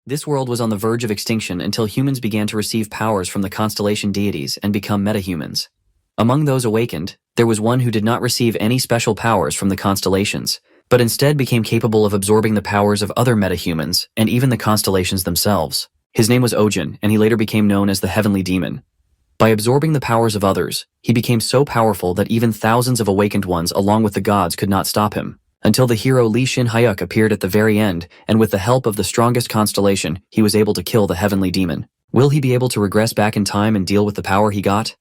This world was on the verge of extinction until humans began to receive powers from the constellation deities and become metahumans. Among those awakened, there was one who did not receive any special powers from the constellations, but instead became capable of absorbing the powers of other metahumans and even the constellations themselves. His name was Ojin, and he later became known as the Heavenly Demon. By absorbing the powers of others, he became so powerful that even thousands of awakened ones along with the gods could not stop him, until the hero Lee Shin-hyuk appeared at the very end, and with the help of the strongest constellation, he was able to kill the Heavenly Demon. Will he be able to regress back in time and deal with the power he got?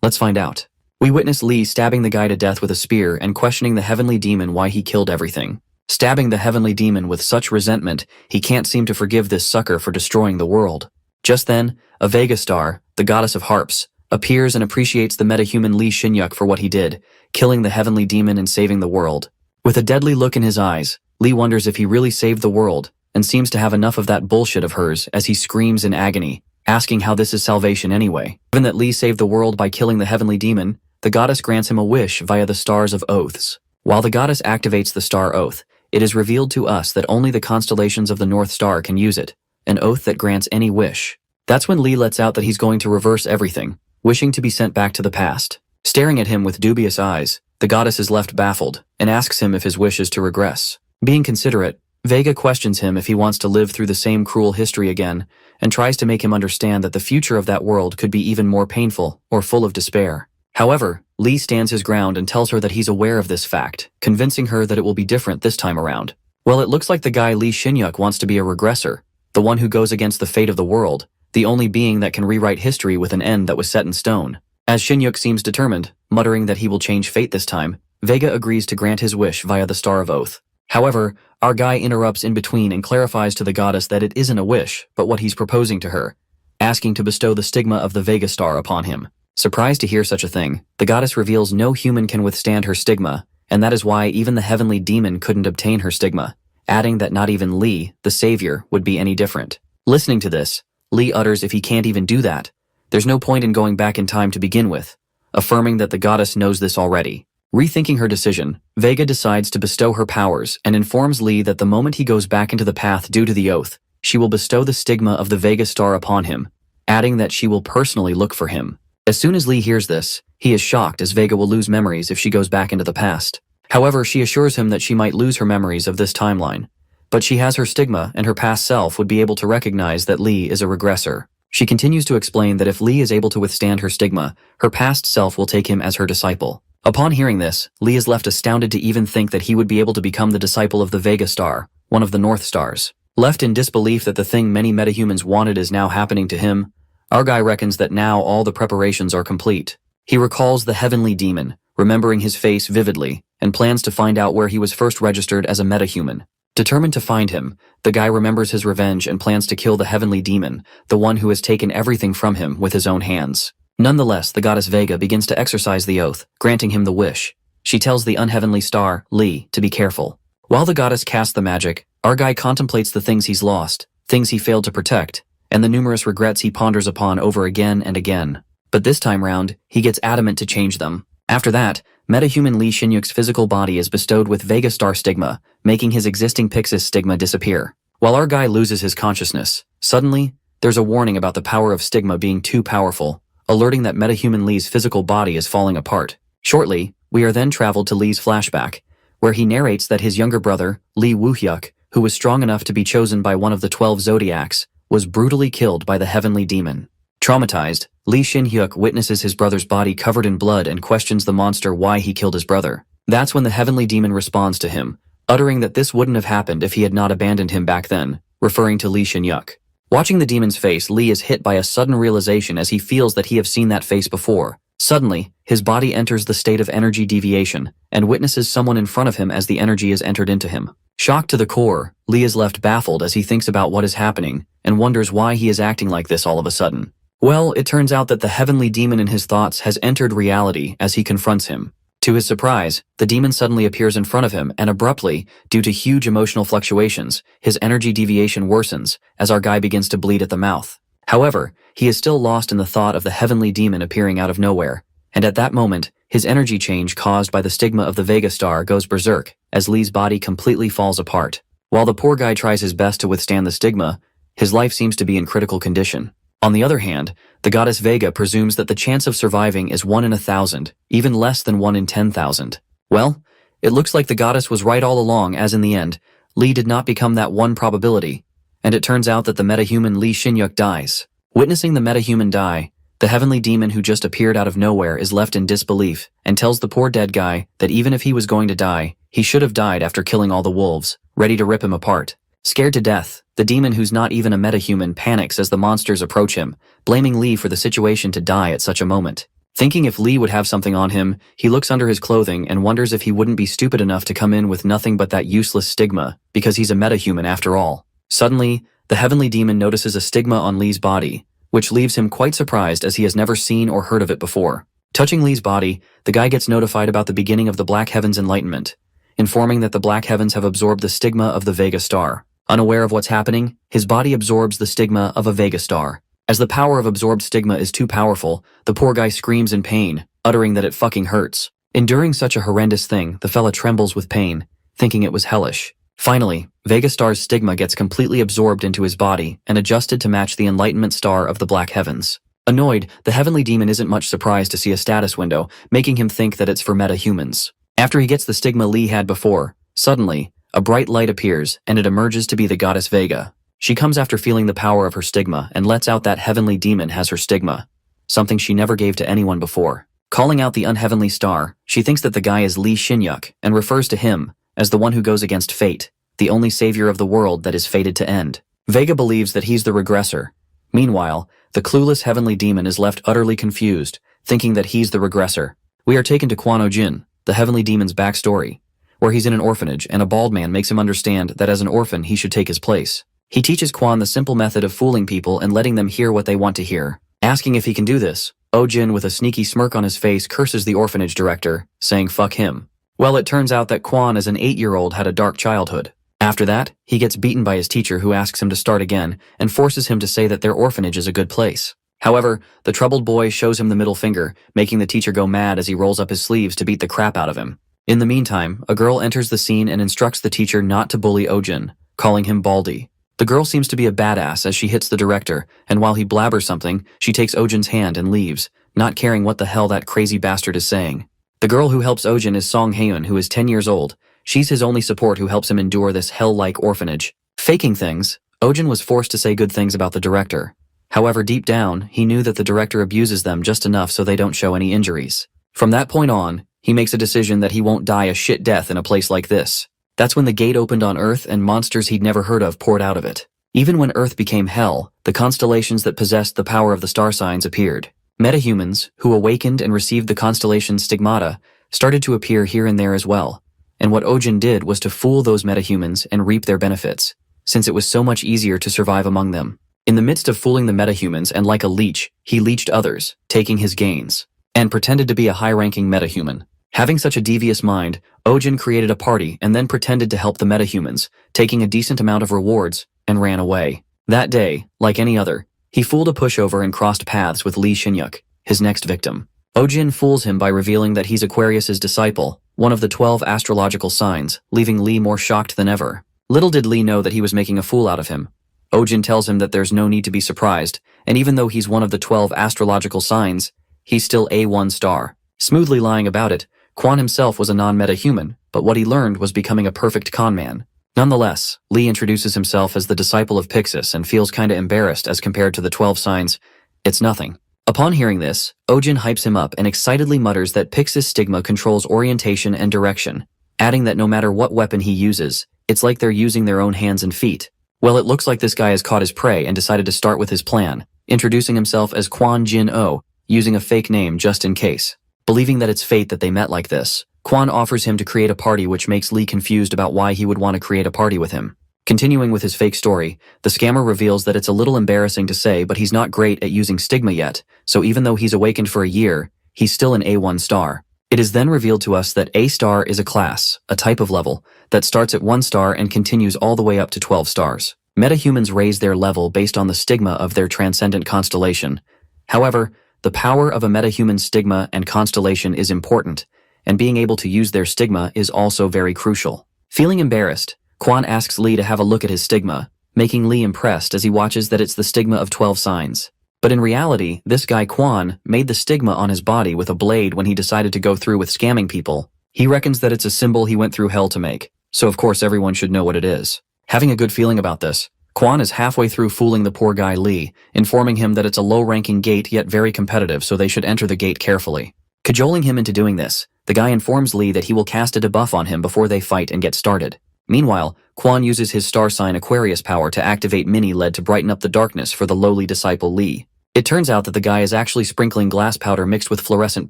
Let's find out. We witness Lee stabbing the guy to death with a spear and questioning the Heavenly Demon why he killed everything. Stabbing the Heavenly Demon with such resentment, he can't seem to forgive this sucker for destroying the world. Just then, a Vega star, the goddess of harps, appears and appreciates the metahuman Lee Shin-hyuk for what he did, killing the Heavenly Demon and saving the world. With a deadly look in his eyes, Lee wonders if he really saved the world, and seems to have enough of that bullshit of hers as he screams in agony, asking how this is salvation anyway. Given that Lee saved the world by killing the Heavenly Demon, the goddess grants him a wish via the Stars of Oaths. While the goddess activates the Star Oath, it is revealed to us that only the constellations of the North Star can use it, an oath that grants any wish. That's when Lee lets out that he's going to reverse everything, wishing to be sent back to the past. Staring at him with dubious eyes, the goddess is left baffled, and asks him if his wish is to regress. Being considerate, Vega questions him if he wants to live through the same cruel history again, and tries to make him understand that the future of that world could be even more painful or full of despair. However, Lee stands his ground and tells her that he's aware of this fact, convincing her that it will be different this time around. Well, it looks like the guy Lee Shin-hyuk wants to be a regressor, the one who goes against the fate of the world, the only being that can rewrite history with an end that was set in stone. As Shin-hyuk seems determined, muttering that he will change fate this time, Vega agrees to grant his wish via the Star of Oath. However, our guy interrupts in between and clarifies to the goddess that it isn't a wish, but what he's proposing to her, asking to bestow the stigma of the Vega star upon him. Surprised to hear such a thing, the goddess reveals no human can withstand her stigma, and that is why even the Heavenly Demon couldn't obtain her stigma, adding that not even Lee, the savior, would be any different. Listening to this, Lee utters if he can't even do that, there's no point in going back in time to begin with, affirming that the goddess knows this already. Rethinking her decision, Vega decides to bestow her powers and informs Lee that the moment he goes back into the path due to the oath, she will bestow the stigma of the Vega star upon him, adding that she will personally look for him. As soon as Lee hears this, he is shocked as Vega will lose memories if she goes back into the past. However, she assures him that she might lose her memories of this timeline, but she has her stigma and her past self would be able to recognize that Lee is a regressor. She continues to explain that if Lee is able to withstand her stigma, her past self will take him as her disciple. Upon hearing this, Lee is left astounded to even think that he would be able to become the disciple of the Vega star, one of the North Stars. Left in disbelief that the thing many metahumans wanted is now happening to him, our guy reckons that now all the preparations are complete. He recalls the Heavenly Demon, remembering his face vividly, and plans to find out where he was first registered as a metahuman. Determined to find him, the guy remembers his revenge and plans to kill the Heavenly Demon, the one who has taken everything from him with his own hands. Nonetheless, the goddess Vega begins to exercise the oath, granting him the wish. She tells the unheavenly star, Lee, to be careful. While the goddess casts the magic, our guy contemplates the things he's lost, things he failed to protect, and the numerous regrets he ponders upon over again and again. But this time round, he gets adamant to change them. After that, metahuman Lee Shin-hyuk's physical body is bestowed with Vega star stigma, making his existing Pixis stigma disappear. While our guy loses his consciousness, suddenly, there's a warning about the power of stigma being too powerful, alerting that metahuman Lee's physical body is falling apart. Shortly, we are then traveled to Lee's flashback, where he narrates that his younger brother, Lee Woo-hyuk, who was strong enough to be chosen by one of the 12 zodiacs, was brutally killed by the Heavenly Demon. Traumatized, Lee Shin-hyuk witnesses his brother's body covered in blood and questions the monster why he killed his brother. That's when the Heavenly Demon responds to him, uttering that this wouldn't have happened if he had not abandoned him back then, referring to Lee Shin-hyuk. Watching the demon's face, Lee is hit by a sudden realization as he feels that he has seen that face before. Suddenly, his body enters the state of energy deviation, and witnesses someone in front of him as the energy is entered into him. Shocked to the core, Lee is left baffled as he thinks about what is happening, and wonders why he is acting like this all of a sudden. Well, it turns out that the Heavenly Demon in his thoughts has entered reality as he confronts him. To his surprise, the demon suddenly appears in front of him, and abruptly, due to huge emotional fluctuations, his energy deviation worsens as our guy begins to bleed at the mouth. However, he is still lost in the thought of the Heavenly Demon appearing out of nowhere, and at that moment, his energy change caused by the stigma of the Vega star goes berserk as Lee's body completely falls apart. While the poor guy tries his best to withstand the stigma, His life seems to be in critical condition. On the other hand, the goddess Vega presumes that the chance of surviving is 1 in 1,000, even less than 1 in 10,000. Well, it looks like the goddess was right all along, as in the end, Lee did not become that one probability, and it turns out that the metahuman Lee Shin-yuk dies. Witnessing the metahuman die, the heavenly demon who just appeared out of nowhere is left in disbelief and tells the poor dead guy that even if he was going to die, he should have died after killing all the wolves, ready to rip him apart. Scared to death, the demon who's not even a metahuman panics as the monsters approach him, blaming Lee for the situation to die at such a moment. Thinking if Lee would have something on him, he looks under his clothing and wonders if he wouldn't be stupid enough to come in with nothing but that useless stigma, because he's a metahuman after all. Suddenly, the heavenly demon notices a stigma on Lee's body, which leaves him quite surprised as he has never seen or heard of it before. Touching Lee's body, the guy gets notified about the beginning of the Black Heaven's enlightenment, informing that the Black Heavens have absorbed the stigma of the Vega star. Unaware of what's happening, his body absorbs the stigma of a Vega star. As the power of absorbed stigma is too powerful, the poor guy screams in pain, uttering that it fucking hurts. Enduring such a horrendous thing, the fella trembles with pain, thinking it was hellish. Finally, Vega Star's stigma gets completely absorbed into his body and adjusted to match the enlightenment star of the Black Heavens. Annoyed, the heavenly demon isn't much surprised to see a status window, making him think that it's for meta-humans. After he gets the stigma Lee had before, suddenly, a bright light appears and it emerges to be the goddess Vega. She comes after feeling the power of her stigma and lets out that heavenly demon has her stigma, something she never gave to anyone before. Calling out the unheavenly star, she thinks that the guy is Lee Shin-yuk and refers to him as the one who goes against fate, the only savior of the world that is fated to end. Vega believes that he's the regressor. Meanwhile, the clueless heavenly demon is left utterly confused, thinking that he's the regressor. We are taken to Kwon Oh-jin, the heavenly demon's backstory, where he's in an orphanage and a bald man makes him understand that as an orphan he should take his place. He teaches Kwon the simple method of fooling people and letting them hear what they want to hear. Asking if he can do this, Oh-jin with a sneaky smirk on his face curses the orphanage director, saying fuck him. Well, it turns out that Kwon as an 8-year-old had a dark childhood. After that, he gets beaten by his teacher who asks him to start again and forces him to say that their orphanage is a good place. However, the troubled boy shows him the middle finger, making the teacher go mad as he rolls up his sleeves to beat the crap out of him. In the meantime, a girl enters the scene and instructs the teacher not to bully Oh-jin, calling him Baldy. The girl seems to be a badass as she hits the director, and while he blabbers something, she takes Oh-jin's hand and leaves, not caring what the hell that crazy bastard is saying. The girl who helps Oh-jin is Song Haeun, who is 10 years old. She's his only support who helps him endure this hell-like orphanage. Faking things, Oh-jin was forced to say good things about the director. However, deep down, he knew that the director abuses them just enough so they don't show any injuries. From that point on, he makes a decision that he won't die a shit death in a place like this. That's when the gate opened on Earth and monsters he'd never heard of poured out of it. Even when Earth became hell, the constellations that possessed the power of the star signs appeared. Metahumans, who awakened and received the constellation stigmata, started to appear here and there as well. And what Oh-jin did was to fool those metahumans and reap their benefits, since it was so much easier to survive among them. In the midst of fooling the metahumans and like a leech, he leeched others, taking his gains, and pretended to be a high-ranking metahuman. Having such a devious mind, Oh-jin created a party and then pretended to help the metahumans, taking a decent amount of rewards, and ran away. That day, like any other, he fooled a pushover and crossed paths with Lee Shin-yuk, his next victim. Oh-jin fools him by revealing that he's Aquarius's disciple, one of the 12 astrological signs, leaving Lee more shocked than ever. Little did Lee know that he was making a fool out of him. Oh-jin tells him that there's no need to be surprised, and even though he's one of the 12 astrological signs, he's still A1 star. Smoothly lying about it, Kwon himself was a non-metahuman, but what he learned was becoming a perfect conman. Nonetheless, Lee introduces himself as the disciple of Pixis and feels kinda embarrassed as compared to the 12 signs. It's nothing. Upon hearing this, Oh-jin hypes him up and excitedly mutters that Pixis stigma controls orientation and direction, adding that no matter what weapon he uses, it's like they're using their own hands and feet. Well, it looks like this guy has caught his prey and decided to start with his plan, introducing himself as Kwon Jin-oh, using a fake name just in case. Believing that it's fate that they met like this, Kwon offers him to create a party, which makes Lee confused about why he would want to create a party with him. Continuing with his fake story, the scammer reveals that it's a little embarrassing to say, but he's not great at using stigma yet, so even though he's awakened for a year, he's still an A1 star. It is then revealed to us that A star is a class, a type of level, that starts at 1 star and continues all the way up to 12 stars. Metahumans raise their level based on the stigma of their transcendent constellation. However, the power of a metahuman stigma and constellation is important, and being able to use their stigma is also very crucial. Feeling embarrassed, Kwon asks Lee to have a look at his stigma, making Lee impressed as he watches that it's the stigma of 12 signs. But in reality, this guy Quan made the stigma on his body with a blade when he decided to go through with scamming people. He reckons that it's a symbol he went through hell to make, so of course everyone should know what it is. Having a good feeling about this, Quan is halfway through fooling the poor guy Lee, informing him that it's a low-ranking gate yet very competitive, so they should enter the gate carefully. Cajoling him into doing this, the guy informs Lee that he will cast a debuff on him before they fight and get started. Meanwhile, Quan uses his star sign Aquarius power to activate Mini LED to brighten up the darkness for the lowly disciple Lee. It turns out that the guy is actually sprinkling glass powder mixed with fluorescent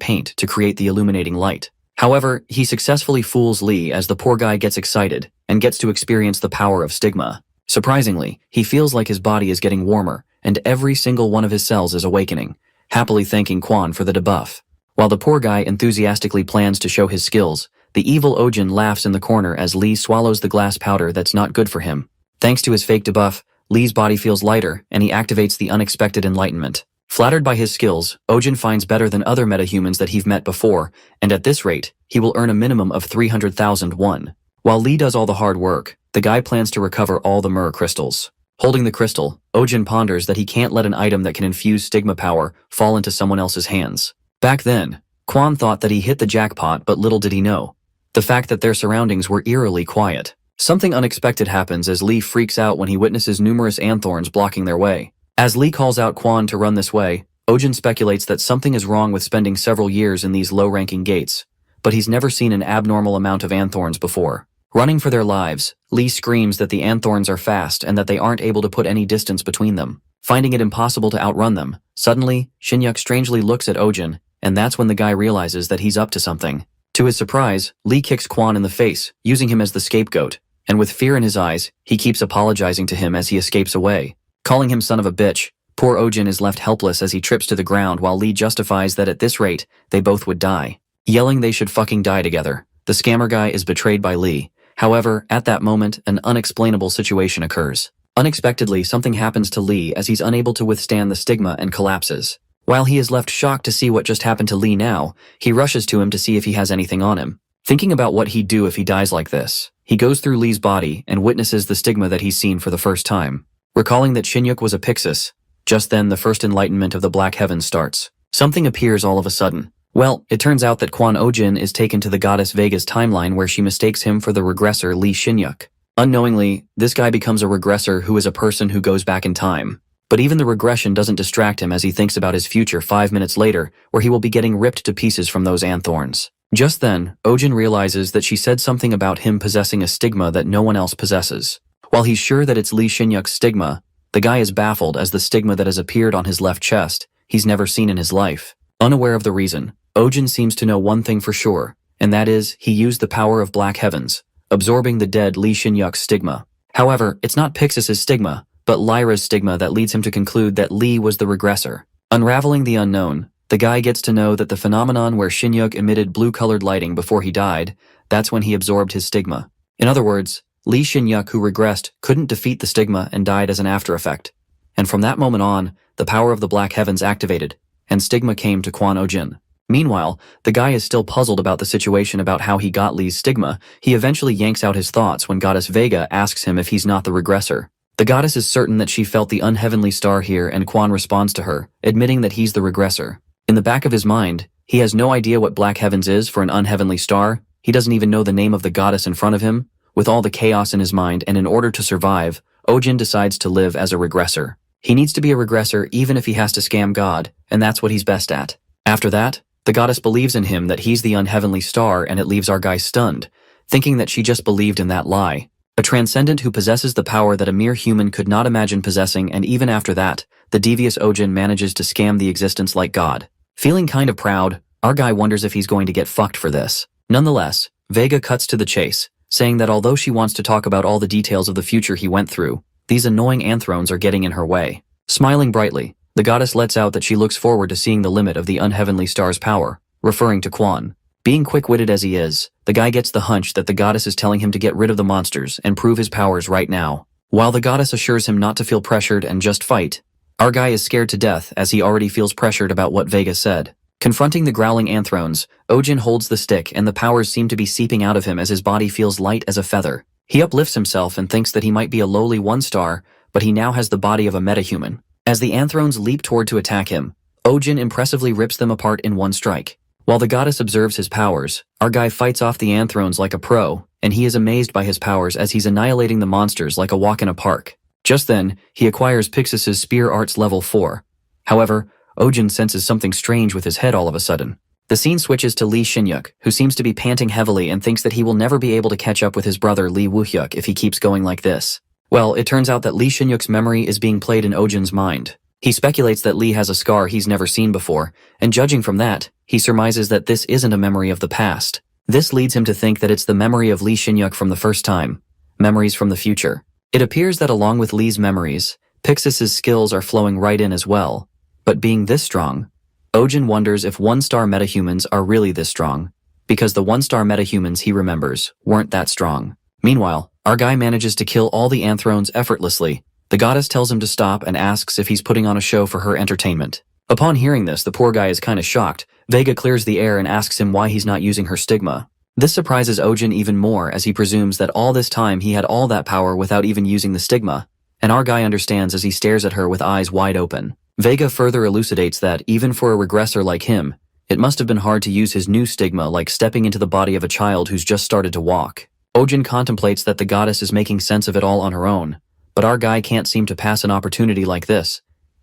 paint to create the illuminating light. However, he successfully fools Lee as the poor guy gets excited and gets to experience the power of stigma. Surprisingly, he feels like his body is getting warmer, and every single one of his cells is awakening, happily thanking Quan for the debuff. While the poor guy enthusiastically plans to show his skills, the evil Ojin laughs in the corner as Lee swallows the glass powder that's not good for him. Thanks to his fake debuff, Lee's body feels lighter, and he activates the unexpected enlightenment. Flattered by his skills, Ojin finds better than other metahumans that he've met before, and at this rate, he will earn a minimum of 300,000 won. While Lee does all the hard work, the guy plans to recover all the myrrh crystals. Holding the crystal, Ojin ponders that he can't let an item that can infuse stigma power fall into someone else's hands. Back then, Quan thought that he hit the jackpot, but little did he know the fact that their surroundings were eerily quiet. Something unexpected happens as Lee freaks out when he witnesses numerous anthorns blocking their way. As Lee calls out Quan to run this way, Ojin speculates that something is wrong with spending several years in these low-ranking gates, but he's never seen an abnormal amount of anthorns before. Running for their lives, Lee screams that the anthorns are fast and that they aren't able to put any distance between them. Finding it impossible to outrun them, suddenly, Shinyuk strangely looks at Ojin, and that's when the guy realizes that he's up to something. To his surprise, Lee kicks Quan in the face, using him as the scapegoat, and with fear in his eyes, he keeps apologizing to him as he escapes away. Calling him son of a bitch, poor Ojin is left helpless as he trips to the ground while Lee justifies that at this rate, they both would die. Yelling they should fucking die together, the scammer guy is betrayed by Lee. However, at that moment, an unexplainable situation occurs. Unexpectedly, something happens to Lee as he's unable to withstand the stigma and collapses. While he is left shocked to see what just happened to Lee now, he rushes to him to see if he has anything on him. Thinking about what he'd do if he dies like this, he goes through Lee's body and witnesses the stigma that he's seen for the first time. Recalling that Shinyuk was a Pixis, just then the first enlightenment of the Black Heavens starts. Something appears all of a sudden. Well, it turns out that Quan Ojin is taken to the goddess Vega's timeline where she mistakes him for the regressor Lee Shinyuk. Unknowingly, this guy becomes a regressor who is a person who goes back in time. But even the regression doesn't distract him as he thinks about his future 5 minutes later, where he will be getting ripped to pieces from those anthorns. Just then, Ojin realizes that she said something about him possessing a stigma that no one else possesses. While he's sure that it's Lee Shinyuk's stigma, the guy is baffled as the stigma that has appeared on his left chest he's never seen in his life. Unaware of the reason, Ojin seems to know one thing for sure, and that is he used the power of Black Heavens, absorbing the dead Lee Shinyuk's stigma. However, it's not Pixis's stigma, but Lyra's stigma that leads him to conclude that Lee was the regressor. Unraveling the unknown, the guy gets to know that the phenomenon where Shinyuk emitted blue-colored lighting before he died, that's when he absorbed his stigma. In other words, Lee Shinyuk, who regressed, couldn't defeat the stigma and died as an after effect. And from that moment on, the power of the Black Heavens activated, and stigma came to Quan Ojin. Meanwhile, the guy is still puzzled about the situation about how he got Lee's stigma. He eventually yanks out his thoughts when Goddess Vega asks him if he's not the regressor. The goddess is certain that she felt the unheavenly star here, and Quan responds to her, admitting that he's the regressor. In the back of his mind, he has no idea what Black Heavens is for an unheavenly star. He doesn't even know the name of the goddess in front of him. With all the chaos in his mind and in order to survive, Ojin decides to live as a regressor. He needs to be a regressor even if he has to scam God, and that's what he's best at. After that, the goddess believes in him that he's the unheavenly star, and it leaves our guy stunned, thinking that she just believed in that lie. A transcendent who possesses the power that a mere human could not imagine possessing, and even after that, the devious Ojin manages to scam the existence like God. Feeling kind of proud, our guy wonders if he's going to get fucked for this. Nonetheless, Vega cuts to the chase, saying that although she wants to talk about all the details of the future he went through, these annoying anthrones are getting in her way. Smiling brightly, the goddess lets out that she looks forward to seeing the limit of the unheavenly star's power, referring to Quan. Being quick-witted as he is, the guy gets the hunch that the goddess is telling him to get rid of the monsters and prove his powers right now. While the goddess assures him not to feel pressured and just fight, our guy is scared to death as he already feels pressured about what Vega said. Confronting the growling anthrones, Ojin holds the stick and the powers seem to be seeping out of him as his body feels light as a feather. He uplifts himself and thinks that he might be a lowly 1-star, but he now has the body of a metahuman. As the anthrones leap toward to attack him, Ojin impressively rips them apart in one strike. While the goddess observes his powers, our guy fights off the anthrones like a pro, and he is amazed by his powers as he's annihilating the monsters like a walk in a park. Just then, he acquires Pixis's Spear Arts level 4. However, Ojin senses something strange with his head all of a sudden. The scene switches to Lee Shin-hyuk, who seems to be panting heavily and thinks that he will never be able to catch up with his brother Lee Woo-hyuk if he keeps going like this. Well, it turns out that Lee Shin-hyuk's memory is being played in Ojin's mind. He speculates that Lee has a scar he's never seen before, and judging from that, he surmises that this isn't a memory of the past. This leads him to think that it's the memory of Lee Shin-hyuk from the first time. Memories from the future. It appears that along with Lee's memories, Pixis's skills are flowing right in as well. But being this strong, Ojin wonders if one-star metahumans are really this strong, because the one-star metahumans he remembers weren't that strong. Meanwhile, our guy manages to kill all the anthrones effortlessly. The goddess tells him to stop and asks if he's putting on a show for her entertainment. Upon hearing this, the poor guy is kinda shocked. Vega clears the air and asks him why he's not using her stigma. This surprises Ojin even more as he presumes that all this time he had all that power without even using the stigma, and our guy understands as he stares at her with eyes wide open. Vega further elucidates that, even for a regressor like him, it must have been hard to use his new stigma like stepping into the body of a child who's just started to walk. Ojin contemplates that the goddess is making sense of it all on her own, but our guy can't seem to pass an opportunity like this.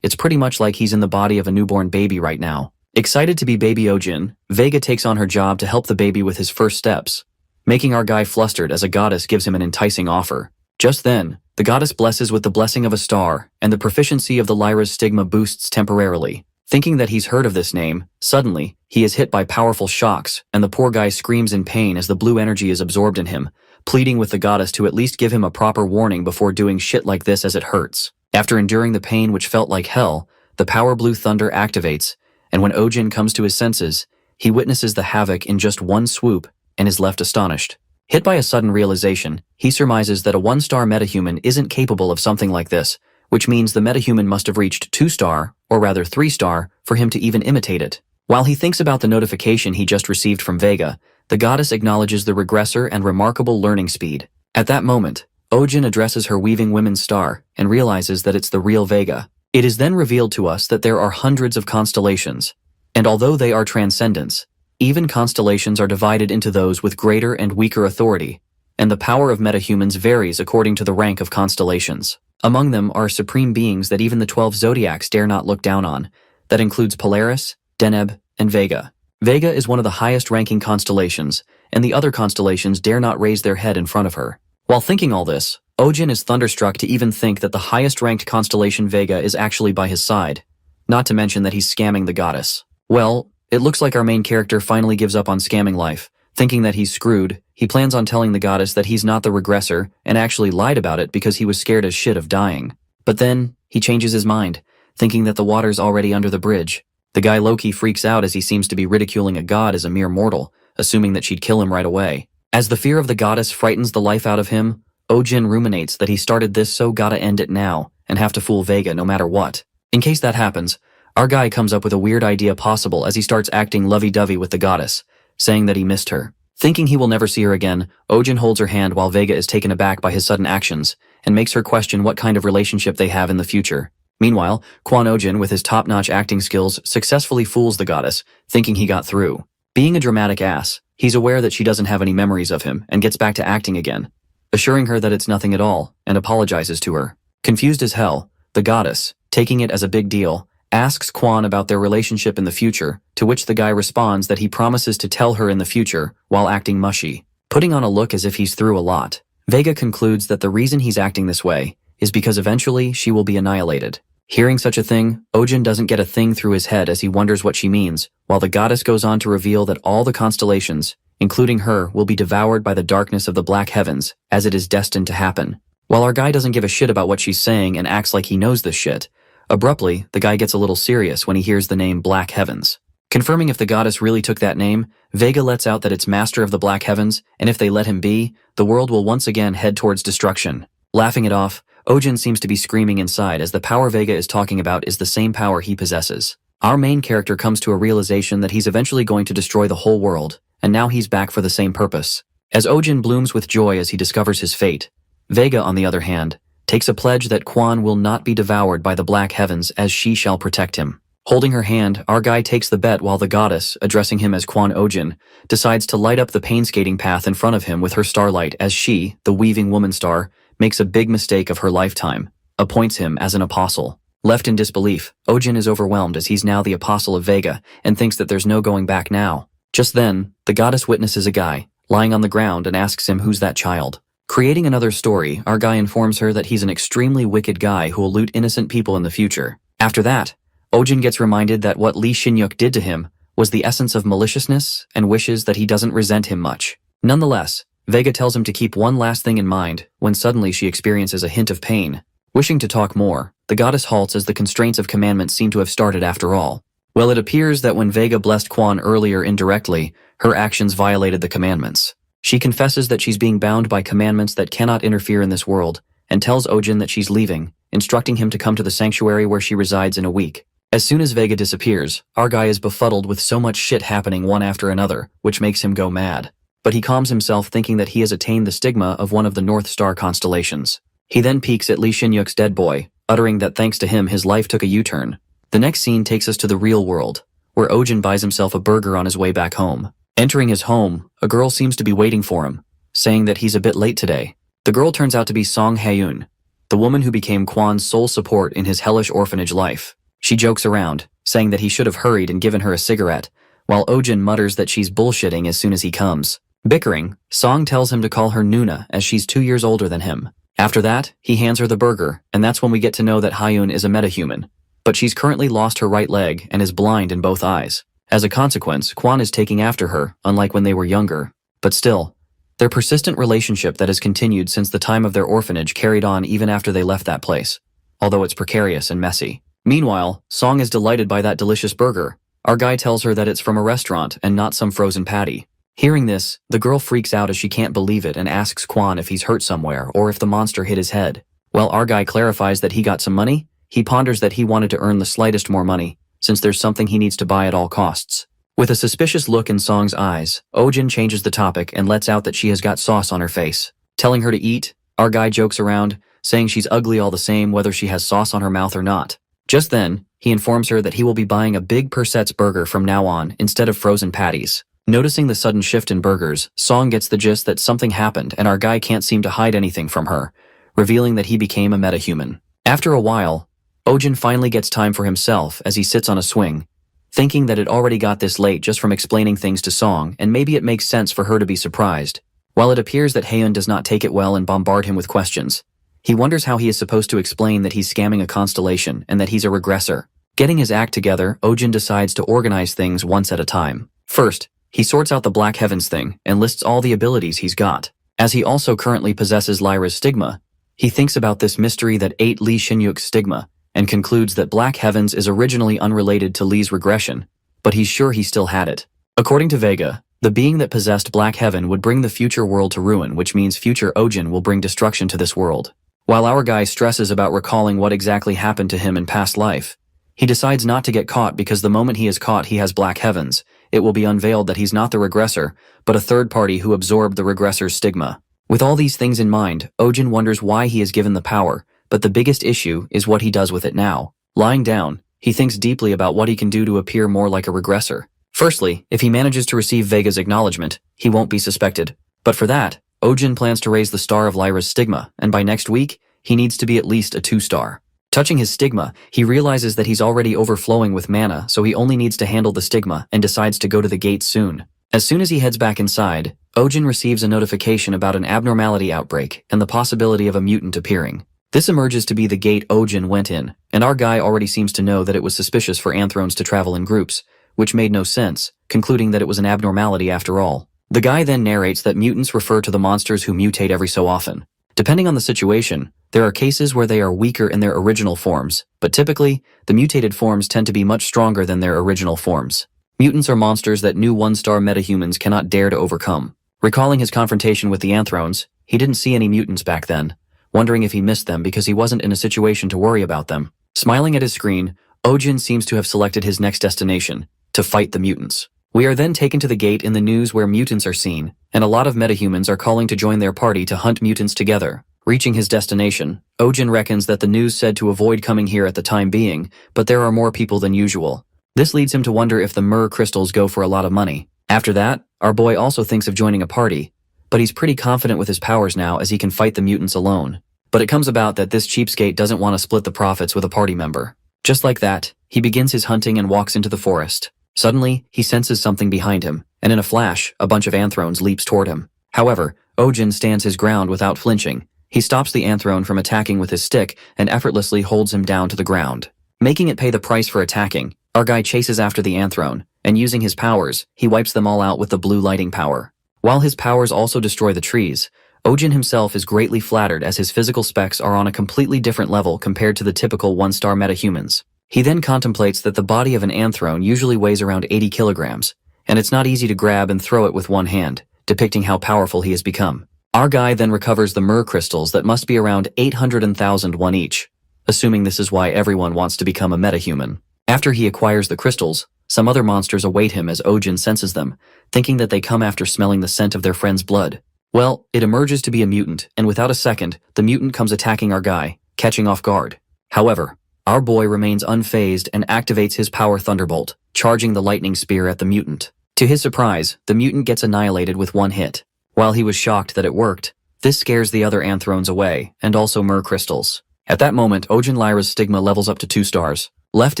It's pretty much like he's in the body of a newborn baby right now. Excited to be baby Ojin, Vega takes on her job to help the baby with his first steps, making our guy flustered as a goddess gives him an enticing offer. Just then, the goddess blesses with the blessing of a star, and the proficiency of the Lyra's stigma boosts temporarily. Thinking that he's heard of this name, suddenly, he is hit by powerful shocks, and the poor guy screams in pain as the blue energy is absorbed in him, pleading with the goddess to at least give him a proper warning before doing shit like this as it hurts. After enduring the pain which felt like hell, the power blue thunder activates, and when Ojin comes to his senses, he witnesses the havoc in just one swoop and is left astonished. Hit by a sudden realization, he surmises that a one-star metahuman isn't capable of something like this, which means the metahuman must have reached 2-star, or rather 3-star, for him to even imitate it. While he thinks about the notification he just received from Vega, the goddess acknowledges the regressor and remarkable learning speed. At that moment, Ojin addresses her weaving women's star and realizes that it's the real Vega. It is then revealed to us that there are hundreds of constellations, and although they are transcendents, even constellations are divided into those with greater and weaker authority, and the power of metahumans varies according to the rank of constellations. Among them are supreme beings that even the 12 zodiacs dare not look down on. That includes Polaris, Deneb, and Vega. Vega is one of the highest-ranking constellations, and the other constellations dare not raise their head in front of her. While thinking all this, Ojin is thunderstruck to even think that the highest-ranked constellation Vega is actually by his side, not to mention that he's scamming the goddess. Well, it looks like our main character finally gives up on scamming life. Thinking that he's screwed, he plans on telling the goddess that he's not the regressor and actually lied about it because he was scared as shit of dying. But then, he changes his mind, thinking that the water's already under the bridge. The guy Loki freaks out as he seems to be ridiculing a god as a mere mortal, assuming that she'd kill him right away. As the fear of the goddess frightens the life out of him, Ojin ruminates that he started this so gotta end it now and have to fool Vega no matter what. In case that happens, our guy comes up with a weird idea possible as he starts acting lovey-dovey with the goddess, saying that he missed her. Thinking he will never see her again, Ojin holds her hand while Vega is taken aback by his sudden actions and makes her question what kind of relationship they have in the future. Meanwhile, Kwon Ojin, with his top-notch acting skills, successfully fools the goddess, thinking he got through. Being a dramatic ass, he's aware that she doesn't have any memories of him and gets back to acting again, assuring her that it's nothing at all and apologizes to her. Confused as hell, the goddess, taking it as a big deal, asks Kwon about their relationship in the future, to which the guy responds that he promises to tell her in the future while acting mushy, putting on a look as if he's through a lot. Vega concludes that the reason he's acting this way is because eventually she will be annihilated. Hearing such a thing, Ojin doesn't get a thing through his head as he wonders what she means, while the goddess goes on to reveal that all the constellations, including her, will be devoured by the darkness of the black heavens, as it is destined to happen. While our guy doesn't give a shit about what she's saying and acts like he knows this shit, abruptly, the guy gets a little serious when he hears the name Black Heavens. Confirming if the goddess really took that name, Vega lets out that it's master of the Black Heavens, and if they let him be, the world will once again head towards destruction. Laughing it off, Ojin seems to be screaming inside as the power Vega is talking about is the same power he possesses. Our main character comes to a realization that he's eventually going to destroy the whole world, and now he's back for the same purpose. As Ojin blooms with joy as he discovers his fate, Vega, on the other hand, takes a pledge that Kwon will not be devoured by the black heavens as she shall protect him. Holding her hand, our guy takes the bet while the goddess, addressing him as Kwon Ojin, decides to light up the painstaking path in front of him with her starlight as she, the weaving woman star, makes a big mistake of her lifetime, appoints him as an apostle. Left in disbelief, Ojin is overwhelmed as he's now the apostle of Vega and thinks that there's no going back now. Just then, the goddess witnesses a guy lying on the ground and asks him who's that child. Creating another story, our guy informs her that he's an extremely wicked guy who will loot innocent people in the future. After that, Ojin gets reminded that what Lee Shin-yuk did to him was the essence of maliciousness and wishes that he doesn't resent him much. Nonetheless, Vega tells him to keep one last thing in mind when suddenly she experiences a hint of pain. Wishing to talk more, the goddess halts as the constraints of commandment seem to have started after all. Well, it appears that when Vega blessed Kwon earlier indirectly, her actions violated the commandments. She confesses that she's being bound by commandments that cannot interfere in this world, and tells Ojin that she's leaving, instructing him to come to the sanctuary where she resides in a week. As soon as Vega disappears, our guy is befuddled with so much shit happening one after another, which makes him go mad. But he calms himself thinking that he has attained the stigma of one of the North Star constellations. He then peeks at Lee Shin-yuk's dead boy, uttering that thanks to him his life took a U-turn. The next scene takes us to the real world, where Ojin buys himself a burger on his way back home. Entering his home, a girl seems to be waiting for him, saying that he's a bit late today. The girl turns out to be Song Hae-eun, the woman who became Kwon's sole support in his hellish orphanage life. She jokes around, saying that he should have hurried and given her a cigarette, while Ojin mutters that she's bullshitting as soon as he comes. Bickering, Song tells him to call her Nuna as she's 2 years older than him. After that, he hands her the burger, and that's when we get to know that Hae-eun is a metahuman. But she's currently lost her right leg and is blind in both eyes. As a consequence, Kwon is taking after her, unlike when they were younger. But still, their persistent relationship that has continued since the time of their orphanage carried on even after they left that place, although it's precarious and messy. Meanwhile, Song is delighted by that delicious burger. Our guy tells her that it's from a restaurant and not some frozen patty. Hearing this, the girl freaks out as she can't believe it and asks Kwon if he's hurt somewhere or if the monster hit his head. While our guy clarifies that he got some money, he ponders that he wanted to earn the slightest more money, since there's something he needs to buy at all costs. With a suspicious look in Song's eyes, Ojin changes the topic and lets out that she has got sauce on her face. Telling her to eat, our guy jokes around, saying she's ugly all the same whether she has sauce on her mouth or not. Just then, he informs her that he will be buying a big Perset's burger from now on instead of frozen patties. Noticing the sudden shift in burgers, Song gets the gist that something happened and our guy can't seem to hide anything from her, revealing that he became a metahuman. After a while, Ojin finally gets time for himself as he sits on a swing, thinking that it already got this late just from explaining things to Song, and maybe it makes sense for her to be surprised. While it appears that Hae-eun does not take it well and bombard him with questions, he wonders how he is supposed to explain that he's scamming a constellation and that he's a regressor. Getting his act together, Ojin decides to organize things once at a time. First, he sorts out the Black Heavens thing and lists all the abilities he's got. As he also currently possesses Lyra's stigma, he thinks about this mystery that ate Lee Shin-yuk's stigma and concludes that Black Heavens is originally unrelated to Lee's regression, but he's sure he still had it. According to Vega, the being that possessed Black Heaven would bring the future world to ruin, which means future Ojin will bring destruction to this world. While our guy stresses about recalling what exactly happened to him in past life, he decides not to get caught because the moment he is caught he has Black Heavens, it will be unveiled that he's not the regressor, but a third party who absorbed the regressor's stigma. With all these things in mind, Ojin wonders why he is given the power, but the biggest issue is what he does with it now. Lying down, he thinks deeply about what he can do to appear more like a regressor. Firstly, if he manages to receive Vega's acknowledgement, he won't be suspected. But for that, Ojin plans to raise the star of Lyra's stigma, and by next week, he needs to be at least a 2-star. Touching his stigma, he realizes that he's already overflowing with mana, so he only needs to handle the stigma and decides to go to the gate soon. As soon as he heads back inside, Ojin receives a notification about an abnormality outbreak and the possibility of a mutant appearing. This emerges to be the gate Ojin went in, and our guy already seems to know that it was suspicious for anthrones to travel in groups, which made no sense, concluding that it was an abnormality after all. The guy then narrates that mutants refer to the monsters who mutate every so often. Depending on the situation, there are cases where they are weaker in their original forms, but typically, the mutated forms tend to be much stronger than their original forms. Mutants are monsters that new 1-star metahumans cannot dare to overcome. Recalling his confrontation with the anthrones, he didn't see any mutants back then, wondering if he missed them because he wasn't in a situation to worry about them. Smiling at his screen, Ojin seems to have selected his next destination, to fight the mutants. We are then taken to the gate in the news where mutants are seen, and a lot of metahumans are calling to join their party to hunt mutants together. Reaching his destination, Ojin reckons that the news said to avoid coming here at the time being, but there are more people than usual. This leads him to wonder if the myrrh crystals go for a lot of money. After that, our boy also thinks of joining a party, but he's pretty confident with his powers now as he can fight the mutants alone. But it comes about that this cheapskate doesn't want to split the profits with a party member. Just like that, he begins his hunting and walks into the forest. Suddenly, he senses something behind him, and in a flash, a bunch of anthrones leaps toward him. However, Ojin stands his ground without flinching. He stops the anthrone from attacking with his stick and effortlessly holds him down to the ground. Making it pay the price for attacking, our guy chases after the anthrone, and using his powers, he wipes them all out with the blue lighting power. While his powers also destroy the trees, Ojin himself is greatly flattered as his physical specs are on a completely different level compared to the typical one-star metahumans. He then contemplates that the body of an anthrone usually weighs around 80 kilograms, and it's not easy to grab and throw it with one hand, depicting how powerful he has become. Our guy then recovers the myrrh crystals that must be around 800,001 each, assuming this is why everyone wants to become a metahuman. After he acquires the crystals, some other monsters await him as Ojin senses them, thinking that they come after smelling the scent of their friend's blood. Well, it emerges to be a mutant, and without a second, the mutant comes attacking our guy, catching off guard. However, our boy remains unfazed and activates his power thunderbolt, charging the lightning spear at the mutant. To his surprise, the mutant gets annihilated with one hit. While he was shocked that it worked, this scares the other anthrones away, and also myrrh crystals. At that moment, Ojin Lyra's stigma levels up to 2 stars. Left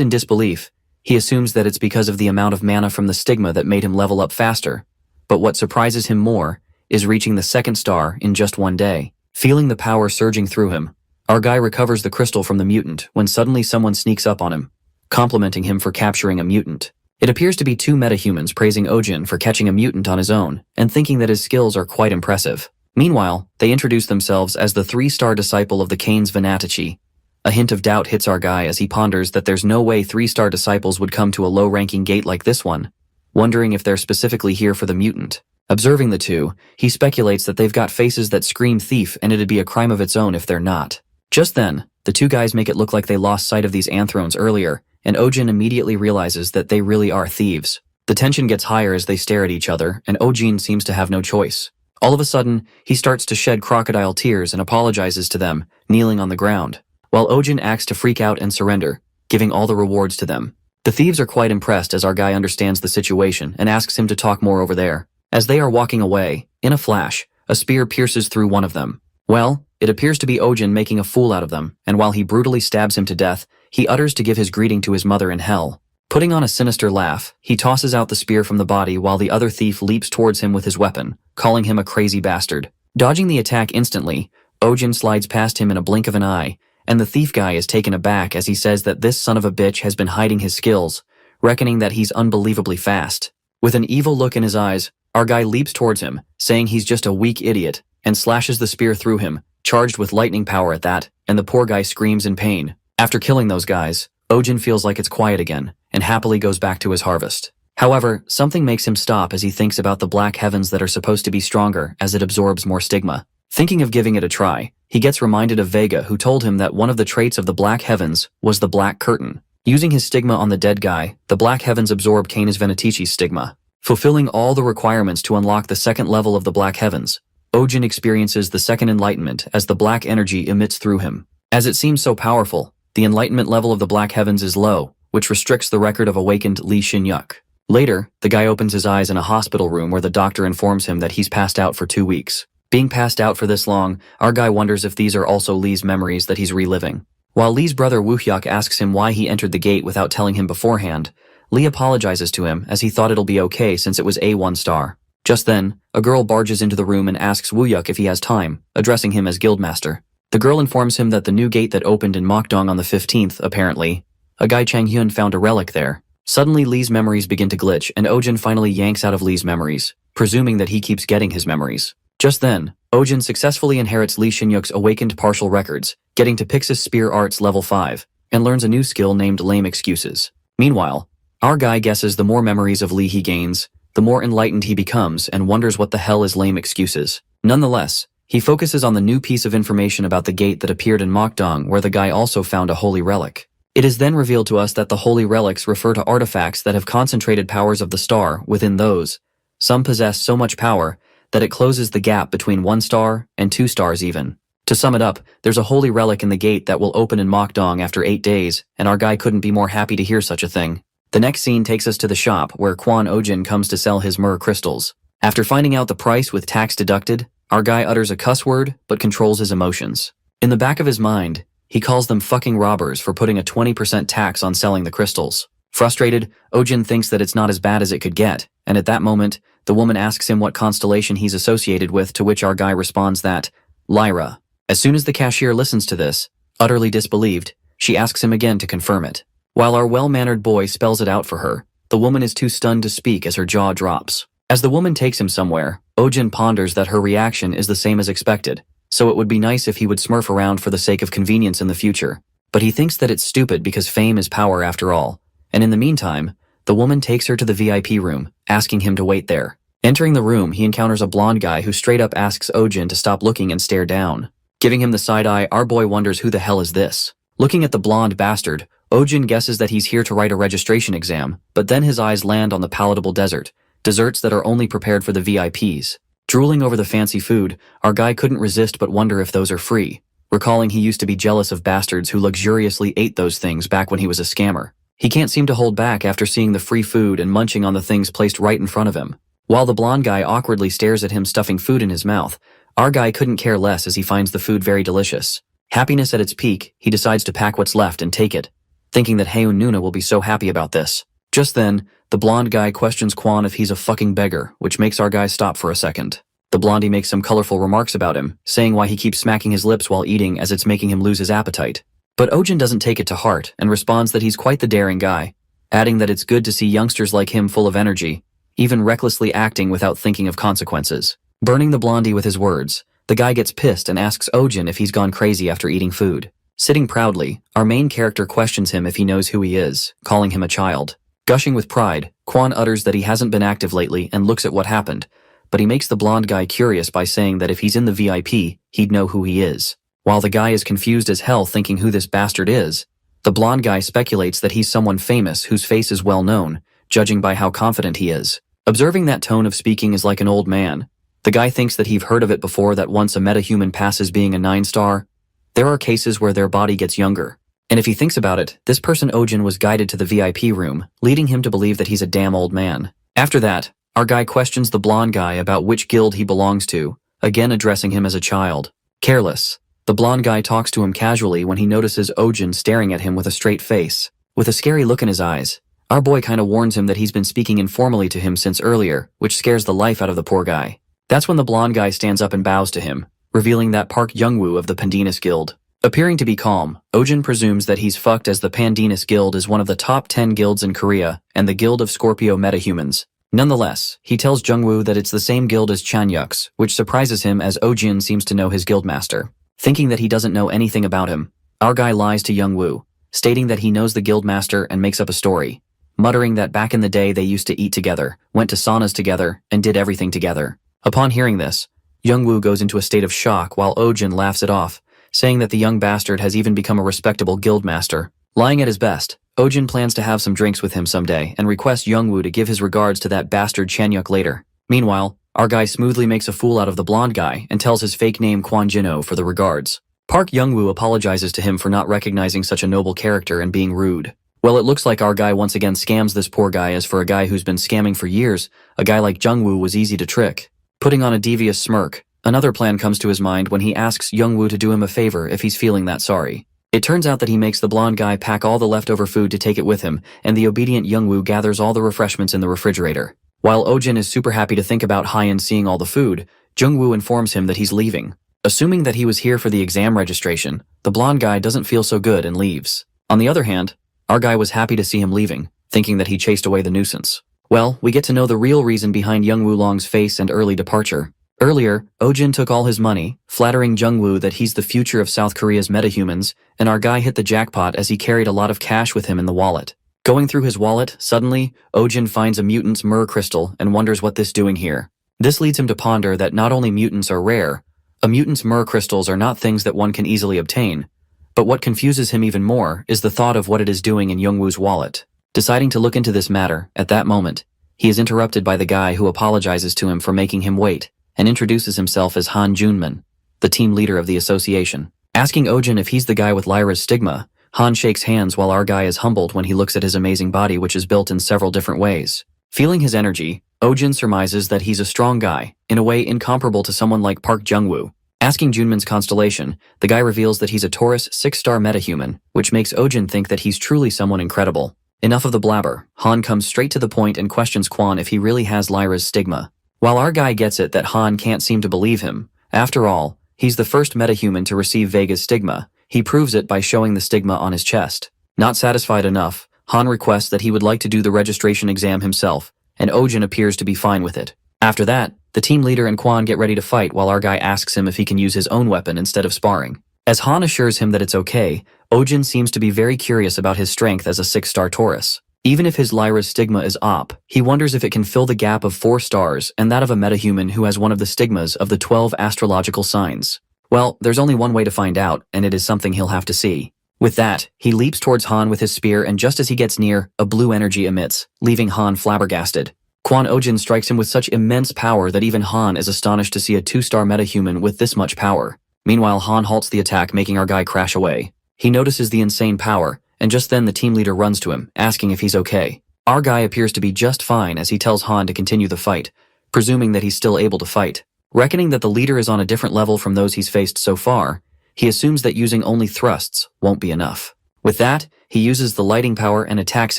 in disbelief, he assumes that it's because of the amount of mana from the stigma that made him level up faster. But what surprises him more is reaching the 2nd star in just one day. Feeling the power surging through him, our guy recovers the crystal from the mutant when suddenly someone sneaks up on him, complimenting him for capturing a mutant. It appears to be 2 metahumans praising Ojin for catching a mutant on his own and thinking that his skills are quite impressive. Meanwhile, they introduce themselves as the 3-star disciple of the Canes Venatici. A hint of doubt hits our guy as he ponders that there's no way 3-star disciples would come to a low-ranking gate like this one, wondering if they're specifically here for the mutant. Observing the 2, he speculates that they've got faces that scream thief and it'd be a crime of its own if they're not. Just then, the 2 guys make it look like they lost sight of these anthrones earlier, and Ojin immediately realizes that they really are thieves. The tension gets higher as they stare at each other, and Ojin seems to have no choice. All of a sudden, he starts to shed crocodile tears and apologizes to them, kneeling on the ground, while Ojin acts to freak out and surrender, giving all the rewards to them. The thieves are quite impressed as our guy understands the situation and asks him to talk more over there. As they are walking away, in a flash, a spear pierces through one of them. Well, it appears to be Ojin making a fool out of them, and while he brutally stabs him to death, he utters to give his greeting to his mother in hell. Putting on a sinister laugh, he tosses out the spear from the body while the other thief leaps towards him with his weapon, calling him a crazy bastard. Dodging the attack instantly, Ojin slides past him in a blink of an eye, and the thief guy is taken aback as he says that this son of a bitch has been hiding his skills, reckoning that he's unbelievably fast. With an evil look in his eyes, our guy leaps towards him, saying he's just a weak idiot, and slashes the spear through him, charged with lightning power at that, and the poor guy screams in pain. After killing those guys, Ojin feels like it's quiet again, and happily goes back to his harvest. However, something makes him stop as he thinks about the black heavens that are supposed to be stronger as it absorbs more stigma. Thinking of giving it a try, he gets reminded of Vega, who told him that one of the traits of the black heavens was the black curtain. Using his stigma on the dead guy, the black heavens absorb Canis Venatici's stigma. Fulfilling all the requirements to unlock the 2nd level of the black heavens, Ojin experiences the 2nd enlightenment as the black energy emits through him. As it seems so powerful, the enlightenment level of the black heavens is low, which restricts the record of awakened Lee Shin-yuk. Later, the guy opens his eyes in a hospital room where the doctor informs him that he's passed out for 2 weeks. Being passed out for this long, our guy wonders if these are also Lee's memories that he's reliving. While Lee's brother Woo-hyuk asks him why he entered the gate without telling him beforehand, Lee apologizes to him as he thought it'll be okay since it was a 1-star. Just then, a girl barges into the room and asks Woo-hyuk if he has time, addressing him as Guildmaster. The girl informs him that the new gate that opened in Mokdong on the 15th, apparently, a guy Chang-hyun found a relic there. Suddenly Lee's memories begin to glitch and Ojin finally yanks out of Lee's memories, presuming that he keeps getting his memories. Just then, Ojin successfully inherits Lee Shin-yuk's awakened partial records, getting to Pixis Spear Arts level 5, and learns a new skill named Lame Excuses. Meanwhile, our guy guesses the more memories of Lee he gains, the more enlightened he becomes and wonders what the hell is Lame Excuses. Nonetheless, he focuses on the new piece of information about the gate that appeared in Mokdong where the guy also found a holy relic. It is then revealed to us that the holy relics refer to artifacts that have concentrated powers of the star within those. Some possess so much power that it closes the gap between 1 star and 2 stars even. To sum it up, there's a holy relic in the gate that will open in Mokdong after 8 days, and our guy couldn't be more happy to hear such a thing. The next scene takes us to the shop where Kwon Ojin comes to sell his myrrh crystals. After finding out the price with tax deducted, our guy utters a cuss word but controls his emotions. In the back of his mind, he calls them fucking robbers for putting a 20% tax on selling the crystals. Frustrated, Ojin thinks that it's not as bad as it could get, and at that moment, the woman asks him what constellation he's associated with, to which our guy responds that, Lyra. As soon as the cashier listens to this, utterly disbelieved, she asks him again to confirm it. While our well-mannered boy spells it out for her, the woman is too stunned to speak as her jaw drops. As the woman takes him somewhere, Ojin ponders that her reaction is the same as expected, so it would be nice if he would smurf around for the sake of convenience in the future. But he thinks that it's stupid because fame is power after all, and in the meantime, the woman takes her to the VIP room, asking him to wait there. Entering the room, he encounters a blonde guy who straight up asks Ojin to stop looking and stare down. Giving him the side eye, our boy wonders who the hell is this. Looking at the blonde bastard, Ojin guesses that he's here to write a registration exam, but then his eyes land on the palatable desserts that are only prepared for the VIPs. Drooling over the fancy food, our guy couldn't resist but wonder if those are free, recalling he used to be jealous of bastards who luxuriously ate those things back when he was a scammer. He can't seem to hold back after seeing the free food and munching on the things placed right in front of him. While the blonde guy awkwardly stares at him stuffing food in his mouth, our guy couldn't care less as he finds the food very delicious. Happiness at its peak, he decides to pack what's left and take it, thinking that Haeun Nuna will be so happy about this. Just then, the blonde guy questions Kwon if he's a fucking beggar, which makes our guy stop for a second. The blondie makes some colorful remarks about him, saying why he keeps smacking his lips while eating as it's making him lose his appetite. But Ojin doesn't take it to heart and responds that he's quite the daring guy, adding that it's good to see youngsters like him full of energy, even recklessly acting without thinking of consequences. Burning the blondie with his words, the guy gets pissed and asks Ojin if he's gone crazy after eating food. Sitting proudly, our main character questions him if he knows who he is, calling him a child. Gushing with pride, Kwon utters that he hasn't been active lately and looks at what happened, but he makes the blonde guy curious by saying that if he's in the VIP, he'd know who he is. While the guy is confused as hell thinking who this bastard is, the blonde guy speculates that he's someone famous whose face is well known, judging by how confident he is. Observing that tone of speaking is like an old man, the guy thinks that he've heard of it before, that once a metahuman passes being a 9-star, there are cases where their body gets younger. And if he thinks about it, this person Ojin was guided to the VIP room, leading him to believe that he's a damn old man. After that, our guy questions the blonde guy about which guild he belongs to, again addressing him as a child. Careless, the blonde guy talks to him casually when he notices Ojin staring at him with a straight face. With a scary look in his eyes, our boy kinda warns him that he's been speaking informally to him since earlier, which scares the life out of the poor guy. That's when the blonde guy stands up and bows to him, revealing that Park Youngwoo of the Pandanus Guild. Appearing to be calm, Ojin presumes that he's fucked as the Pandanus Guild is one of the top 10 guilds in Korea and the Guild of Scorpio Metahumans. Nonetheless, he tells Jungwoo that it's the same guild as Chanyuk's, which surprises him as Ojin seems to know his guildmaster. Thinking that he doesn't know anything about him, our guy lies to Jungwoo, stating that he knows the guildmaster and makes up a story, muttering that back in the day they used to eat together, went to saunas together, and did everything together. Upon hearing this, Jungwoo goes into a state of shock while Ojin laughs it off, saying that the young bastard has even become a respectable guildmaster. Lying at his best, Ojin plans to have some drinks with him someday and requests Jungwoo to give his regards to that bastard Chanyuk later. Meanwhile, our guy smoothly makes a fool out of the blonde guy and tells his fake name Kwon Jin-ho for the regards. Park Youngwoo apologizes to him for not recognizing such a noble character and being rude. Well, it looks like our guy once again scams this poor guy, as for a guy who's been scamming for years, a guy like Jungwoo was easy to trick. Putting on a devious smirk, another plan comes to his mind when he asks Jungwoo to do him a favor if he's feeling that sorry. It turns out that he makes the blonde guy pack all the leftover food to take it with him, and the obedient Jungwoo gathers all the refreshments in the refrigerator. While Ojin is super happy to think about Hyeon seeing all the food, Jungwoo informs him that he's leaving. Assuming that he was here for the exam registration, the blonde guy doesn't feel so good and leaves. On the other hand, our guy was happy to see him leaving, thinking that he chased away the nuisance. Well, we get to know the real reason behind Jungwoo Long's face and early departure. Earlier, Ojin took all his money, flattering Jungwoo that he's the future of South Korea's metahumans, and our guy hit the jackpot as he carried a lot of cash with him in the wallet. Going through his wallet, suddenly, Ojin finds a mutant's myrrh crystal and wonders what this doing here. This leads him to ponder that not only mutants are rare, a mutant's myrrh crystals are not things that one can easily obtain, but what confuses him even more is the thought of what it is doing in Jungwoo's wallet. Deciding to look into this matter, at that moment, he is interrupted by the guy who apologizes to him for making him wait, and introduces himself as Han Junman. the team leader of the association. Asking Ojin if he's the guy with Lyra's stigma, Han shakes hands while our guy is humbled when he looks at his amazing body, which is built in several different ways. Feeling his energy, Ojin surmises that he's a strong guy, in a way incomparable to someone like Park Jung-woo. Asking Junmin's constellation, the guy reveals that he's a Taurus 6-star metahuman, which makes Ojin think that he's truly someone incredible. Enough of the blabber, Han comes straight to the point and questions Kwon if he really has Lyra's stigma. While our guy gets it that Han can't seem to believe him, after all, he's the first metahuman to receive Vega's stigma. He proves it by showing the stigma on his chest. Not satisfied enough, Han requests that he would like to do the registration exam himself, and Ojin appears to be fine with it. After that, the team leader and Kwon get ready to fight while our guy asks him if he can use his own weapon instead of sparring. As Han assures him that it's okay, Ojin seems to be very curious about his strength as a 6-star Taurus. Even if his Lyra's stigma is op, he wonders if it can fill the gap of 4 stars and that of a metahuman who has one of the stigmas of the 12 astrological signs. Well, there's only one way to find out, and it is something he'll have to see. With that, he leaps towards Han with his spear, and just as he gets near, a blue energy emits, leaving Han flabbergasted. Kwon Ojin strikes him with such immense power that even Han is astonished to see a 2-star metahuman with this much power. Meanwhile, Han halts the attack, making our guy crash away. He notices the insane power, and just then the team leader runs to him, asking if he's okay. Our guy appears to be just fine as he tells Han to continue the fight, presuming that he's still able to fight. Reckoning that the leader is on a different level from those he's faced so far, he assumes that using only thrusts won't be enough. With that, he uses the lighting power and attacks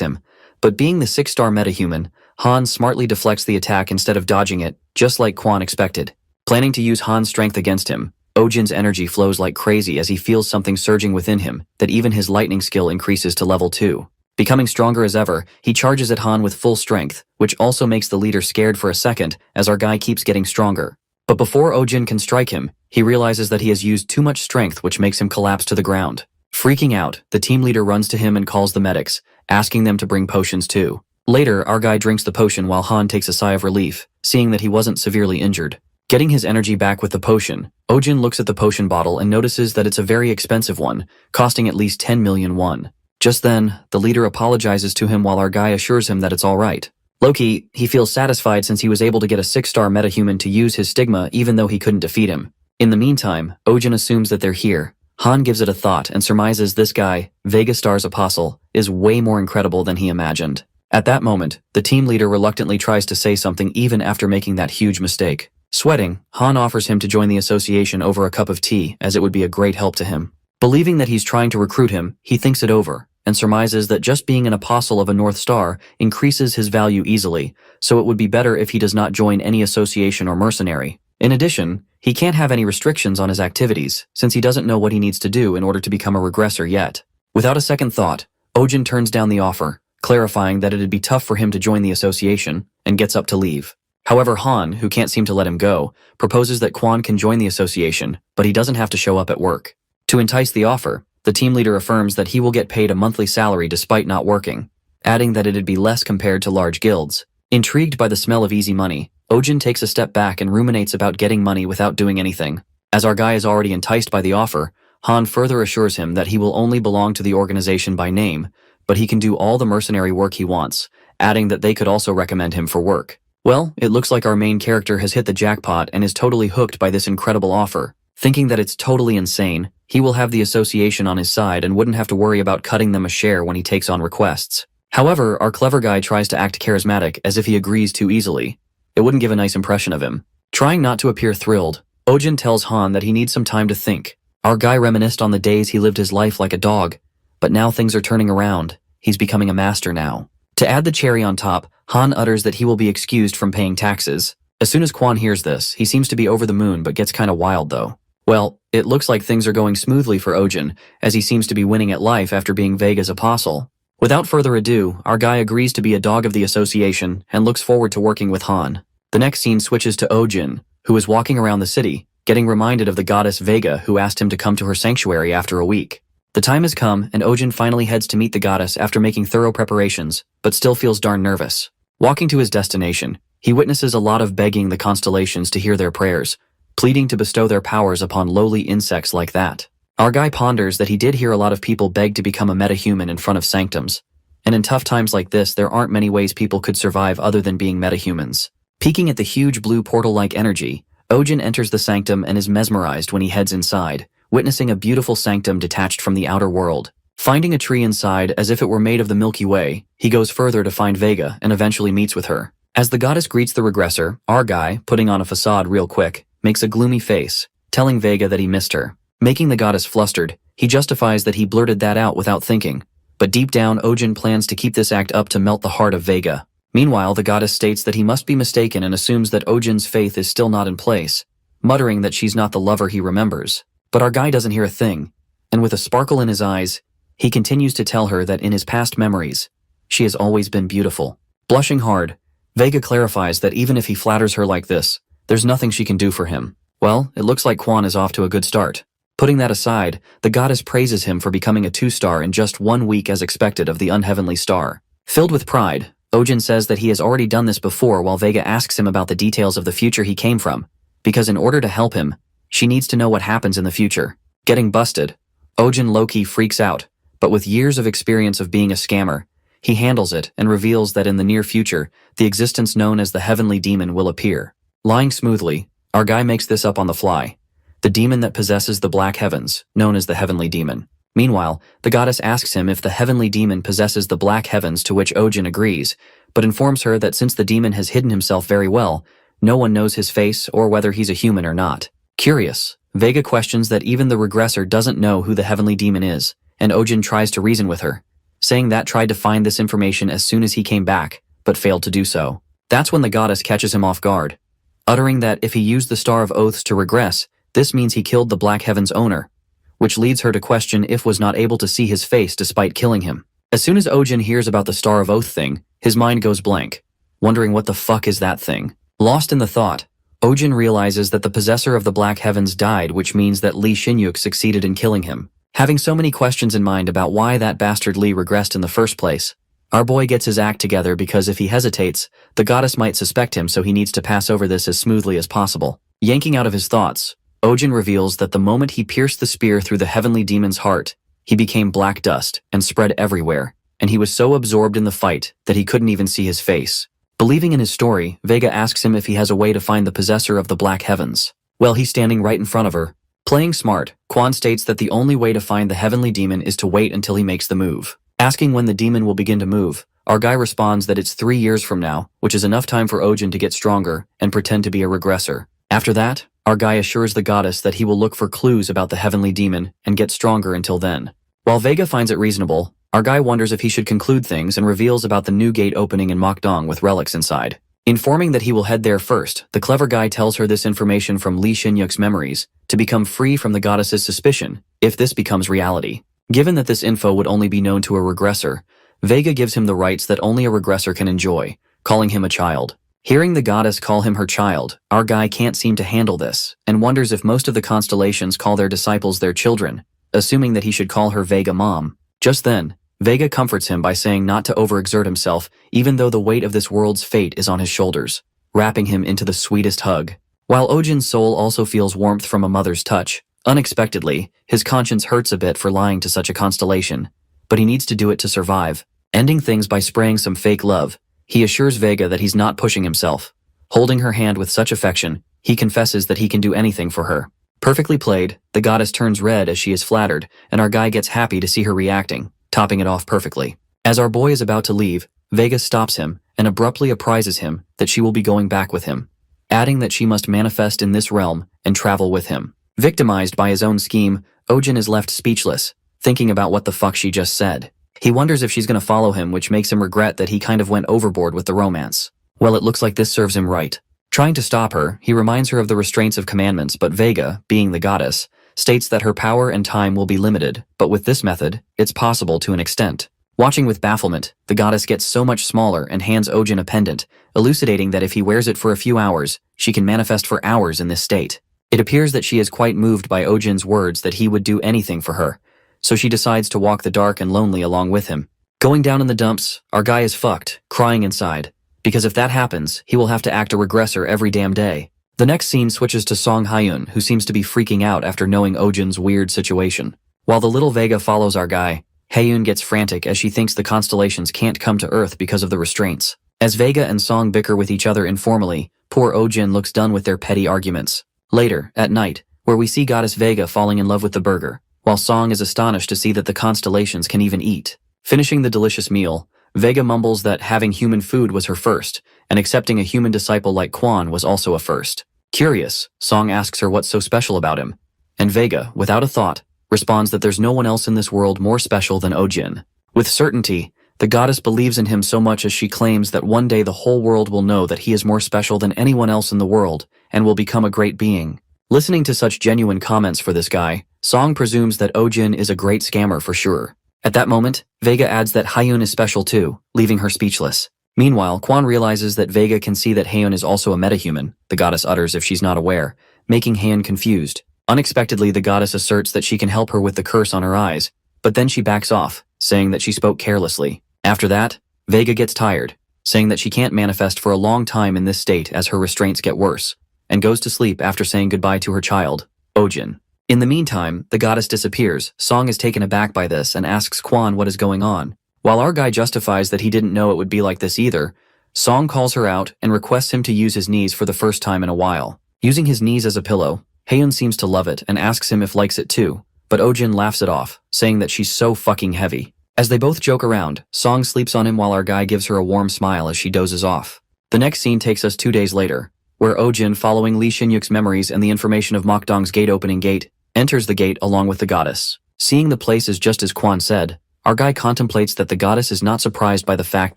him, but being the 6-star metahuman, Han smartly deflects the attack instead of dodging it, just like Kwon expected. Planning to use Han's strength against him, Ojin's energy flows like crazy as he feels something surging within him that even his lightning skill increases to level 2. Becoming stronger as ever, he charges at Han with full strength, which also makes the leader scared for a second as our guy keeps getting stronger. But before Ojin can strike him, he realizes that he has used too much strength, which makes him collapse to the ground. Freaking out, the team leader runs to him and calls the medics, asking them to bring potions too. Later, our guy drinks the potion while Han takes a sigh of relief, seeing that he wasn't severely injured. Getting his energy back with the potion, Ojin looks at the potion bottle and notices that it's a very expensive one, costing at least 10 million won. Just then, the leader apologizes to him while our guy assures him that it's alright. Low-key, he feels satisfied since he was able to get a 6-star metahuman to use his stigma even though he couldn't defeat him. In the meantime, Ojin assumes that they're here. Han gives it a thought and surmises this guy, Vega Star's apostle, is way more incredible than he imagined. At that moment, the team leader reluctantly tries to say something even after making that huge mistake. Sweating, Han offers him to join the association over a cup of tea, as it would be a great help to him. Believing that he's trying to recruit him, he thinks it over, and surmises that just being an apostle of a North Star increases his value easily, so it would be better if he does not join any association or mercenary. In addition, he can't have any restrictions on his activities, since he doesn't know what he needs to do in order to become a regressor yet. Without a second thought, Ojin turns down the offer, clarifying that it'd be tough for him to join the association, and gets up to leave. However, Han, who can't seem to let him go, proposes that Kwon can join the association, but he doesn't have to show up at work. To entice the offer, the team leader affirms that he will get paid a monthly salary despite not working, adding that it'd be less compared to large guilds. Intrigued by the smell of easy money, Ojin takes a step back and ruminates about getting money without doing anything. As our guy is already enticed by the offer, Han further assures him that he will only belong to the organization by name, but he can do all the mercenary work he wants, adding that they could also recommend him for work. Well, it looks like our main character has hit the jackpot and is totally hooked by this incredible offer. Thinking that it's totally insane, he will have the association on his side and wouldn't have to worry about cutting them a share when he takes on requests. However, our clever guy tries to act charismatic as if he agrees too easily. It wouldn't give a nice impression of him. Trying not to appear thrilled, Ojin tells Han that he needs some time to think. Our guy reminisced on the days he lived his life like a dog, but now things are turning around. He's becoming a master now. To add the cherry on top, Han utters that he will be excused from paying taxes. As soon as Kwon hears this, he seems to be over the moon but gets kinda wild though. Well, it looks like things are going smoothly for Ojin, as he seems to be winning at life after being Vega's apostle. Without further ado, our guy agrees to be a dog of the association and looks forward to working with Han. The next scene switches to Ojin, who is walking around the city, getting reminded of the goddess Vega who asked him to come to her sanctuary after a week. The time has come, and Ojin finally heads to meet the goddess after making thorough preparations, but still feels darn nervous. Walking to his destination, he witnesses a lot of begging the constellations to hear their prayers, pleading to bestow their powers upon lowly insects like that. Our guy ponders that he did hear a lot of people beg to become a metahuman in front of sanctums, and in tough times like this there aren't many ways people could survive other than being metahumans. Peeking at the huge blue portal-like energy, Ojin enters the sanctum and is mesmerized when he heads inside, witnessing a beautiful sanctum detached from the outer world. Finding a tree inside as if it were made of the Milky Way, he goes further to find Vega and eventually meets with her. As the goddess greets the regressor, our guy, putting on a facade real quick, makes a gloomy face, telling Vega that he missed her. Making the goddess flustered, he justifies that he blurted that out without thinking. But deep down, Ojin plans to keep this act up to melt the heart of Vega. Meanwhile, the goddess states that he must be mistaken and assumes that Ojin's faith is still not in place, muttering that she's not the lover he remembers. But our guy doesn't hear a thing, and with a sparkle in his eyes, he continues to tell her that in his past memories, she has always been beautiful. Blushing hard, Vega clarifies that even if he flatters her like this, there's nothing she can do for him. Well, it looks like Quan is off to a good start. Putting that aside, the goddess praises him for becoming a 2-star in just 1 week as expected of the unheavenly star. Filled with pride, Ojin says that he has already done this before while Vega asks him about the details of the future he came from, because in order to help him, she needs to know what happens in the future. Getting busted, Ojin low-key freaks out, but with years of experience of being a scammer, he handles it and reveals that in the near future, the existence known as the heavenly demon will appear. Lying smoothly, our guy makes this up on the fly. The demon that possesses the black heavens, known as the heavenly demon. Meanwhile, the goddess asks him if the heavenly demon possesses the black heavens, to which Ojin agrees, but informs her that since the demon has hidden himself very well, no one knows his face or whether he's a human or not. Curious, Vega questions that even the regressor doesn't know who the heavenly demon is, and Ojin tries to reason with her, saying that tried to find this information as soon as he came back, but failed to do so. That's when the goddess catches him off guard, uttering that if he used the Star of Oaths to regress, this means he killed the Black Heaven's owner, which leads her to question if was not able to see his face despite killing him. As soon as Ojin hears about the Star of Oath thing, his mind goes blank, wondering what the fuck is that thing. Lost in the thought, Ojin realizes that the possessor of the Black Heavens died, which means that Lee Shinyuk succeeded in killing him. Having so many questions in mind about why that bastard Lee regressed in the first place, our boy gets his act together because if he hesitates, the goddess might suspect him, so he needs to pass over this as smoothly as possible. Yanking out of his thoughts, Ojin reveals that the moment he pierced the spear through the heavenly demon's heart, he became black dust and spread everywhere, and he was so absorbed in the fight that he couldn't even see his face. Believing in his story, Vega asks him if he has a way to find the possessor of the Black Heavens. Well, he's standing right in front of her. Playing smart, Quan states that the only way to find the heavenly demon is to wait until he makes the move. Asking when the demon will begin to move, our guy responds that it's 3 years from now, which is enough time for Ojin to get stronger and pretend to be a regressor. After that, our guy assures the goddess that he will look for clues about the heavenly demon and get stronger until then. While Vega finds it reasonable, our guy wonders if he should conclude things and reveals about the new gate opening in Mokdong with relics inside. Informing that he will head there first, the clever guy tells her this information from Lee Shinyuk's memories to become free from the goddess's suspicion if this becomes reality. Given that this info would only be known to a regressor, Vega gives him the rights that only a regressor can enjoy, calling him a child. Hearing the goddess call him her child, our guy can't seem to handle this and wonders if most of the constellations call their disciples their children, assuming that he should call her Vega Mom. Just then, Vega comforts him by saying not to overexert himself even though the weight of this world's fate is on his shoulders, wrapping him into the sweetest hug. While Ojin's soul also feels warmth from a mother's touch, unexpectedly, his conscience hurts a bit for lying to such a constellation, but he needs to do it to survive. Ending things by spraying some fake love, he assures Vega that he's not pushing himself. Holding her hand with such affection, he confesses that he can do anything for her. Perfectly played, the goddess turns red as she is flattered, and our guy gets happy to see her reacting, topping it off perfectly. As our boy is about to leave, Vega stops him and abruptly apprises him that she will be going back with him, adding that she must manifest in this realm and travel with him. Victimized by his own scheme, Ojin is left speechless, thinking about what the fuck she just said. He wonders if she's gonna follow him, which makes him regret that he kind of went overboard with the romance. Well, it looks like this serves him right. Trying to stop her, he reminds her of the restraints of commandments, but Vega, being the goddess, states that her power and time will be limited, but with this method, it's possible to an extent. Watching with bafflement, the goddess gets so much smaller and hands Ojin a pendant, elucidating that if he wears it for a few hours, she can manifest for hours in this state. It appears that she is quite moved by Ojin's words that he would do anything for her, so she decides to walk the dark and lonely along with him. Going down in the dumps, our guy is fucked, crying inside, because if that happens, he will have to act a regressor every damn day. The next scene switches to Song Hyun, who seems to be freaking out after knowing Ojin's weird situation. While the little Vega follows our guy, Hyun gets frantic as she thinks the constellations can't come to Earth because of the restraints. As Vega and Song bicker with each other informally, Poor Ojin looks done with their petty arguments. Later, at night, where we see goddess Vega falling in love with the burger, while Song is astonished to see that the constellations can even eat. Finishing the delicious meal, Vega mumbles that having human food was her first, and accepting a human disciple like Quan was also a first. Curious, Song asks her what's so special about him. And Vega, without a thought, responds that there's no one else in this world more special than Ojin. With certainty, the goddess believes in him so much as she claims that one day the whole world will know that he is more special than anyone else in the world, and will become a great being. Listening to such genuine comments for this guy, Song presumes that Ojin is a great scammer for sure. At that moment, Vega adds that Hyun is special too, leaving her speechless. Meanwhile, Quan realizes that Vega can see that Hyun is also a metahuman, the goddess utters if she's not aware, making Hyun confused. Unexpectedly, the goddess asserts that she can help her with the curse on her eyes, but then she backs off, saying that she spoke carelessly. After that, Vega gets tired, saying that she can't manifest for a long time in this state as her restraints get worse, and goes to sleep after saying goodbye to her child, Ojin. In the meantime, the goddess disappears. Song is taken aback by this and asks Quan what is going on. While our guy justifies that he didn't know it would be like this either, Song calls her out and requests him to use his knees for the first time in a while. Using his knees as a pillow, Hyun seems to love it and asks him if likes it too, but Ojin laughs it off, saying that she's so fucking heavy. As they both joke around, Song sleeps on him while our guy gives her a warm smile as she dozes off. The next scene takes us 2 days later, where Ojin, following Lee Shin-yuk's memories and the information of Mokdong's gate-opening gate, enters the gate along with the goddess. Seeing the place is just as Quan said, our guy contemplates that the goddess is not surprised by the fact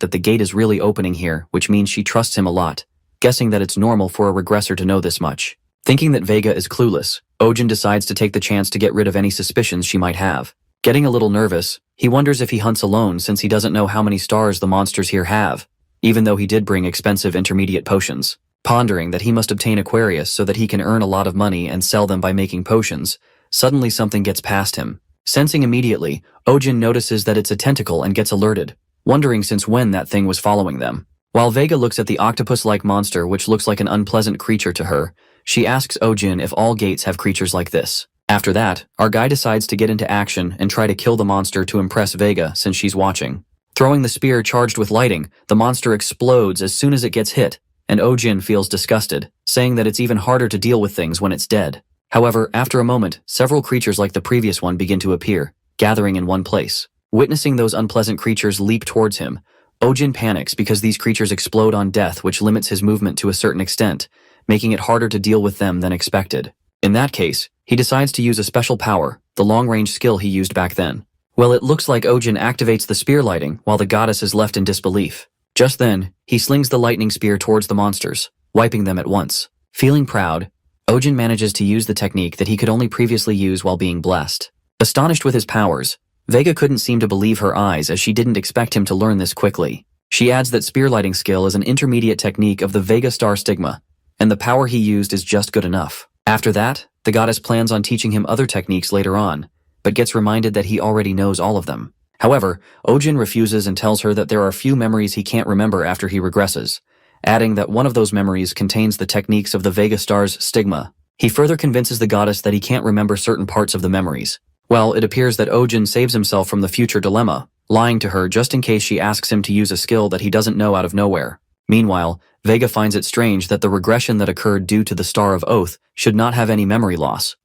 that the gate is really opening here, which means she trusts him a lot, guessing that it's normal for a regressor to know this much. Thinking that Vega is clueless, Ojin decides to take the chance to get rid of any suspicions she might have. Getting a little nervous, he wonders if he hunts alone since he doesn't know how many stars the monsters here have, even though he did bring expensive intermediate potions. Pondering that he must obtain Aquarius so that he can earn a lot of money and sell them by making potions, suddenly something gets past him. Sensing immediately, Ojin notices that it's a tentacle and gets alerted, wondering since when that thing was following them. While Vega looks at the octopus-like monster which looks like an unpleasant creature to her, she asks Ojin if all gates have creatures like this. After that, our guy decides to get into action and try to kill the monster to impress Vega since she's watching. Throwing the spear charged with lighting, the monster explodes as soon as it gets hit, and Ojin feels disgusted, saying that it's even harder to deal with things when it's dead. However, after a moment, several creatures like the previous one begin to appear, gathering in one place. Witnessing those unpleasant creatures leap towards him, Ojin panics because these creatures explode on death, which limits his movement to a certain extent, making it harder to deal with them than expected. In that case, he decides to use a special power, the long-range skill he used back then. Well, it looks like Ojin activates the spear lighting while the goddess is left in disbelief. Just then, he slings the lightning spear towards the monsters, wiping them at once. Feeling proud, Ojin manages to use the technique that he could only previously use while being blessed. Astonished with his powers, Vega couldn't seem to believe her eyes as she didn't expect him to learn this quickly. She adds that spear lighting skill is an intermediate technique of the Vega star stigma, and the power he used is just good enough. After that, the goddess plans on teaching him other techniques later on, but gets reminded that he already knows all of them. However, Ojin refuses and tells her that there are few memories he can't remember after he regresses, adding that one of those memories contains the techniques of the Vega star's stigma. He further convinces the goddess that he can't remember certain parts of the memories. Well, it appears that Ojin saves himself from the future dilemma, lying to her just in case she asks him to use a skill that he doesn't know out of nowhere. Meanwhile, Vega finds it strange that the regression that occurred due to the Star of Oath should not have any memory loss.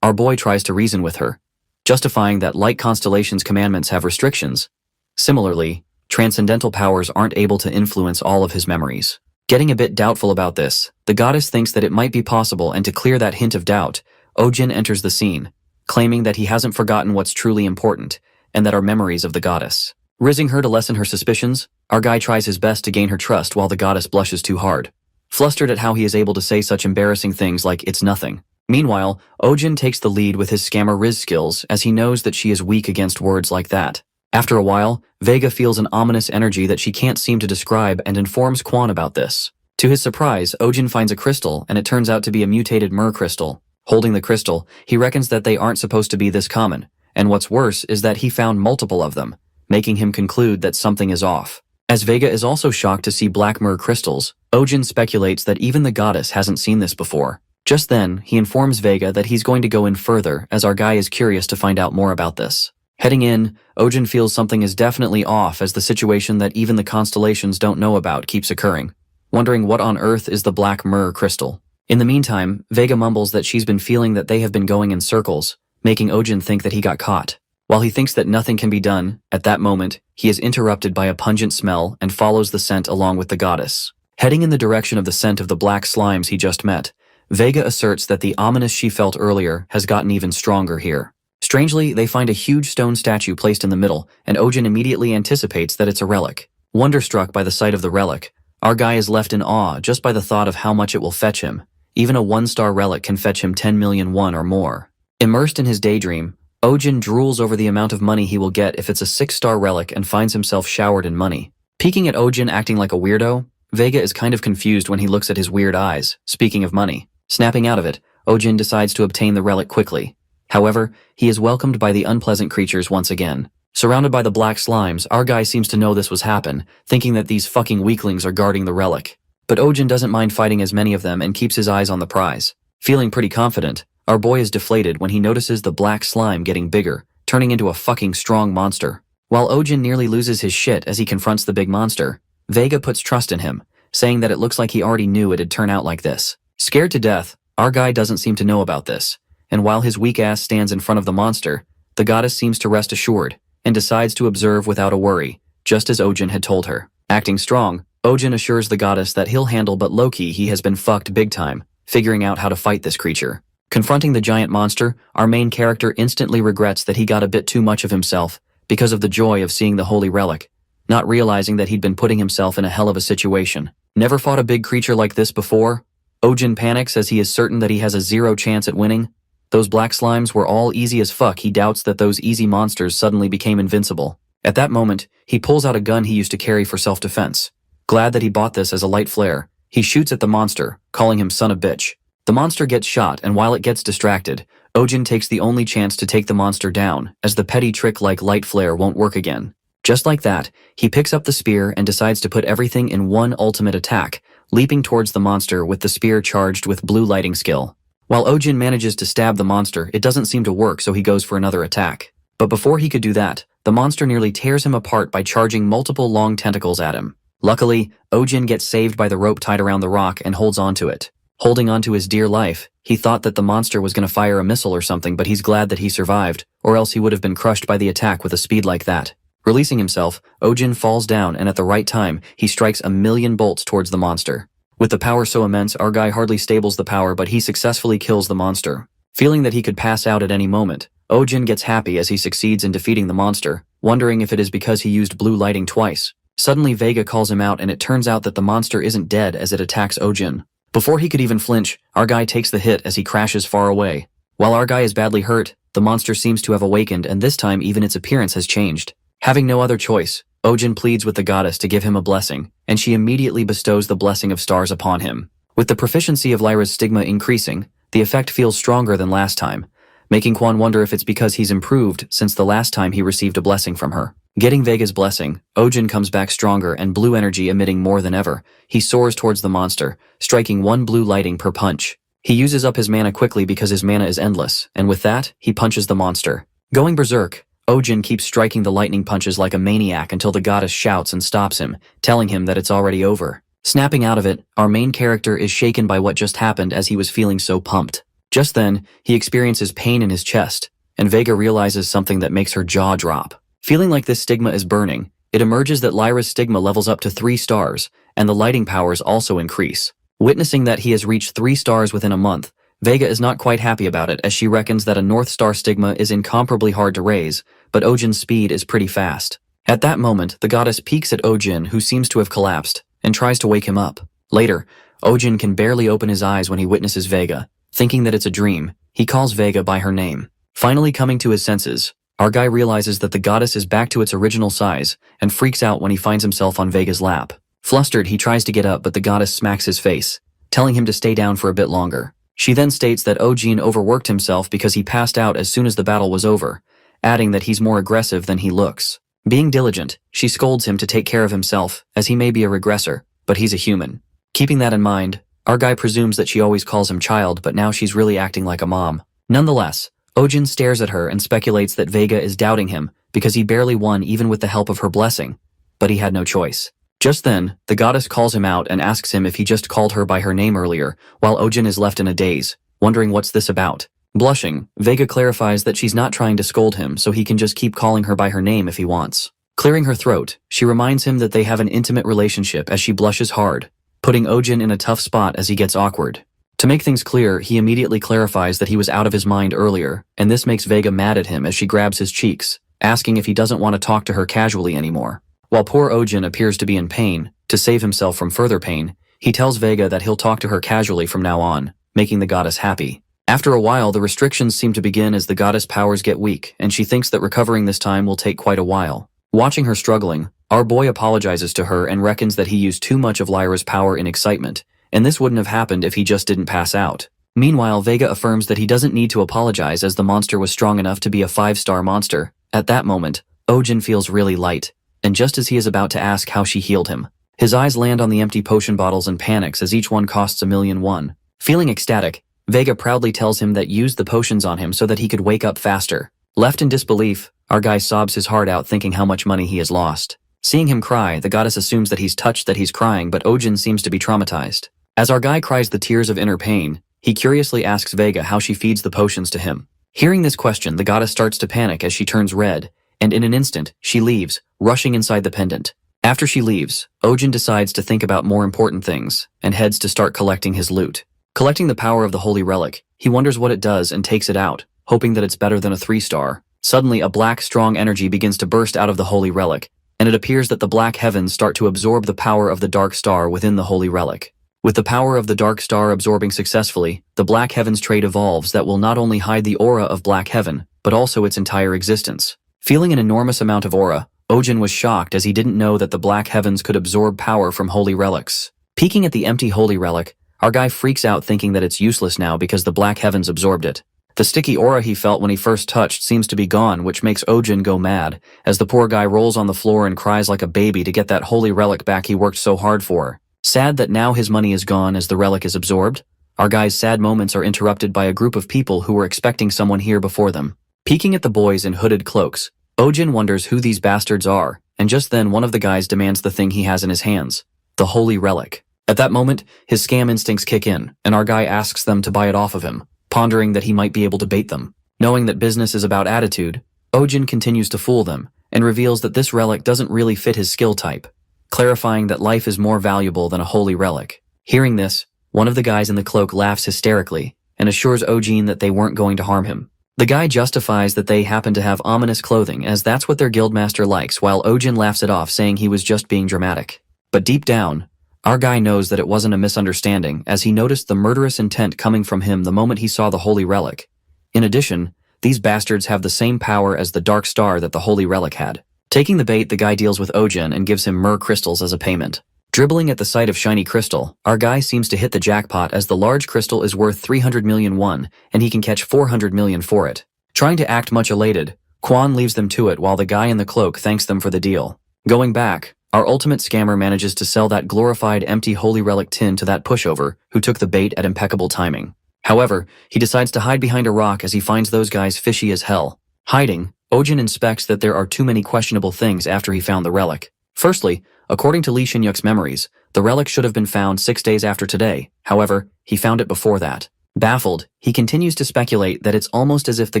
Our boy tries to reason with her, justifying that like constellations commandments have restrictions. Similarly, transcendental powers aren't able to influence all of his memories. Getting a bit doubtful about this, the goddess thinks that it might be possible, and to clear that hint of doubt, Ojin enters the scene, claiming that he hasn't forgotten what's truly important, and that are memories of the goddess. Rizzing her to lessen her suspicions, our guy tries his best to gain her trust while the goddess blushes too hard, flustered at how he is able to say such embarrassing things like "it's nothing." Meanwhile, Ojin takes the lead with his scammer Riz skills as he knows that she is weak against words like that. After a while, Vega feels an ominous energy that she can't seem to describe and informs Quan about this. To his surprise, Ojin finds a crystal, and it turns out to be a mutated Mer crystal. Holding the crystal, he reckons that they aren't supposed to be this common, and what's worse is that he found multiple of them, making him conclude that something is off. As Vega is also shocked to see black Mer crystals, Ojin speculates that even the goddess hasn't seen this before. Just then, he informs Vega that he's going to go in further as our guy is curious to find out more about this. Heading in, Ojin feels something is definitely off as the situation that even the constellations don't know about keeps occurring. wondering what on earth is the black myrrh crystal. In the meantime, Vega mumbles that she's been feeling that they have been going in circles, making Ojin think that he got caught. While he thinks that nothing can be done, at that moment, he is interrupted by a pungent smell and follows the scent along with the goddess. Heading in the direction of the scent of the black slimes he just met, Vega asserts that the ominous she felt earlier has gotten even stronger here. Strangely, they find a huge stone statue placed in the middle, and Ojin immediately anticipates that it's a relic. Wonderstruck by the sight of the relic, our guy is left in awe just by the thought of how much it will fetch him. Even a 1-star relic can fetch him 10 million won or more. Immersed in his daydream, Ojin drools over the amount of money he will get if it's a 6-star relic and finds himself showered in money. Peeking at Ojin acting like a weirdo, Vega is kind of confused when he looks at his weird eyes. Speaking of money, snapping out of it, Ojin decides to obtain the relic quickly. However, he is welcomed by the unpleasant creatures once again. Surrounded by the black slimes, our guy seems to know this was happen, thinking that these fucking weaklings are guarding the relic. But Ojin doesn't mind fighting as many of them and keeps his eyes on the prize. Feeling pretty confident, our boy is deflated when he notices the black slime getting bigger, turning into a fucking strong monster. While Ojin nearly loses his shit as he confronts the big monster, Vega puts trust in him, saying that it looks like he already knew it'd turn out like this. Scared to death, our guy doesn't seem to know about this, and while his weak ass stands in front of the monster, the goddess seems to rest assured, and decides to observe without a worry, just as Ojin had told her. Acting strong, Ojin assures the goddess that he'll handle, but low-key he has been fucked big time, figuring out how to fight this creature. Confronting the giant monster, our main character instantly regrets that he got a bit too much of himself because of the joy of seeing the holy relic, not realizing that he'd been putting himself in a hell of a situation. Never fought a big creature like this before? Ojin panics as he is certain that he has a 0 chance at winning. Those black slimes were all easy as fuck. He doubts that those easy monsters suddenly became invincible. At that moment, he pulls out a gun he used to carry for self-defense. Glad that he bought this as a light flare, he shoots at the monster, calling him son of bitch. The monster gets shot, and while it gets distracted, Ojin takes the only chance to take the monster down, as the petty trick like light flare won't work again. Just like that, he picks up the spear and decides to put everything in one ultimate attack, leaping towards the monster with the spear charged with blue lighting skill. While Ojin manages to stab the monster, it doesn't seem to work, so he goes for another attack. But before he could do that, the monster nearly tears him apart by charging multiple long tentacles at him. Luckily, Ojin gets saved by the rope tied around the rock and holds onto it. Holding on to his dear life, he thought that the monster was going to fire a missile or something, but he's glad that he survived, or else he would have been crushed by the attack with a speed like that. Releasing himself, Ojin falls down, and at the right time, he strikes 1,000,000 bolts towards the monster. With the power so immense, our guy hardly stables the power, but he successfully kills the monster. Feeling that he could pass out at any moment, Ojin gets happy as he succeeds in defeating the monster, wondering if it is because he used blue lighting twice. Suddenly Vega calls him out, and it turns out that the monster isn't dead as it attacks Ojin. Before he could even flinch, our guy takes the hit as he crashes far away. While our guy is badly hurt, the monster seems to have awakened, and this time even its appearance has changed. Having no other choice, Ojin pleads with the goddess to give him a blessing, and she immediately bestows the blessing of stars upon him. With the proficiency of Lyra's stigma increasing, the effect feels stronger than last time, making Quan wonder if it's because he's improved since the last time he received a blessing from her. Getting Vega's blessing, Ojin comes back stronger and blue energy emitting more than ever. He soars towards the monster, striking 1 blue lighting per punch. He uses up his mana quickly because his mana is endless, and with that, he punches the monster. Going berserk, Ojin keeps striking the lightning punches like a maniac until the goddess shouts and stops him, telling him that it's already over. Snapping out of it, our main character is shaken by what just happened as he was feeling so pumped. Just then, he experiences pain in his chest, and Vega realizes something that makes her jaw drop. Feeling like this stigma is burning, it emerges that Lyra's stigma levels up to 3 stars, and the lighting powers also increase. Witnessing that he has reached 3 stars within a month, Vega is not quite happy about it, as she reckons that a North Star stigma is incomparably hard to raise, but Ojin's speed is pretty fast. At that moment, the goddess peeks at Ojin, who seems to have collapsed, and tries to wake him up. Later, Ojin can barely open his eyes when he witnesses Vega. Thinking that it's a dream, he calls Vega by her name. Finally coming to his senses, our guy realizes that the goddess is back to its original size, and freaks out when he finds himself on Vega's lap. Flustered, he tries to get up, but the goddess smacks his face, telling him to stay down for a bit longer. She then states that Ojin overworked himself because he passed out as soon as the battle was over, adding that he's more aggressive than he looks. Being diligent, she scolds him to take care of himself, as he may be a regressor, but he's a human. Keeping that in mind, our guy presumes that she always calls him child, but now she's really acting like a mom. Nonetheless, Ojin stares at her and speculates that Vega is doubting him because he barely won even with the help of her blessing, but he had no choice. Just then, the goddess calls him out and asks him if he just called her by her name earlier, while Ojin is left in a daze, wondering what's this about. Blushing, Vega clarifies that she's not trying to scold him so he can just keep calling her by her name if he wants. Clearing her throat, she reminds him that they have an intimate relationship as she blushes hard, putting Ojin in a tough spot as he gets awkward. To make things clear, he immediately clarifies that he was out of his mind earlier, and this makes Vega mad at him as she grabs his cheeks, asking if he doesn't want to talk to her casually anymore. While poor Ojin appears to be in pain, to save himself from further pain, he tells Vega that he'll talk to her casually from now on, making the goddess happy. After a while, the restrictions seem to begin as the goddess' powers get weak, and she thinks that recovering this time will take quite a while. Watching her struggling, our boy apologizes to her and reckons that he used too much of Lyra's power in excitement, and this wouldn't have happened if he just didn't pass out. Meanwhile, Vega affirms that he doesn't need to apologize as the monster was strong enough to be a 5-star monster. At that moment, Ojin feels really light, and just as he is about to ask how she healed him, his eyes land on the empty potion bottles and panics as each one costs 1,000,001. Feeling ecstatic, Vega proudly tells him that used the potions on him so that he could wake up faster. Left in disbelief, our guy sobs his heart out thinking how much money he has lost. Seeing him cry, the goddess assumes that he's touched that he's crying, but Ojin seems to be traumatized. As our guy cries the tears of inner pain, he curiously asks Vega how she feeds the potions to him. Hearing this question, the goddess starts to panic as she turns red, and in an instant, she leaves, rushing inside the pendant. After she leaves, Ojin decides to think about more important things, and heads to start collecting his loot. Collecting the power of the holy relic, he wonders what it does and takes it out, hoping that it's better than a 3-star. Suddenly, a black, strong energy begins to burst out of the holy relic, and it appears that the black heavens start to absorb the power of the dark star within the holy relic. With the power of the dark star absorbing successfully, the black heavens trait evolves that will not only hide the aura of black heaven, but also its entire existence. Feeling an enormous amount of aura, Ojin was shocked as he didn't know that the black heavens could absorb power from holy relics. Peeking at the empty holy relic, our guy freaks out thinking that it's useless now because the black heavens absorbed it. The sticky aura he felt when he first touched seems to be gone, which makes Ojin go mad, as the poor guy rolls on the floor and cries like a baby to get that holy relic back he worked so hard for. Sad that now his money is gone as the relic is absorbed, our guy's sad moments are interrupted by a group of people who were expecting someone here before them. Peeking at the boys in hooded cloaks, Ojin wonders who these bastards are, and just then one of the guys demands the thing he has in his hands, the holy relic. At that moment, his scam instincts kick in, and our guy asks them to buy it off of him, pondering that he might be able to bait them. Knowing that business is about attitude, Ojin continues to fool them, and reveals that this relic doesn't really fit his skill type, clarifying that life is more valuable than a holy relic. Hearing this, one of the guys in the cloak laughs hysterically, and assures Ojin that they weren't going to harm him. The guy justifies that they happen to have ominous clothing as that's what their guildmaster likes, while Ojin laughs it off saying he was just being dramatic. But deep down, our guy knows that it wasn't a misunderstanding as he noticed the murderous intent coming from him the moment he saw the holy relic. In addition, these bastards have the same power as the dark star that the holy relic had. Taking the bait, the guy deals with Ojin and gives him myrrh crystals as a payment. Dribbling at the sight of shiny crystal, our guy seems to hit the jackpot as the large crystal is worth 300,000,001 and he can catch 400,000,000 for it. Trying to act much elated, Quan leaves them to it while the guy in the cloak thanks them for the deal. Going back, our ultimate scammer manages to sell that glorified empty holy relic tin to that pushover who took the bait at impeccable timing. However, he decides to hide behind a rock as he finds those guys fishy as hell. Hiding, Ojin inspects that there are too many questionable things after he found the relic. Firstly, according to Lee Shin-yuk's memories, the relic should have been found 6 days after today. However, he found it before that. Baffled, he continues to speculate that it's almost as if the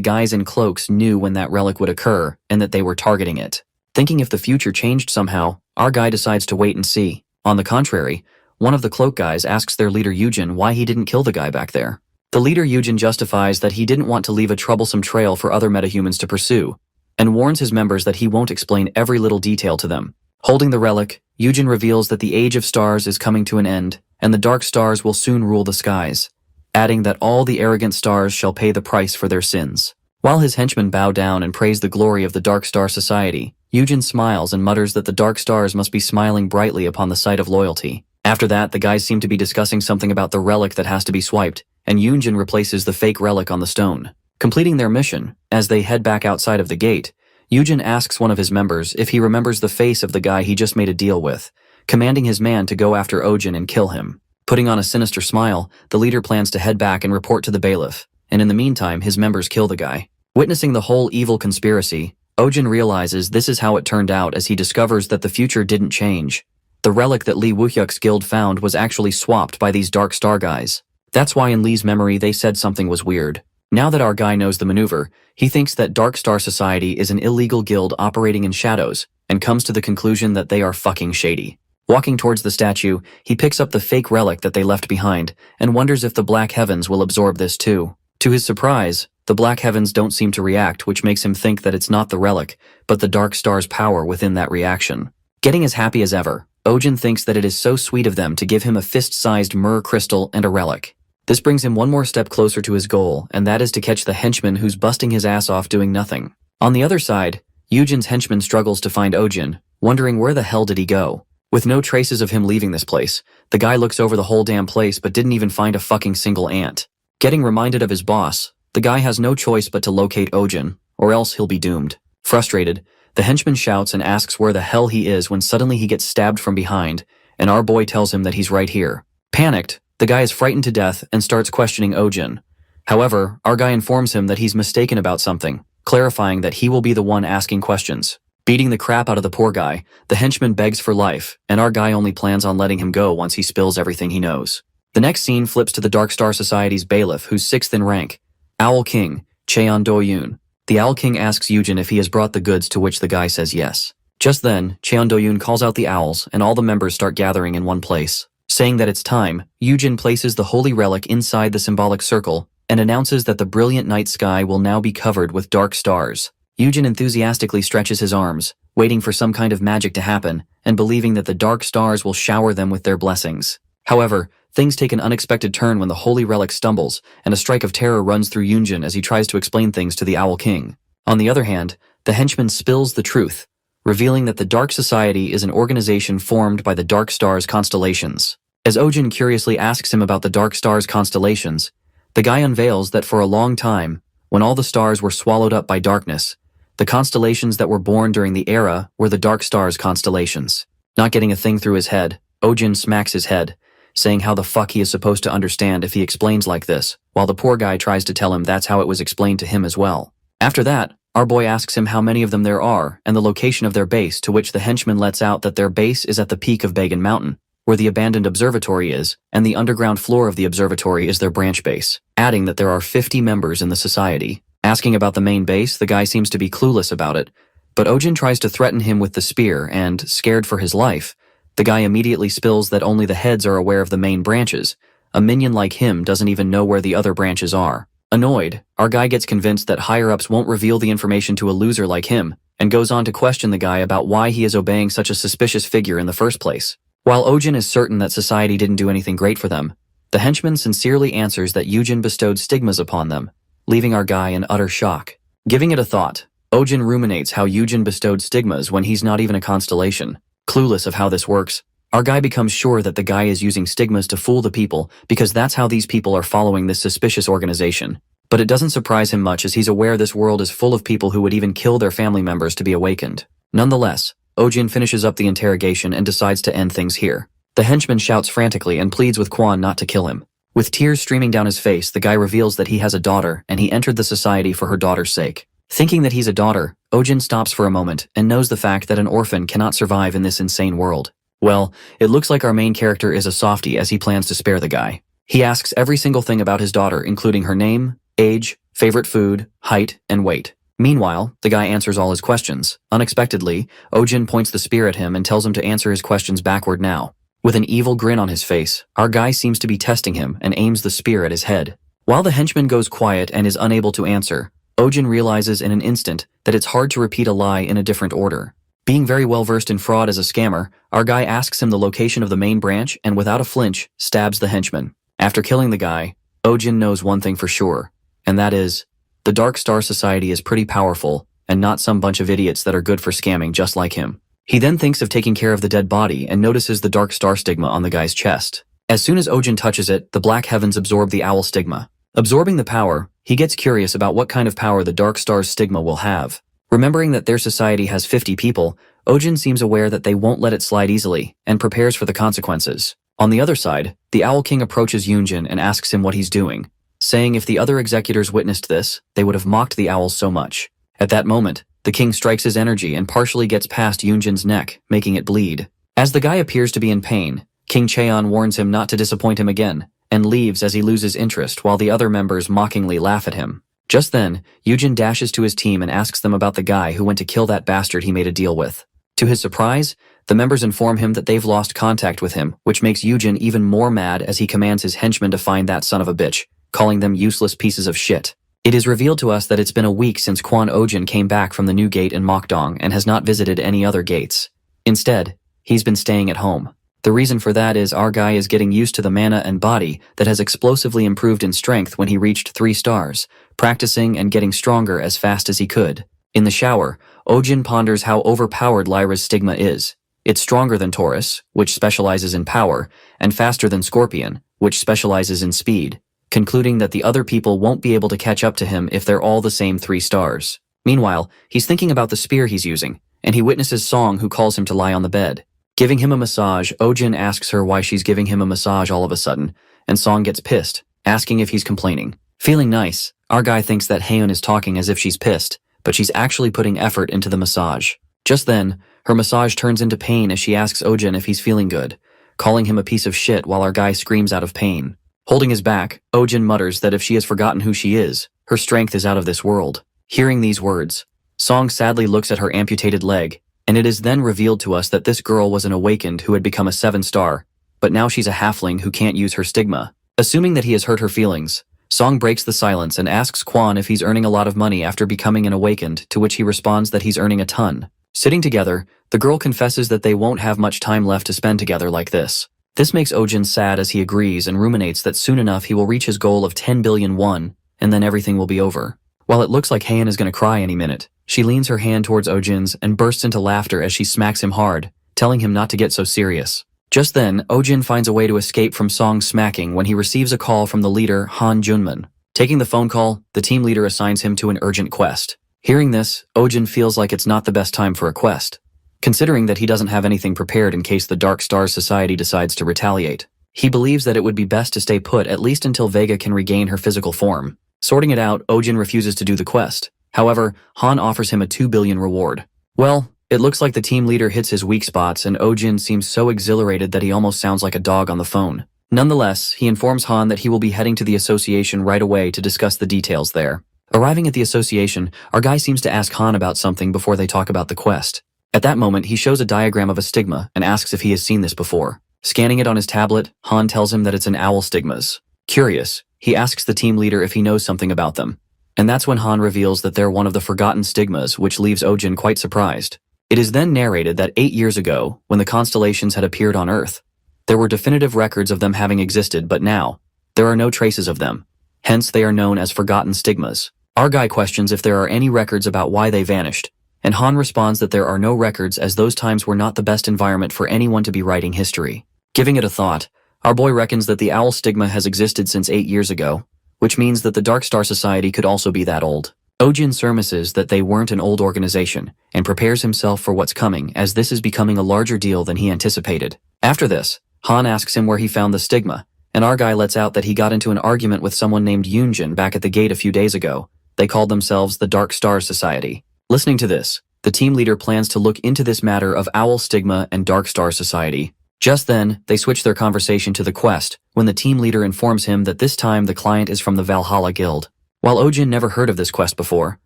guys in cloaks knew when that relic would occur and that they were targeting it. Thinking if the future changed somehow, our guy decides to wait and see. On the contrary, one of the cloak guys asks their leader Yujin why he didn't kill the guy back there. The leader Yujin justifies that he didn't want to leave a troublesome trail for other metahumans to pursue, and warns his members that he won't explain every little detail to them. Holding the relic, Yujin reveals that the age of stars is coming to an end, and the dark stars will soon rule the skies, adding that all the arrogant stars shall pay the price for their sins. While his henchmen bow down and praise the glory of the Dark Star Society, Yujin smiles and mutters that the dark stars must be smiling brightly upon the sight of loyalty. After that, the guys seem to be discussing something about the relic that has to be swiped, and Yujin replaces the fake relic on the stone. Completing their mission, as they head back outside of the gate, Yujin asks one of his members if he remembers the face of the guy he just made a deal with, commanding his man to go after Ojin and kill him. Putting on a sinister smile, the leader plans to head back and report to the bailiff, and in the meantime, his members kill the guy. Witnessing the whole evil conspiracy, Ojin realizes this is how it turned out as he discovers that the future didn't change. The relic that Lee Woohyuk's guild found was actually swapped by these Dark Star guys. That's why in Lee's memory they said something was weird. Now that our guy knows the maneuver, he thinks that Dark Star Society is an illegal guild operating in shadows, and comes to the conclusion that they are fucking shady. Walking towards the statue, he picks up the fake relic that they left behind, and wonders if the Black Heavens will absorb this too. To his surprise, the Black Heavens don't seem to react, which makes him think that it's not the relic, but the Dark Star's power within that reaction. Getting as happy as ever, Ojin thinks that it is so sweet of them to give him a fist-sized myrrh crystal and a relic. This brings him one more step closer to his goal, and that is to catch the henchman who's busting his ass off doing nothing. On the other side, Yujin's henchman struggles to find Ojin, wondering where the hell did he go. With no traces of him leaving this place, the guy looks over the whole damn place but didn't even find a fucking single ant. Getting reminded of his boss, the guy has no choice but to locate Ojin, or else he'll be doomed. Frustrated, the henchman shouts and asks where the hell he is when suddenly he gets stabbed from behind, and our boy tells him that he's right here. Panicked, the guy is frightened to death and starts questioning Ojin. However, our guy informs him that he's mistaken about something, clarifying that he will be the one asking questions. Beating the crap out of the poor guy, the henchman begs for life, and our guy only plans on letting him go once he spills everything he knows. The next scene flips to the Dark Star Society's bailiff, who's 6th in rank, Owl King, Cheon Do-yoon. The Owl King asks Yujin if he has brought the goods, to which the guy says yes. Just then, Cheon Do-yoon calls out the owls, and all the members start gathering in one place. Saying that it's time, Yujin places the holy relic inside the symbolic circle, and announces that the brilliant night sky will now be covered with dark stars. Yujin enthusiastically stretches his arms, waiting for some kind of magic to happen, and believing that the dark stars will shower them with their blessings. However, things take an unexpected turn when the holy relic stumbles, and a strike of terror runs through Yujin as he tries to explain things to the Owl King. On the other hand, the henchman spills the truth, revealing that the Dark Society is an organization formed by the Dark Stars constellations. As Ojin curiously asks him about the Dark Stars constellations, the guy unveils that for a long time, when all the stars were swallowed up by darkness, the constellations that were born during the era were the Dark Stars constellations. Not getting a thing through his head, Ojin smacks his head, saying how the fuck he is supposed to understand if he explains like this, while the poor guy tries to tell him that's how it was explained to him as well. After that, our boy asks him how many of them there are and the location of their base, to which the henchman lets out that their base is at the peak of Bagan Mountain, where the abandoned observatory is, and the underground floor of the observatory is their branch base, adding that there are 50 members in the society. Asking about the main base, the guy seems to be clueless about it, but Ojin tries to threaten him with the spear and, scared for his life, the guy immediately spills that only the heads are aware of the main branches. A minion like him doesn't even know where the other branches are. Annoyed, our guy gets convinced that higher-ups won't reveal the information to a loser like him, and goes on to question the guy about why he is obeying such a suspicious figure in the first place. While Ojin is certain that society didn't do anything great for them, the henchman sincerely answers that Yujin bestowed stigmas upon them, leaving our guy in utter shock. Giving it a thought, Ojin ruminates how Yujin bestowed stigmas when he's not even a constellation. Clueless of how this works, our guy becomes sure that the guy is using stigmas to fool the people because that's how these people are following this suspicious organization. But it doesn't surprise him much as he's aware this world is full of people who would even kill their family members to be awakened. Nonetheless, Ojin finishes up the interrogation and decides to end things here. The henchman shouts frantically and pleads with Quan not to kill him. With tears streaming down his face, the guy reveals that he has a daughter and he entered the society for her daughter's sake. Thinking that he's a daughter, Ojin stops for a moment and knows the fact that an orphan cannot survive in this insane world. Well, it looks like our main character is a softie as he plans to spare the guy. He asks every single thing about his daughter, including her name, age, favorite food, height, and weight. Meanwhile, the guy answers all his questions. Unexpectedly, Ojin points the spear at him and tells him to answer his questions backward now. With an evil grin on his face, our guy seems to be testing him and aims the spear at his head. While the henchman goes quiet and is unable to answer, Ojin realizes in an instant that it's hard to repeat a lie in a different order. Being very well versed in fraud as a scammer, our guy asks him the location of the main branch and without a flinch, stabs the henchman. After killing the guy, Ojin knows one thing for sure, and that is, the Dark Star Society is pretty powerful and not some bunch of idiots that are good for scamming just like him. He then thinks of taking care of the dead body and notices the Dark Star stigma on the guy's chest. As soon as Ojin touches it, the Black Heavens absorb the owl stigma. Absorbing the power, he gets curious about what kind of power the Dark Star's stigma will have. Remembering that their society has 50 people, Ojin seems aware that they won't let it slide easily, and prepares for the consequences. On the other side, the Owl King approaches Yunjin and asks him what he's doing, saying if the other executors witnessed this, they would have mocked the owls so much. At that moment, the king strikes his energy and partially gets past Yunjin's neck, making it bleed. As the guy appears to be in pain, King Cheon warns him not to disappoint him again, and leaves as he loses interest while the other members mockingly laugh at him. Just then, Yujin dashes to his team and asks them about the guy who went to kill that bastard he made a deal with. To his surprise, the members inform him that they've lost contact with him, which makes Yujin even more mad as he commands his henchmen to find that son of a bitch, calling them useless pieces of shit. It is revealed to us that it's been a week since Kwon Ojin came back from the new gate in Mokdong and has not visited any other gates. Instead, he's been staying at home. The reason for that is our guy is getting used to the mana and body that has explosively improved in strength when he reached 3 stars, practicing and getting stronger as fast as he could. In the shower, Ojin ponders how overpowered Lyra's stigma is. It's stronger than Taurus, which specializes in power, and faster than Scorpion, which specializes in speed, concluding that the other people won't be able to catch up to him if they're all the same 3 stars. Meanwhile, he's thinking about the spear he's using, and he witnesses Song, who calls him to lie on the bed. Giving him a massage, Ojin asks her why she's giving him a massage all of a sudden, and Song gets pissed, asking if he's complaining. Feeling nice, our guy thinks that Haeun is talking as if she's pissed, but she's actually putting effort into the massage. Just then, her massage turns into pain as she asks Ojin if he's feeling good, calling him a piece of shit while our guy screams out of pain. Holding his back, Ojin mutters that if she has forgotten who she is, her strength is out of this world. Hearing these words, Song sadly looks at her amputated leg, and it is then revealed to us that this girl was an awakened who had become a 7-star, but now she's a halfling who can't use her stigma. Assuming that he has hurt her feelings, Song breaks the silence and asks Kwon if he's earning a lot of money after becoming an awakened, to which he responds that he's earning a ton. Sitting together, the girl confesses that they won't have much time left to spend together like this. This makes Ojin sad as he agrees and ruminates that soon enough he will reach his goal of 10 billion won, and then everything will be over. While it looks like Haeun is going to cry any minute, she leans her hand towards Ojin's and bursts into laughter as she smacks him hard, telling him not to get so serious. Just then, Ojin finds a way to escape from Song's smacking when he receives a call from the leader, Han Junman. Taking the phone call, the team leader assigns him to an urgent quest. Hearing this, Ojin feels like it's not the best time for a quest, considering that he doesn't have anything prepared in case the Dark Stars Society decides to retaliate. He believes that it would be best to stay put at least until Vega can regain her physical form. Sorting it out, Ojin refuses to do the quest. However, Han offers him a 2 billion reward. Well, it looks like the team leader hits his weak spots and Ojin seems so exhilarated that he almost sounds like a dog on the phone. Nonetheless, he informs Han that he will be heading to the association right away to discuss the details there. Arriving at the association, our guy seems to ask Han about something before they talk about the quest. At that moment, he shows a diagram of a stigma and asks if he has seen this before. Scanning it on his tablet, Han tells him that it's an owl stigmas. Curious, he asks the team leader if he knows something about them. And that's when Han reveals that they're one of the forgotten stigmas, which leaves Ojin quite surprised. It is then narrated that 8 years ago, when the constellations had appeared on Earth, there were definitive records of them having existed, but now, there are no traces of them. Hence, they are known as forgotten stigmas. Our guy questions if there are any records about why they vanished, and Han responds that there are no records as those times were not the best environment for anyone to be writing history. Giving it a thought, our boy reckons that the owl stigma has existed since 8 years ago, which means that the Dark Star Society could also be that old. Ojin surmises that they weren't an old organization, and prepares himself for what's coming as this is becoming a larger deal than he anticipated. After this, Han asks him where he found the stigma, and our guy lets out that he got into an argument with someone named Yoonjin back at the gate a few days ago. They called themselves the Dark Star Society. Listening to this, the team leader plans to look into this matter of Owl Stigma and Dark Star Society. Just then, they switch their conversation to the quest, when the team leader informs him that this time the client is from the Valhalla Guild. While Ojin never heard of this quest before,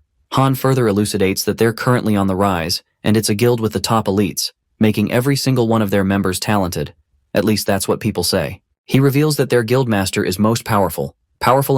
Han further elucidates that they're currently on the rise, and it's a guild with the top elites, making every single one of their members talented. At least that's what people say. He reveals that their guildmaster is most powerful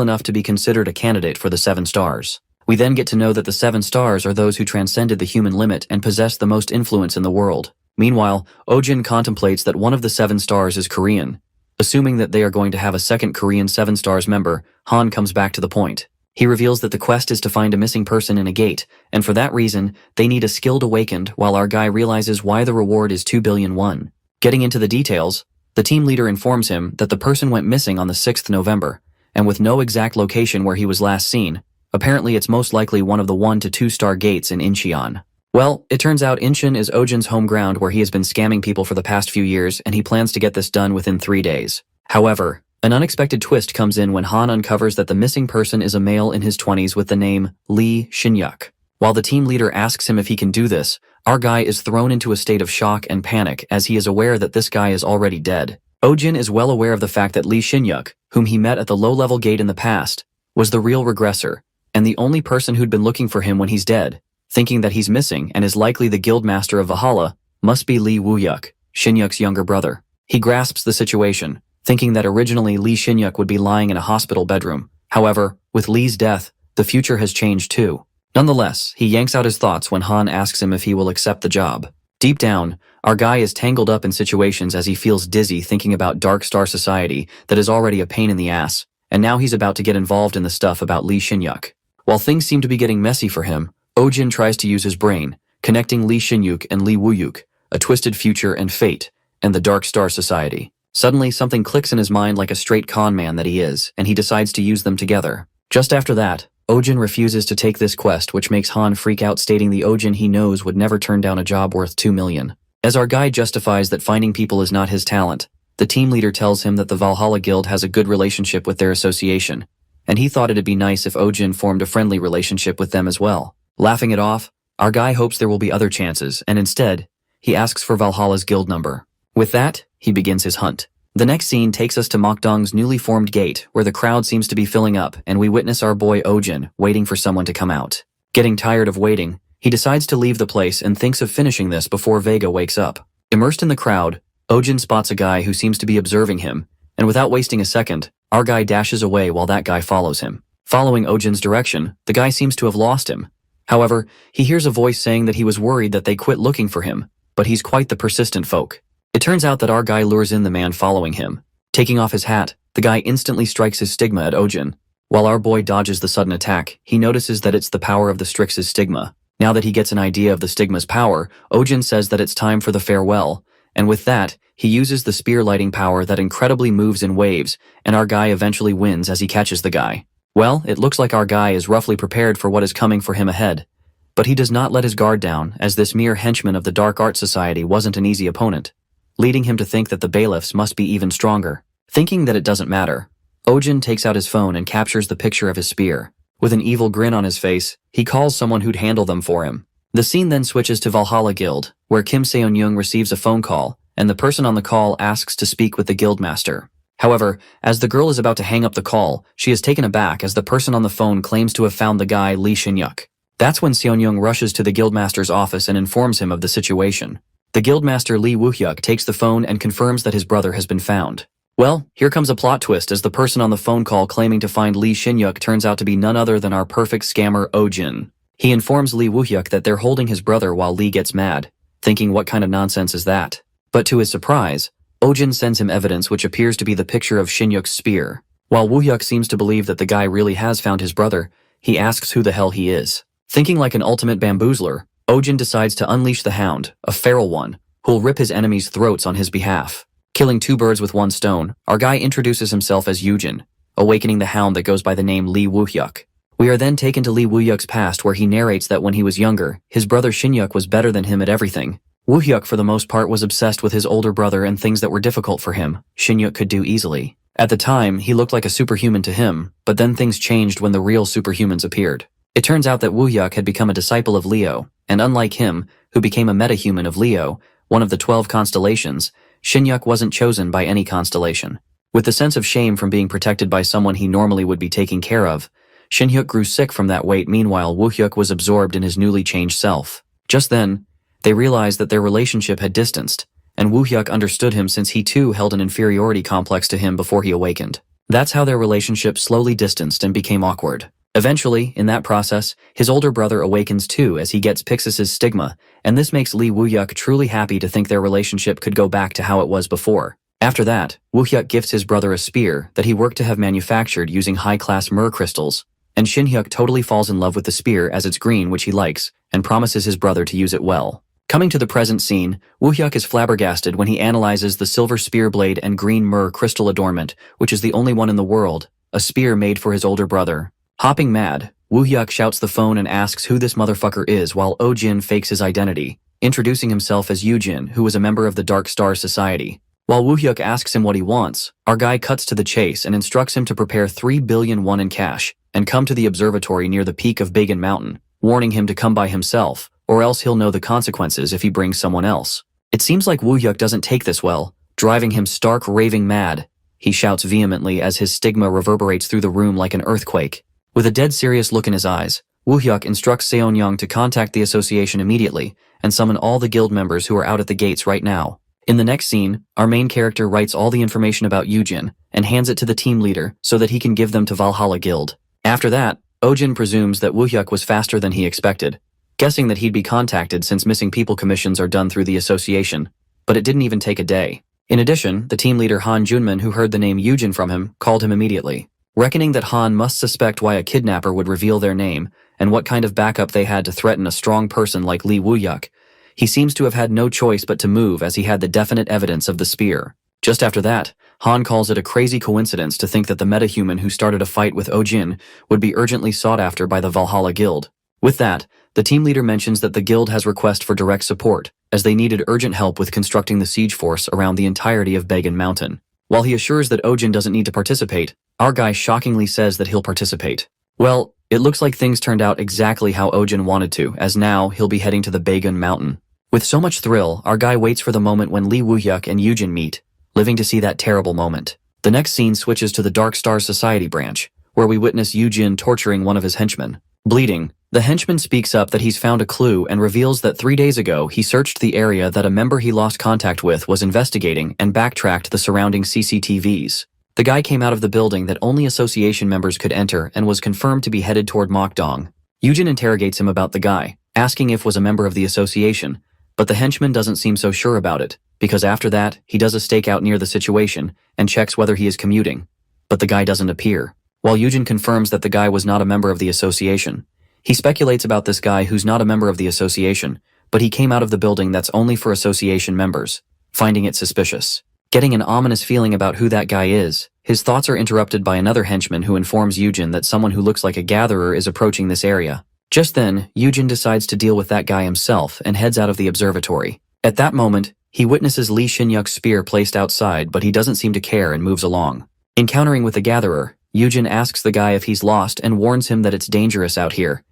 enough to be considered a candidate for the 7 stars. We then get to know that the 7 stars are those who transcended the human limit and possess the most influence in the world. Meanwhile, Ojin contemplates that one of the 7 stars is Korean. Assuming that they are going to have a second Korean 7 stars member, Han comes back to the point. He reveals that the quest is to find a missing person in a gate, and for that reason, they need a skilled awakened, while our guy realizes why the reward is 2 billion won. Getting into the details, the team leader informs him that the person went missing on the 6th November, and with no exact location where he was last seen. Apparently it's most likely one of the 1 to 2 star gates in Incheon. Well, it turns out Incheon is Ojin's home ground where he has been scamming people for the past few years, and he plans to get this done within 3 days. However, an unexpected twist comes in when Han uncovers that the missing person is a male in his 20s with the name Lee Shin-yuk. While the team leader asks him if he can do this, Our guy is thrown into a state of shock and panic as he is aware that this guy is already dead. Ojin is well aware of the fact that Lee Shin-yuk, whom he met at the low-level gate in the past, was the real regressor, and the only person who'd been looking for him when he's dead, thinking that he's missing and is likely the guildmaster of Valhalla, must be Lee Woo-yuk, Shin-yuk's younger brother. He grasps the situation, thinking that originally Lee Shin-yuk would be lying in a hospital bedroom. However, with Lee's death, the future has changed too. Nonetheless, he yanks out his thoughts when Han asks him if he will accept the job. Deep down, our guy is tangled up in situations as he feels dizzy thinking about Dark Star Society that is already a pain in the ass, and now he's about to get involved in the stuff about Lee Shin-yuk. While things seem to be getting messy for him, Ojin tries to use his brain, connecting Lee Shin-yuk and Lee Woo-yuk, a twisted future and fate, and the Dark Star Society. Suddenly, something clicks in his mind like a straight con man that he is, and he decides to use them together. Just after that, Ojin refuses to take this quest, which makes Han freak out, stating the Ojin he knows would never turn down a job worth 2 million. As our guy justifies that finding people is not his talent, the team leader tells him that the Valhalla Guild has a good relationship with their association, and he thought it'd be nice if Ojin formed a friendly relationship with them as well. Laughing it off, our guy hopes there will be other chances, and instead, he asks for Valhalla's guild number. With that, he begins his hunt. The next scene takes us to Mokdong's newly formed gate, where the crowd seems to be filling up, and we witness our boy Ojin waiting for someone to come out. Getting tired of waiting, he decides to leave the place and thinks of finishing this before Vega wakes up. Immersed in the crowd, Ojin spots a guy who seems to be observing him, and without wasting a second, our guy dashes away while that guy follows him. Following Ojin's direction, the guy seems to have lost him. However, he hears a voice saying that he was worried that they quit looking for him, but he's quite the persistent folk. It turns out that our guy lures in the man following him. Taking off his hat, the guy instantly strikes his stigma at Ojin. While our boy dodges the sudden attack, he notices that it's the power of the Strix's stigma. Now that he gets an idea of the stigma's power, Ojin says that it's time for the farewell, and with that, he uses the spear lighting power that incredibly moves in waves, and our guy eventually wins as he catches the guy. Well, it looks like our guy is roughly prepared for what is coming for him ahead. But he does not let his guard down, as this mere henchman of the Dark Art Society wasn't an easy opponent, leading him to think that the bailiffs must be even stronger. Thinking that it doesn't matter, Ojin takes out his phone and captures the picture of his spear. With an evil grin on his face, he calls someone who'd handle them for him. The scene then switches to Valhalla Guild, where Kim Seon-young receives a phone call, and the person on the call asks to speak with the guildmaster. However, as the girl is about to hang up the call, she is taken aback as the person on the phone claims to have found the guy Lee Shin-yuk. That's when Seon-young rushes to the guildmaster's office and informs him of the situation. The guildmaster Lee Woo-hyuk takes the phone and confirms that his brother has been found. Well, here comes a plot twist as the person on the phone call claiming to find Lee Shin-yuk turns out to be none other than our perfect scammer Ojin. He informs Lee Woo-hyuk that they're holding his brother while Lee gets mad, thinking what kind of nonsense is that? But to his surprise, Ojin sends him evidence which appears to be the picture of Shin-yuk's spear. While Woo-hyuk seems to believe that the guy really has found his brother, he asks who the hell he is. Thinking like an ultimate bamboozler, Ojin decides to unleash the Hound, a feral one, who'll rip his enemies' throats on his behalf. Killing 2 birds with 1 stone, our guy introduces himself as Yujin, awakening the Hound that goes by the name Lee Woo-hyuk. We are then taken to Lee Woo-hyuk's past, where he narrates that when he was younger, his brother Shin-yuk was better than him at everything. Woo-hyuk for the most part was obsessed with his older brother, and things that were difficult for him, Shin-yuk could do easily. At the time, he looked like a superhuman to him, but then things changed when the real superhumans appeared. It turns out that Woo-hyuk had become a disciple of Leo, and unlike him, who became a metahuman of Leo, one of the 12 constellations, Shin-yuk wasn't chosen by any constellation. With the sense of shame from being protected by someone he normally would be taking care of, Shin-hyuk grew sick from that weight. Meanwhile, Woo-hyuk was absorbed in his newly changed self. Just then, they realized that their relationship had distanced, and Woo-hyuk understood him since he too held an inferiority complex to him before he awakened. That's how their relationship slowly distanced and became awkward. Eventually, in that process, his older brother awakens too as he gets Pixis's stigma, and this makes Lee Woo-hyuk truly happy to think their relationship could go back to how it was before. After that, Woo-hyuk gifts his brother a spear that he worked to have manufactured using high-class myrrh crystals, and Shin-hyuk totally falls in love with the spear as it's green, which he likes, and promises his brother to use it well. Coming to the present scene, Woo-hyuk is flabbergasted when he analyzes the silver spear blade and green myrrh crystal adornment, which is the only one in the world, a spear made for his older brother. Hopping mad, Woo-hyuk shouts the phone and asks who this motherfucker is while Ojin fakes his identity, introducing himself as Yujin, who was a member of the Dark Star Society. While Woo-hyuk asks him what he wants, our guy cuts to the chase and instructs him to prepare 3 billion won in cash and come to the observatory near the peak of Bagan Mountain, warning him to come by himself, or else he'll know the consequences if he brings someone else. It seems like Woo-hyuk doesn't take this well, driving him stark raving mad. He shouts vehemently as his stigma reverberates through the room like an earthquake. With a dead serious look in his eyes, Woo-hyuk instructs Seon-young to contact the association immediately and summon all the guild members who are out at the gates right now. In the next scene, our main character writes all the information about Yujin and hands it to the team leader so that he can give them to Valhalla Guild. After that, Ojin presumes that Woo-hyuk was faster than he expected, guessing that he'd be contacted since missing people commissions are done through the association, but it didn't even take a day. In addition, the team leader Han Junmin, who heard the name Yujin from him, called him immediately. Reckoning that Han must suspect why a kidnapper would reveal their name and what kind of backup they had to threaten a strong person like Lee Woo-hyuk, he seems to have had no choice but to move as he had the definite evidence of the spear. Just after that, Han calls it a crazy coincidence to think that the metahuman who started a fight with Ojin would be urgently sought after by the Valhalla Guild. With that, the team leader mentions that the guild has request for direct support, as they needed urgent help with constructing the siege force around the entirety of Bagan Mountain. While he assures that Ojin doesn't need to participate, our guy shockingly says that he'll participate. Well, it looks like things turned out exactly how Ojin wanted to, as now he'll be heading to the Bagan Mountain. With so much thrill, our guy waits for the moment when Lee Woo-hyuk and Yujin meet, living to see that terrible moment. The next scene switches to the Dark Star Society branch, where we witness Yujin torturing one of his henchmen. Bleeding, the henchman speaks up that he's found a clue and reveals that 3 days ago he searched the area that a member he lost contact with was investigating and backtracked the surrounding CCTVs. The guy came out of the building that only association members could enter and was confirmed to be headed toward Mokdong. Yujin interrogates him about the guy, asking if was a member of the association, but the henchman doesn't seem so sure about it, because after that, he does a stakeout near the situation and checks whether he is commuting. But the guy doesn't appear. While Yujin confirms that the guy was not a member of the association, he speculates about this guy who's not a member of the association, but he came out of the building that's only for association members, finding it suspicious. Getting an ominous feeling about who that guy is, his thoughts are interrupted by another henchman who informs Yujin that someone who looks like a gatherer is approaching this area. Just then, Yujin decides to deal with that guy himself and heads out of the observatory. At that moment, he witnesses Lee Shin-yuk's spear placed outside, but he doesn't seem to care and moves along. Encountering with the gatherer, Yujin asks the guy if he's lost and warns him that it's dangerous out here.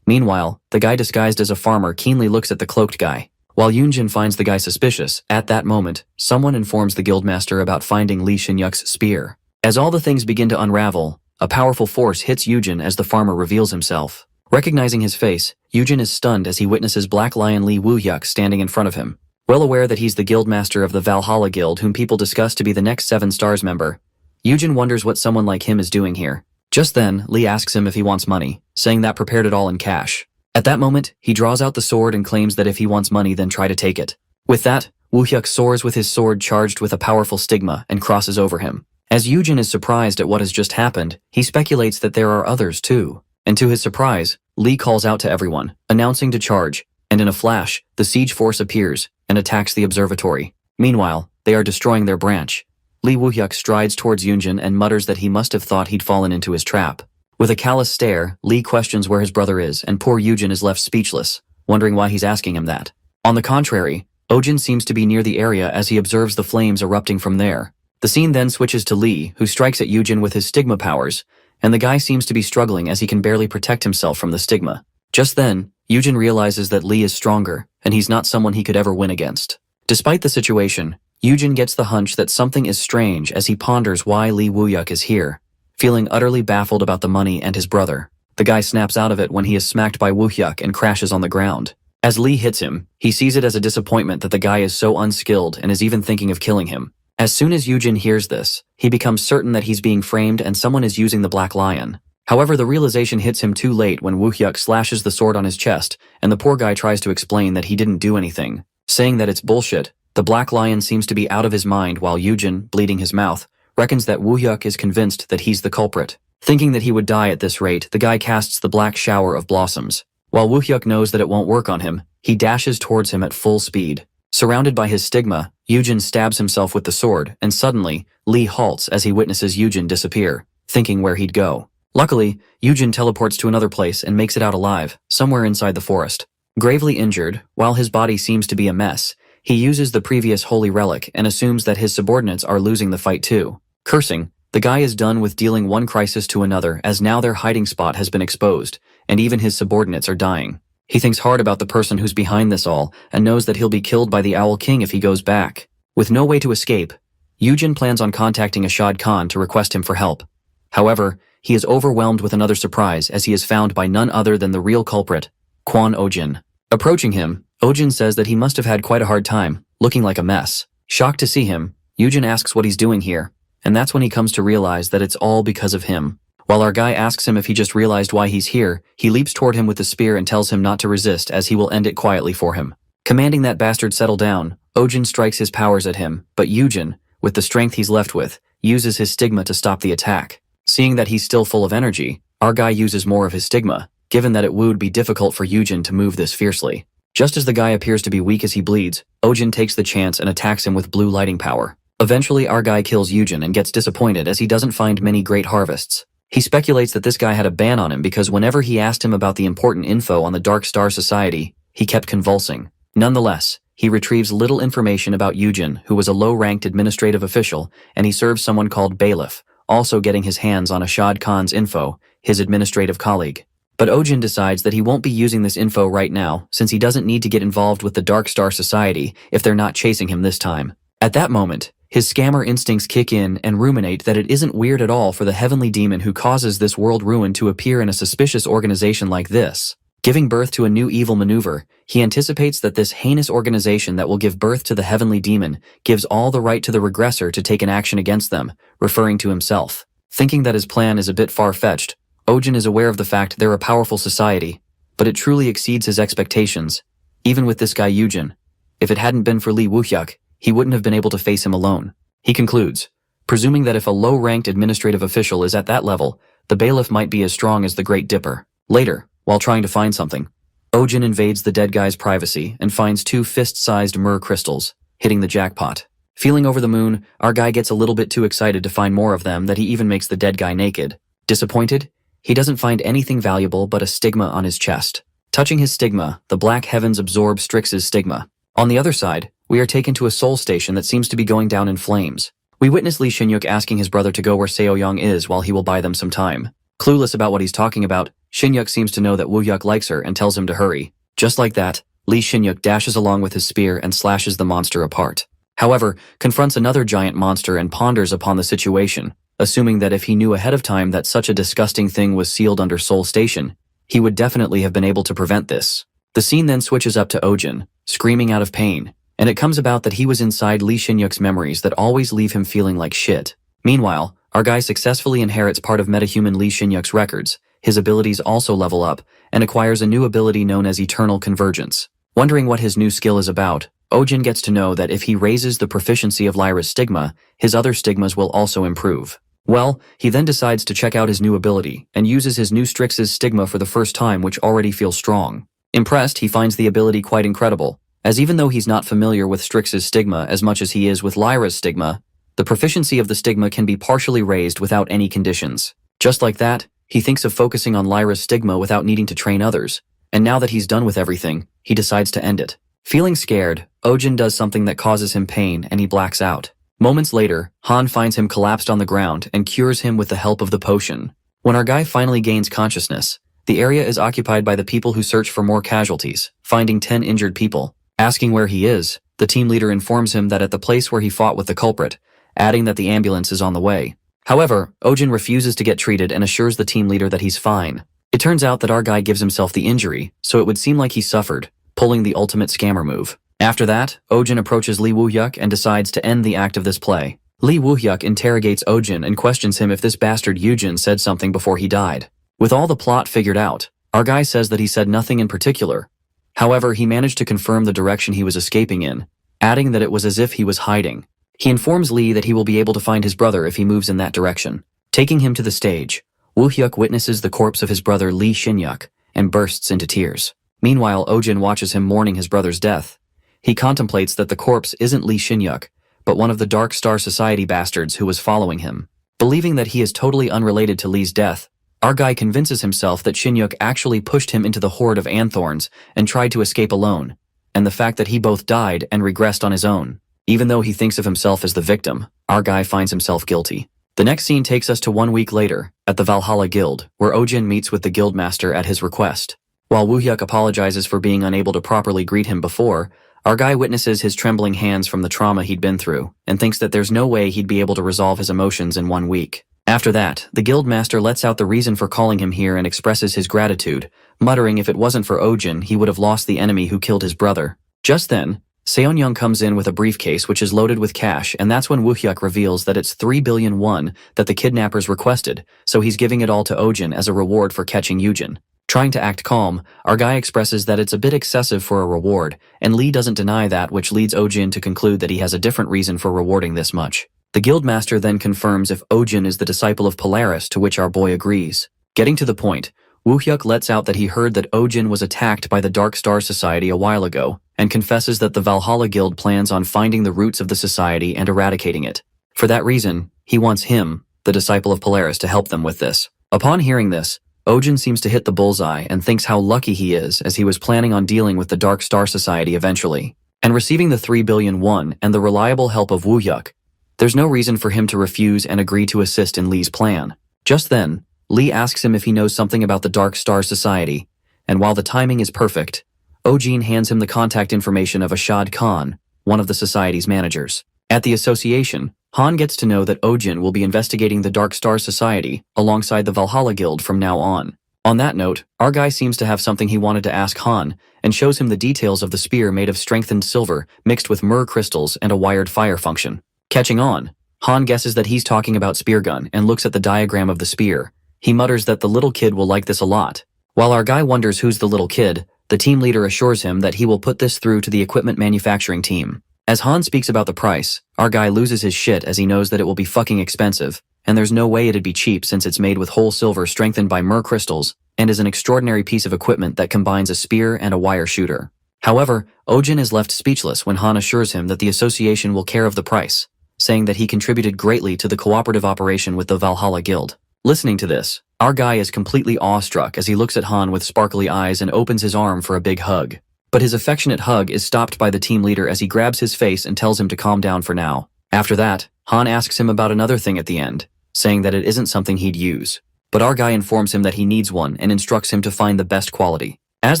Meanwhile, the guy disguised as a farmer keenly looks at the cloaked guy. While Yujin finds the guy suspicious, at that moment, someone informs the guildmaster about finding Lee Shin-yuk's spear. As all the things begin to unravel, a powerful force hits Yujin as the farmer reveals himself. Recognizing his face, Yujin is stunned as he witnesses Black Lion Lee Woo-hyuk standing in front of him. Well aware that he's the guildmaster of the Valhalla Guild whom people discuss to be the next 7 Stars member, Yujin wonders what someone like him is doing here. Just then, Lee asks him if he wants money, saying that prepared it all in cash. At that moment, he draws out the sword and claims that if he wants money then try to take it. With that, Woo-hyuk soars with his sword charged with a powerful stigma and crosses over him. As Yujin is surprised at what has just happened, he speculates that there are others too. And to his surprise, Lee calls out to everyone, announcing to charge, and in a flash, the siege force appears and attacks the observatory. Meanwhile, they are destroying their branch. Lee Woo-hyuk strides towards Yujin and mutters that he must have thought he'd fallen into his trap. With a callous stare, Lee questions where his brother is, and poor Yujin is left speechless, wondering why he's asking him that. On the contrary, Ojin seems to be near the area as he observes the flames erupting from there. The scene then switches to Lee, who strikes at Yujin with his stigma powers, and the guy seems to be struggling as he can barely protect himself from the stigma. Just then, Yujin realizes that Lee is stronger, and he's not someone he could ever win against. Despite the situation, Yujin gets the hunch that something is strange as he ponders why Lee Woo-hyuk is here. Feeling utterly baffled about the money and his brother, the guy snaps out of it when he is smacked by Woo-hyuk and crashes on the ground. As Lee hits him, he sees it as a disappointment that the guy is so unskilled and is even thinking of killing him. As soon as Yujin hears this, he becomes certain that he's being framed and someone is using the Black Lion. However, the realization hits him too late when Woo-hyuk slashes the sword on his chest, and the poor guy tries to explain that he didn't do anything. Saying that it's bullshit, the Black Lion seems to be out of his mind while Yujin, bleeding his mouth, reckons that Woo-hyuk is convinced that he's the culprit. Thinking that he would die at this rate, the guy casts the Black Shower of Blossoms. While Woo-hyuk knows that it won't work on him, he dashes towards him at full speed. Surrounded by his stigma, Yujin stabs himself with the sword, and suddenly, Lee halts as he witnesses Yujin disappear, thinking where he'd go. Luckily, Yujin teleports to another place and makes it out alive, somewhere inside the forest. Gravely injured, while his body seems to be a mess, he uses the previous holy relic and assumes that his subordinates are losing the fight too. Cursing, the guy is done with dealing one crisis to another as now their hiding spot has been exposed, and even his subordinates are dying. He thinks hard about the person who's behind this all and knows that he'll be killed by the Owl King if he goes back. With no way to escape, Yujin plans on contacting Ashad Khan to request him for help. However, he is overwhelmed with another surprise as he is found by none other than the real culprit, Kwon Ojin. Approaching him, Ojin says that he must have had quite a hard time, looking like a mess. Shocked to see him, Yujin asks what he's doing here, and that's when he comes to realize that it's all because of him. While our guy asks him if he just realized why he's here, he leaps toward him with the spear and tells him not to resist as he will end it quietly for him. Commanding that bastard settle down, Ojin strikes his powers at him, but Yujin, with the strength he's left with, uses his stigma to stop the attack. Seeing that he's still full of energy, our guy uses more of his stigma, given that it would be difficult for Yujin to move this fiercely. Just as the guy appears to be weak as he bleeds, Ojin takes the chance and attacks him with blue lighting power. Eventually, our guy kills Yujin and gets disappointed as he doesn't find many great harvests. He speculates that this guy had a ban on him because whenever he asked him about the important info on the Dark Star Society, he kept convulsing. Nonetheless, he retrieves little information about Yujin, who was a low-ranked administrative official, and he serves someone called Bailiff, also getting his hands on Ashad Khan's info, his administrative colleague. But Ojin decides that he won't be using this info right now since he doesn't need to get involved with the Dark Star Society if they're not chasing him this time. At that moment, his scammer instincts kick in and ruminate that it isn't weird at all for the heavenly demon who causes this world ruin to appear in a suspicious organization like this. Giving birth to a new evil maneuver, he anticipates that this heinous organization that will give birth to the heavenly demon gives all the right to the regressor to take an action against them, referring to himself. Thinking that his plan is a bit far-fetched, Ojin is aware of the fact they're a powerful society, but it truly exceeds his expectations. Even with this guy Yujin, if it hadn't been for Lee Woo-hyuk, he wouldn't have been able to face him alone. He concludes, presuming that if a low-ranked administrative official is at that level, the bailiff might be as strong as the Great Dipper. Later, while trying to find something, Ojin invades the dead guy's privacy and finds 2 fist-sized myrrh crystals, hitting the jackpot. Feeling over the moon, our guy gets a little bit too excited to find more of them that he even makes the dead guy naked. Disappointed, he doesn't find anything valuable but a stigma on his chest. Touching his stigma, the black heavens absorb Strix's stigma. On the other side, we are taken to a soul station that seems to be going down in flames. We witness Lee Shin-yuk asking his brother to go where Seo-young is while he will buy them some time. Clueless about what he's talking about, Shin-yuk seems to know that Woo-hyuk likes her and tells him to hurry. Just like that, Lee Shin-yuk dashes along with his spear and slashes the monster apart. However, confronts another giant monster and ponders upon the situation, assuming that if he knew ahead of time that such a disgusting thing was sealed under Soul Station, he would definitely have been able to prevent this. The scene then switches up to Ojin, screaming out of pain, and it comes about that he was inside Lee Shin-yuk's memories that always leave him feeling like shit. Meanwhile, our guy successfully inherits part of metahuman Lee Shin-yuk's records, his abilities also level up, and acquires a new ability known as Eternal Convergence. Wondering what his new skill is about, Ojin gets to know that if he raises the proficiency of Lyra's stigma, his other stigmas will also improve. Well, he then decides to check out his new ability, and uses his new Strix's stigma for the first time, which already feels strong. Impressed, he finds the ability quite incredible, as even though he's not familiar with Strix's stigma as much as he is with Lyra's stigma, the proficiency of the stigma can be partially raised without any conditions. Just like that, he thinks of focusing on Lyra's stigma without needing to train others, and now that he's done with everything, he decides to end it. Feeling scared, Ojin does something that causes him pain and he blacks out. Moments later, Han finds him collapsed on the ground and cures him with the help of the potion. When our guy finally gains consciousness, the area is occupied by the people who search for more casualties, finding 10 injured people. Asking where he is, the team leader informs him that at the place where he fought with the culprit, adding that the ambulance is on the way. However, Ojin refuses to get treated and assures the team leader that he's fine. It turns out that our guy gives himself the injury, so it would seem like he suffered, pulling the ultimate scammer move. After that, Ojin approaches Lee Woo-hyuk and decides to end the act of this play. Lee Woo-hyuk interrogates Ojin and questions him if this bastard Yujin said something before he died. With all the plot figured out, our guy says that he said nothing in particular. However, he managed to confirm the direction he was escaping in, adding that it was as if he was hiding. He informs Lee that he will be able to find his brother if he moves in that direction. Taking him to the stage, Woo-hyuk witnesses the corpse of his brother Lee Shin-yuk and bursts into tears. Meanwhile, Ojin watches him mourning his brother's death. He contemplates that the corpse isn't Lee Shin-yuk, but one of the Dark Star Society bastards who was following him. Believing that he is totally unrelated to Lee's death, our guy convinces himself that Shin-yuk actually pushed him into the horde of Anthorns and tried to escape alone, and the fact that he both died and regressed on his own. Even though he thinks of himself as the victim, our guy finds himself guilty. The next scene takes us to 1 week later, at the Valhalla Guild, where Ojin meets with the guildmaster at his request. While Woohyuk apologizes for being unable to properly greet him before, our guy witnesses his trembling hands from the trauma he'd been through and thinks that there's no way he'd be able to resolve his emotions in 1 week. After that, the guildmaster lets out the reason for calling him here and expresses his gratitude, muttering if it wasn't for Ojin, he would have lost the enemy who killed his brother. Just then, Seonyoung comes in with a briefcase which is loaded with cash, and that's when Woohyuk reveals that it's 3 billion won that the kidnappers requested, so he's giving it all to Ojin as a reward for catching Yujin. Trying to act calm, our guy expresses that it's a bit excessive for a reward, and Lee doesn't deny that, which leads Ojin to conclude that he has a different reason for rewarding this much. The guildmaster then confirms if Ojin is the disciple of Polaris, to which our boy agrees. Getting to the point, Woohyuk lets out that he heard that Ojin was attacked by the Dark Star Society a while ago, and confesses that the Valhalla Guild plans on finding the roots of the society and eradicating it. For that reason, he wants him, the disciple of Polaris, to help them with this. Upon hearing this, Ojin seems to hit the bullseye and thinks how lucky he is, as he was planning on dealing with the Dark Star Society eventually. And receiving the 3 billion won and the reliable help of Woohyuk, there's no reason for him to refuse and agree to assist in Lee's plan. Just then, Lee asks him if he knows something about the Dark Star Society, and while the timing is perfect, Ojin hands him the contact information of Ashad Khan, one of the society's managers. At the association, Han gets to know that Ojin will be investigating the Dark Star Society alongside the Valhalla Guild from now on. On that note, our guy seems to have something he wanted to ask Han, and shows him the details of the spear made of strengthened silver mixed with myrrh crystals and a wired fire function. Catching on, Han guesses that he's talking about spear gun and looks at the diagram of the spear. He mutters that the little kid will like this a lot. While our guy wonders who's the little kid, the team leader assures him that he will put this through to the equipment manufacturing team. As Han speaks about the price, our guy loses his shit as he knows that it will be fucking expensive, and there's no way it'd be cheap since it's made with whole silver strengthened by myrrh crystals, and is an extraordinary piece of equipment that combines a spear and a wire shooter. However, Ojin is left speechless when Han assures him that the association will care of the price, saying that he contributed greatly to the cooperative operation with the Valhalla Guild. Listening to this, our guy is completely awestruck as he looks at Han with sparkly eyes and opens his arm for a big hug. But his affectionate hug is stopped by the team leader as he grabs his face and tells him to calm down for now. After that, Han asks him about another thing at the end, saying that it isn't something he'd use. But our guy informs him that he needs one and instructs him to find the best quality. As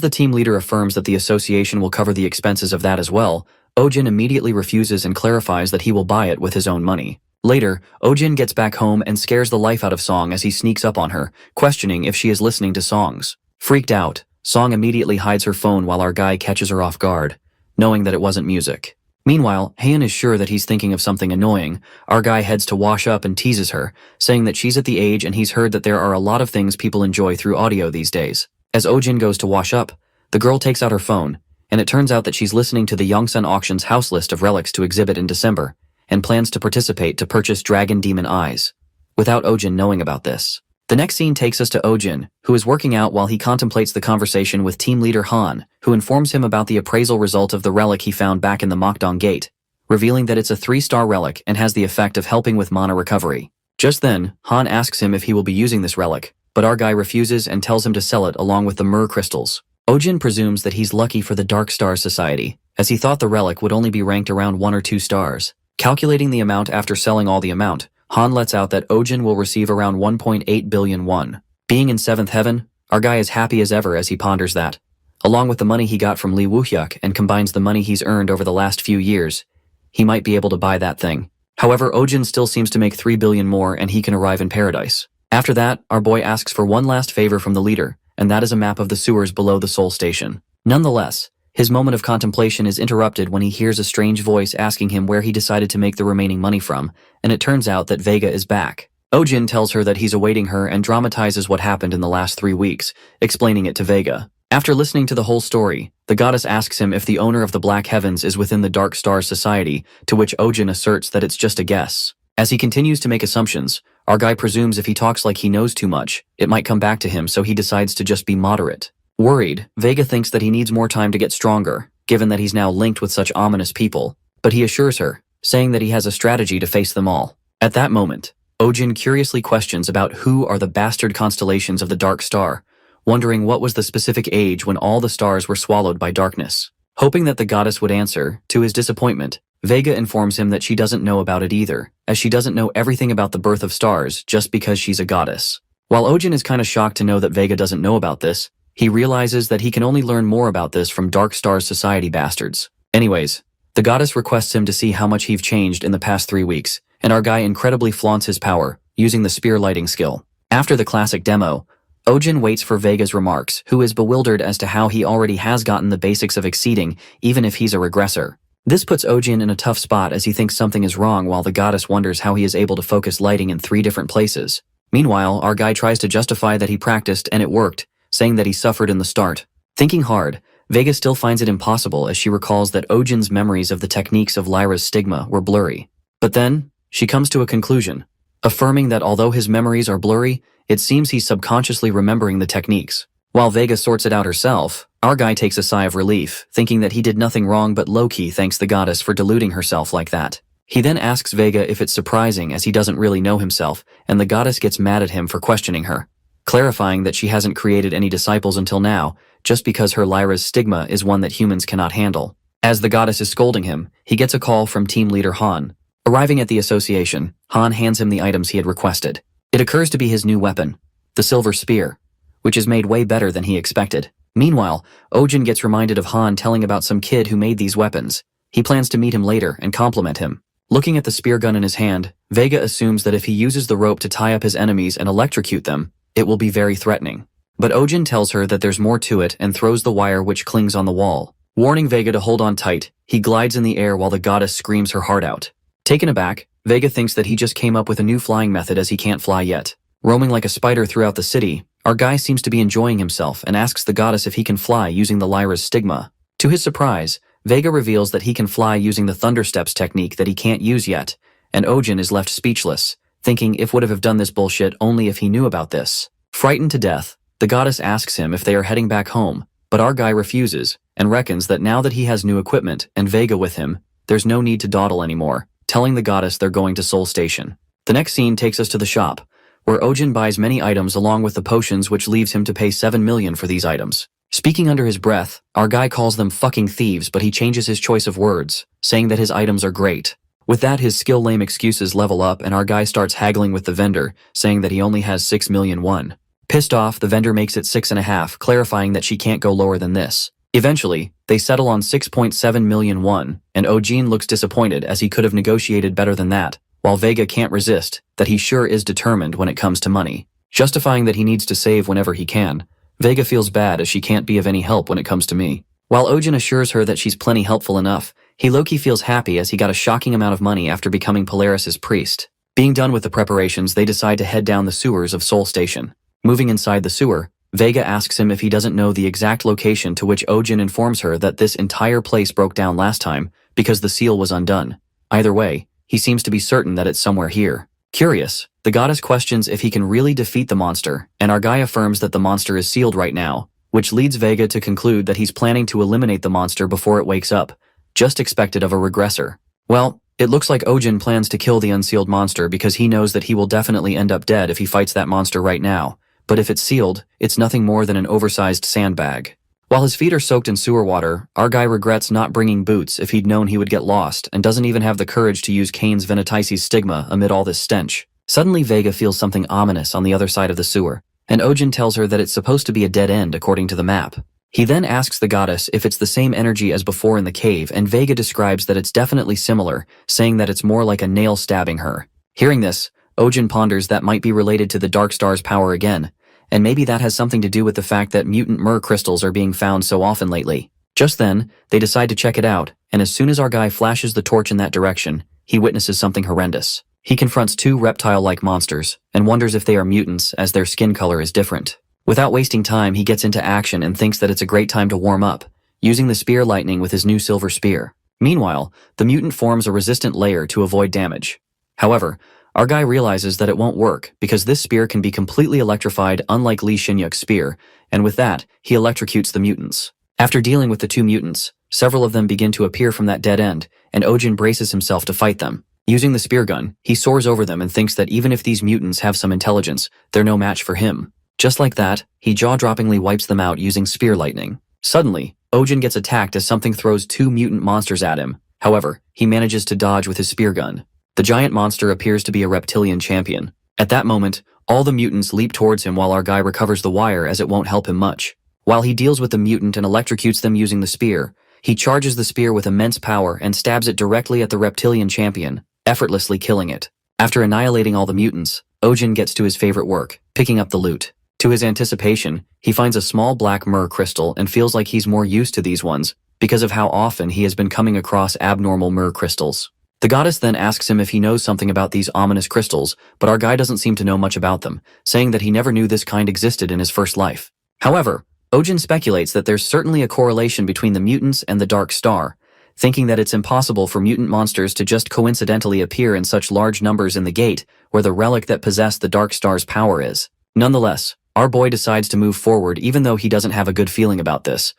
the team leader affirms that the association will cover the expenses of that as well, Ojin immediately refuses and clarifies that he will buy it with his own money. Later, Ojin gets back home and scares the life out of Song as he sneaks up on her, questioning if she is listening to songs. Freaked out, Song immediately hides her phone while our guy catches her off guard, knowing that it wasn't music. Meanwhile, Haeun is sure that he's thinking of something annoying. Our guy heads to wash up and teases her, saying that she's at the age and he's heard that there are a lot of things people enjoy through audio these days. As Ojin goes to wash up, the girl takes out her phone, and it turns out that she's listening to the Yongsun Auction's house list of relics to exhibit in December, and plans to participate to purchase Dragon Demon Eyes, without Ojin knowing about this. The next scene takes us to Ojin, who is working out while he contemplates the conversation with team leader Han, who informs him about the appraisal result of the relic he found back in the Mokdong Gate, revealing that it's a 3-star relic and has the effect of helping with mana recovery. Just then, Han asks him if he will be using this relic, but our guy refuses and tells him to sell it along with the myrrh crystals. Ojin presumes that he's lucky for the Dark Star Society, as he thought the relic would only be ranked around 1 or 2 stars. Calculating the amount after selling all the amount, Han lets out that Ojin will receive around 1.8 billion won. Being in 7th heaven, our guy is happy as ever as he ponders that. Along with the money he got from Lee Woohyuk and combines the money he's earned over the last few years, he might be able to buy that thing. However, Ojin still seems to make 3 billion more and he can arrive in paradise. After that, our boy asks for one last favor from the leader, and that is a map of the sewers below the Seoul Station. Nonetheless, his moment of contemplation is interrupted when he hears a strange voice asking him where he decided to make the remaining money from, and it turns out that Vega is back. Ojin tells her that he's awaiting her and dramatizes what happened in the last 3 weeks, explaining it to Vega. After listening to the whole story, the goddess asks him if the owner of the Black Heavens is within the Dark Star Society, to which Ojin asserts that it's just a guess. As he continues to make assumptions, our guy presumes if he talks like he knows too much, it might come back to him, so he decides to just be moderate. Worried, Vega thinks that he needs more time to get stronger, given that he's now linked with such ominous people, but he assures her, saying that he has a strategy to face them all. At that moment, Ojin curiously questions about who are the bastard constellations of the Dark Star, wondering what was the specific age when all the stars were swallowed by darkness. Hoping that the goddess would answer, to his disappointment, Vega informs him that she doesn't know about it either, as she doesn't know everything about the birth of stars just because she's a goddess. While Ojin is kinda shocked to know that Vega doesn't know about this, He realizes that he can only learn more about this from Dark Star's society bastards. Anyways, the goddess requests him to see how much he's changed in the past 3 weeks, and our guy incredibly flaunts his power, using the spear lighting skill. After the classic demo, Ojin waits for Vega's remarks, who is bewildered as to how he already has gotten the basics of exceeding, even if he's a regressor. This puts Ojin in a tough spot as he thinks something is wrong while the goddess wonders how he is able to focus lighting in 3 different places. Meanwhile, our guy tries to justify that he practiced and it worked, saying that he suffered in the start. Thinking hard, Vega still finds it impossible as she recalls that Ojin's memories of the techniques of Lyra's stigma were blurry. But then, she comes to a conclusion, affirming that although his memories are blurry, it seems he's subconsciously remembering the techniques. While Vega sorts it out herself, our guy takes a sigh of relief, thinking that he did nothing wrong but low-key thanks the goddess for deluding herself like that. He then asks Vega if it's surprising as he doesn't really know himself, and the goddess gets mad at him for questioning her, clarifying that she hasn't created any disciples until now, just because her Lyra's stigma is one that humans cannot handle. As the goddess is scolding him, he gets a call from team leader Han. Arriving at the association, Han hands him the items he had requested. It occurs to be his new weapon, the silver spear, which is made way better than he expected. Meanwhile, Ojin gets reminded of Han telling about some kid who made these weapons. He plans to meet him later and compliment him. Looking at the spear gun in his hand, Vega assumes that if he uses the rope to tie up his enemies and electrocute them, it will be very threatening. But Ojin tells her that there's more to it and throws the wire which clings on the wall. Warning Vega to hold on tight, he glides in the air while the goddess screams her heart out. Taken aback, Vega thinks that he just came up with a new flying method as he can't fly yet. Roaming like a spider throughout the city, our guy seems to be enjoying himself and asks the goddess if he can fly using the Lyra's stigma. To his surprise, Vega reveals that he can fly using the Thunder Steps technique that he can't use yet, and Ojin is left speechless, thinking if would have done this bullshit only if he knew about this. Frightened to death, the goddess asks him if they are heading back home, but our guy refuses, and reckons that now that he has new equipment and Vega with him, there's no need to dawdle anymore, telling the goddess they're going to Seoul Station. The next scene takes us to the shop, where Ojin buys many items along with the potions which leaves him to pay 7 million for these items. Speaking under his breath, our guy calls them fucking thieves, but he changes his choice of words, saying that his items are great. With that, his skill-lame excuses level up and our guy starts haggling with the vendor, saying that he only has 6 million won. Pissed off, the vendor makes it 6.5, clarifying that she can't go lower than this. Eventually, they settle on 6.7 million won, and Ojin looks disappointed as he could have negotiated better than that, while Vega can't resist that he sure is determined when it comes to money. Justifying that he needs to save whenever he can, Vega feels bad as she can't be of any help when it comes to me. While Ojin assures her that she's plenty helpful enough, he low-key feels happy as he got a shocking amount of money after becoming Polaris's priest. Being done with the preparations, they decide to head down the sewers of Seoul Station. Moving inside the sewer, Vega asks him if he doesn't know the exact location, to which Ojin informs her that this entire place broke down last time because the seal was undone. Either way, he seems to be certain that it's somewhere here. Curious, the goddess questions if he can really defeat the monster, and our guy affirms that the monster is sealed right now, which leads Vega to conclude that he's planning to eliminate the monster before it wakes up, just expected of a regressor. Well, it looks like Ojin plans to kill the unsealed monster because he knows that he will definitely end up dead if he fights that monster right now, but if it's sealed, it's nothing more than an oversized sandbag. While his feet are soaked in sewer water, our guy regrets not bringing boots if he'd known he would get lost and doesn't even have the courage to use Kane's Venatice's stigma amid all this stench. Suddenly Vega feels something ominous on the other side of the sewer, and Ojin tells her that it's supposed to be a dead end according to the map. He then asks the goddess if it's the same energy as before in the cave, and Vega describes that it's definitely similar, saying that it's more like a nail stabbing her. Hearing this, Ojin ponders that might be related to the Dark Star's power again, and maybe that has something to do with the fact that mutant myrrh crystals are being found so often lately. Just then, they decide to check it out, and as soon as our guy flashes the torch in that direction, he witnesses something horrendous. He confronts 2 reptile-like monsters, and wonders if they are mutants as their skin color is different. Without wasting time, he gets into action and thinks that it's a great time to warm up, using the spear lightning with his new silver spear. Meanwhile, the mutant forms a resistant layer to avoid damage. However, our guy realizes that it won't work because this spear can be completely electrified, unlike Lee Shinyuk's spear, and with that, he electrocutes the mutants. After dealing with the 2 mutants, several of them begin to appear from that dead end, and Ojin braces himself to fight them. Using the spear gun, he soars over them and thinks that even if these mutants have some intelligence, they're no match for him. Just like that, he jaw-droppingly wipes them out using spear lightning. Suddenly, Ojin gets attacked as something throws 2 mutant monsters at him. However, he manages to dodge with his spear gun. The giant monster appears to be a reptilian champion. At that moment, all the mutants leap towards him while our guy recovers the wire as it won't help him much. While he deals with the mutant and electrocutes them using the spear, he charges the spear with immense power and stabs it directly at the reptilian champion, effortlessly killing it. After annihilating all the mutants, Ojin gets to his favorite work, picking up the loot. To his anticipation, he finds a small black myrrh crystal and feels like he's more used to these ones because of how often he has been coming across abnormal myrrh crystals. The goddess then asks him if he knows something about these ominous crystals, but our guy doesn't seem to know much about them, saying that he never knew this kind existed in his first life. However, Ojin speculates that there's certainly a correlation between the mutants and the Dark Star, thinking that it's impossible for mutant monsters to just coincidentally appear in such large numbers in the gate where the relic that possessed the Dark Star's power is. Nonetheless, our boy decides to move forward even though he doesn't have a good feeling about this.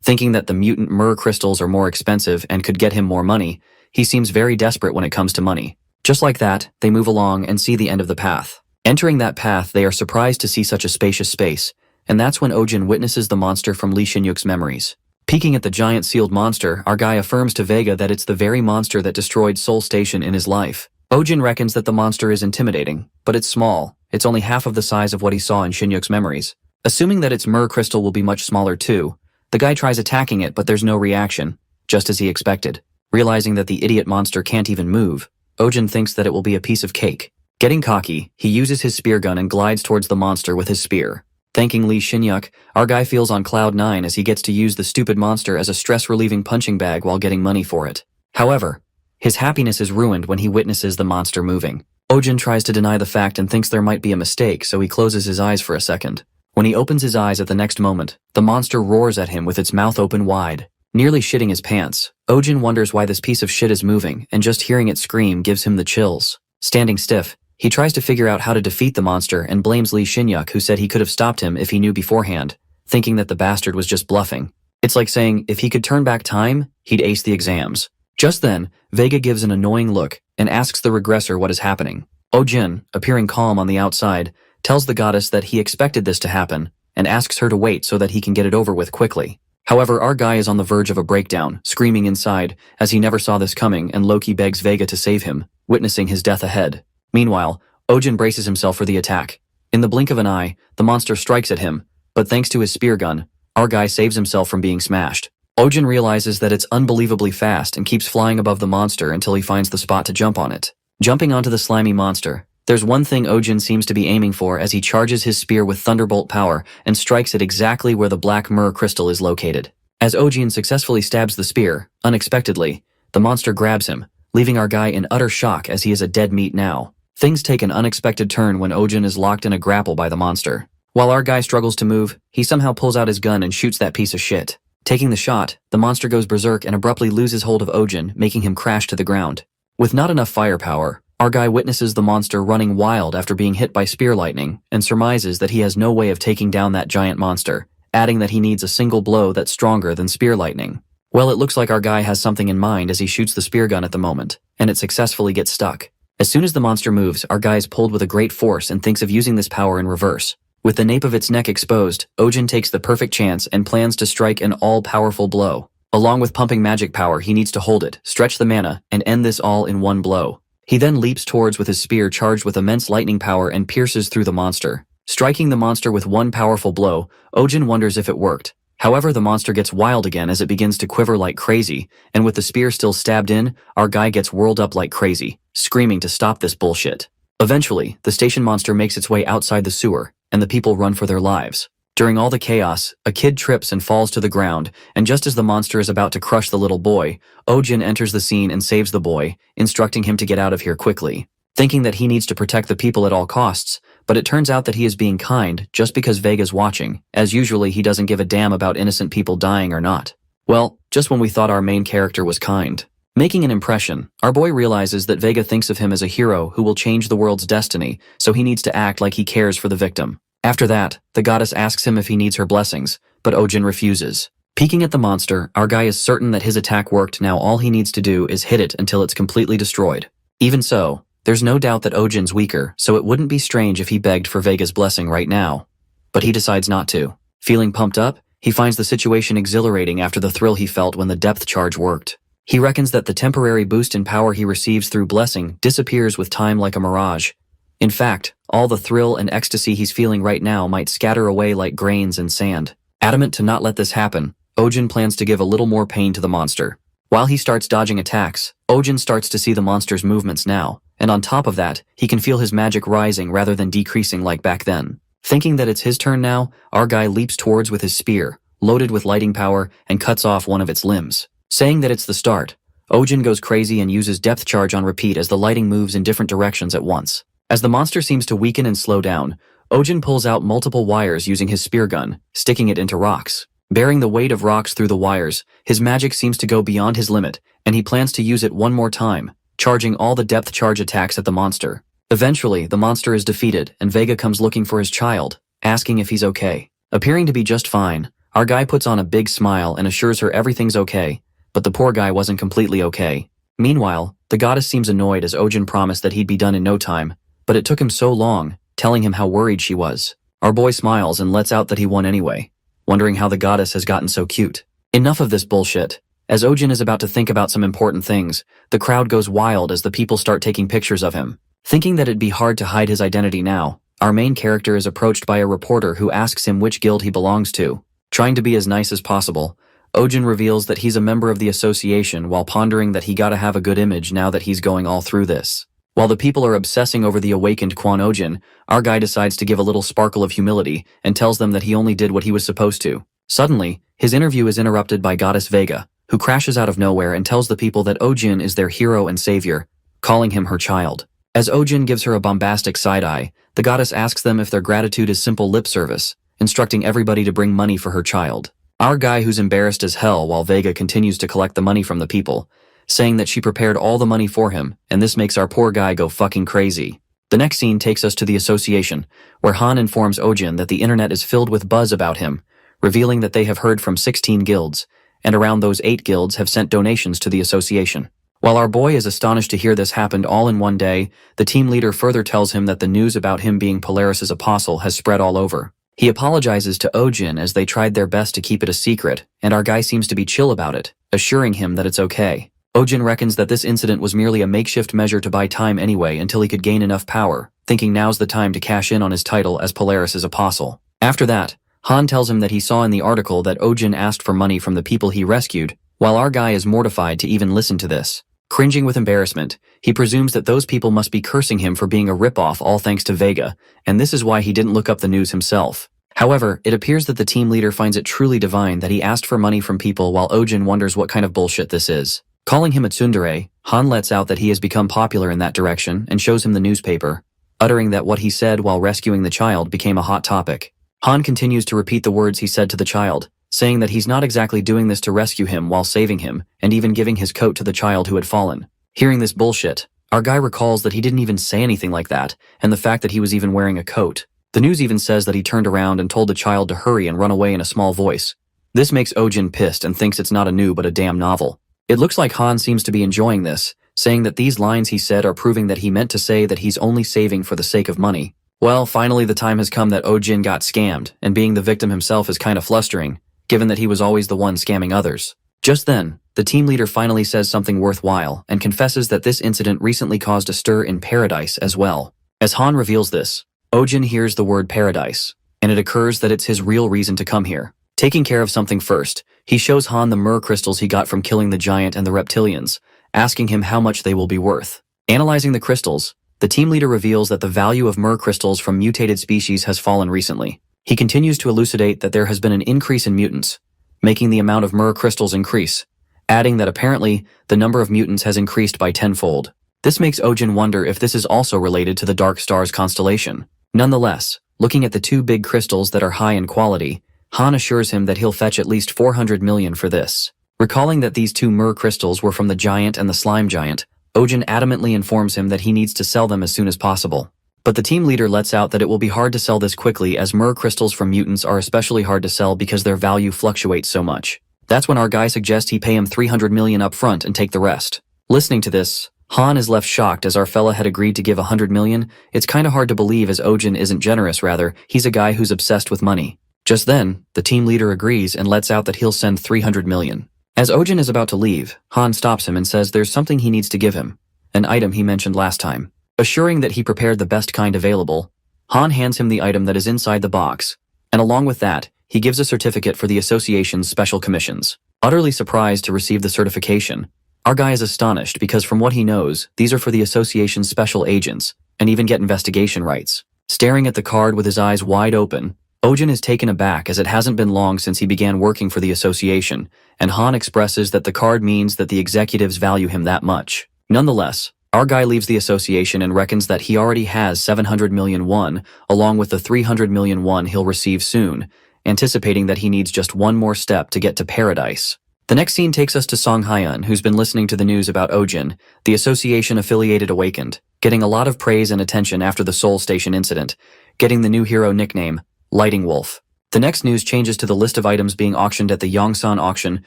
Thinking that the mutant myrrh crystals are more expensive and could get him more money, he seems very desperate when it comes to money. Just like that, they move along and see the end of the path. Entering that path, they are surprised to see such a spacious space, and that's when Ojin witnesses the monster from Lee Shin-yuk's memories. Peeking at the giant sealed monster, our guy affirms to Vega that it's the very monster that destroyed Seoul Station in his life. Ojin reckons that the monster is intimidating, but it's small. It's only half of the size of what he saw in Shin-yuk's memories. Assuming that its myrrh crystal will be much smaller too, the guy tries attacking it, but there's no reaction, just as he expected. Realizing that the idiot monster can't even move, Ojin thinks that it will be a piece of cake. Getting cocky, he uses his spear gun and glides towards the monster with his spear. Thanking Lee Shin-yuk, our guy feels on cloud 9 as he gets to use the stupid monster as a stress-relieving punching bag while getting money for it. However, his happiness is ruined when he witnesses the monster moving. Ojin tries to deny the fact and thinks there might be a mistake, so he closes his eyes for a second. When he opens his eyes at the next moment, the monster roars at him with its mouth open wide. Nearly shitting his pants, Ojin wonders why this piece of shit is moving, and just hearing it scream gives him the chills. Standing stiff, he tries to figure out how to defeat the monster and blames Lee Shin-yuk, who said he could have stopped him if he knew beforehand, thinking that the bastard was just bluffing. It's like saying if he could turn back time, he'd ace the exams. Just then, Vega gives an annoying look and asks the regressor what is happening. Ojin, appearing calm on the outside, tells the goddess that he expected this to happen and asks her to wait so that he can get it over with quickly. However, our guy is on the verge of a breakdown, screaming inside, as he never saw this coming, and Loki begs Vega to save him, witnessing his death ahead. Meanwhile, Ojin braces himself for the attack. In the blink of an eye, the monster strikes at him, but thanks to his spear gun, our guy saves himself from being smashed. Ojin realizes that it's unbelievably fast and keeps flying above the monster until he finds the spot to jump on it. Jumping onto the slimy monster, there's one thing Ojin seems to be aiming for as he charges his spear with thunderbolt power and strikes it exactly where the black myrrh crystal is located. As Ojin successfully stabs the spear, unexpectedly, the monster grabs him, leaving our guy in utter shock as he is a dead meat now. Things take an unexpected turn when Ojin is locked in a grapple by the monster. While our guy struggles to move, he somehow pulls out his gun and shoots that piece of shit. Taking the shot, the monster goes berserk and abruptly loses hold of Ojin, making him crash to the ground. With not enough firepower, our guy witnesses the monster running wild after being hit by spear lightning and surmises that he has no way of taking down that giant monster, adding that he needs a single blow that's stronger than spear lightning. Well, it looks like our guy has something in mind as he shoots the spear gun at the moment, and it successfully gets stuck. As soon as the monster moves, our guy is pulled with a great force and thinks of using this power in reverse. With the nape of its neck exposed, Ojin takes the perfect chance and plans to strike an all-powerful blow. Along with pumping magic power, he needs to hold it, stretch the mana, and end this all in one blow. He then leaps towards with his spear charged with immense lightning power and pierces through the monster. Striking the monster with one powerful blow, Ojin wonders if it worked. However, the monster gets wild again as it begins to quiver like crazy, and with the spear still stabbed in, our guy gets whirled up like crazy, screaming to stop this bullshit. Eventually, the station monster makes its way outside the sewer, and the people run for their lives. During all the chaos, a kid trips and falls to the ground, and just as the monster is about to crush the little boy, Ojin enters the scene and saves the boy, instructing him to get out of here quickly. Thinking that he needs to protect the people at all costs, but it turns out that he is being kind just because Vega's watching, as usually he doesn't give a damn about innocent people dying or not. Well, just when we thought our main character was kind. Making an impression, our boy realizes that Vega thinks of him as a hero who will change the world's destiny, so he needs to act like he cares for the victim. After that, the goddess asks him if he needs her blessings, but Ojin refuses. Peeking at the monster, our guy is certain that his attack worked. Now all he needs to do is hit it until it's completely destroyed. Even so, there's no doubt that Ojin's weaker, so it wouldn't be strange if he begged for Vega's blessing right now. But he decides not to. Feeling pumped up, he finds the situation exhilarating after the thrill he felt when the depth charge worked. He reckons that the temporary boost in power he receives through blessing disappears with time like a mirage. In fact, all the thrill and ecstasy he's feeling right now might scatter away like grains in sand. Adamant to not let this happen, Ojin plans to give a little more pain to the monster. While he starts dodging attacks, Ojin starts to see the monster's movements now, and on top of that, he can feel his magic rising rather than decreasing like back then. Thinking that it's his turn now, our guy leaps towards with his spear, loaded with lighting power, and cuts off one of its limbs. Saying that it's the start, Ojin goes crazy and uses depth charge on repeat as the lighting moves in different directions at once. As the monster seems to weaken and slow down, Ojin pulls out multiple wires using his spear gun, sticking it into rocks. Bearing the weight of rocks through the wires, his magic seems to go beyond his limit, and he plans to use it one more time, charging all the depth charge attacks at the monster. Eventually, the monster is defeated, and Vega comes looking for his child, asking if he's okay. Appearing to be just fine, our guy puts on a big smile and assures her everything's okay, but the poor guy wasn't completely okay. Meanwhile, the goddess seems annoyed as Ojin promised that he'd be done in no time, but it took him so long, telling him how worried she was. Our boy smiles and lets out that he won anyway, wondering how the goddess has gotten so cute. Enough of this bullshit. As Ojin is about to think about some important things, the crowd goes wild as the people start taking pictures of him. Thinking that it'd be hard to hide his identity now, our main character is approached by a reporter who asks him which guild he belongs to. Trying to be as nice as possible, Ojin reveals that he's a member of the association while pondering that he gotta have a good image now that he's going all through this. While the people are obsessing over the awakened Quan Ojin, our guy decides to give a little sparkle of humility and tells them that he only did what he was supposed to. Suddenly, his interview is interrupted by Goddess Vega, who crashes out of nowhere and tells the people that Ojin is their hero and savior, calling him her child. As Ojin gives her a bombastic side-eye, the goddess asks them if their gratitude is simple lip service, instructing everybody to bring money for her child. Our guy who's embarrassed as hell while Vega continues to collect the money from the people, saying that she prepared all the money for him, and this makes our poor guy go fucking crazy. The next scene takes us to the association, where Han informs Ojin that the internet is filled with buzz about him, revealing that they have heard from 16 guilds, and around those 8 guilds have sent donations to the association. While our boy is astonished to hear this happened all in one day, the team leader further tells him that the news about him being Polaris' apostle has spread all over. He apologizes to Ojin as they tried their best to keep it a secret, and our guy seems to be chill about it, assuring him that it's okay. Ojin reckons that this incident was merely a makeshift measure to buy time anyway until he could gain enough power, thinking now's the time to cash in on his title as Polaris' apostle. After that, Han tells him that he saw in the article that Ojin asked for money from the people he rescued, while our guy is mortified to even listen to this. Cringing with embarrassment, he presumes that those people must be cursing him for being a ripoff all thanks to Vega, and this is why he didn't look up the news himself. However, it appears that the team leader finds it truly divine that he asked for money from people while Ojin wonders what kind of bullshit this is. Calling him a tsundere, Han lets out that he has become popular in that direction and shows him the newspaper, uttering that what he said while rescuing the child became a hot topic. Han continues to repeat the words he said to the child, saying that he's not exactly doing this to rescue him while saving him, and even giving his coat to the child who had fallen. Hearing this bullshit, our guy recalls that he didn't even say anything like that, and the fact that he was even wearing a coat. The news even says that he turned around and told the child to hurry and run away in a small voice. This makes Ojin pissed and thinks it's not a new but a damn novel. It looks like Han seems to be enjoying this, saying that these lines he said are proving that he meant to say that he's only saving for the sake of money. Well, finally the time has come that Ojin got scammed, and being the victim himself is kinda flustering, given that he was always the one scamming others. Just then, the team leader finally says something worthwhile and confesses that this incident recently caused a stir in paradise as well. As Han reveals this, Ojin hears the word paradise, and it occurs that it's his real reason to come here. Taking care of something first, he shows Han the myrrh crystals he got from killing the giant and the reptilians, asking him how much they will be worth. Analyzing the crystals, the team leader reveals that the value of myrrh crystals from mutated species has fallen recently. He continues to elucidate that there has been an increase in mutants, making the amount of myrrh crystals increase, adding that apparently the number of mutants has increased by tenfold. This makes Ojin wonder if this is also related to the Dark Stars constellation. Nonetheless, looking at the 2 big crystals that are high in quality, Han assures him that he'll fetch at least 400 million for this. Recalling that these 2 myrrh crystals were from the giant and the slime giant, Ojin adamantly informs him that he needs to sell them as soon as possible. But the team leader lets out that it will be hard to sell this quickly as myrrh crystals from mutants are especially hard to sell because their value fluctuates so much. That's when our guy suggests he pay him 300 million up front and take the rest. Listening to this, Han is left shocked as our fella had agreed to give 100 million. It's kinda hard to believe as Ojin isn't generous, rather, he's a guy who's obsessed with money. Just then, the team leader agrees and lets out that he'll send 300 million. As Ojin is about to leave, Han stops him and says there's something he needs to give him, an item he mentioned last time. Assuring that he prepared the best kind available, Han hands him the item that is inside the box, and along with that, he gives a certificate for the association's special commissions. Utterly surprised to receive the certification, our guy is astonished because from what he knows, these are for the association's special agents, and even get investigation rights. Staring at the card with his eyes wide open, Ojin is taken aback as it hasn't been long since he began working for the association, and Han expresses that the card means that the executives value him that much. Nonetheless, our guy leaves the association and reckons that he already has 700 million won, along with the 300 million won he'll receive soon, anticipating that he needs just one more step to get to paradise. The next scene takes us to Song Hyun, who's been listening to the news about Ojin, the association-affiliated Awakened, getting a lot of praise and attention after the Seoul Station incident, getting the new hero nickname, Lighting Wolf. The next news changes to the list of items being auctioned at the Yongsan auction,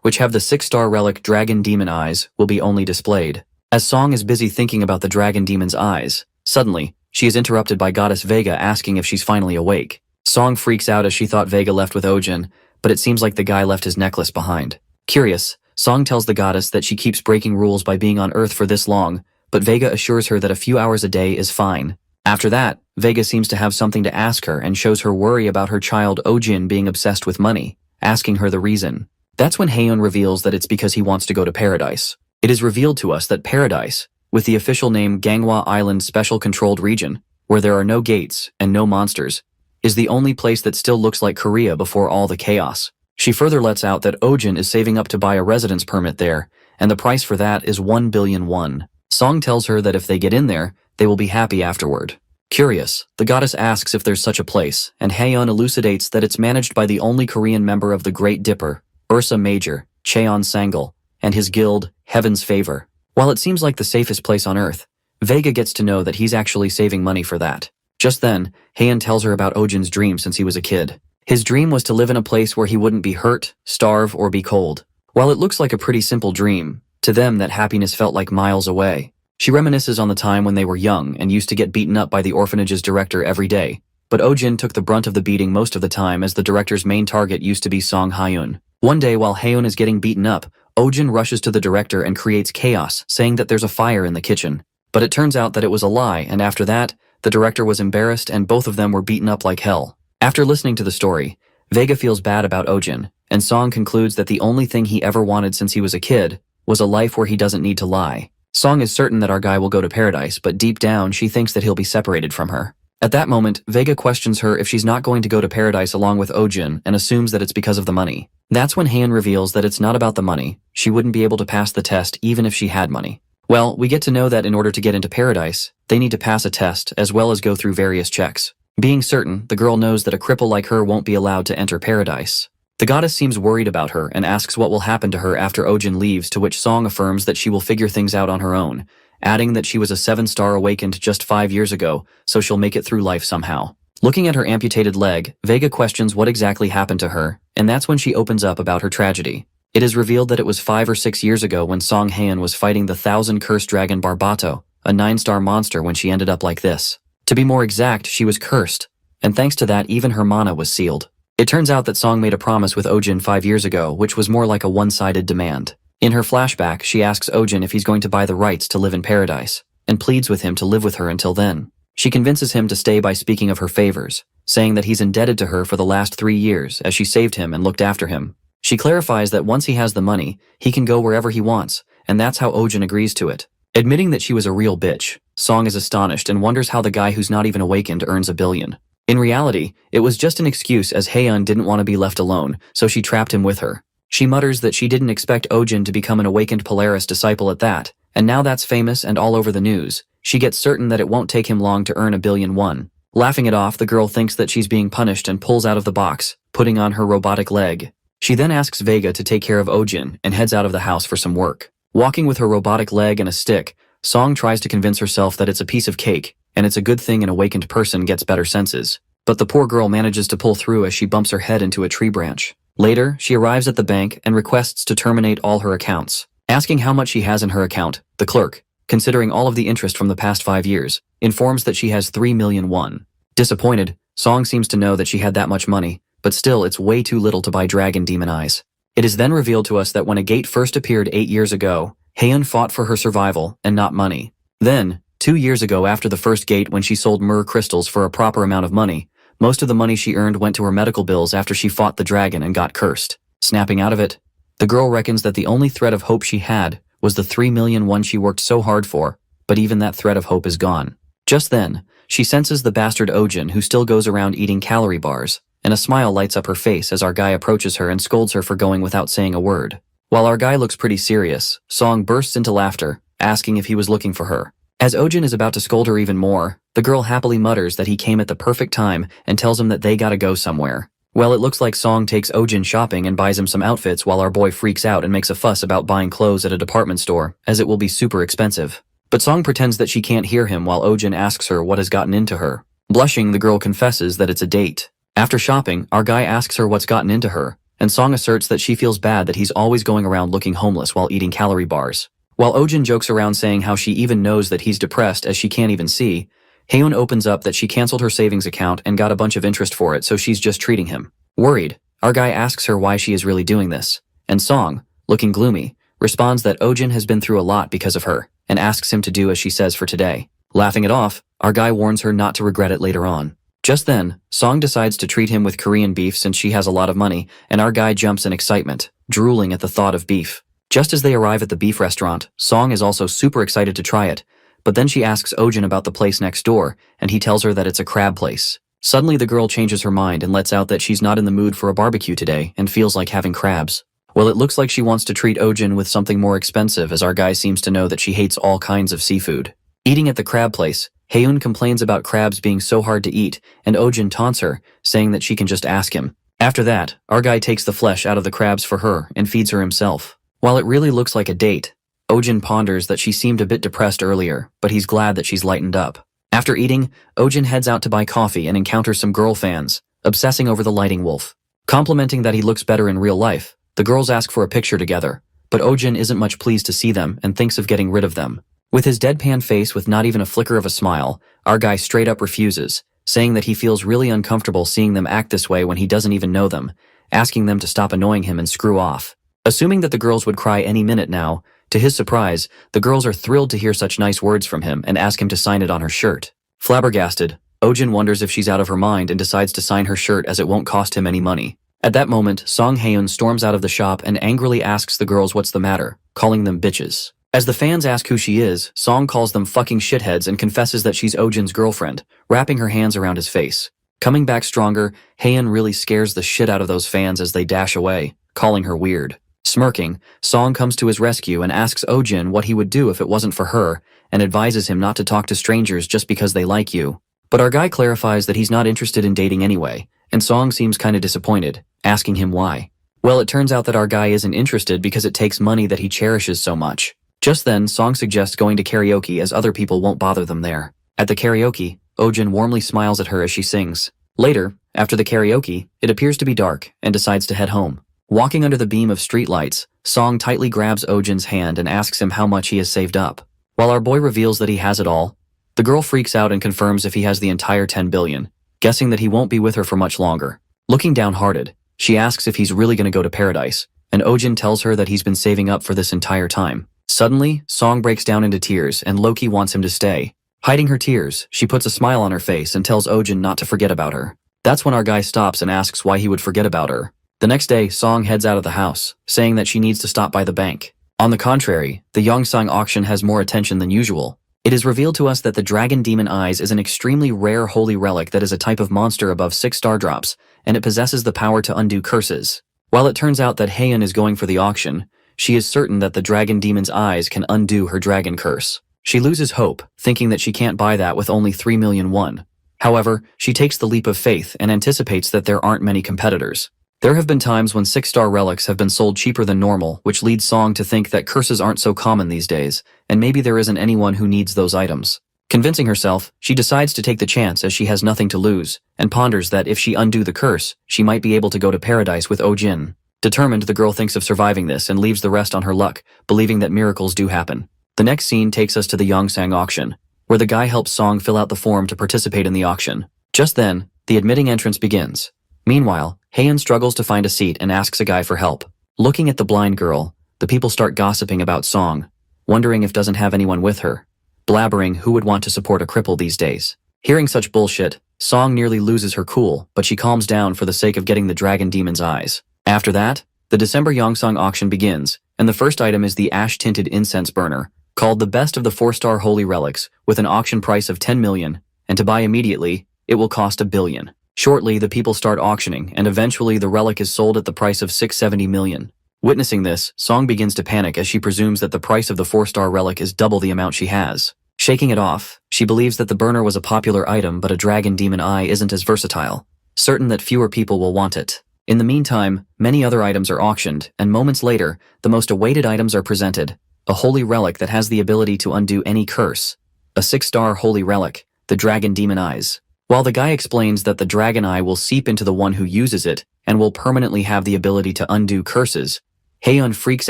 which have the 6-star relic Dragon Demon Eyes, will be only displayed. As Song is busy thinking about the Dragon Demon's eyes, suddenly, she is interrupted by Goddess Vega asking if she's finally awake. Song freaks out as she thought Vega left with Ojin, but it seems like the guy left his necklace behind. Curious, Song tells the goddess that she keeps breaking rules by being on Earth for this long, but Vega assures her that a few hours a day is fine. After that, Vega seems to have something to ask her and shows her worry about her child Ojin being obsessed with money, asking her the reason. That's when Haeun reveals that it's because he wants to go to paradise. It is revealed to us that paradise, with the official name Ganghwa Island Special Controlled Region, where there are no gates and no monsters, is the only place that still looks like Korea before all the chaos. She further lets out that Ojin is saving up to buy a residence permit there, and the price for that is 1 billion won. Song tells her that if they get in there, they will be happy afterward. Curious, the goddess asks if there's such a place, and Haeun elucidates that it's managed by the only Korean member of the Great Dipper, Ursa Major, Cheon Sangul, and his guild, Heaven's Favor. While it seems like the safest place on Earth, Vega gets to know that he's actually saving money for that. Just then, Haeun tells her about Ojin's dream since he was a kid. His dream was to live in a place where he wouldn't be hurt, starve, or be cold. While it looks like a pretty simple dream, to them that happiness felt like miles away. She reminisces on the time when they were young and used to get beaten up by the orphanage's director every day, but Ojin took the brunt of the beating most of the time as the director's main target used to be Song Hyun. One day while Haeun is getting beaten up, Ojin rushes to the director and creates chaos, saying that there's a fire in the kitchen. But it turns out that it was a lie, and after that, the director was embarrassed and both of them were beaten up like hell. After listening to the story, Vega feels bad about Ojin, and Song concludes that the only thing he ever wanted since he was a kid was a life where he doesn't need to lie. Song is certain that our guy will go to paradise, but deep down she thinks that he'll be separated from her. At that moment, Vega questions her if she's not going to go to paradise along with Ojin and assumes that it's because of the money. That's when Haeun reveals that it's not about the money. She wouldn't be able to pass the test even if she had money. Well, we get to know that in order to get into paradise, they need to pass a test as well as go through various checks. Being certain, the girl knows that a cripple like her won't be allowed to enter paradise. The goddess seems worried about her and asks what will happen to her after Ojin leaves, to which Song affirms that she will figure things out on her own, adding that she was a 7-star awakened just 5 years ago, so she'll make it through life somehow. Looking at her amputated leg, Vega questions what exactly happened to her, and that's when she opens up about her tragedy. It is revealed that it was 5 or 6 years ago when Song Haeun was fighting the 1,000-cursed dragon Barbato, a 9-star monster, when she ended up like this. To be more exact, she was cursed, and thanks to that even her mana was sealed. It turns out that Song made a promise with Ojin 5 years ago, which was more like a one-sided demand. In her flashback, she asks Ojin if he's going to buy the rights to live in paradise, and pleads with him to live with her until then. She convinces him to stay by speaking of her favors, saying that he's indebted to her for the last 3 years as she saved him and looked after him. She clarifies that once he has the money, he can go wherever he wants, and that's how Ojin agrees to it. Admitting that she was a real bitch, Song is astonished and wonders how the guy who's not even awakened earns $1 billion. In reality, it was just an excuse as Haeun didn't want to be left alone, so she trapped him with her. She mutters that she didn't expect Ojin to become an awakened Polaris disciple at that, and now that's famous and all over the news. She gets certain that it won't take him long to earn $1 billion won. Laughing it off, the girl thinks that she's being punished and pulls out of the box, putting on her robotic leg. She then asks Vega to take care of Ojin and heads out of the house for some work. Walking with her robotic leg and a stick, Song tries to convince herself that it's a piece of cake, and it's a good thing an awakened person gets better senses. But the poor girl manages to pull through as she bumps her head into a tree branch. Later, she arrives at the bank and requests to terminate all her accounts. Asking how much she has in her account, the clerk, considering all of the interest from the past 5 years, informs that she has 3 million won. Disappointed, Song seems to know that she had that much money, but still it's way too little to buy Dragon Demon Eyes. It is then revealed to us that when a gate first appeared 8 years ago, Haeun fought for her survival and not money. Then, 2 years ago after the first gate when she sold myrrh crystals for a proper amount of money, Most of the money she earned went to her medical bills after she fought the dragon and got cursed. Snapping out of it, the girl reckons that the only thread of hope she had was the 3 million won she worked so hard for, but even that thread of hope is gone. Just then, she senses the bastard Ojin, who still goes around eating calorie bars, and a smile lights up her face as our guy approaches her and scolds her for going without saying a word. While our guy looks pretty serious, Song bursts into laughter, asking if he was looking for her. As Ojin is about to scold her even more, the girl happily mutters that he came at the perfect time and tells him that they gotta go somewhere. Well, it looks like Song takes Ojin shopping and buys him some outfits while our boy freaks out and makes a fuss about buying clothes at a department store, as it will be super expensive. But Song pretends that she can't hear him while Ojin asks her what has gotten into her. Blushing, the girl confesses that it's a date. After shopping, our guy asks her what's gotten into her, and Song asserts that she feels bad that he's always going around looking homeless while eating calorie bars. While Ojin jokes around saying how she even knows that he's depressed as she can't even see, Haeun opens up that she canceled her savings account and got a bunch of interest for it, so she's just treating him. Worried, our guy asks her why she is really doing this, and Song, looking gloomy, responds that Ojin has been through a lot because of her, and asks him to do as she says for today. Laughing it off, our guy warns her not to regret it later on. Just then, Song decides to treat him with Korean beef since she has a lot of money, and our guy jumps in excitement, drooling at the thought of beef. Just as they arrive at the beef restaurant, Song is also super excited to try it, but then she asks Ojin about the place next door, and he tells her that it's a crab place. Suddenly the girl changes her mind and lets out that she's not in the mood for a barbecue today and feels like having crabs. Well, it looks like she wants to treat Ojin with something more expensive, as our guy seems to know that she hates all kinds of seafood. Eating at the crab place, Haeun complains about crabs being so hard to eat, and Ojin taunts her, saying that she can just ask him. After that, our guy takes the flesh out of the crabs for her and feeds her himself. While it really looks like a date, Ojin ponders that she seemed a bit depressed earlier, but he's glad that she's lightened up. After eating, Ojin heads out to buy coffee and encounters some girl fans, obsessing over the lighting wolf. Complimenting that he looks better in real life, the girls ask for a picture together, but Ojin isn't much pleased to see them and thinks of getting rid of them. With his deadpan face with not even a flicker of a smile, our guy straight up refuses, saying that he feels really uncomfortable seeing them act this way when he doesn't even know them, asking them to stop annoying him and screw off. Assuming that the girls would cry any minute now, to his surprise, the girls are thrilled to hear such nice words from him and ask him to sign it on her shirt. Flabbergasted, Ojin wonders if she's out of her mind and decides to sign her shirt as it won't cost him any money. At that moment, Song Haeun storms out of the shop and angrily asks the girls what's the matter, calling them bitches. As the fans ask who she is, Song calls them fucking shitheads and confesses that she's Ojin's girlfriend, wrapping her hands around his face. Coming back stronger, Haeun really scares the shit out of those fans as they dash away, calling her weird. Smirking, Song comes to his rescue and asks Ojin what he would do if it wasn't for her, and advises him not to talk to strangers just because they like you. But our guy clarifies that he's not interested in dating anyway, and Song seems kinda disappointed, asking him why. Well, it turns out that our guy isn't interested because it takes money that he cherishes so much. Just then, Song suggests going to karaoke as other people won't bother them there. At the karaoke, Ojin warmly smiles at her as she sings. Later, after the karaoke, it appears to be dark and decides to head home. Walking under the beam of streetlights, Song tightly grabs Ojin's hand and asks him how much he has saved up. While our boy reveals that he has it all, the girl freaks out and confirms if he has the entire 10 billion, guessing that he won't be with her for much longer. Looking downhearted, she asks if he's really gonna go to paradise, and Ojin tells her that he's been saving up for this entire time. Suddenly, Song breaks down into tears and Loki wants him to stay. Hiding her tears, she puts a smile on her face and tells Ojin not to forget about her. That's when our guy stops and asks why he would forget about her. The next day, Song heads out of the house, saying that she needs to stop by the bank. On the contrary, the Yongsang auction has more attention than usual. It is revealed to us that the Dragon Demon Eyes is an extremely rare holy relic that is a type of monster above 6 star drops, and it possesses the power to undo curses. While it turns out that Haeun is going for the auction, she is certain that the Dragon Demon's Eyes can undo her dragon curse. She loses hope, thinking that she can't buy that with only 3 million won. However, she takes the leap of faith and anticipates that there aren't many competitors. There have been times when 6-star relics have been sold cheaper than normal, which leads Song to think that curses aren't so common these days, and maybe there isn't anyone who needs those items. Convincing herself, she decides to take the chance as she has nothing to lose, and ponders that if she undo the curse, she might be able to go to paradise with Ojin. Determined, the girl thinks of surviving this and leaves the rest on her luck, believing that miracles do happen. The next scene takes us to the Yongsang auction, where the guy helps Song fill out the form to participate in the auction. Just then, the admitting entrance begins. Meanwhile, Haeun struggles to find a seat and asks a guy for help. Looking at the blind girl, the people start gossiping about Song, wondering if doesn't have anyone with her, blabbering who would want to support a cripple these days. Hearing such bullshit, Song nearly loses her cool, but she calms down for the sake of getting the dragon demon's eyes. After that, the December Yongsong auction begins, and the first item is the ash-tinted incense burner, called the best of the 4-star holy relics, with an auction price of 10 million, and to buy immediately, it will cost 1 billion. Shortly, the people start auctioning, and eventually the relic is sold at the price of 670 million. Witnessing this, Song begins to panic as she presumes that the price of the 4-star relic is double the amount she has. Shaking it off, she believes that the burner was a popular item, but a dragon demon eye isn't as versatile, certain that fewer people will want it. In the meantime, many other items are auctioned, and moments later, the most awaited items are presented. A holy relic that has the ability to undo any curse. A 6-star holy relic, the dragon demon eyes. While the guy explains that the dragon eye will seep into the one who uses it, and will permanently have the ability to undo curses, Haeun freaks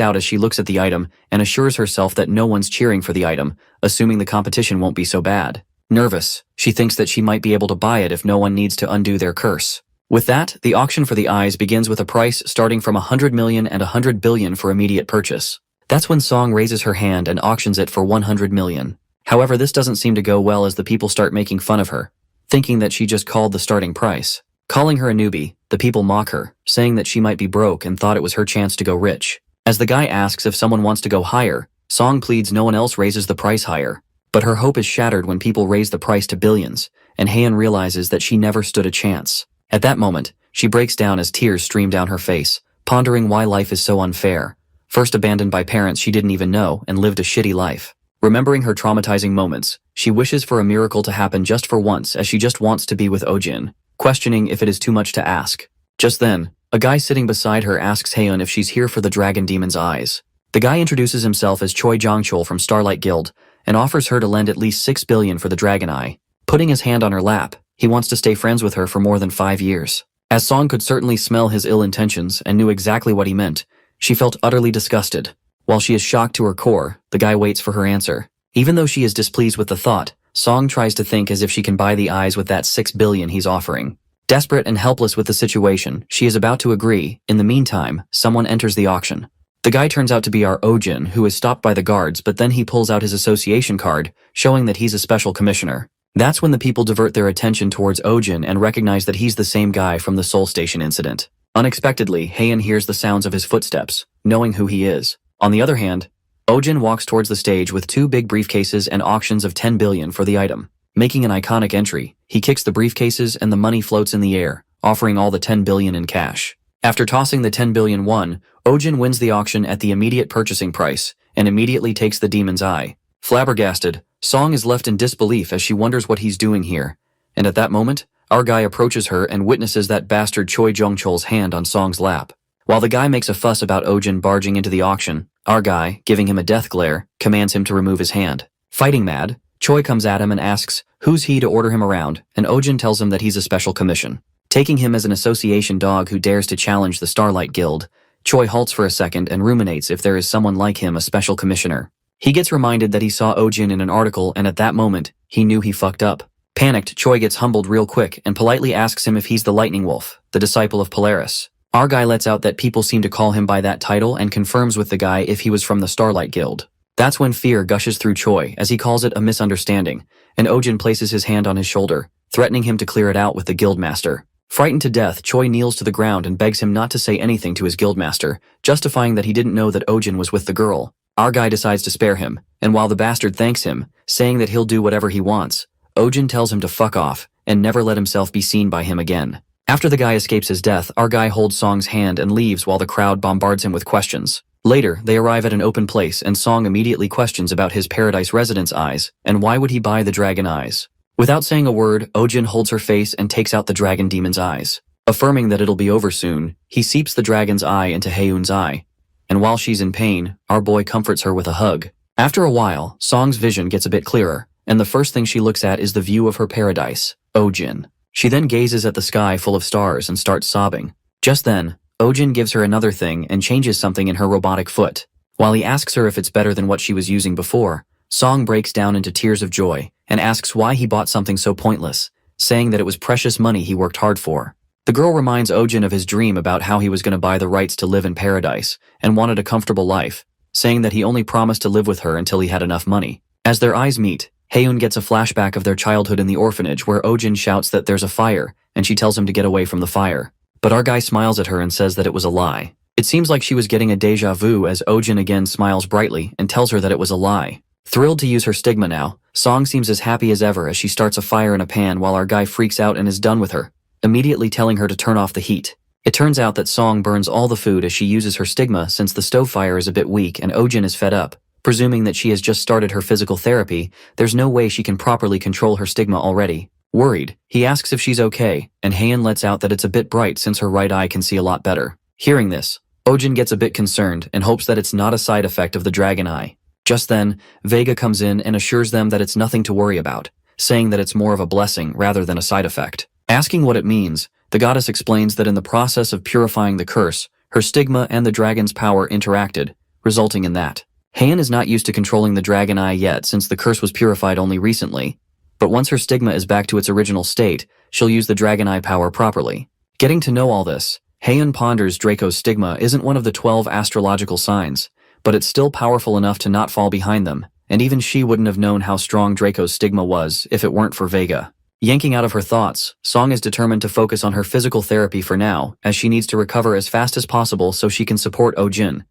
out as she looks at the item and assures herself that no one's cheering for the item, assuming the competition won't be so bad. Nervous, she thinks that she might be able to buy it if no one needs to undo their curse. With that, the auction for the eyes begins with a price starting from 100 million and 100 billion for immediate purchase. That's when Song raises her hand and auctions it for 100 million. However, this doesn't seem to go well as the people start making fun of her, thinking that she just called the starting price. Calling her a newbie, the people mock her, saying that she might be broke and thought it was her chance to go rich. As the guy asks if someone wants to go higher, Song pleads no one else raises the price higher. But her hope is shattered when people raise the price to billions, and Haeun realizes that she never stood a chance. At that moment, she breaks down as tears stream down her face, pondering why life is so unfair. First abandoned by parents she didn't even know and lived a shitty life. Remembering her traumatizing moments, she wishes for a miracle to happen just for once as she just wants to be with Ojin, questioning if it is too much to ask. Just then, a guy sitting beside her asks Haeun if she's here for the dragon demon's eyes. The guy introduces himself as Choi Jongchul from Starlight Guild and offers her to lend at least 6 billion for the dragon eye. Putting his hand on her lap, he wants to stay friends with her for more than 5 years. As Song could certainly smell his ill intentions and knew exactly what he meant, she felt utterly disgusted. While she is shocked to her core, the guy waits for her answer. Even though she is displeased with the thought, Song tries to think as if she can buy the eyes with that 6 billion he's offering. Desperate and helpless with the situation, she is about to agree. In the meantime, someone enters the auction. The guy turns out to be our Ojin, who is stopped by the guards, but then he pulls out his association card, showing that he's a special commissioner. That's when the people divert their attention towards Ojin and recognize that he's the same guy from the Seoul Station incident. Unexpectedly, Haeun hears the sounds of his footsteps, knowing who he is. On the other hand, Ojin walks towards the stage with 2 big briefcases and auctions of 10 billion for the item. Making an iconic entry, he kicks the briefcases and the money floats in the air, offering all the 10 billion in cash. After tossing the 10 billion won, Ojin wins the auction at the immediate purchasing price and immediately takes the demon's eye. Flabbergasted, Song is left in disbelief as she wonders what he's doing here. And at that moment, our guy approaches her and witnesses that bastard Choi Jongchul's hand on Song's lap. While the guy makes a fuss about Ojin barging into the auction, our guy, giving him a death glare, commands him to remove his hand. Fighting mad, Choi comes at him and asks who's he to order him around, and Ojin tells him that he's a special commission. Taking him as an association dog who dares to challenge the Starlight Guild, Choi halts for a second and ruminates if there is someone like him a special commissioner. He gets reminded that he saw Ojin in an article, and at that moment, he knew he fucked up. Panicked, Choi gets humbled real quick and politely asks him if he's the Lightning Wolf, the disciple of Polaris. Our guy lets out that people seem to call him by that title and confirms with the guy if he was from the Starlight Guild. That's when fear gushes through Choi as he calls it a misunderstanding, and Ojin places his hand on his shoulder, threatening him to clear it out with the guildmaster. Frightened to death, Choi kneels to the ground and begs him not to say anything to his guildmaster, justifying that he didn't know that Ojin was with the girl. Our guy decides to spare him, and while the bastard thanks him, saying that he'll do whatever he wants, Ojin tells him to fuck off and never let himself be seen by him again. After the guy escapes his death, our guy holds Song's hand and leaves while the crowd bombards him with questions. Later, they arrive at an open place and Song immediately questions about his paradise residence eyes and why would he buy the dragon eyes. Without saying a word, Ojin holds her face and takes out the dragon demon's eyes. Affirming that it'll be over soon, he seeps the dragon's eye into Haeun's eye. And while she's in pain, our boy comforts her with a hug. After a while, Song's vision gets a bit clearer, and the first thing she looks at is the view of her paradise, Ojin. She then gazes at the sky full of stars and starts sobbing. Just then, Ojin gives her another thing and changes something in her robotic foot. While he asks her if it's better than what she was using before, Song breaks down into tears of joy and asks why he bought something so pointless, saying that it was precious money he worked hard for. The girl reminds Ojin of his dream about how he was going to buy the rights to live in paradise and wanted a comfortable life, saying that he only promised to live with her until he had enough money. As their eyes meet, Haeun gets a flashback of their childhood in the orphanage where Ojin shouts that there's a fire, and she tells him to get away from the fire. But our guy smiles at her and says that it was a lie. It seems like she was getting a deja vu as Ojin again smiles brightly and tells her that it was a lie. Thrilled to use her stigma now, Song seems as happy as ever as she starts a fire in a pan while our guy freaks out and is done with her, immediately telling her to turn off the heat. It turns out that Song burns all the food as she uses her stigma since the stove fire is a bit weak and Ojin is fed up. Presuming that she has just started her physical therapy, there's no way she can properly control her stigma already. Worried, he asks if she's okay, and Haeun lets out that it's a bit bright since her right eye can see a lot better. Hearing this, Ojin gets a bit concerned and hopes that it's not a side effect of the dragon eye. Just then, Vega comes in and assures them that it's nothing to worry about, saying that it's more of a blessing rather than a side effect. Asking what it means, the goddess explains that in the process of purifying the curse, her stigma and the dragon's power interacted, resulting in that. Haeun is not used to controlling the dragon eye yet since the curse was purified only recently, but once her stigma is back to its original state, she'll use the dragon eye power properly. Getting to know all this, Haeun ponders Draco's stigma isn't one of the 12 astrological signs, but it's still powerful enough to not fall behind them, and even she wouldn't have known how strong Draco's stigma was if it weren't for Vega. Yanking out of her thoughts, Song is determined to focus on her physical therapy for now, as she needs to recover as fast as possible so she can support Ojin,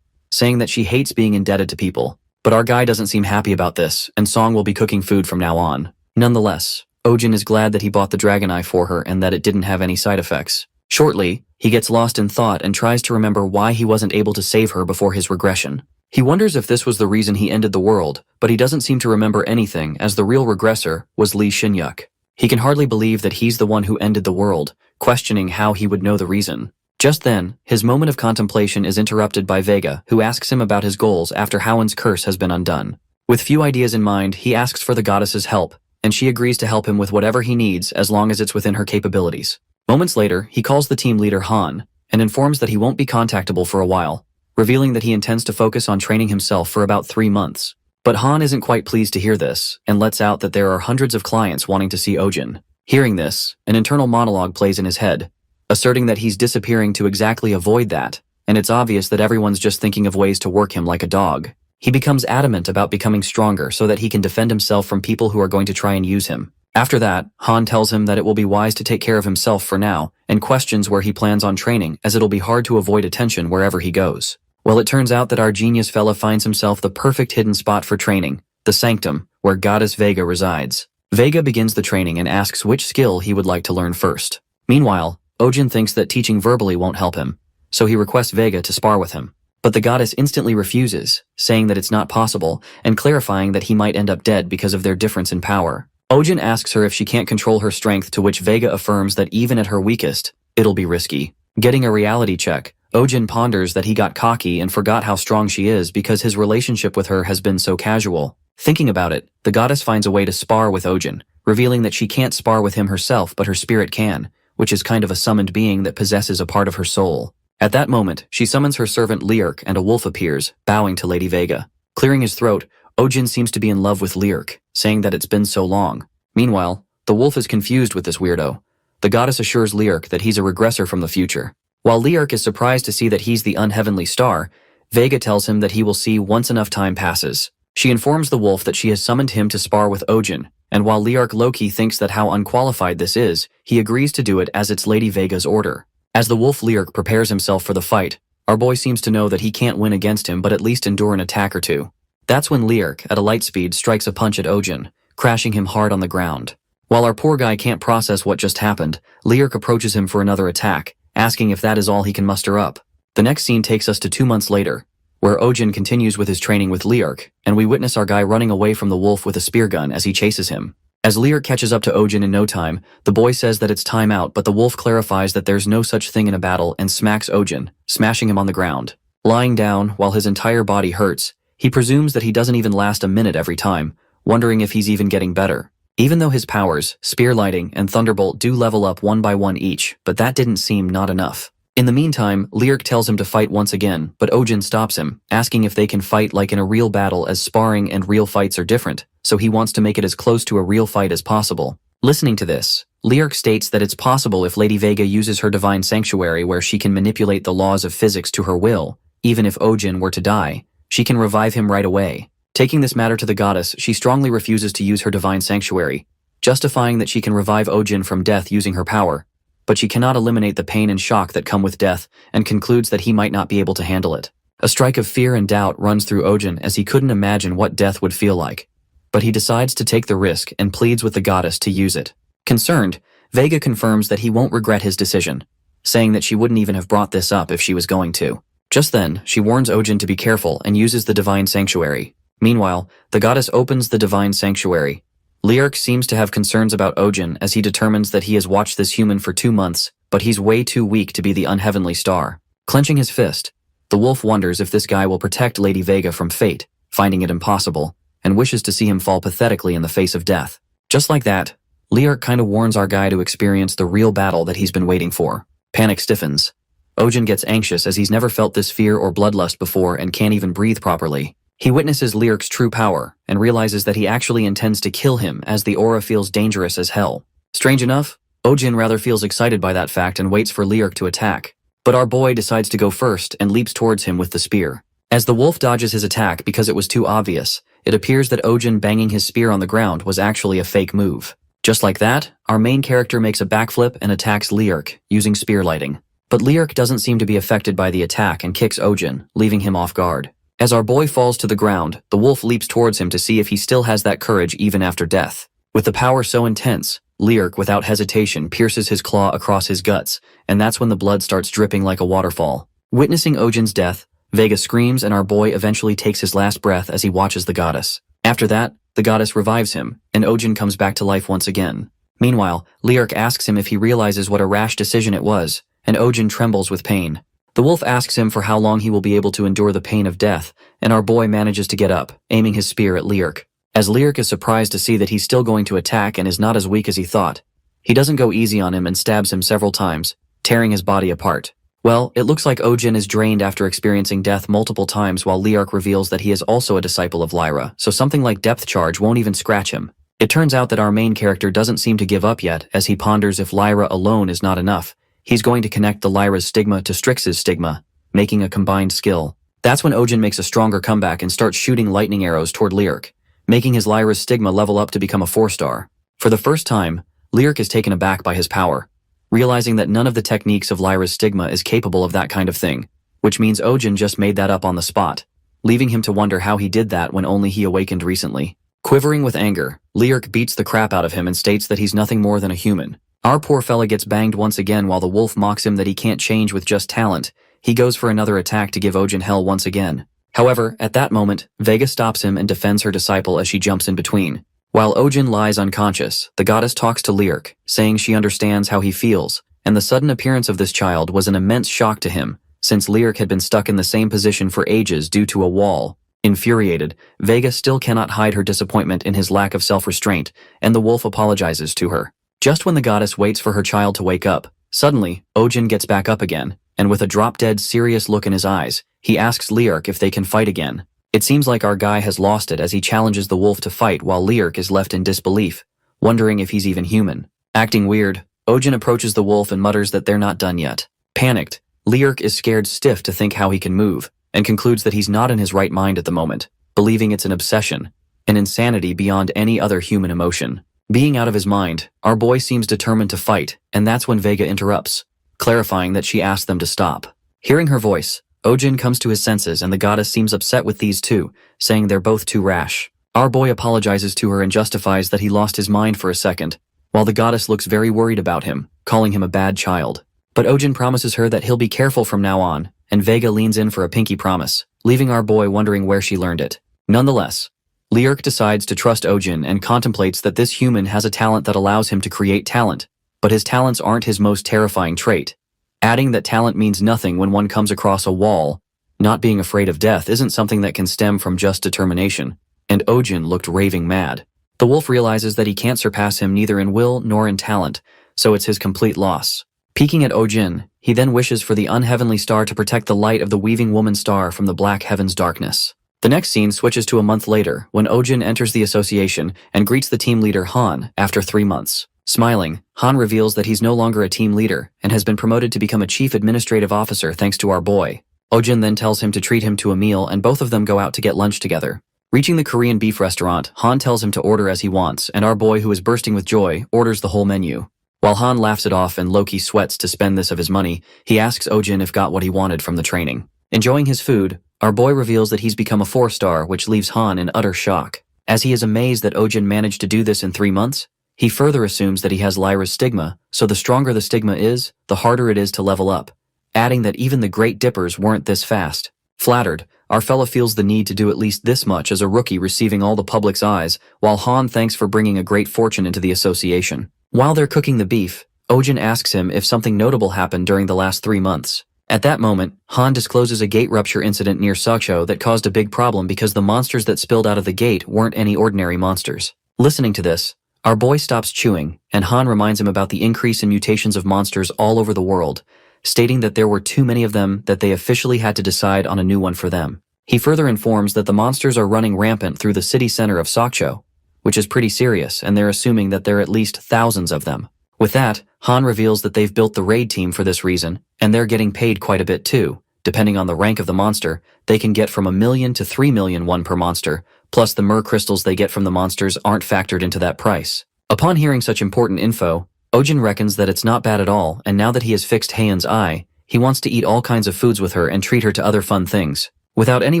saying that she hates being indebted to people. But our guy doesn't seem happy about this, and Song will be cooking food from now on. Nonetheless, Ojin is glad that he bought the dragon eye for her and that it didn't have any side effects. Shortly, he gets lost in thought and tries to remember why he wasn't able to save her before his regression. He wonders if this was the reason he ended the world, but he doesn't seem to remember anything as the real regressor was Lee Shin-yuk. He can hardly believe that he's the one who ended the world, questioning how he would know the reason. Just then, his moment of contemplation is interrupted by Vega, who asks him about his goals after Howin's curse has been undone. With few ideas in mind, he asks for the goddess's help, and she agrees to help him with whatever he needs as long as it's within her capabilities. Moments later, he calls the team leader Han, and informs that he won't be contactable for a while, revealing that he intends to focus on training himself for about 3 months. But Han isn't quite pleased to hear this, and lets out that there are hundreds of clients wanting to see Ojin. Hearing this, an internal monologue plays in his head, asserting that he's disappearing to exactly avoid that, and it's obvious that everyone's just thinking of ways to work him like a dog. He becomes adamant about becoming stronger so that he can defend himself from people who are going to try and use him. After that, Han tells him that it will be wise to take care of himself for now, and questions where he plans on training as it'll be hard to avoid attention wherever he goes. Well, it turns out that our genius fella finds himself the perfect hidden spot for training, the sanctum, where goddess Vega resides. Vega begins the training and asks which skill he would like to learn first. Meanwhile, Ojin thinks that teaching verbally won't help him, so he requests Vega to spar with him. But the goddess instantly refuses, saying that it's not possible, and clarifying that he might end up dead because of their difference in power. Ojin asks her if she can't control her strength, to which Vega affirms that even at her weakest, it'll be risky. Getting a reality check, Ojin ponders that he got cocky and forgot how strong she is because his relationship with her has been so casual. Thinking about it, the goddess finds a way to spar with Ojin, revealing that she can't spar with him herself but her spirit can, which is kind of a summoned being that possesses a part of her soul. At that moment, she summons her servant Lyric and a wolf appears, bowing to Lady Vega. Clearing his throat, Ojin seems to be in love with Lyric, saying that it's been so long. Meanwhile, the wolf is confused with this weirdo. The goddess assures Lyric that he's a regressor from the future. While Lyric is surprised to see that he's the unheavenly star, Vega tells him that he will see once enough time passes. She informs the wolf that she has summoned him to spar with Ojin, and while Lyric low-key thinks that how unqualified this is, he agrees to do it as it's Lady Vega's order. As the wolf Lyric prepares himself for the fight, our boy seems to know that he can't win against him but at least endure an attack or two. That's when Lyric, at a light speed, strikes a punch at Ojin, crashing him hard on the ground. While our poor guy can't process what just happened, Lyric approaches him for another attack, asking if that is all he can muster up. The next scene takes us to 2 months later, where Ojin continues with his training with Lyric, and we witness our guy running away from the wolf with a spear gun as he chases him. As Lyric catches up to Ojin in no time, the boy says that it's time out, but the wolf clarifies that there's no such thing in a battle and smacks Ojin, smashing him on the ground. Lying down, while his entire body hurts, he presumes that he doesn't even last a minute every time, wondering if he's even getting better. Even though his powers, Spear Lighting and Thunderbolt, do level up 1 by 1 each, but that didn't seem not enough. In the meantime, Lyric tells him to fight once again, but Ojin stops him, asking if they can fight like in a real battle as sparring and real fights are different, so he wants to make it as close to a real fight as possible. Listening to this, Lyric states that it's possible if Lady Vega uses her divine sanctuary where she can manipulate the laws of physics to her will, even if Ojin were to die, she can revive him right away. Taking this matter to the goddess, she strongly refuses to use her divine sanctuary, justifying that she can revive Ojin from death using her power, but she cannot eliminate the pain and shock that come with death and concludes that he might not be able to handle it. A strike of fear and doubt runs through Ojin as he couldn't imagine what death would feel like, but he decides to take the risk and pleads with the goddess to use it. Concerned, Vega confirms that he won't regret his decision, saying that she wouldn't even have brought this up if she was going to. Just then, she warns Ojin to be careful and uses the divine sanctuary. Meanwhile, the goddess opens the divine sanctuary. Lyric seems to have concerns about Ojin as he determines that he has watched this human for 2 months, but he's way too weak to be the unheavenly star. Clenching his fist, the wolf wonders if this guy will protect Lady Vega from fate, finding it impossible, and wishes to see him fall pathetically in the face of death. Just like that, Lyric kinda warns our guy to experience the real battle that he's been waiting for. Panic stiffens. Ojin gets anxious as he's never felt this fear or bloodlust before and can't even breathe properly. He witnesses Lyric's true power and realizes that he actually intends to kill him as the aura feels dangerous as hell. Strange enough, Ojin rather feels excited by that fact and waits for Lyric to attack. But our boy decides to go first and leaps towards him with the spear. As the wolf dodges his attack because it was too obvious, it appears that Ojin banging his spear on the ground was actually a fake move. Just like that, our main character makes a backflip and attacks Lyric using spear lighting. But Lyric doesn't seem to be affected by the attack and kicks Ojin, leaving him off guard. As our boy falls to the ground, the wolf leaps towards him to see if he still has that courage even after death. With the power so intense, Lyric without hesitation pierces his claw across his guts, and that's when the blood starts dripping like a waterfall. Witnessing Ojin's death, Vega screams and our boy eventually takes his last breath as he watches the goddess. After that, the goddess revives him, and Ojin comes back to life once again. Meanwhile, Lyric asks him if he realizes what a rash decision it was, and Ojin trembles with pain. The wolf asks him for how long he will be able to endure the pain of death, and our boy manages to get up, aiming his spear at Lyric. As Lyric is surprised to see that he's still going to attack and is not as weak as he thought, he doesn't go easy on him and stabs him several times, tearing his body apart. Well, it looks like Ojin is drained after experiencing death multiple times while Lyric reveals that he is also a disciple of Lyra, so something like depth charge won't even scratch him. It turns out that our main character doesn't seem to give up yet as he ponders if Lyra alone is not enough. He's going to connect the Lyra's stigma to Strix's stigma, making a combined skill. That's when Ojin makes a stronger comeback and starts shooting lightning arrows toward Lyric, making his Lyra's stigma level up to become a 4-star. For the first time, Lyric is taken aback by his power, realizing that none of the techniques of Lyra's stigma is capable of that kind of thing, which means Ojin just made that up on the spot, leaving him to wonder how he did that when only he awakened recently. Quivering with anger, Lyric beats the crap out of him and states that he's nothing more than a human. Our poor fella gets banged once again while the wolf mocks him that he can't change with just talent. He goes for another attack to give Ojin hell once again. However, at that moment, Vega stops him and defends her disciple as she jumps in between. While Ojin lies unconscious, the goddess talks to Lyric, saying she understands how he feels, and the sudden appearance of this child was an immense shock to him, since Lyric had been stuck in the same position for ages due to a wall. Infuriated, Vega still cannot hide her disappointment in his lack of self-restraint, and the wolf apologizes to her. Just when the goddess waits for her child to wake up, suddenly, Ojin gets back up again, and with a drop-dead serious look in his eyes, he asks Lyric if they can fight again. It seems like our guy has lost it as he challenges the wolf to fight while Lyric is left in disbelief, wondering if he's even human. Acting weird, Ojin approaches the wolf and mutters that they're not done yet. Panicked, Lyric is scared stiff to think how he can move, and concludes that he's not in his right mind at the moment, believing it's an obsession, an insanity beyond any other human emotion. Being out of his mind, our boy seems determined to fight, and that's when Vega interrupts, clarifying that she asked them to stop. Hearing her voice, Ojin comes to his senses and the goddess seems upset with these two, saying they're both too rash. Our boy apologizes to her and justifies that he lost his mind for a second, while the goddess looks very worried about him, calling him a bad child. But Ojin promises her that he'll be careful from now on, and Vega leans in for a pinky promise, leaving our boy wondering where she learned it. Nonetheless, Lyric decides to trust Ojin and contemplates that this human has a talent that allows him to create talent, but his talents aren't his most terrifying trait. Adding that talent means nothing when one comes across a wall. Not being afraid of death isn't something that can stem from just determination, and Ojin looked raving mad. The wolf realizes that he can't surpass him neither in will nor in talent, so it's his complete loss. Peeking at Ojin, he then wishes for the unheavenly star to protect the light of the weaving woman star from the black heaven's darkness. The next scene switches to a month later when Ojin enters the association and greets the team leader Han after 3 months. Smiling, Han reveals that he's no longer a team leader and has been promoted to become a chief administrative officer thanks to our boy. Ojin then tells him to treat him to a meal and both of them go out to get lunch together. Reaching the Korean beef restaurant, Han tells him to order as he wants, and our boy, who is bursting with joy, orders the whole menu. While Han laughs it off and Loki sweats to spend this of his money, he asks Ojin if got what he wanted from the training. Enjoying his food, our boy reveals that he's become a 4-star, which leaves Han in utter shock. As he is amazed that Ojin managed to do this in 3 months, he further assumes that he has Lyra's stigma, so the stronger the stigma is, the harder it is to level up, adding that even the Great Dippers weren't this fast. Flattered, our fella feels the need to do at least this much as a rookie receiving all the public's eyes, while Han thanks for bringing a great fortune into the association. While they're cooking the beef, Ojin asks him if something notable happened during the last 3 months. At that moment, Han discloses a gate rupture incident near Sokcho that caused a big problem because the monsters that spilled out of the gate weren't any ordinary monsters. Listening to this, our boy stops chewing, and Han reminds him about the increase in mutations of monsters all over the world, stating that there were too many of them that they officially had to decide on a new one for them. He further informs that the monsters are running rampant through the city center of Sokcho, which is pretty serious, and they're assuming that there are at least thousands of them. With that, Han reveals that they've built the raid team for this reason, and they're getting paid quite a bit too. Depending on the rank of the monster, they can get from 1 million to 3 million won per monster, plus the mer crystals they get from the monsters aren't factored into that price. Upon hearing such important info, Ojin reckons that it's not bad at all, and now that he has fixed Haeun's eye, he wants to eat all kinds of foods with her and treat her to other fun things. Without any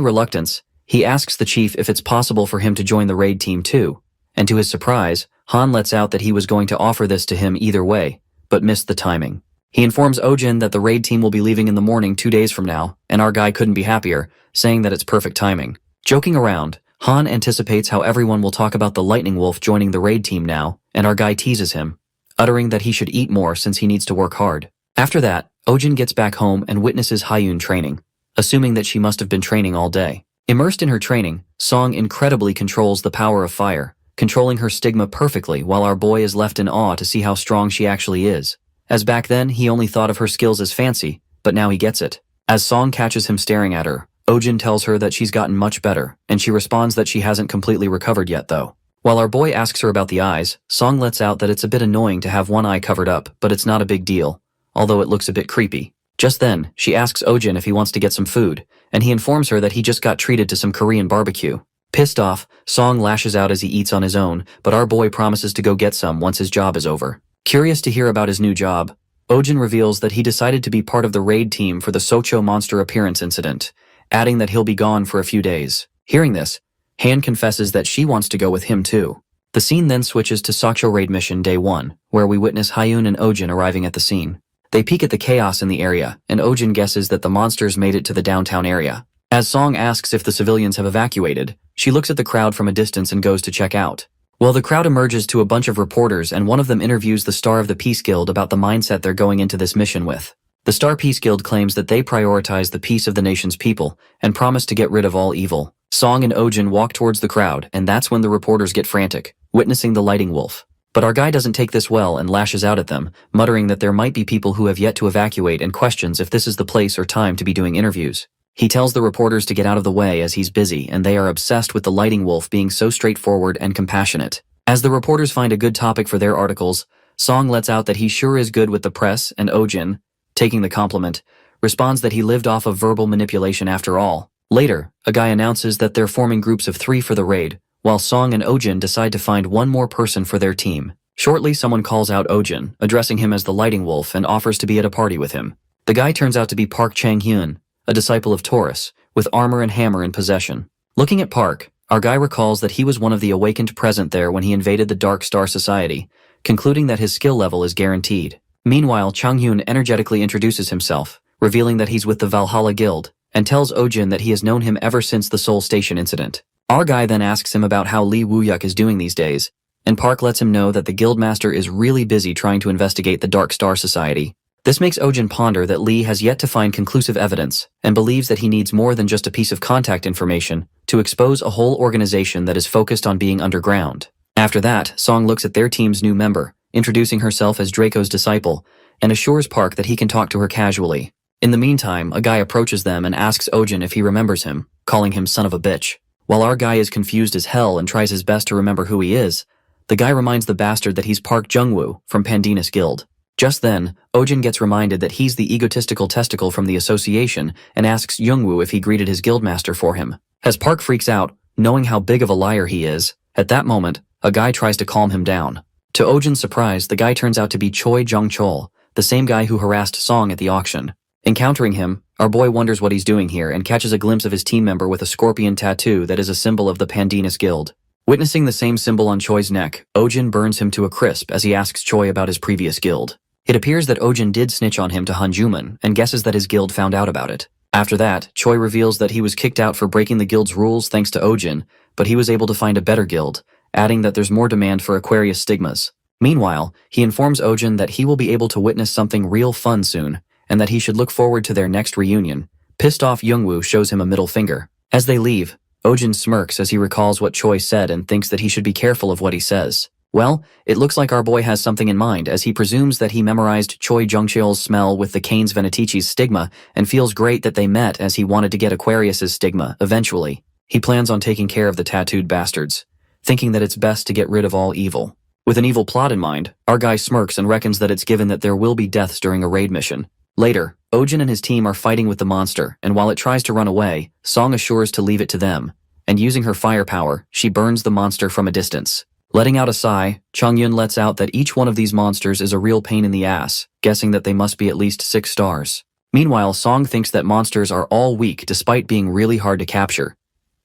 reluctance, he asks the chief if it's possible for him to join the raid team too, and to his surprise, Han lets out that he was going to offer this to him either way, but missed the timing. He informs Ojin that the raid team will be leaving in the morning 2 days from now, and our guy couldn't be happier, saying that it's perfect timing. Joking around, Han anticipates how everyone will talk about the Lightning Wolf joining the raid team now, and our guy teases him, uttering that he should eat more since he needs to work hard. After that, Ojin gets back home and witnesses Haeun training, assuming that she must have been training all day. Immersed in her training, Song incredibly controls the power of fire, controlling her stigma perfectly while our boy is left in awe to see how strong she actually is. As back then, he only thought of her skills as fancy, but now he gets it. As Song catches him staring at her, Ojin tells her that she's gotten much better, and she responds that she hasn't completely recovered yet though. While our boy asks her about the eyes, Song lets out that it's a bit annoying to have one eye covered up, but it's not a big deal, although it looks a bit creepy. Just then, she asks Ojin if he wants to get some food, and he informs her that he just got treated to some Korean barbecue. Pissed off, Song lashes out as he eats on his own, but our boy promises to go get some once his job is over. Curious to hear about his new job, Ojin reveals that he decided to be part of the raid team for the Sokcho monster appearance incident, adding that he'll be gone for a few days. Hearing this, Han confesses that she wants to go with him too. The scene then switches to Sokcho raid mission day 1, where we witness Haeun and Ojin arriving at the scene. They peek at the chaos in the area, and Ojin guesses that the monsters made it to the downtown area. As Song asks if the civilians have evacuated, she looks at the crowd from a distance and goes to check out. Well, the crowd emerges to a bunch of reporters, and one of them interviews the Star of the Peace Guild about the mindset they're going into this mission with. The Star Peace Guild claims that they prioritize the peace of the nation's people and promise to get rid of all evil. Song and Ojin walk towards the crowd, and that's when the reporters get frantic, witnessing the Lightning Wolf. But our guy doesn't take this well and lashes out at them, muttering that there might be people who have yet to evacuate and questions if this is the place or time to be doing interviews. He tells the reporters to get out of the way as he's busy, and they are obsessed with the Lightning Wolf being so straightforward and compassionate. As the reporters find a good topic for their articles, Song lets out that he sure is good with the press, and Ojin, taking the compliment, responds that he lived off of verbal manipulation after all. Later, a guy announces that they're forming groups of 3 for the raid, while Song and Ojin decide to find one more person for their team. Shortly, someone calls out Ojin, addressing him as the Lightning Wolf, and offers to be at a party with him. The guy turns out to be Park Chang-hyun, a disciple of Taurus, with armor and hammer in possession. Looking at Park, our guy recalls that he was one of the awakened present there when he invaded the Dark Star Society, concluding that his skill level is guaranteed. Meanwhile, Chang-hyun energetically introduces himself, revealing that he's with the Valhalla Guild, and tells Ojin that he has known him ever since the Seoul Station incident. Our guy then asks him about how Lee Woo-yuk is doing these days, and Park lets him know that the Guildmaster is really busy trying to investigate the Dark Star Society. This makes Ojin ponder that Lee has yet to find conclusive evidence, and believes that he needs more than just a piece of contact information to expose a whole organization that is focused on being underground. After that, Song looks at their team's new member, introducing herself as Draco's disciple, and assures Park that he can talk to her casually. In the meantime, a guy approaches them and asks Ojin if he remembers him, calling him son of a bitch. While our guy is confused as hell and tries his best to remember who he is, the guy reminds the bastard that he's Park Jungwoo from Pandina's guild. Just then, Ojin gets reminded that he's the egotistical testicle from the association and asks Jungwoo if he greeted his guildmaster for him. As Park freaks out, knowing how big of a liar he is. At that moment, a guy tries to calm him down. To Ojin's surprise, the guy turns out to be Choi Jung-chol, the same guy who harassed Song at the auction. Encountering him, our boy wonders what he's doing here and catches a glimpse of his team member with a scorpion tattoo that is a symbol of the Pandanus Guild. Witnessing the same symbol on Choi's neck, Ojin burns him to a crisp as he asks Choi about his previous guild. It appears that Ojin did snitch on him to Hanjuman and guesses that his guild found out about it. After that, Choi reveals that he was kicked out for breaking the guild's rules thanks to Ojin, but he was able to find a better guild, adding that there's more demand for Aquarius stigmas. Meanwhile, he informs Ojin that he will be able to witness something real fun soon, and that he should look forward to their next reunion. Pissed off Youngwoo shows him a middle finger. As they leave, Ojin smirks as he recalls what Choi said and thinks that he should be careful of what he says. Well, it looks like our boy has something in mind as he presumes that he memorized Choi Jung-cheol's smell with the Canes Venatici's stigma and feels great that they met as he wanted to get Aquarius's stigma eventually. He plans on taking care of the tattooed bastards, thinking that it's best to get rid of all evil. With an evil plot in mind, our guy smirks and reckons that it's given that there will be deaths during a raid mission. Later, Ojin and his team are fighting with the monster, and while it tries to run away, Song assures to leave it to them, and using her firepower, she burns the monster from a distance. Letting out a sigh, Chongyun lets out that each one of these monsters is a real pain in the ass, guessing that they must be at least 6 stars. Meanwhile, Song thinks that monsters are all weak despite being really hard to capture.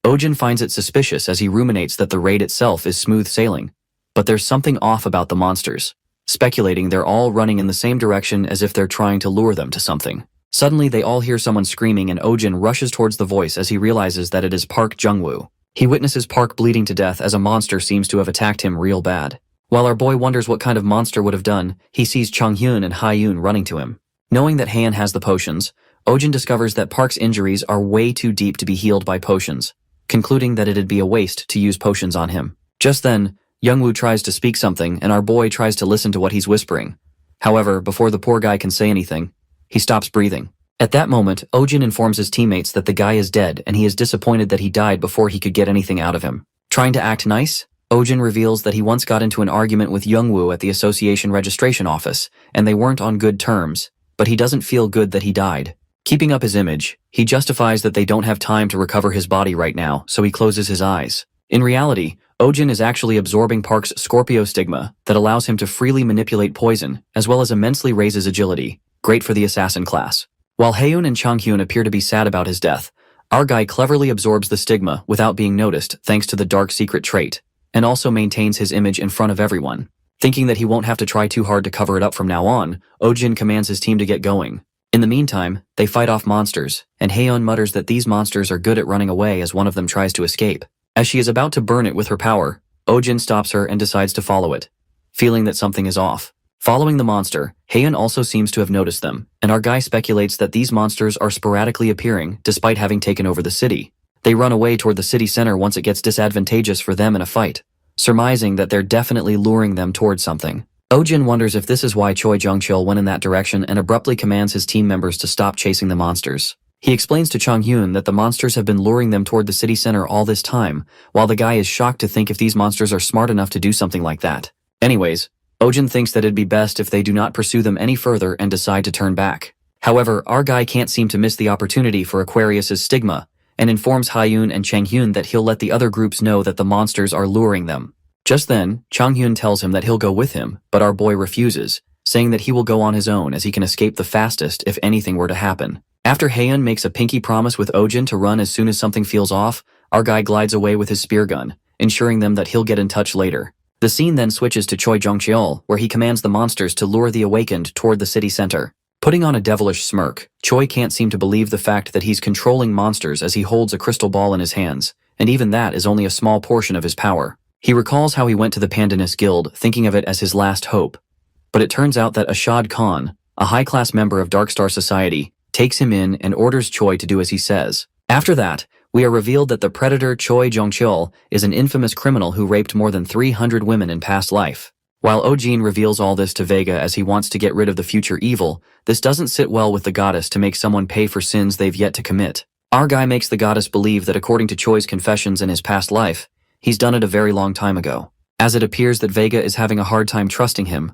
Ojin finds it suspicious as he ruminates that the raid itself is smooth sailing. But there's something off about the monsters, speculating they're all running in the same direction as if they're trying to lure them to something. Suddenly, they all hear someone screaming and Ojin rushes towards the voice as he realizes that it is Park Jungwoo. He witnesses Park bleeding to death as a monster seems to have attacked him real bad. While our boy wonders what kind of monster would have done, he sees Chonghyun and Haeun running to him. Knowing that Haeun has the potions, Ojin discovers that Park's injuries are way too deep to be healed by potions, concluding that it'd be a waste to use potions on him. Just then, Youngwoo tries to speak something and our boy tries to listen to what he's whispering. However, before the poor guy can say anything, he stops breathing. At that moment, Ojin informs his teammates that the guy is dead and he is disappointed that he died before he could get anything out of him. Trying to act nice, Ojin reveals that he once got into an argument with Youngwoo at the association registration office, and they weren't on good terms, but he doesn't feel good that he died. Keeping up his image, he justifies that they don't have time to recover his body right now, so he closes his eyes. In reality, Ojin is actually absorbing Park's Scorpio stigma that allows him to freely manipulate poison, as well as immensely raises agility, great for the assassin class. While Haeun and Chonghyun appear to be sad about his death, our guy cleverly absorbs the stigma without being noticed thanks to the dark secret trait, and also maintains his image in front of everyone. Thinking that he won't have to try too hard to cover it up from now on, Ojin commands his team to get going. In the meantime, they fight off monsters, and Haeun mutters that these monsters are good at running away as one of them tries to escape. As she is about to burn it with her power, Ojin stops her and decides to follow it, feeling that something is off. Following the monster, Haeun also seems to have noticed them, and our guy speculates that these monsters are sporadically appearing despite having taken over the city. They run away toward the city center once it gets disadvantageous for them in a fight, surmising that they're definitely luring them towards something. Ojin wonders if this is why Choi Jung-cheol went in that direction and abruptly commands his team members to stop chasing the monsters. He explains to Chonghyun that the monsters have been luring them toward the city center all this time, while the guy is shocked to think if these monsters are smart enough to do something like that. Anyways, Ojin thinks that it'd be best if they do not pursue them any further and decide to turn back. However, our guy can't seem to miss the opportunity for Aquarius's stigma, and informs Haeun and Changhyun that he'll let the other groups know that the monsters are luring them. Just then, Changhyun tells him that he'll go with him, but our boy refuses, saying that he will go on his own as he can escape the fastest if anything were to happen. After Haeun makes a pinky promise with Ojin to run as soon as something feels off, our guy glides away with his spear gun, ensuring them that he'll get in touch later. The scene then switches to Choi Jung-cheol, where he commands the monsters to lure the awakened toward the city center. Putting on a devilish smirk, Choi can't seem to believe the fact that he's controlling monsters as he holds a crystal ball in his hands, and even that is only a small portion of his power. He recalls how he went to the Pandanus Guild, thinking of it as his last hope. But it turns out that Ashad Khan, a high-class member of Darkstar Society, takes him in and orders Choi to do as he says. After that, we are revealed that the predator Choi Jung-cheol is an infamous criminal who raped more than 300 women in past life. While Ojin reveals all this to Vega as he wants to get rid of the future evil, this doesn't sit well with the goddess to make someone pay for sins they've yet to commit. Our guy makes the goddess believe that according to Choi's confessions in his past life, he's done it a very long time ago. As it appears that Vega is having a hard time trusting him,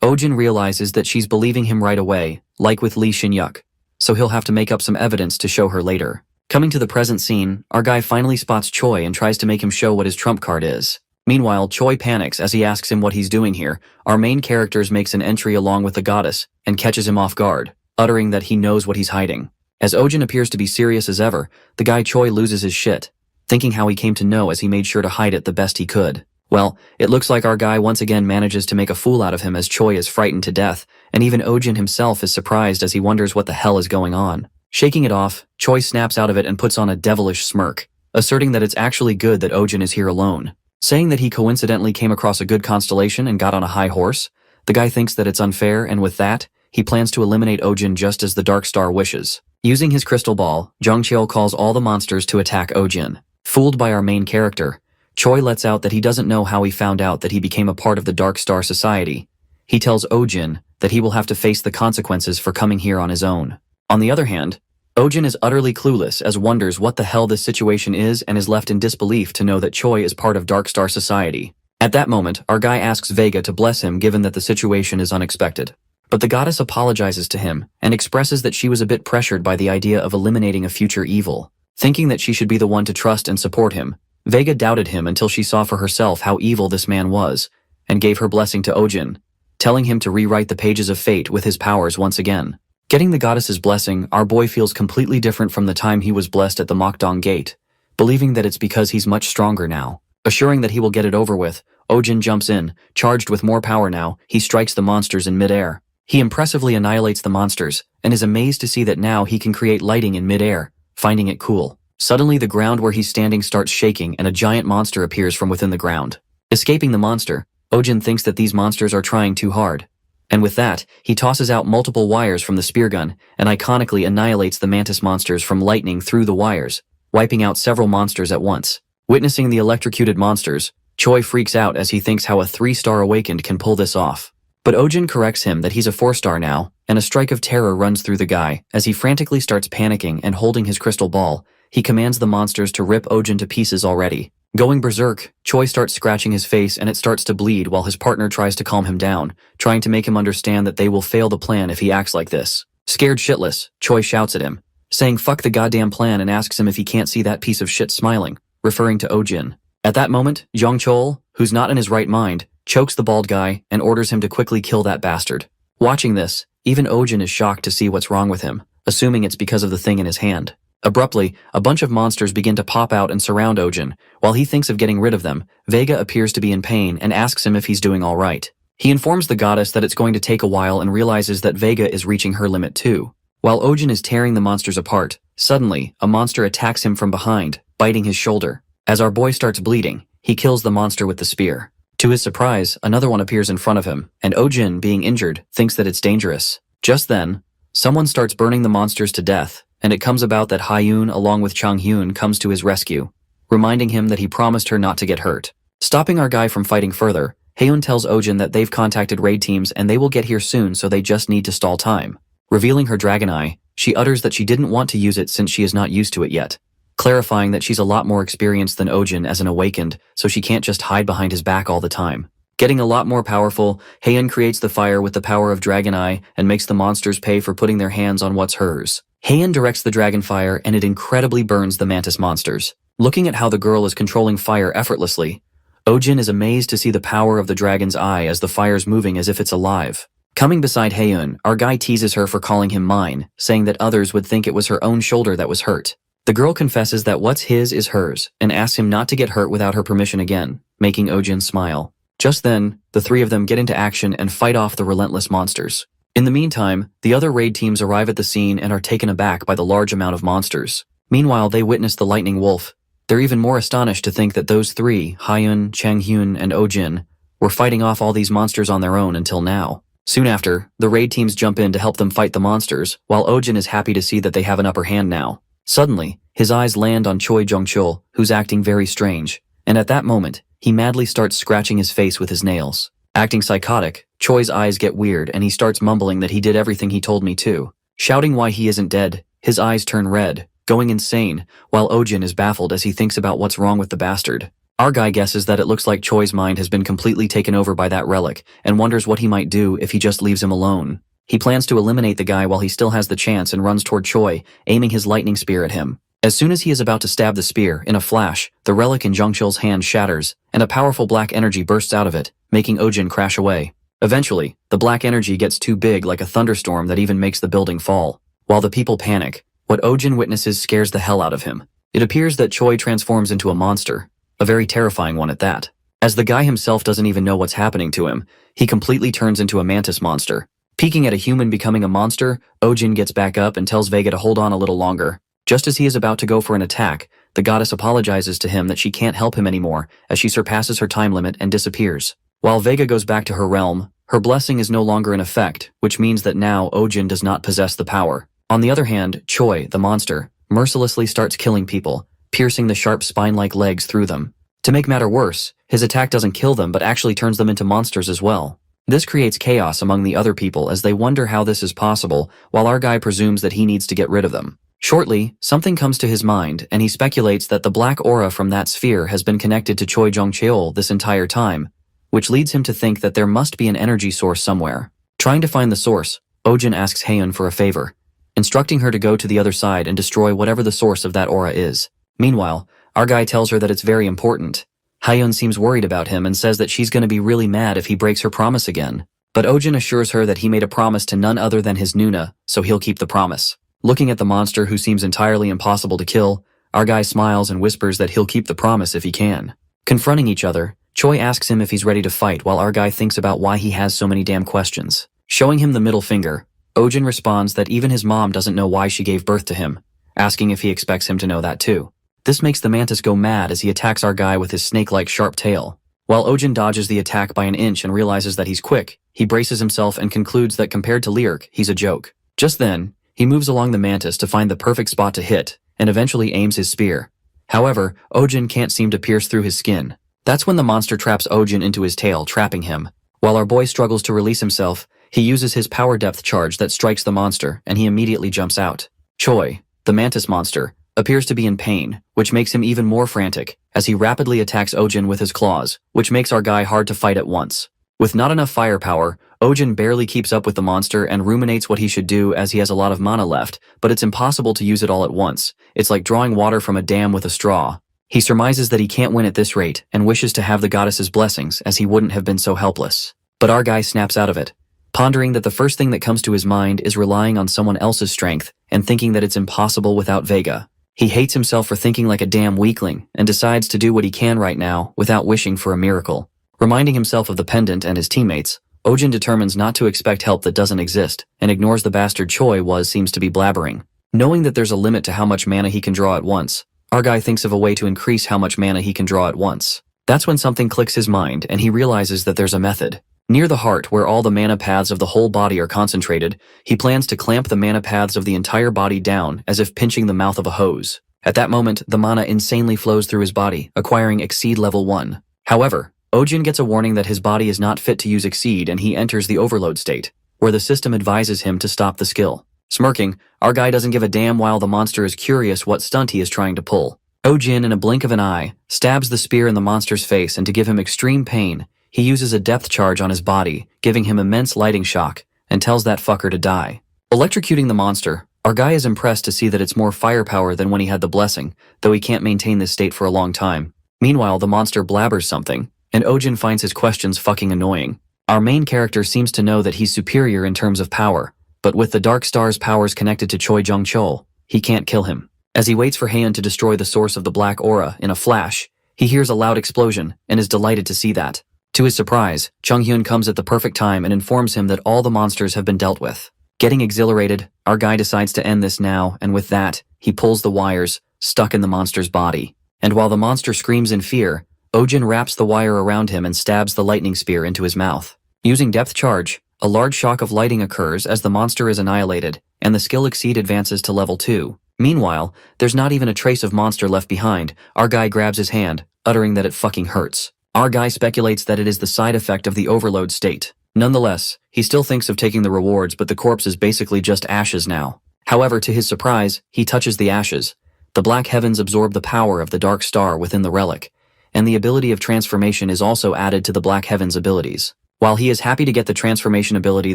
Ojin realizes that she's believing him right away, like with Lee Shin-yuk, so he'll have to make up some evidence to show her later. Coming to the present scene, our guy finally spots Choi and tries to make him show what his trump card is. Meanwhile, Choi panics as he asks him what he's doing here. Our main character makes an entry along with the goddess and catches him off guard, uttering that he knows what he's hiding. As Ojin appears to be serious as ever, the guy Choi loses his shit, thinking how he came to know as he made sure to hide it the best he could. Well, it looks like our guy once again manages to make a fool out of him as Choi is frightened to death, and even Ojin himself is surprised as he wonders what the hell is going on. Shaking it off, Choi snaps out of it and puts on a devilish smirk, asserting that it's actually good that Ojin is here alone. Saying that he coincidentally came across a good constellation and got on a high horse, the guy thinks that it's unfair, and with that, he plans to eliminate Ojin just as the Dark Star wishes. Using his crystal ball, Jongcheol calls all the monsters to attack Ojin. Fooled by our main character, Choi lets out that he doesn't know how he found out that he became a part of the Dark Star Society. He tells Ojin that he will have to face the consequences for coming here on his own. On the other hand, Ojin is utterly clueless as wonders what the hell this situation is and is left in disbelief to know that Choi is part of Dark Star Society. At that moment, our guy asks Vega to bless him given that the situation is unexpected. But the goddess apologizes to him and expresses that she was a bit pressured by the idea of eliminating a future evil. Thinking that she should be the one to trust and support him, Vega doubted him until she saw for herself how evil this man was, and gave her blessing to Ojin, telling him to rewrite the pages of fate with his powers once again. Getting the goddess's blessing, our boy feels completely different from the time he was blessed at the Mokdong Gate, believing that it's because he's much stronger now. Assuring that he will get it over with, Ojin jumps in, charged with more power now. He strikes the monsters in midair. He impressively annihilates the monsters, and is amazed to see that now he can create lighting in midair, finding it cool. Suddenly the ground where he's standing starts shaking and a giant monster appears from within the ground. Escaping the monster, Ojin thinks that these monsters are trying too hard. And with that, he tosses out multiple wires from the spear gun and iconically annihilates the mantis monsters from lightning through the wires, wiping out several monsters at once. Witnessing the electrocuted monsters, Choi freaks out as he thinks how a 3-star awakened can pull this off. But Ojin corrects him that he's a 4-star now, and a strike of terror runs through the guy. As he frantically starts panicking and holding his crystal ball, he commands the monsters to rip Ojin to pieces already. Going berserk, Choi starts scratching his face and it starts to bleed while his partner tries to calm him down, trying to make him understand that they will fail the plan if he acts like this. Scared shitless, Choi shouts at him, saying fuck the goddamn plan, and asks him if he can't see that piece of shit smiling, referring to Ojin. At that moment, Jongcheol, who's not in his right mind, chokes the bald guy and orders him to quickly kill that bastard. Watching this, even Ojin is shocked to see what's wrong with him, assuming it's because of the thing in his hand. Abruptly, a bunch of monsters begin to pop out and surround Ojin. While he thinks of getting rid of them, Vega appears to be in pain and asks him if he's doing all right. He informs the goddess that it's going to take a while and realizes that Vega is reaching her limit too. While Ojin is tearing the monsters apart, suddenly, a monster attacks him from behind, biting his shoulder. As our boy starts bleeding, he kills the monster with the spear. To his surprise, another one appears in front of him, and Ojin, being injured, thinks that it's dangerous. Just then, someone starts burning the monsters to death, and it comes about that Hyun along with Changhyun comes to his rescue, reminding him that he promised her not to get hurt. Stopping our guy from fighting further, Hyun tells Ojin that they've contacted raid teams and they will get here soon, so they just need to stall time. Revealing her dragon eye, she utters that she didn't want to use it since she is not used to it yet, clarifying that she's a lot more experienced than Ojin as an awakened, so she can't just hide behind his back all the time. Getting a lot more powerful, Hyun creates the fire with the power of Dragon Eye and makes the monsters pay for putting their hands on what's hers. Hyun directs the dragon fire and it incredibly burns the mantis monsters. Looking at how the girl is controlling fire effortlessly, Ojin is amazed to see the power of the dragon's eye as the fire's moving as if it's alive. Coming beside Hyun, our guy teases her for calling him mine, saying that others would think it was her own shoulder that was hurt. The girl confesses that what's his is hers and asks him not to get hurt without her permission again, making Ojin smile. Just then, the three of them get into action and fight off the relentless monsters. In the meantime, the other raid teams arrive at the scene and are taken aback by the large amount of monsters. Meanwhile, they witness the lightning wolf. They're even more astonished to think that those three, Hyun, Changhyun, and Ojin, were fighting off all these monsters on their own until now. Soon after, the raid teams jump in to help them fight the monsters, while Ojin is happy to see that they have an upper hand now. Suddenly, his eyes land on Choi Jongcheol, who's acting very strange, and at that moment, he madly starts scratching his face with his nails. Acting psychotic, Choi's eyes get weird and he starts mumbling that he did everything he told me to. Shouting why he isn't dead, his eyes turn red, going insane, while Ojin is baffled as he thinks about what's wrong with the bastard. Our guy guesses that it looks like Choi's mind has been completely taken over by that relic and wonders what he might do if he just leaves him alone. He plans to eliminate the guy while he still has the chance and runs toward Choi, aiming his lightning spear at him. As soon as he is about to stab the spear, in a flash, the relic in Zhongchil's hand shatters, and a powerful black energy bursts out of it, making Ojin crash away. Eventually, the black energy gets too big like a thunderstorm that even makes the building fall. While the people panic, what Ojin witnesses scares the hell out of him. It appears that Choi transforms into a monster, a very terrifying one at that. As the guy himself doesn't even know what's happening to him, he completely turns into a mantis monster. Peeking at a human becoming a monster, Ojin gets back up and tells Vega to hold on a little longer. Just as he is about to go for an attack, the goddess apologizes to him that she can't help him anymore as she surpasses her time limit and disappears. While Vega goes back to her realm, her blessing is no longer in effect, which means that now Ojin does not possess the power. On the other hand, Choi, the monster, mercilessly starts killing people, piercing the sharp spine-like legs through them. To make matter worse, his attack doesn't kill them but actually turns them into monsters as well. This creates chaos among the other people as they wonder how this is possible, while our guy presumes that he needs to get rid of them. Shortly, something comes to his mind, and he speculates that the black aura from that sphere has been connected to Choi Jong-cheol this entire time, which leads him to think that there must be an energy source somewhere. Trying to find the source, Ojin asks Haeun for a favor, instructing her to go to the other side and destroy whatever the source of that aura is. Meanwhile, our guy tells her that it's very important. Haeun seems worried about him and says that she's going to be really mad if he breaks her promise again. But Ojin assures her that he made a promise to none other than his Nuna, so he'll keep the promise. Looking at the monster who seems entirely impossible to kill, our guy smiles and whispers that he'll keep the promise if he can. Confronting each other, Choi asks him if he's ready to fight while our guy thinks about why he has so many damn questions. Showing him the middle finger, Ojin responds that even his mom doesn't know why she gave birth to him, asking if he expects him to know that too. This makes the mantis go mad as he attacks our guy with his snake-like sharp tail. While Ojin dodges the attack by an inch and realizes that he's quick, he braces himself and concludes that compared to Lyric, he's a joke. Just then, he moves along the mantis to find the perfect spot to hit, and eventually aims his spear. However, Ojin can't seem to pierce through his skin. That's when the monster traps Ojin into his tail, trapping him. While our boy struggles to release himself, he uses his power depth charge that strikes the monster, and he immediately jumps out. Choi, the mantis monster, appears to be in pain, which makes him even more frantic, as he rapidly attacks Ojin with his claws, which makes our guy hard to fight at once. With not enough firepower, Ojin barely keeps up with the monster and ruminates what he should do as he has a lot of mana left, but it's impossible to use it all at once. It's like drawing water from a dam with a straw. He surmises that he can't win at this rate and wishes to have the goddess's blessings as he wouldn't have been so helpless. But our guy snaps out of it, pondering that the first thing that comes to his mind is relying on someone else's strength and thinking that it's impossible without Vega. He hates himself for thinking like a damn weakling and decides to do what he can right now without wishing for a miracle. Reminding himself of the pendant and his teammates, Ojin determines not to expect help that doesn't exist and ignores the bastard Choi seems to be blabbering. Knowing that there's a limit to how much mana he can draw at once, our guy thinks of a way to increase how much mana he can draw at once. That's when something clicks his mind and he realizes that there's a method. Near the heart, where all the mana paths of the whole body are concentrated, he plans to clamp the mana paths of the entire body down as if pinching the mouth of a hose. At that moment, the mana insanely flows through his body, acquiring Exceed level 1. However, Ojin gets a warning that his body is not fit to use Exceed and he enters the overload state, where the system advises him to stop the skill. Smirking, our guy doesn't give a damn while the monster is curious what stunt he is trying to pull. Ojin, in a blink of an eye, stabs the spear in the monster's face, and to give him extreme pain, he uses a depth charge on his body, giving him immense lighting shock, and tells that fucker to die. Electrocuting the monster, our guy is impressed to see that it's more firepower than when he had the blessing, though he can't maintain this state for a long time. Meanwhile, the monster blabbers something, and Ojin finds his questions fucking annoying. Our main character seems to know that he's superior in terms of power, but with the Dark Star's powers connected to Choi Jong-chol, he can't kill him. As he waits for Haeun to destroy the source of the black aura in a flash, he hears a loud explosion and is delighted to see that. To his surprise, Chung-hyun comes at the perfect time and informs him that all the monsters have been dealt with. Getting exhilarated, our guy decides to end this now, and with that, he pulls the wires, stuck in the monster's body. And while the monster screams in fear, Ojin wraps the wire around him and stabs the lightning spear into his mouth. Using depth charge, a large shock of lighting occurs as the monster is annihilated, and the skill Exceed advances to level 2. Meanwhile, there's not even a trace of monster left behind. Our guy grabs his hand, uttering that it fucking hurts. Our guy speculates that it is the side effect of the overload state. Nonetheless, he still thinks of taking the rewards, but the corpse is basically just ashes now. However, to his surprise, he touches the ashes. The black heavens absorb the power of the Dark Star within the relic, and the ability of transformation is also added to the black heavens abilities. While he is happy to get the transformation ability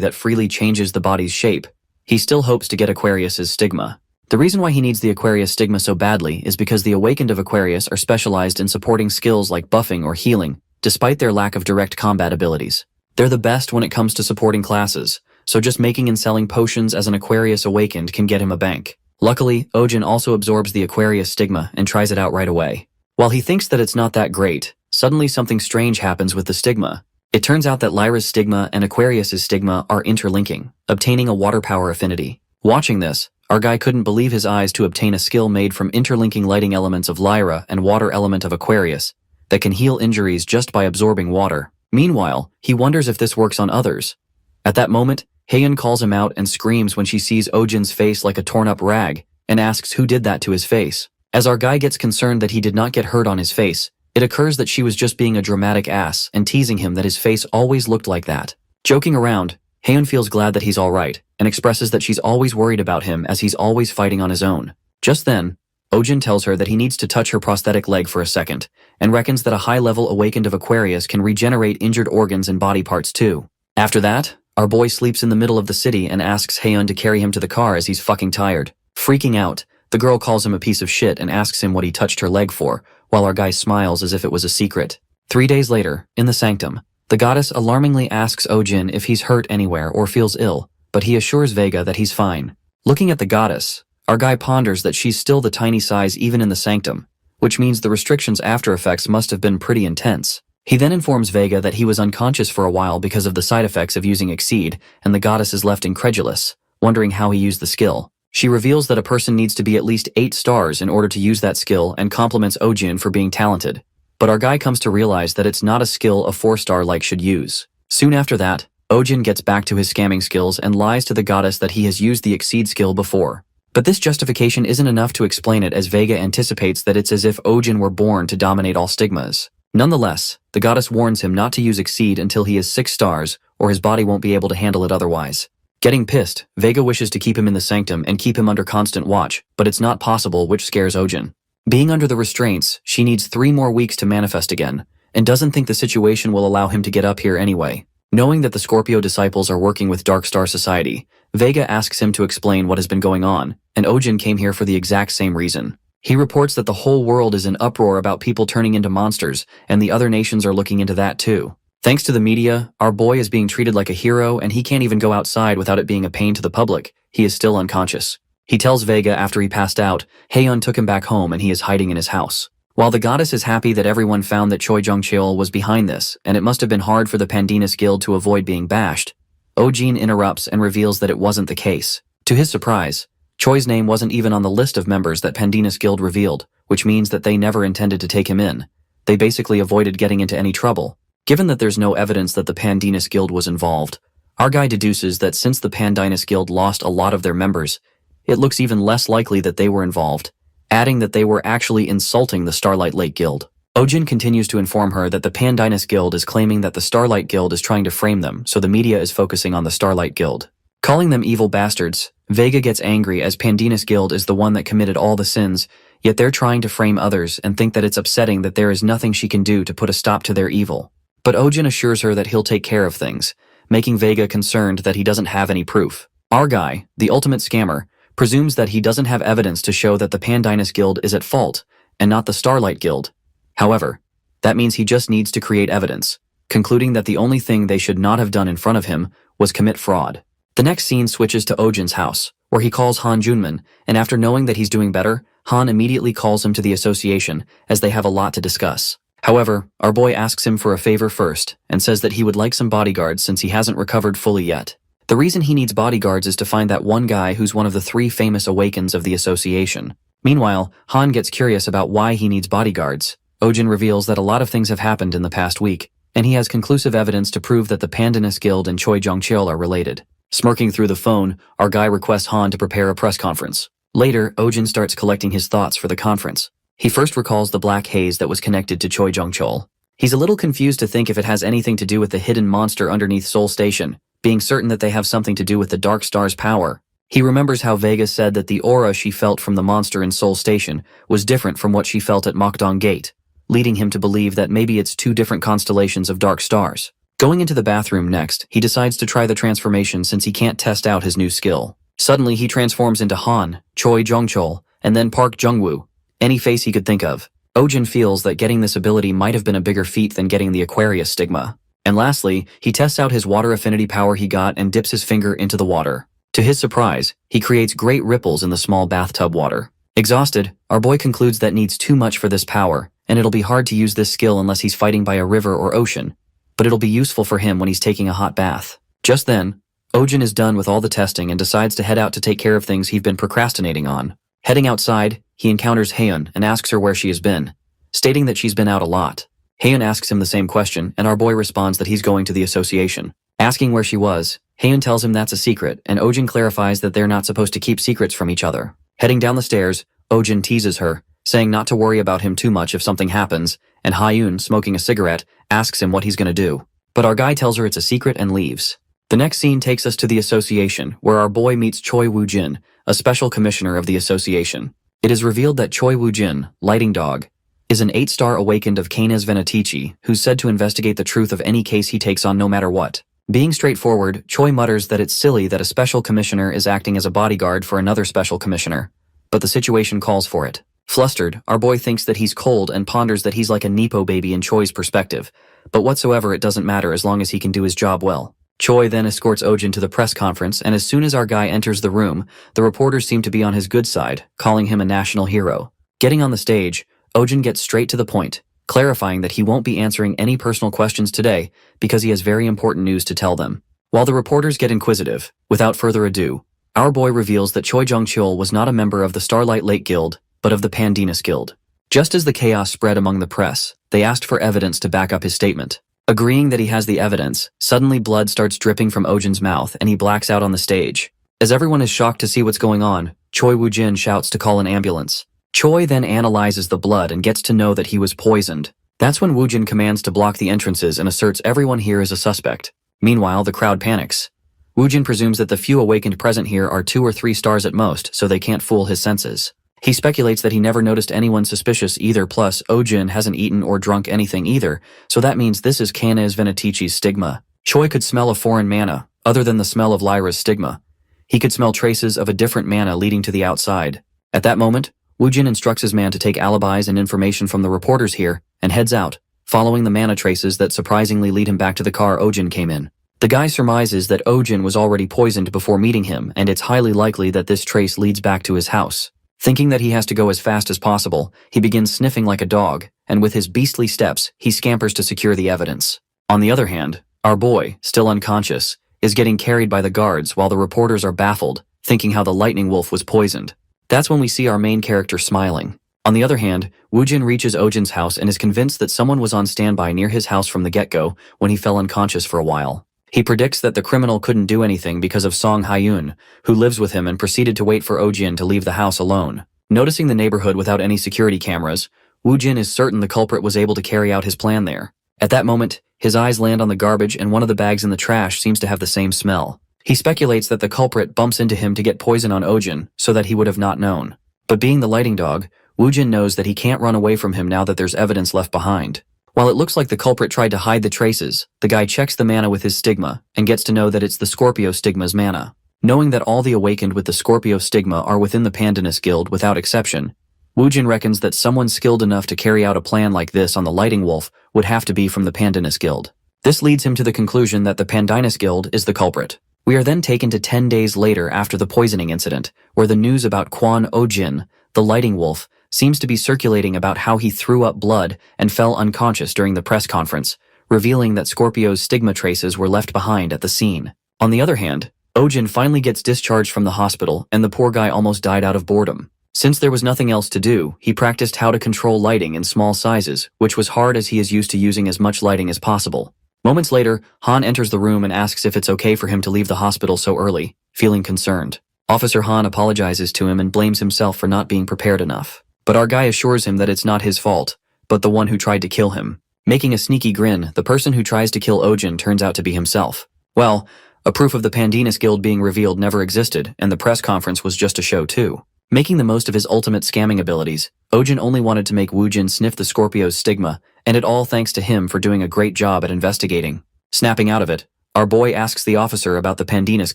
that freely changes the body's shape, he still hopes to get Aquarius's stigma. The reason why he needs the Aquarius stigma so badly is because the awakened of Aquarius are specialized in supporting skills like buffing or healing, despite their lack of direct combat abilities. They're the best when it comes to supporting classes, so just making and selling potions as an Aquarius awakened can get him a bank. Luckily, Ojin also absorbs the Aquarius stigma and tries it out right away. While he thinks that it's not that great, suddenly something strange happens with the stigma. It turns out that Lyra's stigma and Aquarius's stigma are interlinking, obtaining a water power affinity. Watching this, our guy couldn't believe his eyes to obtain a skill made from interlinking lighting elements of Lyra and water element of Aquarius that can heal injuries just by absorbing water. Meanwhile, he wonders if this works on others. At that moment, Heian calls him out and screams when she sees Ojin's face like a torn-up rag and asks who did that to his face. As our guy gets concerned that he did not get hurt on his face, it occurs that she was just being a dramatic ass and teasing him that his face always looked like that. Joking around, Heian feels glad that he's alright and expresses that she's always worried about him as he's always fighting on his own. Just then, Ojin tells her that he needs to touch her prosthetic leg for a second and reckons that a high-level awakened of Aquarius can regenerate injured organs and body parts too. After that, our boy sleeps in the middle of the city and asks Heian to carry him to the car as he's fucking tired. Freaking out, the girl calls him a piece of shit and asks him what he touched her leg for, while our guy smiles as if it was a secret. 3 days later, in the sanctum, the goddess alarmingly asks Ojin if he's hurt anywhere or feels ill, but he assures Vega that he's fine. Looking at the goddess, our guy ponders that she's still the tiny size even in the sanctum, which means the restrictions after effects must have been pretty intense. He then informs Vega that he was unconscious for a while because of the side effects of using Exceed, and the goddess is left incredulous, wondering how he used the skill. She reveals that a person needs to be at least 8 stars in order to use that skill and compliments Ojin for being talented. But our guy comes to realize that it's not a skill a 4-star like should use. Soon after that, Ojin gets back to his scamming skills and lies to the goddess that he has used the Exceed skill before. But this justification isn't enough to explain it, as Vega anticipates that it's as if Ojin were born to dominate all stigmas. Nonetheless, the goddess warns him not to use Exceed until he is 6 stars, or his body won't be able to handle it otherwise. Getting pissed, Vega wishes to keep him in the sanctum and keep him under constant watch, but it's not possible, which scares Ojin. Being under the restraints, she needs 3 more weeks to manifest again, and doesn't think the situation will allow him to get up here anyway. Knowing that the Scorpio disciples are working with Dark Star Society, Vega asks him to explain what has been going on, and Ojin came here for the exact same reason. He reports that the whole world is in uproar about people turning into monsters, and the other nations are looking into that too. Thanks to the media, our boy is being treated like a hero and he can't even go outside without it being a pain to the public. He is still unconscious. He tells Vega after he passed out, Heian took him back home and he is hiding in his house. While the goddess is happy that everyone found that Choi Jung-cheol was behind this, and it must have been hard for the Pandinus Guild to avoid being bashed, Ojin interrupts and reveals that it wasn't the case. To his surprise, Choi's name wasn't even on the list of members that Pandinus Guild revealed, which means that they never intended to take him in. They basically avoided getting into any trouble. Given that there's no evidence that the Pandinus Guild was involved, our guy deduces that since the Pandinus Guild lost a lot of their members, it looks even less likely that they were involved, adding that they were actually insulting the Starlight Lake Guild. Ojin continues to inform her that the Pandinus Guild is claiming that the Starlight Guild is trying to frame them, so the media is focusing on the Starlight Guild. Calling them evil bastards, Vega gets angry as Pandinus Guild is the one that committed all the sins, yet they're trying to frame others and think that it's upsetting that there is nothing she can do to put a stop to their evil. But Ojin assures her that he'll take care of things, making Vega concerned that he doesn't have any proof. Our guy, the ultimate scammer, presumes that he doesn't have evidence to show that the Pandinus Guild is at fault, and not the Starlight Guild. However, that means he just needs to create evidence, concluding that the only thing they should not have done in front of him was commit fraud. The next scene switches to Ojin's house, where he calls Han Junman, and after knowing that he's doing better, Han immediately calls him to the association, as they have a lot to discuss. However, our boy asks him for a favor first, and says that he would like some bodyguards since he hasn't recovered fully yet. The reason he needs bodyguards is to find that one guy who's one of the 3 famous awakens of the association. Meanwhile, Han gets curious about why he needs bodyguards. Ojin reveals that a lot of things have happened in the past week, and he has conclusive evidence to prove that the Pandinus Guild and Choi Jung-cheol are related. Smirking through the phone, our guy requests Han to prepare a press conference. Later, Ojin starts collecting his thoughts for the conference. He first recalls the black haze that was connected to Choi Jung-cheol. He's a little confused to think if it has anything to do with the hidden monster underneath Seoul Station, being certain that they have something to do with the Dark Star's power. He remembers how Vega said that the aura she felt from the monster in Seoul Station was different from what she felt at Mokdong Gate, leading him to believe that maybe it's 2 different constellations of dark stars. Going into the bathroom next, he decides to try the transformation since he can't test out his new skill. Suddenly, he transforms into Han, Choi Jong-chol, and then Park Jung-woo, any face he could think of. Ojin feels that getting this ability might have been a bigger feat than getting the Aquarius stigma. And lastly, he tests out his water affinity power he got and dips his finger into the water. To his surprise, he creates great ripples in the small bathtub water. Exhausted, our boy concludes that needs too much for this power, and it'll be hard to use this skill unless he's fighting by a river or ocean, but it'll be useful for him when he's taking a hot bath. Just then, Ojin is done with all the testing and decides to head out to take care of things he've been procrastinating on. Heading outside, he encounters Haeun and asks her where she has been, stating that she's been out a lot. Haeun asks him the same question, and our boy responds that he's going to the association. Asking where she was, Haeun tells him that's a secret, and Ojin clarifies that they're not supposed to keep secrets from each other. Heading down the stairs, Ojin teases her, saying not to worry about him too much if something happens, and Haeun, smoking a cigarette, asks him what he's gonna do. But our guy tells her it's a secret and leaves. The next scene takes us to the association, where our boy meets Choi Woo-jin, a special commissioner of the association. It is revealed that Choi Woo-jin, Lighting Dog, is an 8-star awakened of Canes Venatici, who's said to investigate the truth of any case he takes on no matter what. Being straightforward, Choi mutters that it's silly that a special commissioner is acting as a bodyguard for another special commissioner, but the situation calls for it. Flustered, our boy thinks that he's cold and ponders that he's like a Nepo baby in Choi's perspective, but whatsoever it doesn't matter as long as he can do his job well. Choi then escorts Ojin to the press conference, and as soon as our guy enters the room, the reporters seem to be on his good side, calling him a national hero. Getting on the stage, Ojin gets straight to the point, clarifying that he won't be answering any personal questions today because he has very important news to tell them. While the reporters get inquisitive, without further ado, our boy reveals that Choi Jong-chul was not a member of the Starlight Lake Guild, but of the Pandanus Guild. Just as the chaos spread among the press, they asked for evidence to back up his statement. Agreeing that he has the evidence, suddenly blood starts dripping from Ojin's mouth and he blacks out on the stage. As everyone is shocked to see what's going on, Choi Woo-jin shouts to call an ambulance. Choi then analyzes the blood and gets to know that he was poisoned. That's when Woo-jin commands to block the entrances and asserts everyone here is a suspect. Meanwhile, the crowd panics. Woo-jin presumes that the few awakened present here are 2 or 3 stars at most, so they can't fool his senses. He speculates that he never noticed anyone suspicious either, plus Ojin hasn't eaten or drunk anything either, so that means this is Canes Venatici's stigma. Choi could smell a foreign mana, other than the smell of Lyra's stigma. He could smell traces of a different mana leading to the outside. At that moment, Woo-jin instructs his man to take alibis and information from the reporters here, and heads out, following the mana traces that surprisingly lead him back to the car Ojin came in. The guy surmises that Ojin was already poisoned before meeting him, and it's highly likely that this trace leads back to his house. Thinking that he has to go as fast as possible, he begins sniffing like a dog, and with his beastly steps, he scampers to secure the evidence. On the other hand, our boy, still unconscious, is getting carried by the guards while the reporters are baffled, thinking how the lightning wolf was poisoned. That's when we see our main character smiling. On the other hand, Woo-jin reaches Ojin's house and is convinced that someone was on standby near his house from the get-go when he fell unconscious for a while. He predicts that the criminal couldn't do anything because of Song Haeun, who lives with him and proceeded to wait for Ojin to leave the house alone. Noticing the neighborhood without any security cameras, Woo-jin is certain the culprit was able to carry out his plan there. At that moment, his eyes land on the garbage and one of the bags in the trash seems to have the same smell. He speculates that the culprit bumps into him to get poison on Ojin so that he would have not known. But being the lighting dog, Woo-jin knows that he can't run away from him now that there's evidence left behind. While it looks like the culprit tried to hide the traces, the guy checks the mana with his stigma and gets to know that it's the Scorpio stigma's mana. Knowing that all the awakened with the Scorpio stigma are within the Pandanus Guild without exception, Woo-jin reckons that someone skilled enough to carry out a plan like this on the Lighting Wolf would have to be from the Pandanus Guild. This leads him to the conclusion that the Pandanus Guild is the culprit. We are then taken to 10 days later after the poisoning incident, where the news about Kwon Ojin, the Lighting Wolf, seems to be circulating about how he threw up blood and fell unconscious during the press conference, revealing that Scorpio's stigma traces were left behind at the scene. On the other hand, Ojin finally gets discharged from the hospital and the poor guy almost died out of boredom. Since there was nothing else to do, he practiced how to control lighting in small sizes, which was hard as he is used to using as much lighting as possible. Moments later, Han enters the room and asks if it's okay for him to leave the hospital so early, feeling concerned. Officer Han apologizes to him and blames himself for not being prepared enough. But our guy assures him that it's not his fault, but the one who tried to kill him. Making a sneaky grin, the person who tries to kill Ojin turns out to be himself. Well, a proof of the Pandanus Guild being revealed never existed, and the press conference was just a show too. Making the most of his ultimate scamming abilities, Ojin only wanted to make Woo-jin sniff the Scorpio's stigma, and it all thanks to him for doing a great job at investigating. Snapping out of it, our boy asks the officer about the Pandanus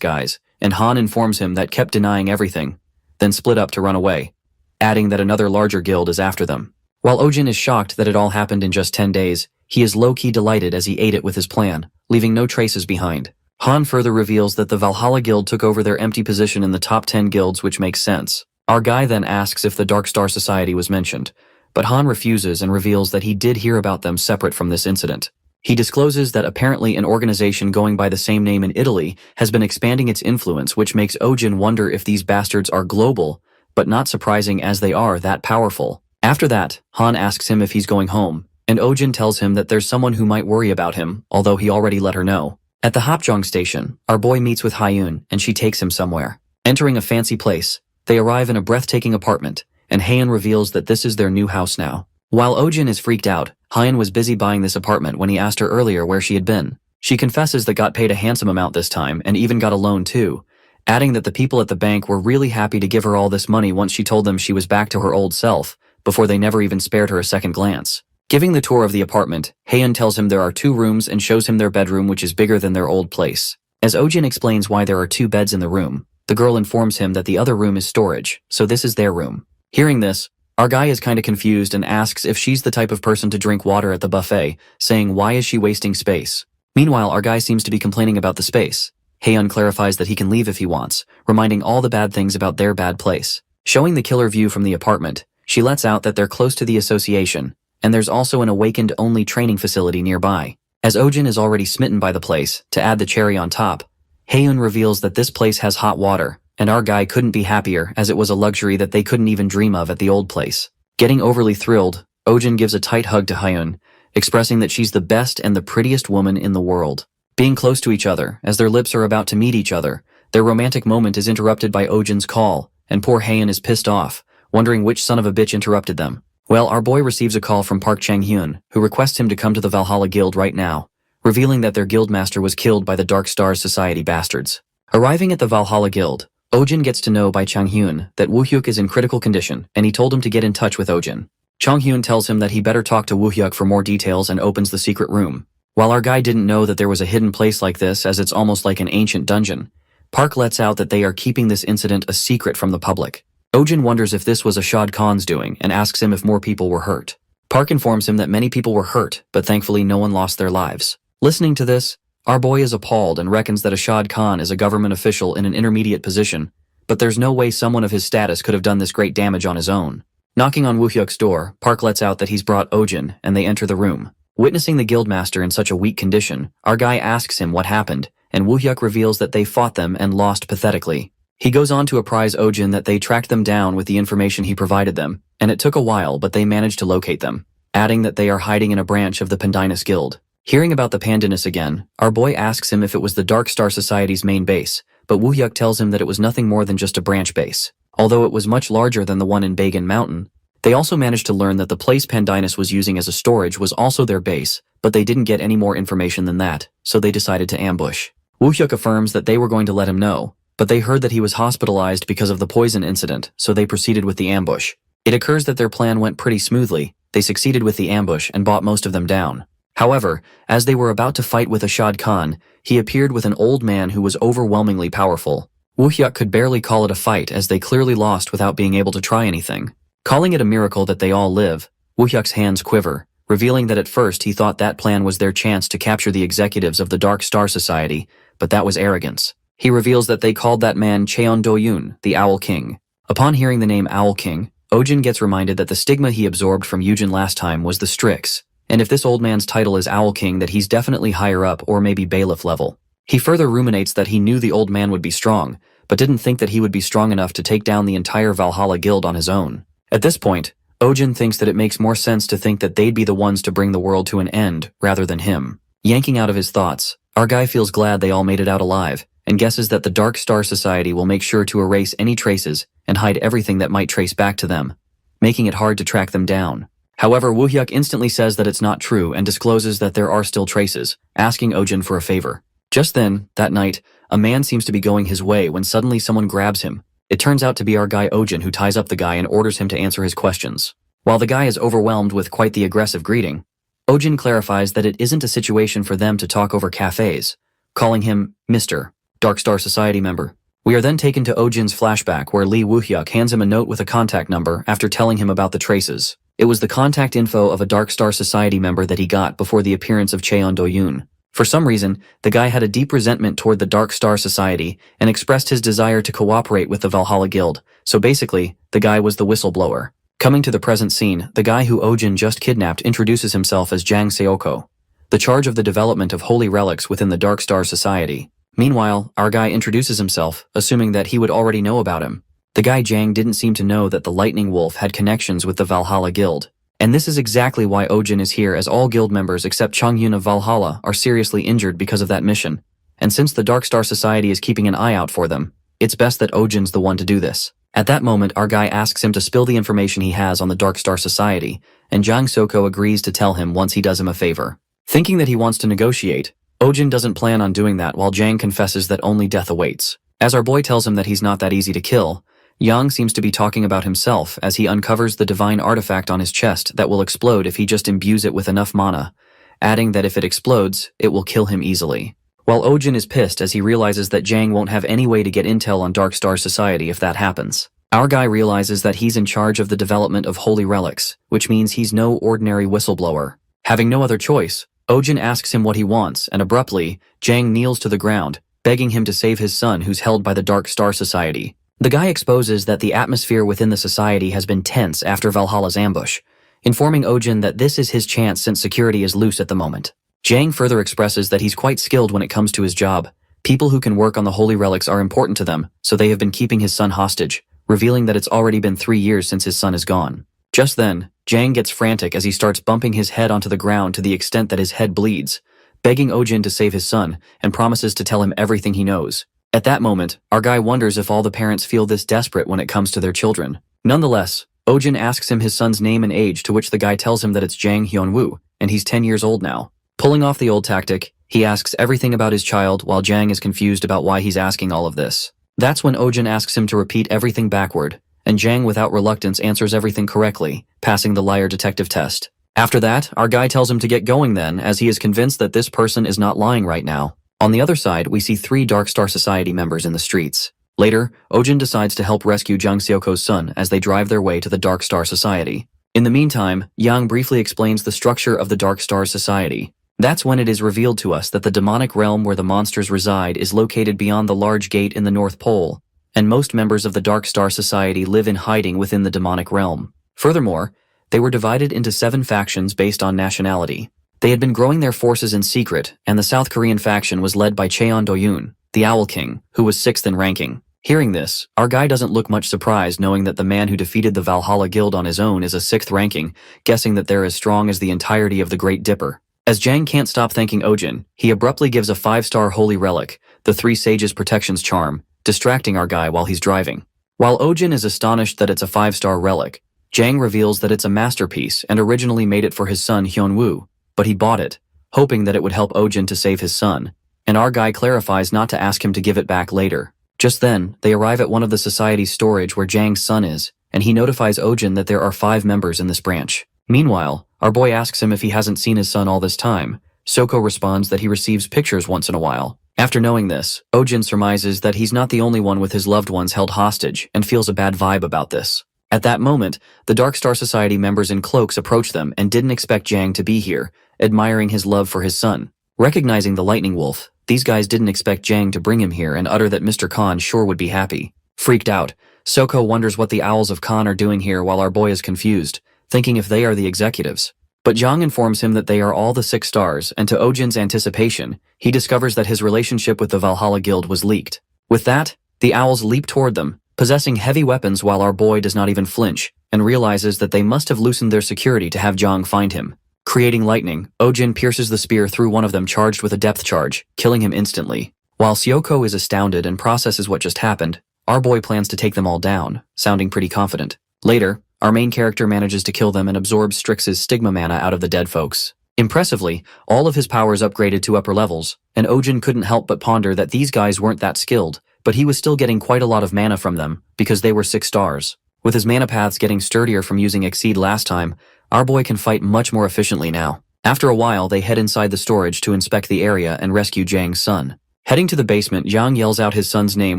guys, and Han informs him that kept denying everything, then split up to run away, adding that another larger guild is after them. While Ojin is shocked that it all happened in just 10 days, he is low-key delighted as he ate it with his plan, leaving no traces behind. Han further reveals that the Valhalla Guild took over their empty position in the top 10 guilds, which makes sense. Our guy then asks if the Dark Star Society was mentioned, but Han refuses and reveals that he did hear about them separate from this incident. He discloses that apparently an organization going by the same name in Italy has been expanding its influence, which makes Ojin wonder if these bastards are global, but not surprising as they are that powerful. After that, Han asks him if he's going home, and Ojin tells him that there's someone who might worry about him, although he already let her know. At the Hapjeong station, our boy meets with Hyun, and she takes him somewhere. Entering a fancy place, they arrive in a breathtaking apartment, and Hyun reveals that this is their new house now. While Ojin is freaked out, Hyun was busy buying this apartment when he asked her earlier where she had been. She confesses that got paid a handsome amount this time, and even got a loan too, adding that the people at the bank were really happy to give her all this money once she told them she was back to her old self, before they never even spared her a second glance. Giving the tour of the apartment, Hyun tells him there are 2 rooms and shows him their bedroom, which is bigger than their old place. As Ojin explains why there are 2 beds in the room, the girl informs him that the other room is storage, so this is their room. Hearing this, our guy is kinda confused and asks if she's the type of person to drink water at the buffet, saying why is she wasting space. Meanwhile, our guy seems to be complaining about the space. Hyun clarifies that he can leave if he wants, reminding all the bad things about their bad place. Showing the killer view from the apartment, she lets out that they're close to the association, and there's also an awakened-only training facility nearby. As Ojin is already smitten by the place, to add the cherry on top, Hyun reveals that this place has hot water, and our guy couldn't be happier as it was a luxury that they couldn't even dream of at the old place. Getting overly thrilled, Ojin gives a tight hug to Hyun, expressing that she's the best and the prettiest woman in the world. Being close to each other, as their lips are about to meet each other, their romantic moment is interrupted by Ojin's call, and poor Hyun is pissed off, wondering which son of a bitch interrupted them. Well, our boy receives a call from Park Chang-hyun, who requests him to come to the Valhalla Guild right now, revealing that their guildmaster was killed by the Dark Stars Society bastards. Arriving at the Valhalla Guild, Ojin gets to know by Chang-hyun that Woo-hyuk is in critical condition, and he told him to get in touch with Ojin. Chang-hyun tells him that he better talk to Woo-hyuk for more details and opens the secret room. While our guy didn't know that there was a hidden place like this, as it's almost like an ancient dungeon, Park lets out that they are keeping this incident a secret from the public. Ojin wonders if this was Ashad Khan's doing and asks him if more people were hurt. Park informs him that many people were hurt, but thankfully no one lost their lives. Listening to this, our boy is appalled and reckons that Ashad Khan is a government official in an intermediate position, but there's no way someone of his status could have done this great damage on his own. Knocking on Woo-hyuk's door, Park lets out that he's brought Ojin, and they enter the room. Witnessing the guildmaster in such a weak condition, our guy asks him what happened, and Woo-hyuk reveals that they fought them and lost pathetically. He goes on to apprise Ojin that they tracked them down with the information he provided them, and it took a while, but they managed to locate them, adding that they are hiding in a branch of the Pandinus Guild. Hearing about the Pandinus again, our boy asks him if it was the Dark Star Society's main base, but Woo-hyuk tells him that it was nothing more than just a branch base. Although it was much larger than the one in Bagan Mountain, they also managed to learn that the place Pandinus was using as a storage was also their base, but they didn't get any more information than that, so they decided to ambush. Woo-hyuk affirms that they were going to let him know, but they heard that he was hospitalized because of the poison incident, so they proceeded with the ambush. It occurs that their plan went pretty smoothly. They succeeded with the ambush and brought most of them down. However, as they were about to fight with Ashad Khan, he appeared with an old man who was overwhelmingly powerful. Woo-hyuk could barely call it a fight as they clearly lost without being able to try anything. Calling it a miracle that they all live, Woo-hyuk's hands quiver, revealing that at first he thought that plan was their chance to capture the executives of the Dark Star Society, but that was arrogance. He reveals that they called that man Cheon Do-yoon, the Owl King. Upon hearing the name Owl King, Ojin gets reminded that the stigma he absorbed from Yujin last time was the Strix, and if this old man's title is Owl King, that he's definitely higher up or maybe bailiff level. He further ruminates that he knew the old man would be strong, but didn't think that he would be strong enough to take down the entire Valhalla Guild on his own. At this point, Ojin thinks that it makes more sense to think that they'd be the ones to bring the world to an end rather than him. Yanking out of his thoughts, our guy feels glad they all made it out alive, and guesses that the Dark Star Society will make sure to erase any traces and hide everything that might trace back to them, making it hard to track them down. However, Woo-hyuk instantly says that it's not true and discloses that there are still traces, asking Ojin for a favor. Just then, that night, a man seems to be going his way when suddenly someone grabs him. It turns out to be our guy Ojin, who ties up the guy and orders him to answer his questions. While the guy is overwhelmed with quite the aggressive greeting, Ojin clarifies that it isn't a situation for them to talk over cafes, calling him Mr. Dark Star Society member. We are then taken to Ojin's flashback where Lee Woohyuk hands him a note with a contact number after telling him about the traces. It was the contact info of a Dark Star Society member that he got before the appearance of Cheon Do-yoon. For some reason, the guy had a deep resentment toward the Dark Star Society and expressed his desire to cooperate with the Valhalla Guild, so basically, the guy was the whistleblower. Coming to the present scene, the guy who Ojin just kidnapped introduces himself as Jang Seoko, the charge of the development of holy relics within the Dark Star Society. Meanwhile, our guy introduces himself, assuming that he would already know about him. The guy Jang didn't seem to know that the Lightning Wolf had connections with the Valhalla Guild. And this is exactly why Ojin is here, as all guild members except Chongyun of Valhalla are seriously injured because of that mission. And since the Dark Star Society is keeping an eye out for them, it's best that Ojin's the one to do this. At that moment, our guy asks him to spill the information he has on the Dark Star Society, and Jang Soko agrees to tell him once he does him a favor. Thinking that he wants to negotiate, Ojin doesn't plan on doing that while Jang confesses that only death awaits. As our boy tells him that he's not that easy to kill, Yang seems to be talking about himself as he uncovers the divine artifact on his chest that will explode if he just imbues it with enough mana, adding that if it explodes, it will kill him easily. While Ojin is pissed as he realizes that Jang won't have any way to get intel on Dark Star Society if that happens. Our guy realizes that he's in charge of the development of holy relics, which means he's no ordinary whistleblower. Having no other choice, Ojin asks him what he wants, and abruptly, Jang kneels to the ground, begging him to save his son who's held by the Dark Star Society. The guy exposes that the atmosphere within the society has been tense after Valhalla's ambush, informing Ojin that this is his chance since security is loose at the moment. Jang further expresses that he's quite skilled when it comes to his job. People who can work on the holy relics are important to them, so they have been keeping his son hostage, revealing that it's already been 3 years since his son is gone. Just then, Jang gets frantic as he starts bumping his head onto the ground to the extent that his head bleeds, begging Ojin to save his son, and promises to tell him everything he knows. At that moment, our guy wonders if all the parents feel this desperate when it comes to their children. Nonetheless, Ojin asks him his son's name and age, to which the guy tells him that it's Jang Hyun-woo, and he's 10 years old now. Pulling off the old tactic, he asks everything about his child while Jang is confused about why he's asking all of this. That's when Ojin asks him to repeat everything backward, and Jang without reluctance answers everything correctly, passing the liar detective test. After that, our guy tells him to get going then, as he is convinced that this person is not lying right now. On the other side, we see 3 Dark Star Society members in the streets. Later, Ojin decides to help rescue Jang Seoko's son as they drive their way to the Dark Star Society. In the meantime, Yang briefly explains the structure of the Dark Star Society. That's when it is revealed to us that the demonic realm where the monsters reside is located beyond the large gate in the North Pole, and most members of the Dark Star Society live in hiding within the demonic realm. Furthermore, they were divided into 7 factions based on nationality. They had been growing their forces in secret, and the South Korean faction was led by Cheon Do-yoon, the Owl King, who was 6th in ranking. Hearing this, our guy doesn't look much surprised knowing that the man who defeated the Valhalla Guild on his own is a 6th ranking, guessing that they're as strong as the entirety of the Great Dipper. As Jang can't stop thanking Ojin, he abruptly gives a 5-star holy relic, the 3 Sages Protection's Charm, distracting our guy while he's driving. While Ojin is astonished that it's a 5-star relic, Jang reveals that it's a masterpiece and originally made it for his son Hyun-woo, but he bought it, hoping that it would help Ojin to save his son, and our guy clarifies not to ask him to give it back later. Just then, they arrive at one of the society's storage where Jang's son is, and he notifies Ojin that there are 5 members in this branch. Meanwhile, our boy asks him if he hasn't seen his son all this time. Soko responds that he receives pictures once in a while. After knowing this, Ojin surmises that he's not the only one with his loved ones held hostage and feels a bad vibe about this. At that moment, the Dark Star Society members in cloaks approach them and didn't expect Jang to be here, admiring his love for his son. Recognizing the Lightning Wolf, these guys didn't expect Jang to bring him here and utter that Mr. Khan sure would be happy. Freaked out, Soko wonders what the Owls of Khan are doing here while our boy is confused, thinking if they are the executives. But Jang informs him that they are all the 6 stars, and to Ojin's anticipation, he discovers that his relationship with the Valhalla Guild was leaked. With that, the Owls leap toward them, possessing heavy weapons while our boy does not even flinch, and realizes that they must have loosened their security to have Jang find him. Creating lightning, Ojin pierces the spear through one of them charged with a depth charge, killing him instantly. While Seoko is astounded and processes what just happened, our boy plans to take them all down, sounding pretty confident. Later, our main character manages to kill them and absorbs Strix's stigma mana out of the dead folks. Impressively, all of his powers upgraded to upper levels, and Ojin couldn't help but ponder that these guys weren't that skilled, but he was still getting quite a lot of mana from them, because they were 6 stars. With his mana paths getting sturdier from using Exceed last time, our boy can fight much more efficiently now. After a while, they head inside the storage to inspect the area and rescue Jang's son. Heading to the basement, Jiang yells out his son's name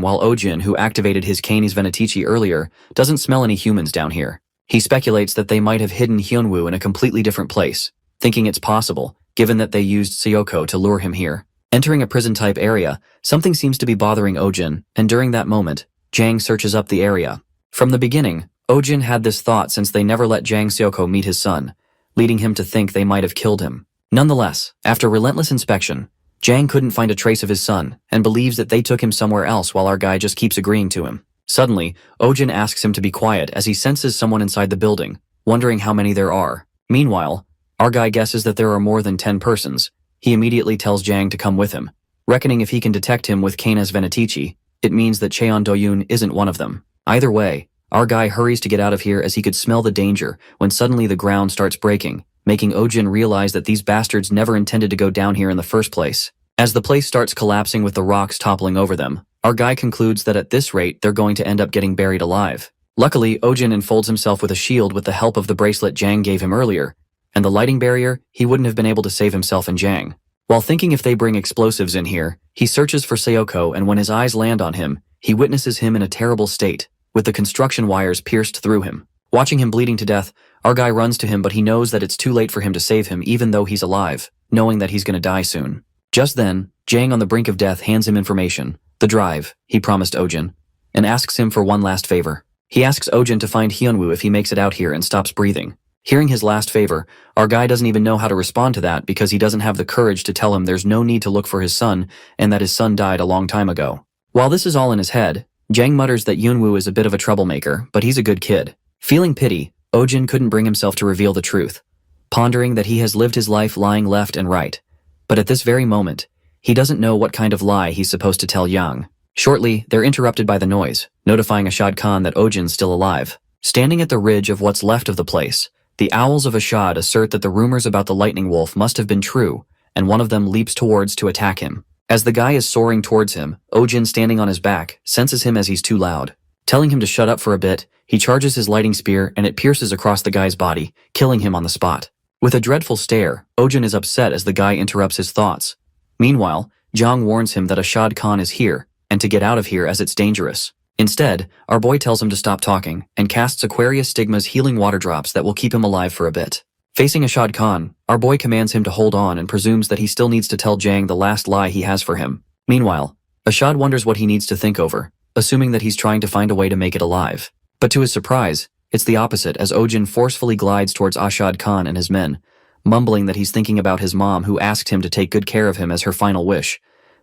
while Ojin, who activated his Canis Venatici earlier, doesn't smell any humans down here. He speculates that they might have hidden Hyunwoo in a completely different place, thinking it's possible, given that they used Sayoko to lure him here. Entering a prison-type area, something seems to be bothering Ojin, and during that moment, Jiang searches up the area. From the beginning, Ojin had this thought since they never let Jiang Sayoko meet his son, leading him to think they might have killed him. Nonetheless, after relentless inspection, Jiang couldn't find a trace of his son, and believes that they took him somewhere else while our guy just keeps agreeing to him. Suddenly, Ojin asks him to be quiet as he senses someone inside the building, wondering how many there are. Meanwhile, our guy guesses that there are more than 10 persons. He immediately tells Jiang to come with him, reckoning if he can detect him with Canis Venatici, it means that Cheon Doyun isn't one of them. Either way, our guy hurries to get out of here as he could smell the danger when suddenly the ground starts breaking, making Ojin realize that these bastards never intended to go down here in the first place. As the place starts collapsing with the rocks toppling over them, our guy concludes that at this rate they're going to end up getting buried alive. Luckily, Ojin enfolds himself with a shield with the help of the bracelet Jiang gave him earlier, and the lighting barrier, he wouldn't have been able to save himself and Jiang. While thinking if they bring explosives in here, he searches for Sayoko, and when his eyes land on him, he witnesses him in a terrible state, with the construction wires pierced through him. Watching him bleeding to death, our guy runs to him, but he knows that it's too late for him to save him even though he's alive, knowing that he's gonna die soon. Just then, Jiang on the brink of death hands him information, the drive he promised Ojin, and asks him for one last favor. He asks Ojin to find Hyunwoo if he makes it out here and stops breathing. Hearing his last favor, our guy doesn't even know how to respond to that because he doesn't have the courage to tell him there's no need to look for his son and that his son died a long time ago. While this is all in his head, Jiang mutters that Hyunwoo is a bit of a troublemaker, but he's a good kid. Feeling pity, Ojin couldn't bring himself to reveal the truth, pondering that he has lived his life lying left and right. But at this very moment, he doesn't know what kind of lie he's supposed to tell Yang. Shortly, they're interrupted by the noise, notifying Ashad Khan that Ojin's still alive. Standing at the ridge of what's left of the place, the owls of Ashad assert that the rumors about the lightning wolf must have been true, and one of them leaps towards to attack him. As the guy is soaring towards him, Ojin, standing on his back, senses him as he's too loud. Telling him to shut up for a bit, he charges his lighting spear and it pierces across the guy's body, killing him on the spot. With a dreadful stare, Ojin is upset as the guy interrupts his thoughts. Meanwhile, Jiang warns him that Ashad Khan is here, and to get out of here as it's dangerous. Instead, our boy tells him to stop talking, and casts Aquarius Stigma's healing water drops that will keep him alive for a bit. Facing Ashad Khan, our boy commands him to hold on and presumes that he still needs to tell Jiang the last lie he has for him. Meanwhile, Ashad wonders what he needs to think over, assuming that he's trying to find a way to make it alive. But to his surprise, it's the opposite as Ojin forcefully glides towards Ashad Khan and his men, mumbling that he's thinking about his mom who asked him to take good care of him as her final wish.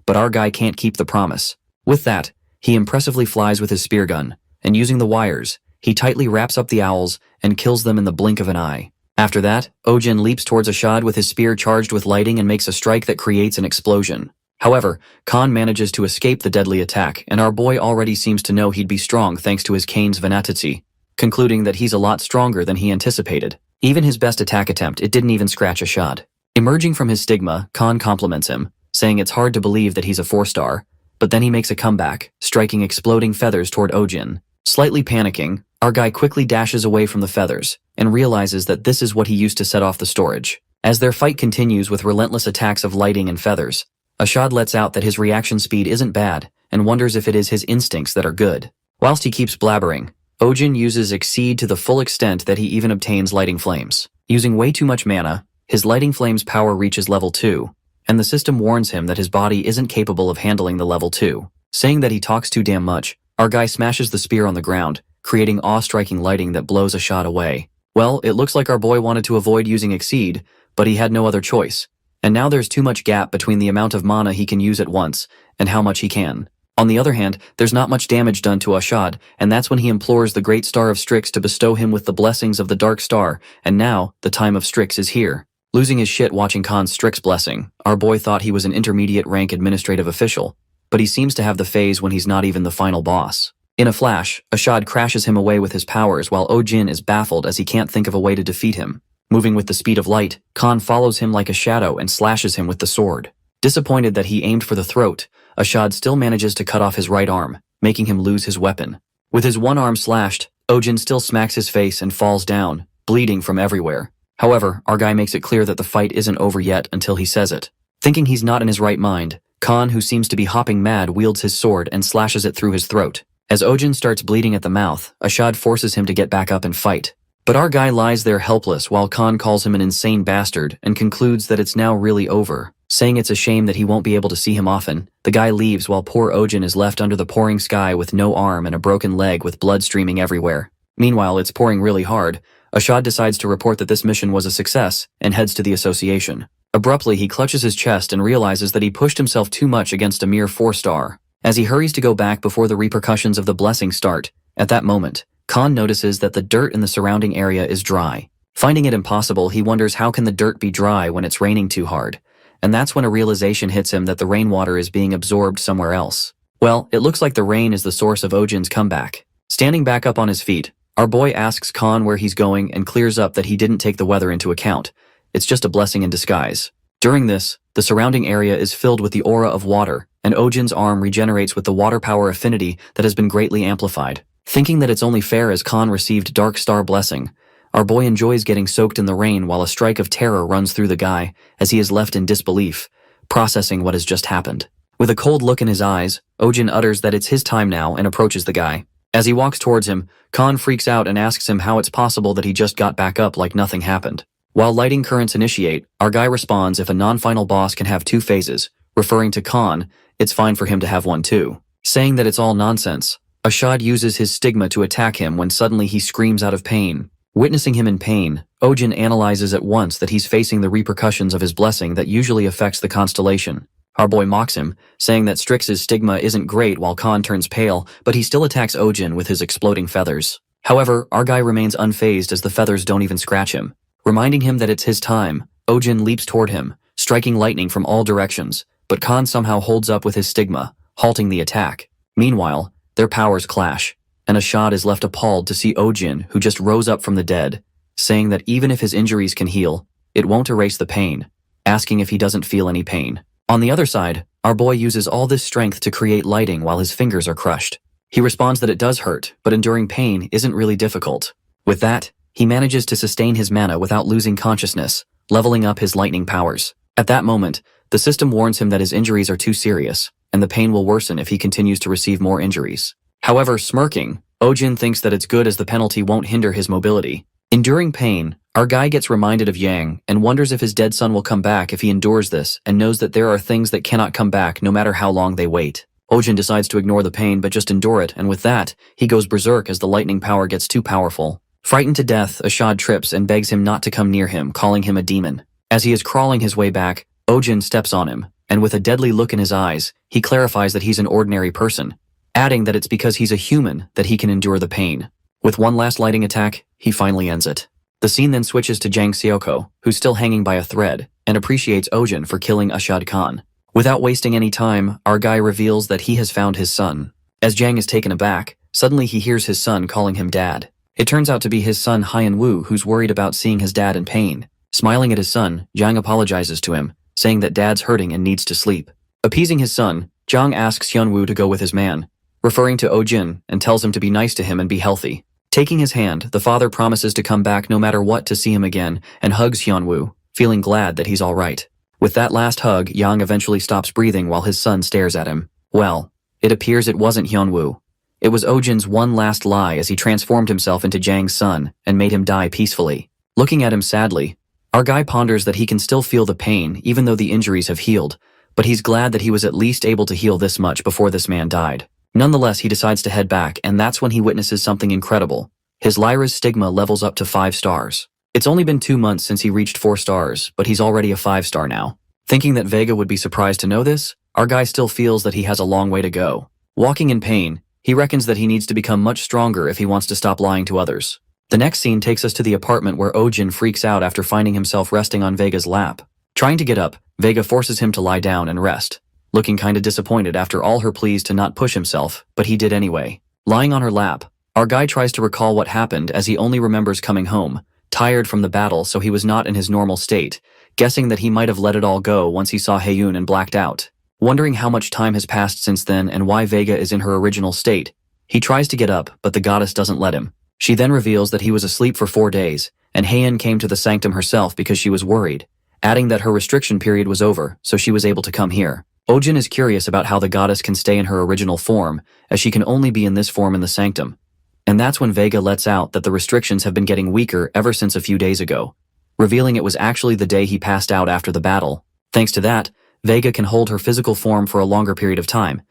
But our guy can't keep the promise. With that, he impressively flies with his spear gun, and using the wires, he tightly wraps up the owls and kills them in the blink of an eye. After that, Ojin leaps towards Ashad with his spear charged with lighting and makes a strike that creates an explosion. However, Khan manages to escape the deadly attack, and our boy already seems to know he'd be strong thanks to his Canis Venatici, concluding that he's a lot stronger than he anticipated. Even his best attack attempt, it didn't even scratch Ashad. Emerging from his stigma, Khan compliments him, saying it's hard to believe that he's a 4-star, but then he makes a comeback, striking exploding feathers toward Ojin. Slightly panicking, our guy quickly dashes away from the feathers, and realizes that this is what he used to set off the storage. As their fight continues with relentless attacks of lighting and feathers, Ashad lets out that his reaction speed isn't bad, and wonders if it is his instincts that are good. Whilst he keeps blabbering, Ojin uses Exceed to the full extent that he even obtains lighting flames. Using way too much mana, his lighting flames power reaches level 2, and the system warns him that his body isn't capable of handling the level 2. Saying that he talks too damn much, our guy smashes the spear on the ground, creating awe-striking lighting that blows Ashad away. Well, it looks like our boy wanted to avoid using Exceed, but he had no other choice. And now there's too much gap between the amount of mana he can use at once, and how much he can. On the other hand, there's not much damage done to Ashad, and that's when he implores the Great Star of Strix to bestow him with the blessings of the Dark Star, and now, the time of Strix is here. Losing his shit watching Khan's Strix blessing, our boy thought he was an intermediate rank administrative official, but he seems to have the phase when he's not even the final boss. In a flash, Ashad crashes him away with his powers while Ojin is baffled as he can't think of a way to defeat him. Moving with the speed of light, Khan follows him like a shadow and slashes him with the sword. Disappointed that he aimed for the throat, Ashad still manages to cut off his right arm, making him lose his weapon. With his one arm slashed, Ojin still smacks his face and falls down, bleeding from everywhere. However, our guy makes it clear that the fight isn't over yet until he says it. Thinking he's not in his right mind, Khan, who seems to be hopping mad, wields his sword and slashes it through his throat. As Ojin starts bleeding at the mouth, Ashad forces him to get back up and fight. But our guy lies there helpless while Khan calls him an insane bastard and concludes that it's now really over. Saying it's a shame that he won't be able to see him often, the guy leaves while poor Ojin is left under the pouring sky with no arm and a broken leg with blood streaming everywhere. Meanwhile, it's pouring really hard. Ashad decides to report that this mission was a success and heads to the association. Abruptly, he clutches his chest and realizes that he pushed himself too much against a mere 4-star. As he hurries to go back before the repercussions of the blessing start, at that moment, Khan notices that the dirt in the surrounding area is dry. Finding it impossible, he wonders how can the dirt be dry when it's raining too hard. And that's when a realization hits him that the rainwater is being absorbed somewhere else. Well, it looks like the rain is the source of Ojin's comeback. Standing back up on his feet, our boy asks Khan where he's going and clears up that he didn't take the weather into account. It's just a blessing in disguise. During this, the surrounding area is filled with the aura of water, and Ojin's arm regenerates with the water power affinity that has been greatly amplified. Thinking that it's only fair as Khan received Dark Star Blessing, our boy enjoys getting soaked in the rain while a strike of terror runs through the guy as he is left in disbelief, processing what has just happened. With a cold look in his eyes, Ojin utters that it's his time now and approaches the guy. As he walks towards him, Khan freaks out and asks him how it's possible that he just got back up like nothing happened. While lighting currents initiate, our guy responds if a non-final boss can have 2 phases, referring to Khan, it's fine for him to have one too. Saying that it's all nonsense, Ashad uses his stigma to attack him when suddenly he screams out of pain. Witnessing him in pain, Ojin analyzes at once that he's facing the repercussions of his blessing that usually affects the constellation. Our boy mocks him, saying that Strix's stigma isn't great while Khan turns pale, but he still attacks Ojin with his exploding feathers. However, our guy remains unfazed as the feathers don't even scratch him. Reminding him that it's his time, Ojin leaps toward him, striking lightning from all directions, but Khan somehow holds up with his stigma, halting the attack. Meanwhile, their powers clash, and Ashad is left appalled to see Ojin, who just rose up from the dead, saying that even if his injuries can heal, it won't erase the pain, asking if he doesn't feel any pain. On the other side, our boy uses all this strength to create lighting while his fingers are crushed. He responds that it does hurt, but enduring pain isn't really difficult. With that, he manages to sustain his mana without losing consciousness, leveling up his lightning powers. At that moment, the system warns him that his injuries are too serious, and the pain will worsen if he continues to receive more injuries. However, smirking, Ojin thinks that it's good as the penalty won't hinder his mobility. Enduring pain, our guy gets reminded of Yang and wonders if his dead son will come back if he endures this and knows that there are things that cannot come back no matter how long they wait. Ojin decides to ignore the pain but just endure it, and with that, he goes berserk as the lightning power gets too powerful. Frightened to death, Ashad trips and begs him not to come near him, calling him a demon. As he is crawling his way back, Ojin steps on him, and with a deadly look in his eyes, he clarifies that he's an ordinary person, adding that it's because he's a human that he can endure the pain. With one last lighting attack, he finally ends it. The scene then switches to Jang Seoko, who's still hanging by a thread, and appreciates Ojin for killing Ashad Khan. Without wasting any time, our guy reveals that he has found his son. As Jang is taken aback, suddenly he hears his son calling him dad. It turns out to be his son Hyan Woo, who's worried about seeing his dad in pain. Smiling at his son, Jang apologizes to him, saying that dad's hurting and needs to sleep. Appeasing his son, Jang asks Hyun Woo to go with his man, referring to Ojin, and tells him to be nice to him and be healthy. Taking his hand, the father promises to come back no matter what to see him again and hugs Hyun Woo, feeling glad that he's all right. With that last hug, Yang eventually stops breathing while his son stares at him. Well, it appears it wasn't Hyun Woo. It was Ojin's one last lie as he transformed himself into Jang's son and made him die peacefully. Looking at him sadly, our guy ponders that he can still feel the pain even though the injuries have healed, but he's glad that he was at least able to heal this much before this man died. Nonetheless, he decides to head back, and that's when he witnesses something incredible. His Lyra's stigma levels up to 5 stars. It's only been 2 months since he reached 4 stars, but he's already a 5-star now. Thinking that Vega would be surprised to know this, our guy still feels that he has a long way to go. Walking in pain, he reckons that he needs to become much stronger if he wants to stop lying to others. The next scene takes us to the apartment where Ojin freaks out after finding himself resting on Vega's lap. Trying to get up, Vega forces him to lie down and rest. Looking kinda disappointed after all her pleas to not push himself, but he did anyway. Lying on her lap, our guy tries to recall what happened as he only remembers coming home, tired from the battle so he was not in his normal state, guessing that he might have let it all go once he saw Haeyoon and blacked out. Wondering how much time has passed since then and why Vega is in her original state, he tries to get up, but the goddess doesn't let him. She then reveals that he was asleep for 4 days, and Haeyoon came to the sanctum herself because she was worried, adding that her restriction period was over, so she was able to come here. Ojin is curious about how the goddess can stay in her original form, as she can only be in this form in the sanctum. And that's when Vega lets out that the restrictions have been getting weaker ever since a few days ago, revealing it was actually the day he passed out after the battle. Thanks to that, Vega can hold her physical form for a longer period of time,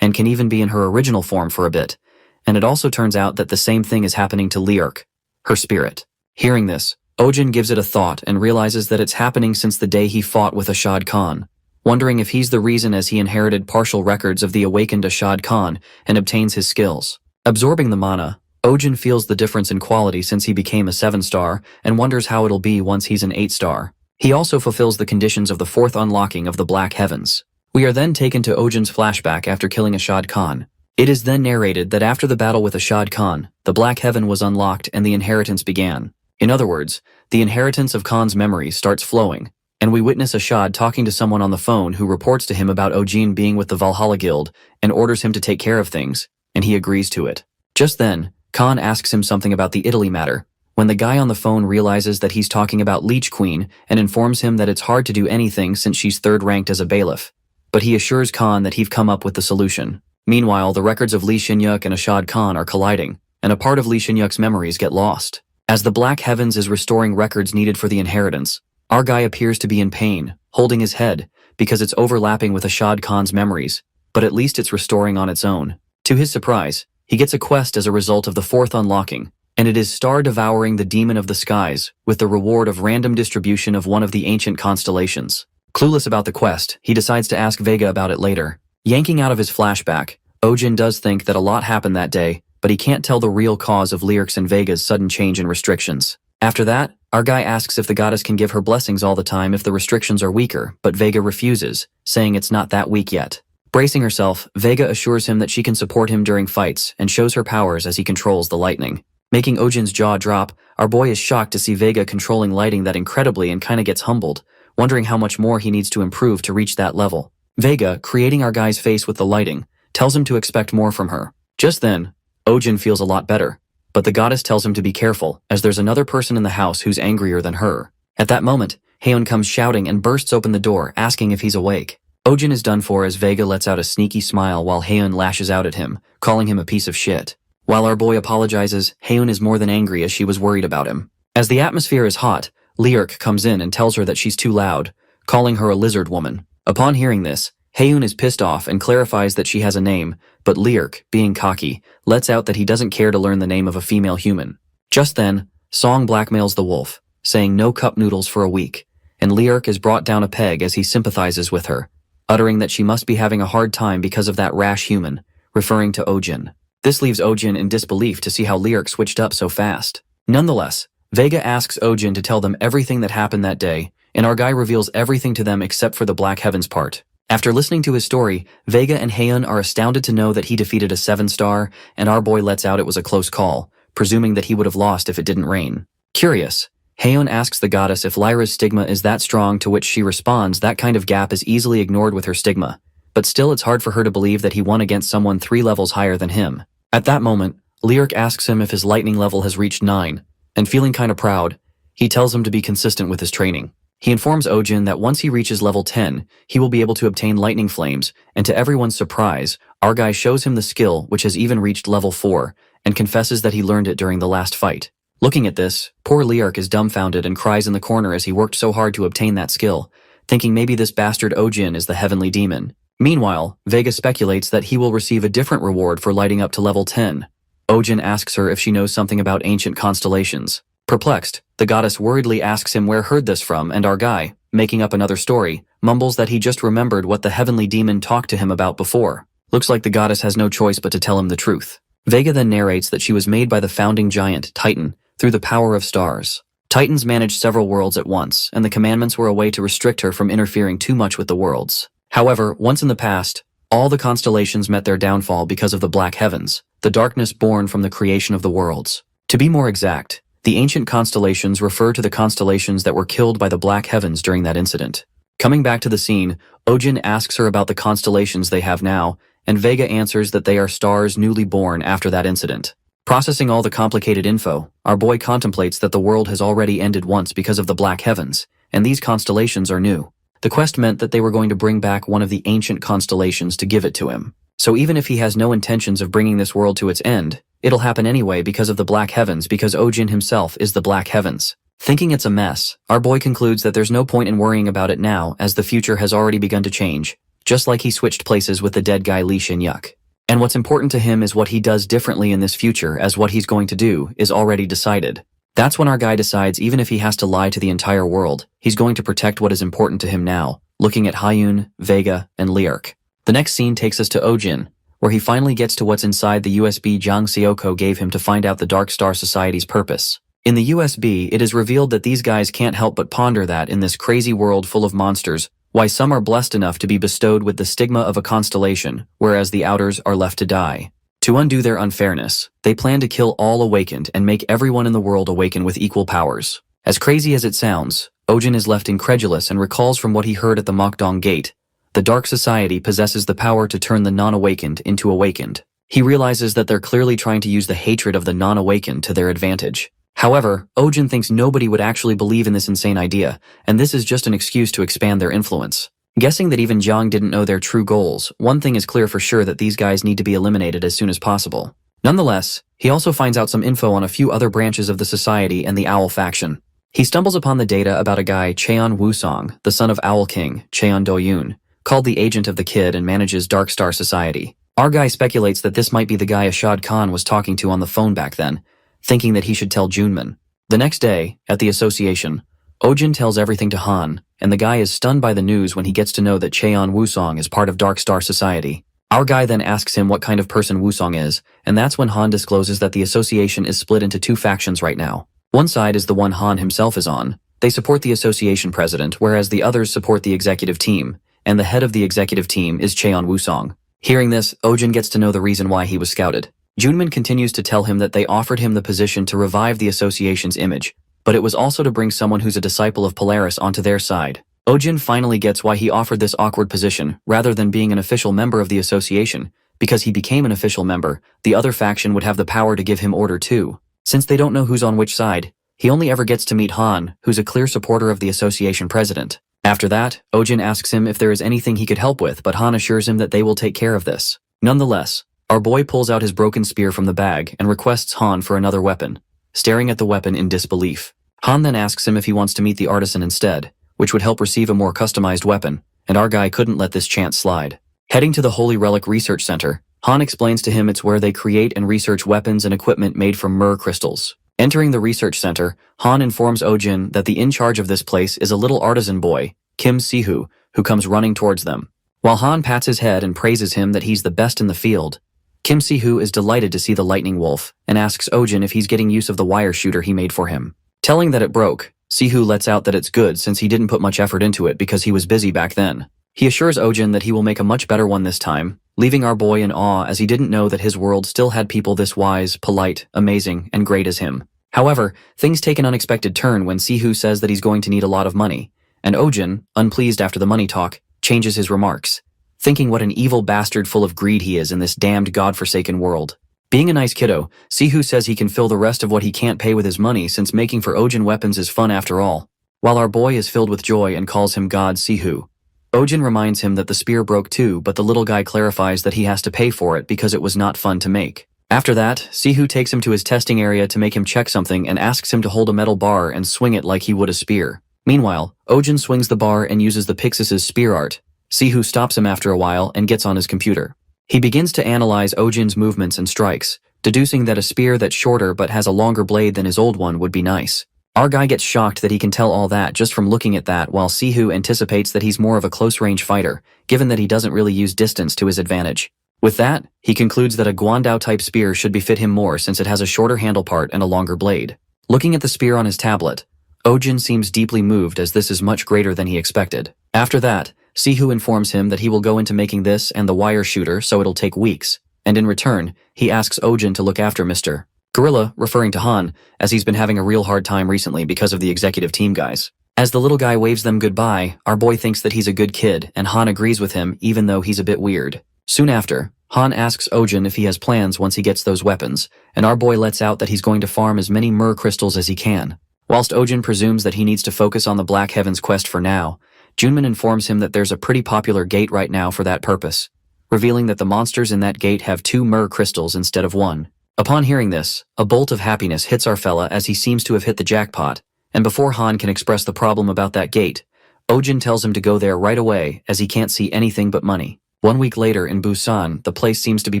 and can even be in her original form for a bit. And it also turns out that the same thing is happening to Liurk, her spirit. Hearing this, Ojin gives it a thought and realizes that it's happening since the day he fought with Ashad Khan, wondering if he's the reason as he inherited partial records of the awakened Ashad Khan and obtains his skills. Absorbing the mana, Ojin feels the difference in quality since he became a 7-star and wonders how it'll be once he's an 8-star. He also fulfills the conditions of the 4th unlocking of the Black Heavens. We are then taken to Ojin's flashback after killing Ashad Khan. It is then narrated that after the battle with Ashad Khan, the Black Heaven was unlocked and the inheritance began. In other words, the inheritance of Khan's memory starts flowing, and we witness Ashad talking to someone on the phone who reports to him about Ojin being with the Valhalla Guild and orders him to take care of things, and he agrees to it. Just then, Khan asks him something about the Italy matter, when the guy on the phone realizes that he's talking about Leech Queen and informs him that it's hard to do anything since she's 3rd ranked as a bailiff. But he assures Khan that he've come up with the solution. Meanwhile, the records of Li Xinyuk and Ashad Khan are colliding, and a part of Li Xinyuk's memories get lost. As the Black Heavens is restoring records needed for the inheritance, our guy appears to be in pain, holding his head, because it's overlapping with Ashad Khan's memories, but at least it's restoring on its own. To his surprise, he gets a quest as a result of the 4th unlocking, and it is Star Devouring the Demon of the Skies, with the reward of random distribution of one of the ancient constellations. Clueless about the quest, he decides to ask Vega about it later. Yanking out of his flashback, Ojin does think that a lot happened that day, but he can't tell the real cause of Liurk's and Vega's sudden change in restrictions. After that, our guy asks if the goddess can give her blessings all the time if the restrictions are weaker, but Vega refuses, saying it's not that weak yet. Bracing herself, Vega assures him that she can support him during fights and shows her powers as he controls the lightning. Making Ojin's jaw drop, our boy is shocked to see Vega controlling lighting that incredibly and kinda gets humbled, wondering how much more he needs to improve to reach that level. Vega, creating our guy's face with the lighting, tells him to expect more from her. Just then, Ojin feels a lot better, but the goddess tells him to be careful, as there's another person in the house who's angrier than her. At that moment, Haeun comes shouting and bursts open the door, asking if he's awake. Ojin is done for as Vega lets out a sneaky smile while Haeun lashes out at him, calling him a piece of shit. While our boy apologizes, Haeun is more than angry as she was worried about him. As the atmosphere is hot, Liurk comes in and tells her that she's too loud, calling her a lizard woman. Upon hearing this, Haeun is pissed off and clarifies that she has a name, but Liurk, being cocky, lets out that he doesn't care to learn the name of a female human. Just then, Song blackmails the wolf, saying no cup noodles for a week, and Liurk is brought down a peg as he sympathizes with her, uttering that she must be having a hard time because of that rash human, referring to Ojin. This leaves Ojin in disbelief to see how Liurk switched up so fast. Nonetheless, Vega asks Ojin to tell them everything that happened that day, and our guy reveals everything to them except for the Black Heavens part. After listening to his story, Vega and Haeun are astounded to know that he defeated a 7-star, and our boy lets out it was a close call, presuming that he would have lost if it didn't rain. Curious, Haeun asks the goddess if Lyra's stigma is that strong, to which she responds that kind of gap is easily ignored with her stigma, but still it's hard for her to believe that he won against someone 3 levels higher than him. At that moment, Liurk asks him if his lightning level has reached 9, and feeling kinda proud, he tells him to be consistent with his training. He informs Ojin that once he reaches level 10, he will be able to obtain lightning flames, and to everyone's surprise, our guy shows him the skill which has even reached level 4, and confesses that he learned it during the last fight. Looking at this, poor Liurk is dumbfounded and cries in the corner as he worked so hard to obtain that skill, thinking maybe this bastard Ojin is the heavenly demon. Meanwhile, Vega speculates that he will receive a different reward for lighting up to level 10. Ojin asks her if she knows something about ancient constellations. Perplexed, the goddess worriedly asks him where heard this from, and our guy, making up another story, mumbles that he just remembered what the heavenly demon talked to him about before. Looks like the goddess has no choice but to tell him the truth. Vega then narrates that she was made by the founding giant, Titan, through the power of stars. Titans managed several worlds at once, and the commandments were a way to restrict her from interfering too much with the worlds. However, once in the past, all the constellations met their downfall because of the Black Heavens, the darkness born from the creation of the worlds. To be more exact, the ancient constellations refer to the constellations that were killed by the Black Heavens during that incident. Coming back to the scene, Ojin asks her about the constellations they have now, and Vega answers that they are stars newly born after that incident. Processing all the complicated info, our boy contemplates that the world has already ended once because of the Black Heavens, and these constellations are new. The quest meant that they were going to bring back one of the ancient constellations to give it to him. So even if he has no intentions of bringing this world to its end, it'll happen anyway because of the Black Heavens, because Ojin himself is the Black Heavens. Thinking it's a mess, our boy concludes that there's no point in worrying about it now, as the future has already begun to change, just like he switched places with the dead guy Lee Shin-yuk. And what's important to him is what he does differently in this future, as what he's going to do is already decided. That's when our guy decides even if he has to lie to the entire world, he's going to protect what is important to him now, looking at Hyun, Vega, and Liark. The next scene takes us to Ojin, where he finally gets to what's inside the USB Jang Seoko gave him to find out the Dark Star Society's purpose. In the USB, it is revealed that these guys can't help but ponder that in this crazy world full of monsters, why some are blessed enough to be bestowed with the stigma of a constellation, whereas the outers are left to die. To undo their unfairness, they plan to kill all awakened and make everyone in the world awaken with equal powers. As crazy as it sounds, Ojin is left incredulous and recalls from what he heard at the Mokdong Gate. The Dark Society possesses the power to turn the non-awakened into awakened. He realizes that they're clearly trying to use the hatred of the non-awakened to their advantage. However, Ojin thinks nobody would actually believe in this insane idea, and this is just an excuse to expand their influence. Guessing that even Jiang didn't know their true goals, one thing is clear for sure, that these guys need to be eliminated as soon as possible. Nonetheless, he also finds out some info on a few other branches of the society and the Owl faction. He stumbles upon the data about a guy Cheon Wusong, the son of Owl King, Cheon Do-yoon, called the agent of the kid and manages Dark Star Society. Our guy speculates that this might be the guy Ashad Khan was talking to on the phone back then, thinking that he should tell Junman. The next day, at the association, Ojin tells everything to Han, and the guy is stunned by the news when he gets to know that Cheon Wusong is part of Dark Star Society. Our guy then asks him what kind of person Wusong is, and that's when Han discloses that the association is split into two factions right now. One side is the one Han himself is on. They support the association president, whereas the others support the executive team, and the head of the executive team is Cheon Wusong. Hearing this, Ojin gets to know the reason why he was scouted. Junman continues to tell him that they offered him the position to revive the association's image, but it was also to bring someone who's a disciple of Polaris onto their side. Ojin finally gets why he offered this awkward position rather than being an official member of the association, because he became an official member, the other faction would have the power to give him order too. Since they don't know who's on which side, he only ever gets to meet Han, who's a clear supporter of the association president. After that, Ojin asks him if there is anything he could help with, but Han assures him that they will take care of this. Nonetheless, our boy pulls out his broken spear from the bag and requests Han for another weapon, staring at the weapon in disbelief. Han then asks him if he wants to meet the artisan instead, which would help receive a more customized weapon, and our guy couldn't let this chance slide. Heading to the Holy Relic Research Center, Han explains to him it's where they create and research weapons and equipment made from myrrh crystals. Entering the research center, Han informs Ojin that the in charge of this place is a little artisan boy, Kim Sihu, who comes running towards them. While Han pats his head and praises him that he's the best in the field, Kim Si-hoo is delighted to see the lightning wolf and asks Ojin if he's getting use of the wire shooter he made for him. Telling that it broke, Si-hoo lets out that it's good since he didn't put much effort into it because he was busy back then. He assures Ojin that he will make a much better one this time, leaving our boy in awe as he didn't know that his world still had people this wise, polite, amazing, and great as him. However, things take an unexpected turn when Si-hoo says that he's going to need a lot of money, and Ojin, unpleased after the money talk, changes his remarks, thinking what an evil bastard full of greed he is in this damned godforsaken world. Being a nice kiddo, Si-hoo says he can fill the rest of what he can't pay with his money since making for Ojin weapons is fun after all. While our boy is filled with joy and calls him God Si-hoo, Ojin reminds him that the spear broke too, but the little guy clarifies that he has to pay for it because it was not fun to make. After that, Si-hoo takes him to his testing area to make him check something and asks him to hold a metal bar and swing it like he would a spear. Meanwhile, Ojin swings the bar and uses the Pixis's spear art. Si-hoo stops him after a while and gets on his computer. He begins to analyze Ojin's movements and strikes, deducing that a spear that's shorter but has a longer blade than his old one would be nice. Our guy gets shocked that he can tell all that just from looking at that, while Si-hoo anticipates that he's more of a close-range fighter, given that he doesn't really use distance to his advantage. With that, he concludes that a Guandao-type spear should befit him more since it has a shorter handle part and a longer blade. Looking at the spear on his tablet, Ojin seems deeply moved as this is much greater than he expected. After that, Si-hoo informs him that he will go into making this and the wire shooter, so it'll take weeks, and in return, he asks Ojin to look after Mr. Gorilla, referring to Han, as he's been having a real hard time recently because of the executive team guys. As the little guy waves them goodbye, our boy thinks that he's a good kid, and Han agrees with him even though he's a bit weird. Soon after, Han asks Ojin if he has plans once he gets those weapons, and our boy lets out that he's going to farm as many myrrh crystals as he can. Whilst Ojin presumes that he needs to focus on the Black Heavens quest for now, Junman informs him that there's a pretty popular gate right now for that purpose, revealing that the monsters in that gate have 2 myrrh crystals instead of 1. Upon hearing this, a bolt of happiness hits our fella as he seems to have hit the jackpot, and before Han can express the problem about that gate, Ojin tells him to go there right away as he can't see anything but money. 1 week later in Busan, the place seems to be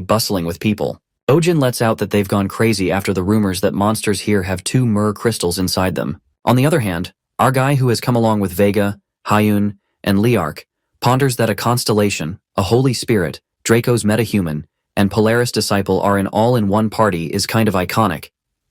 bustling with people. Ojin lets out that they've gone crazy after the rumors that monsters here have 2 myrrh crystals inside them. On the other hand, our guy who has come along with Vega, Hyun, and Liark ponders that a constellation, a holy spirit, Draco's metahuman, and Polaris disciple are all in one party is kind of iconic.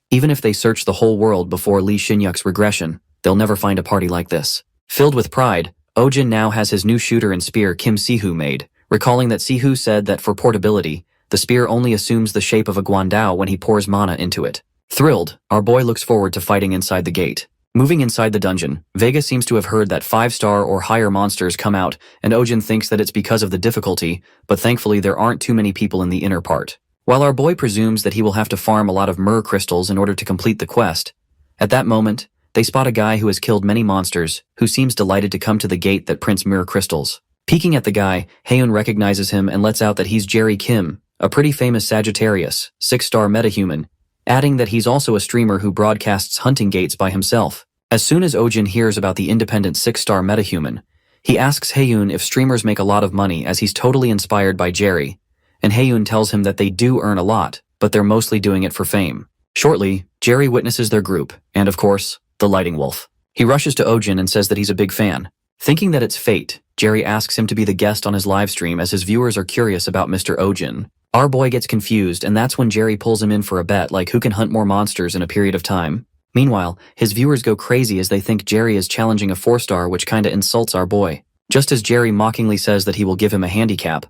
Even if they search the whole world before Lee Shin-yuk's regression, they'll never find a party like this. Filled with pride, Ojin now has his new shooter and spear Kim Sihu made, recalling that Sihu said that for portability, the spear only assumes the shape of a guandao when he pours mana into it. Thrilled, our boy looks forward to fighting inside the gate. Moving inside the dungeon, Vega seems to have heard that 5-star or higher monsters come out, and Ojin thinks that it's because of the difficulty, but thankfully there aren't too many people in the inner part. While our boy presumes that he will have to farm a lot of myrrh crystals in order to complete the quest, at that moment, they spot a guy who has killed many monsters, who seems delighted to come to the gate that prints myrrh crystals. Peeking at the guy, Haeun recognizes him and lets out that he's Jerry Kim, a pretty famous Sagittarius, 6-star metahuman, adding that he's also a streamer who broadcasts hunting gates by himself. As soon as Ojin hears about the independent 6-star metahuman, he asks Haeun if streamers make a lot of money as he's totally inspired by Jerry, and Haeun tells him that they do earn a lot, but they're mostly doing it for fame. Shortly, Jerry witnesses their group, and of course, the Lighting Wolf. He rushes to Ojin and says that he's a big fan. Thinking that it's fate, Jerry asks him to be the guest on his livestream as his viewers are curious about Mr. Ojin. Our boy gets confused, and that's when Jerry pulls him in for a bet like who can hunt more monsters in a period of time. Meanwhile, his viewers go crazy as they think Jerry is challenging a 4-star, which kinda insults our boy. Just as Jerry mockingly says that he will give him a handicap,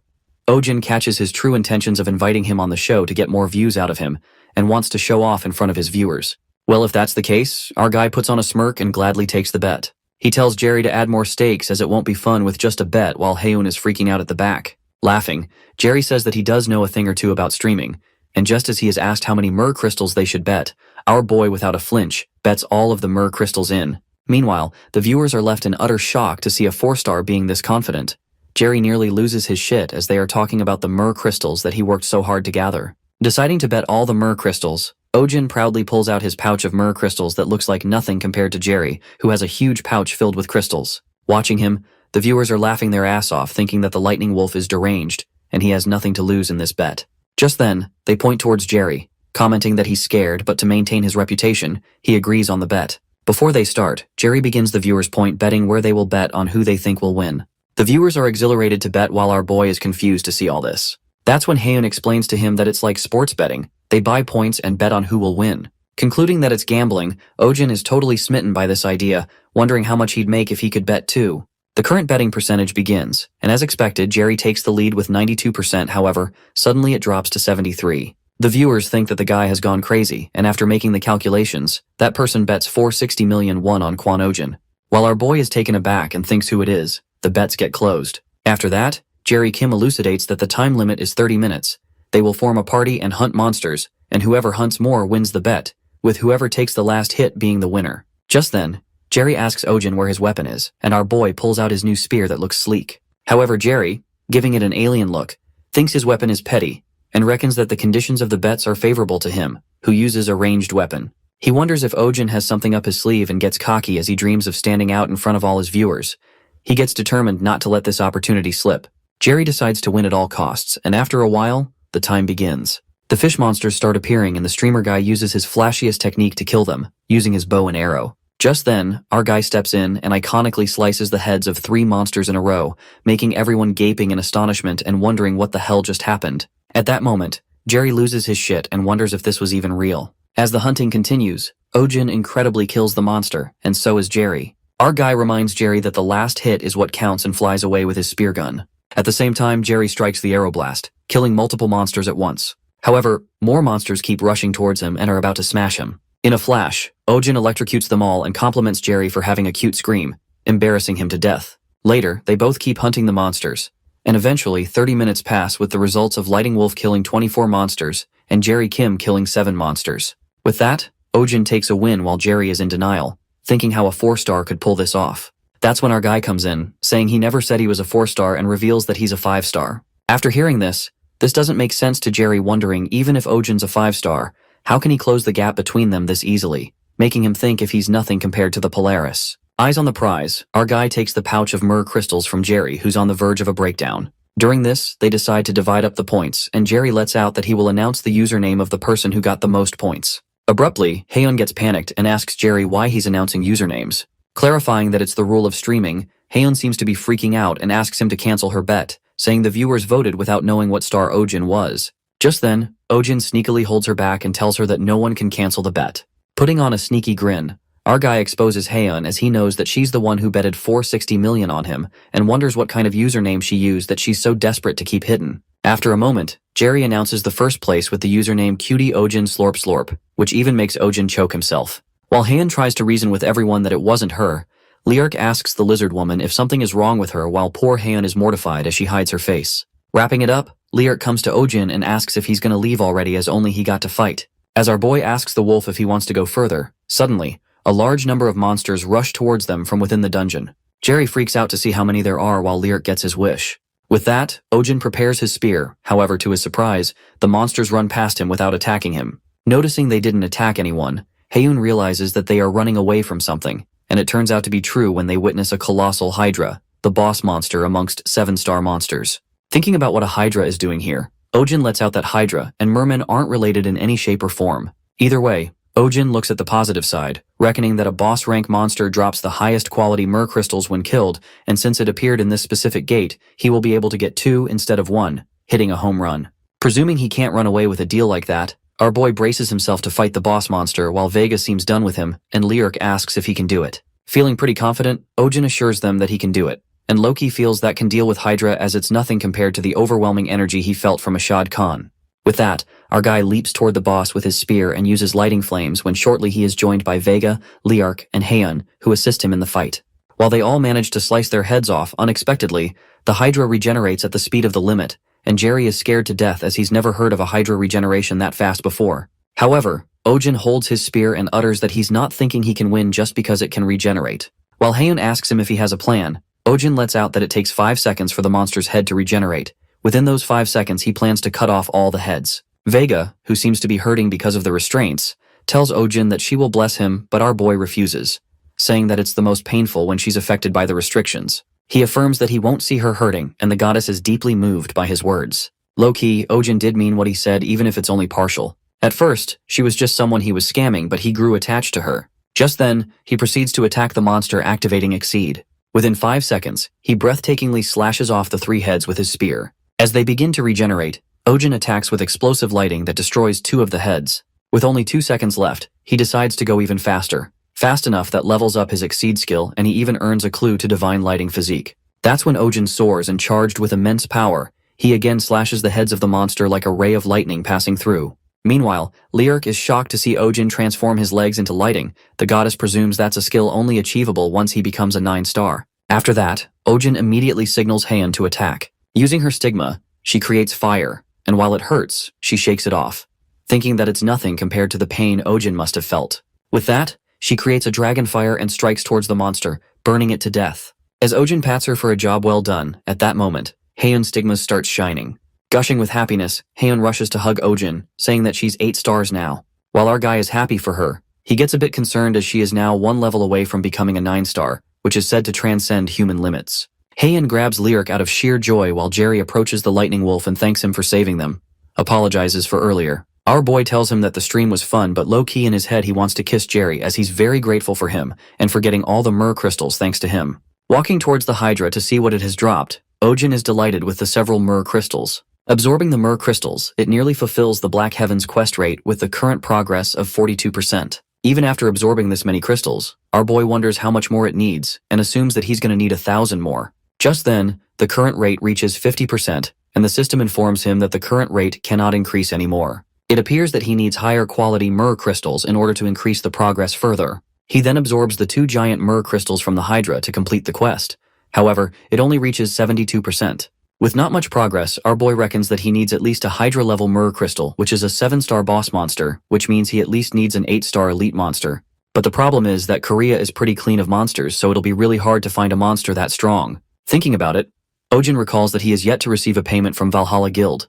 Ojin catches his true intentions of inviting him on the show to get more views out of him, and wants to show off in front of his viewers. Well, if that's the case, our guy puts on a smirk and gladly takes the bet. He tells Jerry to add more stakes as it won't be fun with just a bet while Haeun is freaking out at the back. Laughing, Jerry says that he does know a thing or two about streaming, and just as he is asked how many myrrh crystals they should bet, our boy without a flinch bets all of the myrrh crystals in. Meanwhile, the viewers are left in utter shock to see a 4-star being this confident. Jerry nearly loses his shit as they are talking about the myrrh crystals that he worked so hard to gather. Deciding to bet all the myrrh crystals, Ojin proudly pulls out his pouch of myrrh crystals that looks like nothing compared to Jerry, who has a huge pouch filled with crystals. Watching him, the viewers are laughing their ass off thinking that the Lightning Wolf is deranged, and he has nothing to lose in this bet. Just then, they point towards Jerry, commenting that he's scared, but to maintain his reputation, he agrees on the bet. Before they start, Jerry begins the viewers' point betting where they will bet on who they think will win. The viewers are exhilarated to bet while our boy is confused to see all this. That's when Haeun explains to him that it's like sports betting. They buy points and bet on who will win. Concluding that it's gambling, Ojin is totally smitten by this idea, wondering how much he'd make if he could bet too. The current betting percentage begins, and as expected, Jerry takes the lead with 92%. However, suddenly it drops to 73%. The viewers think that the guy has gone crazy, and after making the calculations, that person bets 460 million won on Kwon Ojin. While our boy is taken aback and thinks who it is, the bets get closed. After that, Jerry Kim elucidates that the time limit is 30 minutes. They will form a party and hunt monsters, and whoever hunts more wins the bet, with whoever takes the last hit being the winner. Just then, Jerry asks Ojin where his weapon is, and our boy pulls out his new spear that looks sleek. However, Jerry, giving it an alien look, thinks his weapon is petty, and reckons that the conditions of the bets are favorable to him, who uses a ranged weapon. He wonders if Ojin has something up his sleeve and gets cocky as he dreams of standing out in front of all his viewers. He gets determined not to let this opportunity slip. Jerry decides to win at all costs, and after a while, the time begins. The fish monsters start appearing and the streamer guy uses his flashiest technique to kill them, using his bow and arrow. Just then, our guy steps in and iconically slices the heads of 3 monsters in a row, making everyone gaping in astonishment and wondering what the hell just happened. At that moment, Jerry loses his shit and wonders if this was even real. As the hunting continues, Ojin incredibly kills the monster, and so is Jerry. Our guy reminds Jerry that the last hit is what counts and flies away with his spear gun. At the same time, Jerry strikes the arrow blast, killing multiple monsters at once. However, more monsters keep rushing towards him and are about to smash him. In a flash, Ojin electrocutes them all and compliments Jerry for having a cute scream, embarrassing him to death. Later, they both keep hunting the monsters, and eventually 30 minutes pass with the results of Lighting Wolf killing 24 monsters and Jerry Kim killing 7 monsters. With that, Ojin takes a win while Jerry is in denial, thinking how a 4-star could pull this off. That's when our guy comes in, saying he never said he was a 4-star and reveals that he's a 5-star. After hearing this doesn't make sense to Jerry, wondering even if Ojin's a 5-star, how can he close the gap between them this easily, making him think if he's nothing compared to the Polaris. Eyes on the prize, our guy takes the pouch of myrrh crystals from Jerry, who's on the verge of a breakdown. During this, they decide to divide up the points, and Jerry lets out that he will announce the username of the person who got the most points. Abruptly, Haeun gets panicked and asks Jerry why he's announcing usernames. Clarifying that it's the rule of streaming, Haeun seems to be freaking out and asks him to cancel her bet, saying the viewers voted without knowing what star Ojin was. Just then, Ojin sneakily holds her back and tells her that no one can cancel the bet. Putting on a sneaky grin, our guy exposes Haeun as he knows that she's the one who betted 460 million on him and wonders what kind of username she used that she's so desperate to keep hidden. After a moment, Jerry announces the first place with the username Cutie Ojin Slorp Slorp, which even makes Ojin choke himself. While Haeun tries to reason with everyone that it wasn't her, Liark asks the lizard woman if something is wrong with her while poor Haeun is mortified as she hides her face. Wrapping it up, Liark comes to Ojin and asks if he's gonna leave already as only he got to fight. As our boy asks the wolf if he wants to go further, suddenly, a large number of monsters rush towards them from within the dungeon. Jerry freaks out to see how many there are while Liark gets his wish. With that, Ojin prepares his spear, however to his surprise, the monsters run past him without attacking him. Noticing they didn't attack anyone, Haeun realizes that they are running away from something, and it turns out to be true when they witness a colossal Hydra, the boss monster amongst 7-star monsters. Thinking about what a Hydra is doing here, Ojin lets out that Hydra and mermen aren't related in any shape or form. Either way, Ojin looks at the positive side, reckoning that a boss rank monster drops the highest quality myrrh crystals when killed, and since it appeared in this specific gate, he will be able to get 2 instead of 1, hitting a home run. Presuming he can't run away with a deal like that, our boy braces himself to fight the boss monster while Vega seems done with him, and Liark asks if he can do it. Feeling pretty confident, Ojin assures them that he can do it, and Loki feels that can deal with Hydra as it's nothing compared to the overwhelming energy he felt from Ashad Khan. With that, our guy leaps toward the boss with his spear and uses lighting flames when shortly he is joined by Vega, Liark, and Haeun, who assist him in the fight. While they all manage to slice their heads off unexpectedly, the Hydra regenerates at the speed of the limit, and Jerry is scared to death as he's never heard of a Hydra regeneration that fast before. However, Ojin holds his spear and utters that he's not thinking he can win just because it can regenerate. While Haeun asks him if he has a plan, Ojin lets out that it takes 5 seconds for the monster's head to regenerate. Within those 5 seconds, he plans to cut off all the heads. Vega, who seems to be hurting because of the restraints, tells Ojin that she will bless him, but our boy refuses, saying that it's the most painful when she's affected by the restrictions. He affirms that he won't see her hurting, and the goddess is deeply moved by his words. Low-key, Ojin did mean what he said, even if it's only partial. At first, she was just someone he was scamming, but he grew attached to her. Just then, he proceeds to attack the monster, activating Exceed. Within 5 seconds, he breathtakingly slashes off the 3 heads with his spear. As they begin to regenerate, Ojin attacks with explosive lighting that destroys 2 of the heads. With only 2 seconds left, he decides to go even faster. Fast enough that levels up his Exceed skill, and he even earns a clue to Divine Lighting Physique. That's when Ojin soars, and charged with immense power, he again slashes the heads of the monster like a ray of lightning passing through. Meanwhile, Liark is shocked to see Ojin transform his legs into lighting. The goddess presumes that's a skill only achievable once he becomes a 9-star. After that, Ojin immediately signals Haeun to attack. Using her stigma, she creates fire, and while it hurts, she shakes it off, thinking that it's nothing compared to the pain Ojin must have felt. With that, she creates a dragon fire and strikes towards the monster, burning it to death. As Ojin pats her for a job well done, at that moment, Haeun's stigma starts shining. Gushing with happiness, Haeun rushes to hug Ojin, saying that she's 8 stars now. While our guy is happy for her, he gets a bit concerned as she is now 1 level away from becoming a 9-star, which is said to transcend human limits. Haeun grabs Liark out of sheer joy while Jerry approaches the lightning wolf and thanks him for saving them. Apologizes for earlier. Our boy tells him that the stream was fun, but low-key in his head he wants to kiss Jerry as he's very grateful for him and for getting all the myrrh crystals thanks to him. Walking towards the Hydra to see what it has dropped, Ojin is delighted with the several myrrh crystals. Absorbing the myrrh crystals, it nearly fulfills the Black Heavens quest rate with the current progress of 42%. Even after absorbing this many crystals, our boy wonders how much more it needs and assumes that he's going to need 1,000 more. Just then, the current rate reaches 50%, and the system informs him that the current rate cannot increase anymore. It appears that he needs higher quality myrrh crystals in order to increase the progress further. He then absorbs the 2 giant myrrh crystals from the Hydra to complete the quest. However, it only reaches 72%. With not much progress, our boy reckons that he needs at least a Hydra-level myrrh crystal, which is a 7-star boss monster, which means he at least needs an 8-star elite monster. But the problem is that Korea is pretty clean of monsters, so it'll be really hard to find a monster that strong. Thinking about it, Ojin recalls that he has yet to receive a payment from Valhalla Guild,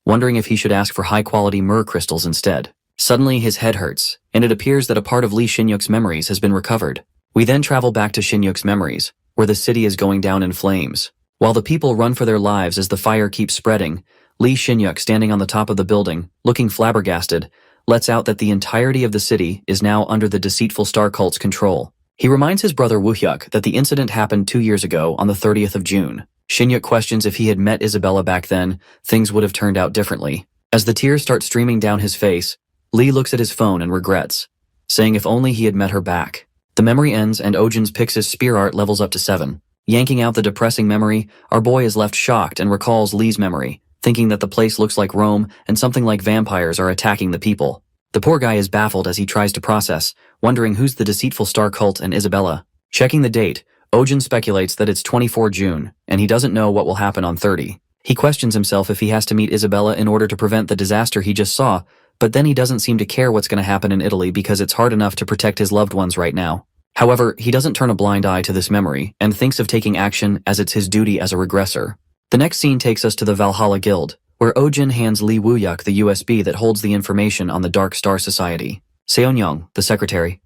wondering if he should ask for high-quality myrrh crystals instead. Suddenly, his head hurts, and it appears that a part of Lee Shin-yuk's memories has been recovered. We then travel back to Shin-yuk's memories, where the city is going down in flames. While the people run for their lives as the fire keeps spreading, Lee Shin-yuk, standing on the top of the building, looking flabbergasted, lets out that the entirety of the city is now under the deceitful star cult's control. He reminds his brother Woo-hyuk that the incident happened 2 years ago on the 30th of June. Shin-yuk questions if he had met Isabella back then, things would have turned out differently. As the tears start streaming down his face, Lee looks at his phone and regrets, saying if only he had met her back. The memory ends and Ojin's Pixis spear art levels up to 7. Yanking out the depressing memory, our boy is left shocked and recalls Lee's memory, thinking that the place looks like Rome and something like vampires are attacking the people. The poor guy is baffled as he tries to process, wondering who's the deceitful star cult and Isabella. Checking the date, Ojin speculates that it's 24 June, and he doesn't know what will happen on 30. He questions himself if he has to meet Isabella in order to prevent the disaster he just saw, but then he doesn't seem to care what's going to happen in Italy because it's hard enough to protect his loved ones right now. However, he doesn't turn a blind eye to this memory and thinks of taking action as it's his duty as a regressor. The next scene takes us to the Valhalla Guild, where Ojin hands Lee Woo-hyuk the USB that holds the information on the Dark Star Society. Seon-young, the secretary,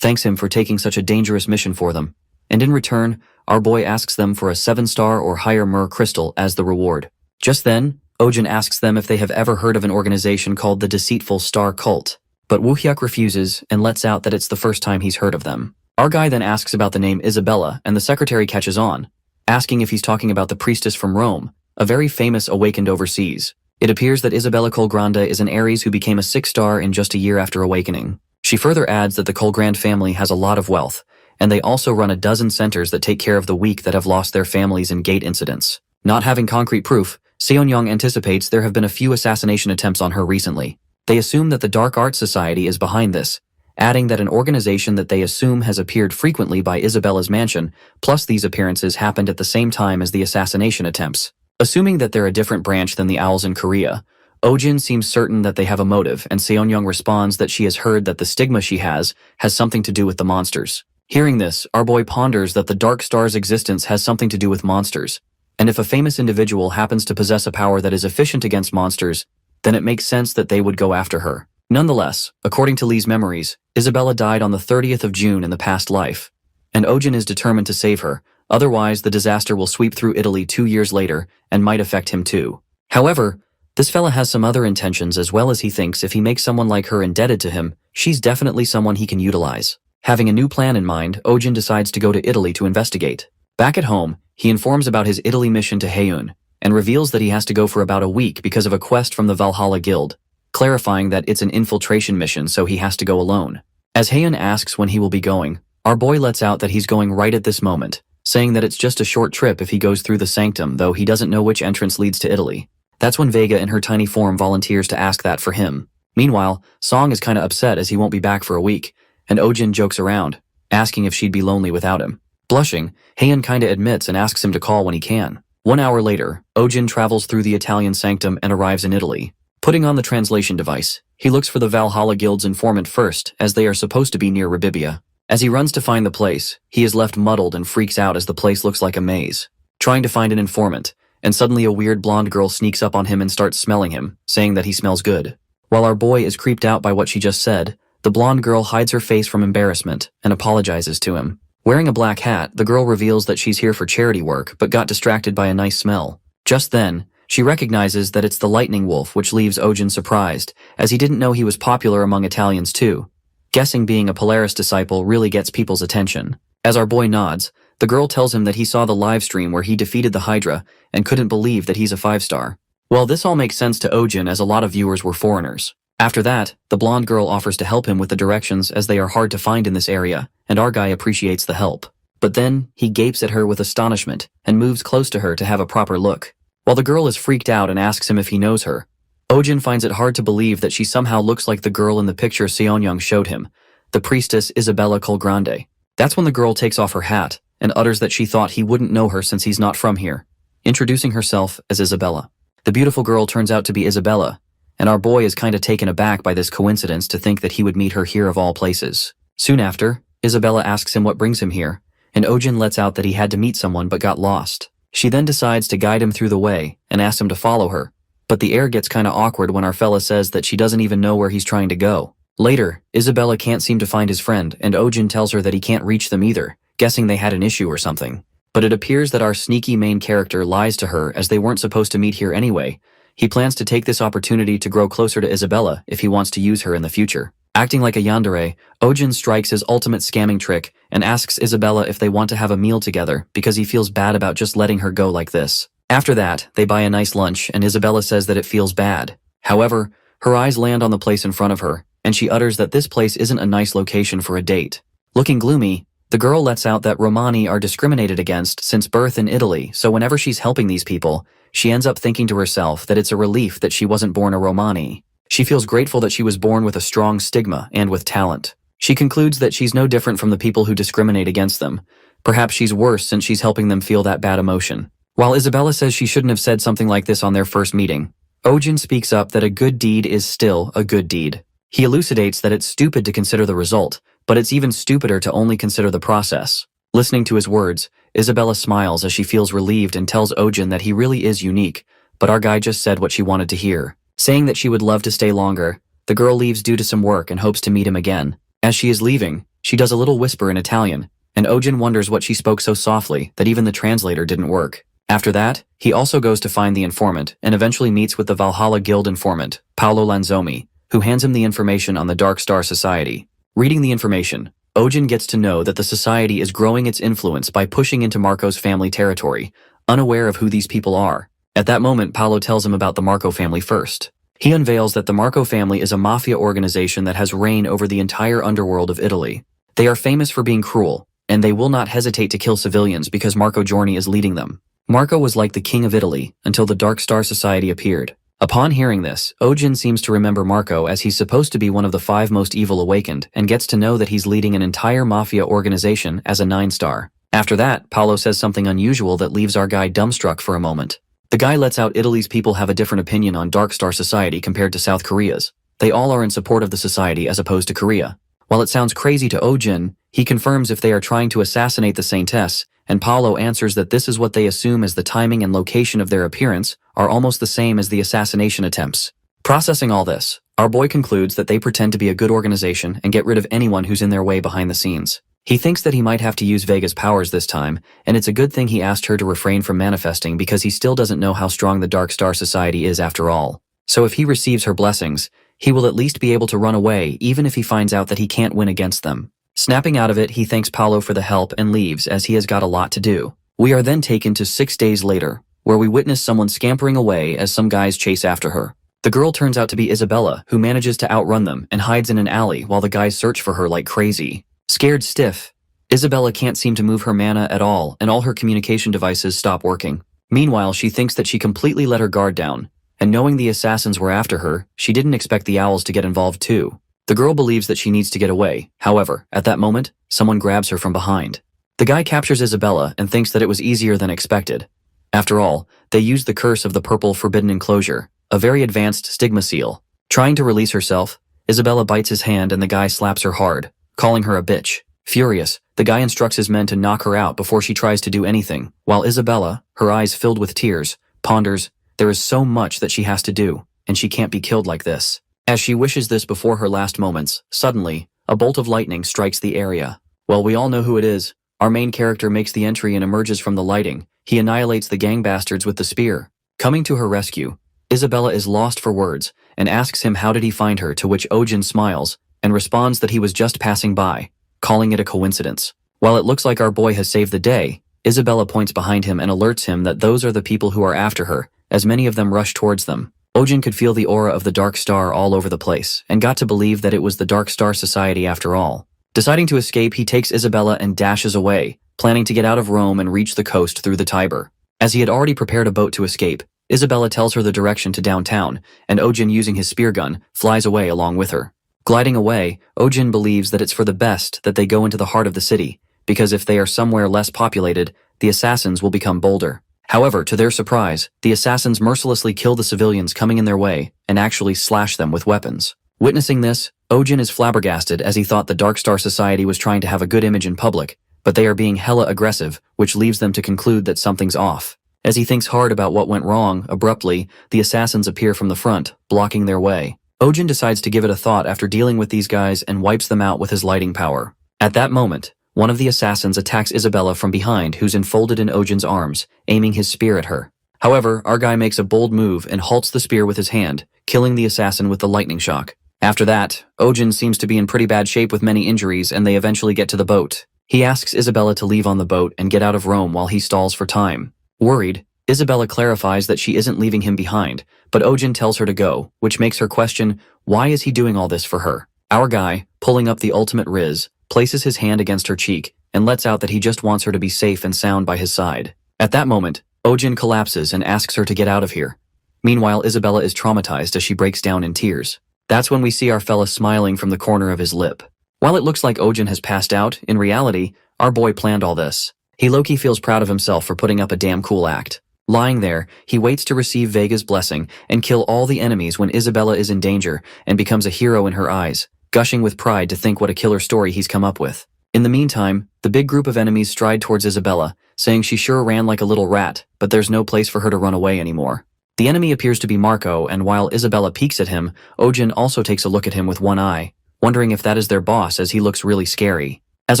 thanks him for taking such a dangerous mission for them, and in return, our boy asks them for a 7-star or higher myrrh crystal as the reward. Just then, Ojin asks them if they have ever heard of an organization called the Deceitful Star Cult, but Woo-hyuk refuses and lets out that it's the first time he's heard of them. Our guy then asks about the name Isabella, and the secretary catches on, asking if he's talking about the priestess from Rome, a very famous awakened overseas. It appears that Isabella Colgrande is an Aries who became a 6-star in just a year after awakening. She further adds that the Colgrande family has a lot of wealth, and they also run a dozen centers that take care of the weak that have lost their families in gate incidents. Not having concrete proof, Seon-young anticipates there have been a few assassination attempts on her recently. They assume that the Dark Arts Society is behind this, adding that an organization that they assume has appeared frequently by Isabella's mansion, plus these appearances happened at the same time as the assassination attempts. Assuming that they're a different branch than the Owls in Korea, Ojin seems certain that they have a motive, and Seon-young responds that she has heard that the stigma she has something to do with the monsters. Hearing this, our boy ponders that the Dark Star's existence has something to do with monsters, and if a famous individual happens to possess a power that is efficient against monsters, then it makes sense that they would go after her. Nonetheless, according to Lee's memories, Isabella died on the 30th of June in the past life, and Ojin is determined to save her, otherwise the disaster will sweep through Italy 2 years later and might affect him too. However, this fella has some other intentions as well as he thinks if he makes someone like her indebted to him, she's definitely someone he can utilize. Having a new plan in mind, Ojin decides to go to Italy to investigate. Back at home, he informs about his Italy mission to Haeun, and reveals that he has to go for about a week because of a quest from the Valhalla Guild, clarifying that it's an infiltration mission so he has to go alone. As Haeun asks when he will be going, our boy lets out that he's going right at this moment, saying that it's just a short trip if he goes through the sanctum, though he doesn't know which entrance leads to Italy. That's when Vega in her tiny form volunteers to ask that for him. Meanwhile, Song is kinda upset as he won't be back for a week, and Ojin jokes around, asking if she'd be lonely without him. Blushing, Haeun kinda admits and asks him to call when he can. 1 hour later, Ojin travels through the Italian sanctum and arrives in Italy. Putting on the translation device, he looks for the Valhalla Guild's informant first, as they are supposed to be near Rabibia. As he runs to find the place, he is left muddled and freaks out as the place looks like a maze. Trying to find an informant, and suddenly a weird blonde girl sneaks up on him and starts smelling him, saying that he smells good. While our boy is creeped out by what she just said, the blonde girl hides her face from embarrassment and apologizes to him. Wearing a black hat, the girl reveals that she's here for charity work but got distracted by a nice smell. Just then, she recognizes that it's the lightning wolf, which leaves Ojin surprised, as he didn't know he was popular among Italians too. Guessing being a Polaris disciple really gets people's attention. As our boy nods, the girl tells him that he saw the live stream where he defeated the Hydra and couldn't believe that he's a 5-star. Well, this all makes sense to Ojin as a lot of viewers were foreigners. After that, the blonde girl offers to help him with the directions as they are hard to find in this area, and our guy appreciates the help. But then, he gapes at her with astonishment and moves close to her to have a proper look. While the girl is freaked out and asks him if he knows her, Ojin finds it hard to believe that she somehow looks like the girl in the picture Seon-young showed him, the priestess Isabella Colgrande. That's when the girl takes off her hat and utters that she thought he wouldn't know her since he's not from here, introducing herself as Isabella. The beautiful girl turns out to be Isabella, and our boy is kinda taken aback by this coincidence to think that he would meet her here of all places. Soon after, Isabella asks him what brings him here, and Ojin lets out that he had to meet someone but got lost. She then decides to guide him through the way and asks him to follow her, but the air gets kinda awkward when our fella says that she doesn't even know where he's trying to go. Later, Isabella can't seem to find his friend, and Ojin tells her that he can't reach them either, guessing they had an issue or something. But it appears that our sneaky main character lies to her as they weren't supposed to meet here anyway. He plans to take this opportunity to grow closer to Isabella if he wants to use her in the future. Acting like a yandere, Ojin strikes his ultimate scamming trick and asks Isabella if they want to have a meal together because he feels bad about just letting her go like this. After that, they buy a nice lunch and Isabella says that it feels bad. However, her eyes land on the place in front of her, and she utters that this place isn't a nice location for a date. Looking gloomy, the girl lets out that Romani are discriminated against since birth in Italy, so whenever she's helping these people, she ends up thinking to herself that it's a relief that she wasn't born a Romani. She feels grateful that she was born with a strong stigma and with talent. She concludes that she's no different from the people who discriminate against them. Perhaps she's worse since she's helping them feel that bad emotion. While Isabella says she shouldn't have said something like this on their first meeting, Ojin speaks up that a good deed is still a good deed. He elucidates that it's stupid to consider the result, but it's even stupider to only consider the process. Listening to his words, Isabella smiles as she feels relieved and tells Ojin that he really is unique, but our guy just said what she wanted to hear. Saying that she would love to stay longer, the girl leaves due to some work and hopes to meet him again. As she is leaving, she does a little whisper in Italian, and Ojin wonders what she spoke so softly that even the translator didn't work. After that, he also goes to find the informant and eventually meets with the Valhalla Guild informant, Paolo Lanzomi, who hands him the information on the Dark Star Society. Reading the information, Ojin gets to know that the society is growing its influence by pushing into Marco's family territory, unaware of who these people are. At that moment, Paolo tells him about the Marco family first. He unveils that the Marco family is a mafia organization that has reign over the entire underworld of Italy. They are famous for being cruel, and they will not hesitate to kill civilians because Marco Giorni is leading them. Marco was like the king of Italy until the Dark Star Society appeared. Upon hearing this, Ojin seems to remember Marco as he's supposed to be one of the 5 most evil awakened and gets to know that he's leading an entire mafia organization as a 9-star. After that, Paolo says something unusual that leaves our guy dumbstruck for a moment. The guy lets out Italy's people have a different opinion on Dark Star Society compared to South Korea's. They all are in support of the society as opposed to Korea. While it sounds crazy to Ojin, he confirms if they are trying to assassinate the Saintess, and Paolo answers that this is what they assume as the timing and location of their appearance are almost the same as the assassination attempts. Processing all this, our boy concludes that they pretend to be a good organization and get rid of anyone who's in their way behind the scenes. He thinks that he might have to use Vega's powers this time, and it's a good thing he asked her to refrain from manifesting because he still doesn't know how strong the Dark Star Society is after all. So if he receives her blessings, he will at least be able to run away even if he finds out that he can't win against them. Snapping out of it, he thanks Paolo for the help and leaves as he has got a lot to do. We are then taken to 6 days later, where we witness someone scampering away as some guys chase after her. The girl turns out to be Isabella, who manages to outrun them and hides in an alley while the guys search for her like crazy. Scared stiff, Isabella can't seem to move her mana at all and all her communication devices stop working. Meanwhile, she thinks that she completely let her guard down, and knowing the assassins were after her, she didn't expect the owls to get involved too. The girl believes that she needs to get away. However, at that moment, someone grabs her from behind. The guy captures Isabella and thinks that it was easier than expected. After all, they used the curse of the purple forbidden enclosure, a very advanced stigma seal. Trying to release herself, Isabella bites his hand and the guy slaps her hard, calling her a bitch. Furious, the guy instructs his men to knock her out before she tries to do anything, while Isabella, her eyes filled with tears, ponders, there is so much that she has to do, and she can't be killed like this. As she wishes this before her last moments, suddenly, a bolt of lightning strikes the area. Well, we all know who it is. Our main character makes the entry and emerges from the lighting. He annihilates the gang bastards with the spear. Coming to her rescue, Isabella is lost for words and asks him how did he find her, to which Ojin smiles and responds that he was just passing by, calling it a coincidence. While it looks like our boy has saved the day, Isabella points behind him and alerts him that those are the people who are after her, as many of them rush towards them. Ojin could feel the aura of the Dark Star all over the place, and got to believe that it was the Dark Star Society after all. Deciding to escape, he takes Isabella and dashes away, planning to get out of Rome and reach the coast through the Tiber. As he had already prepared a boat to escape, Isabella tells her the direction to downtown, and Ojin, using his spear gun, flies away along with her. Gliding away, Ojin believes that it's for the best that they go into the heart of the city, because if they are somewhere less populated, the assassins will become bolder. However, to their surprise, the assassins mercilessly kill the civilians coming in their way and actually slash them with weapons. Witnessing this, Ojin is flabbergasted as he thought the Dark Star Society was trying to have a good image in public, but they are being hella aggressive, which leaves them to conclude that something's off. As he thinks hard about what went wrong, abruptly, the assassins appear from the front, blocking their way. Ojin decides to give it a thought after dealing with these guys and wipes them out with his lighting power. At that moment, one of the assassins attacks Isabella from behind, who's enfolded in Ojin's arms, aiming his spear at her. However, our guy makes a bold move and halts the spear with his hand, killing the assassin with the lightning shock. After that, Ojin seems to be in pretty bad shape with many injuries, and they eventually get to the boat. He asks Isabella to leave on the boat and get out of Rome while he stalls for time. Worried, Isabella clarifies that she isn't leaving him behind, but Ojin tells her to go, which makes her question, why is he doing all this for her? Our guy, pulling up the ultimate riz, places his hand against her cheek and lets out that he just wants her to be safe and sound by his side. At that moment, Ojin collapses and asks her to get out of here. Meanwhile, Isabella is traumatized as she breaks down in tears. That's when we see our fella smiling from the corner of his lip. While it looks like Ojin has passed out, in reality, our boy planned all this. He low-key feels proud of himself for putting up a damn cool act. Lying there, he waits to receive Vega's blessing and kill all the enemies when Isabella is in danger and becomes a hero in her eyes, gushing with pride to think what a killer story he's come up with. In the meantime, the big group of enemies stride towards Isabella, saying she sure ran like a little rat, but there's no place for her to run away anymore. The enemy appears to be Marco, and while Isabella peeks at him, Ojin also takes a look at him with one eye, wondering if that is their boss as he looks really scary. As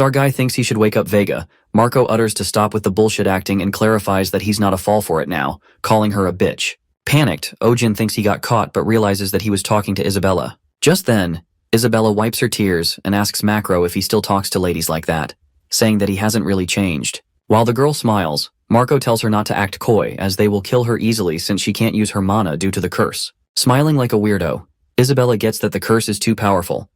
our guy thinks he should wake up Vega, Marco utters to stop with the bullshit acting and clarifies that he's not a fall for it now, calling her a bitch. Panicked, Ojin thinks he got caught but realizes that he was talking to Isabella. Just then, Isabella wipes her tears and asks Macro if he still talks to ladies like that, saying that he hasn't really changed. While the girl smiles, Marco tells her not to act coy as they will kill her easily since she can't use her mana due to the curse. Smiling like a weirdo, Isabella gets that the curse is too powerful.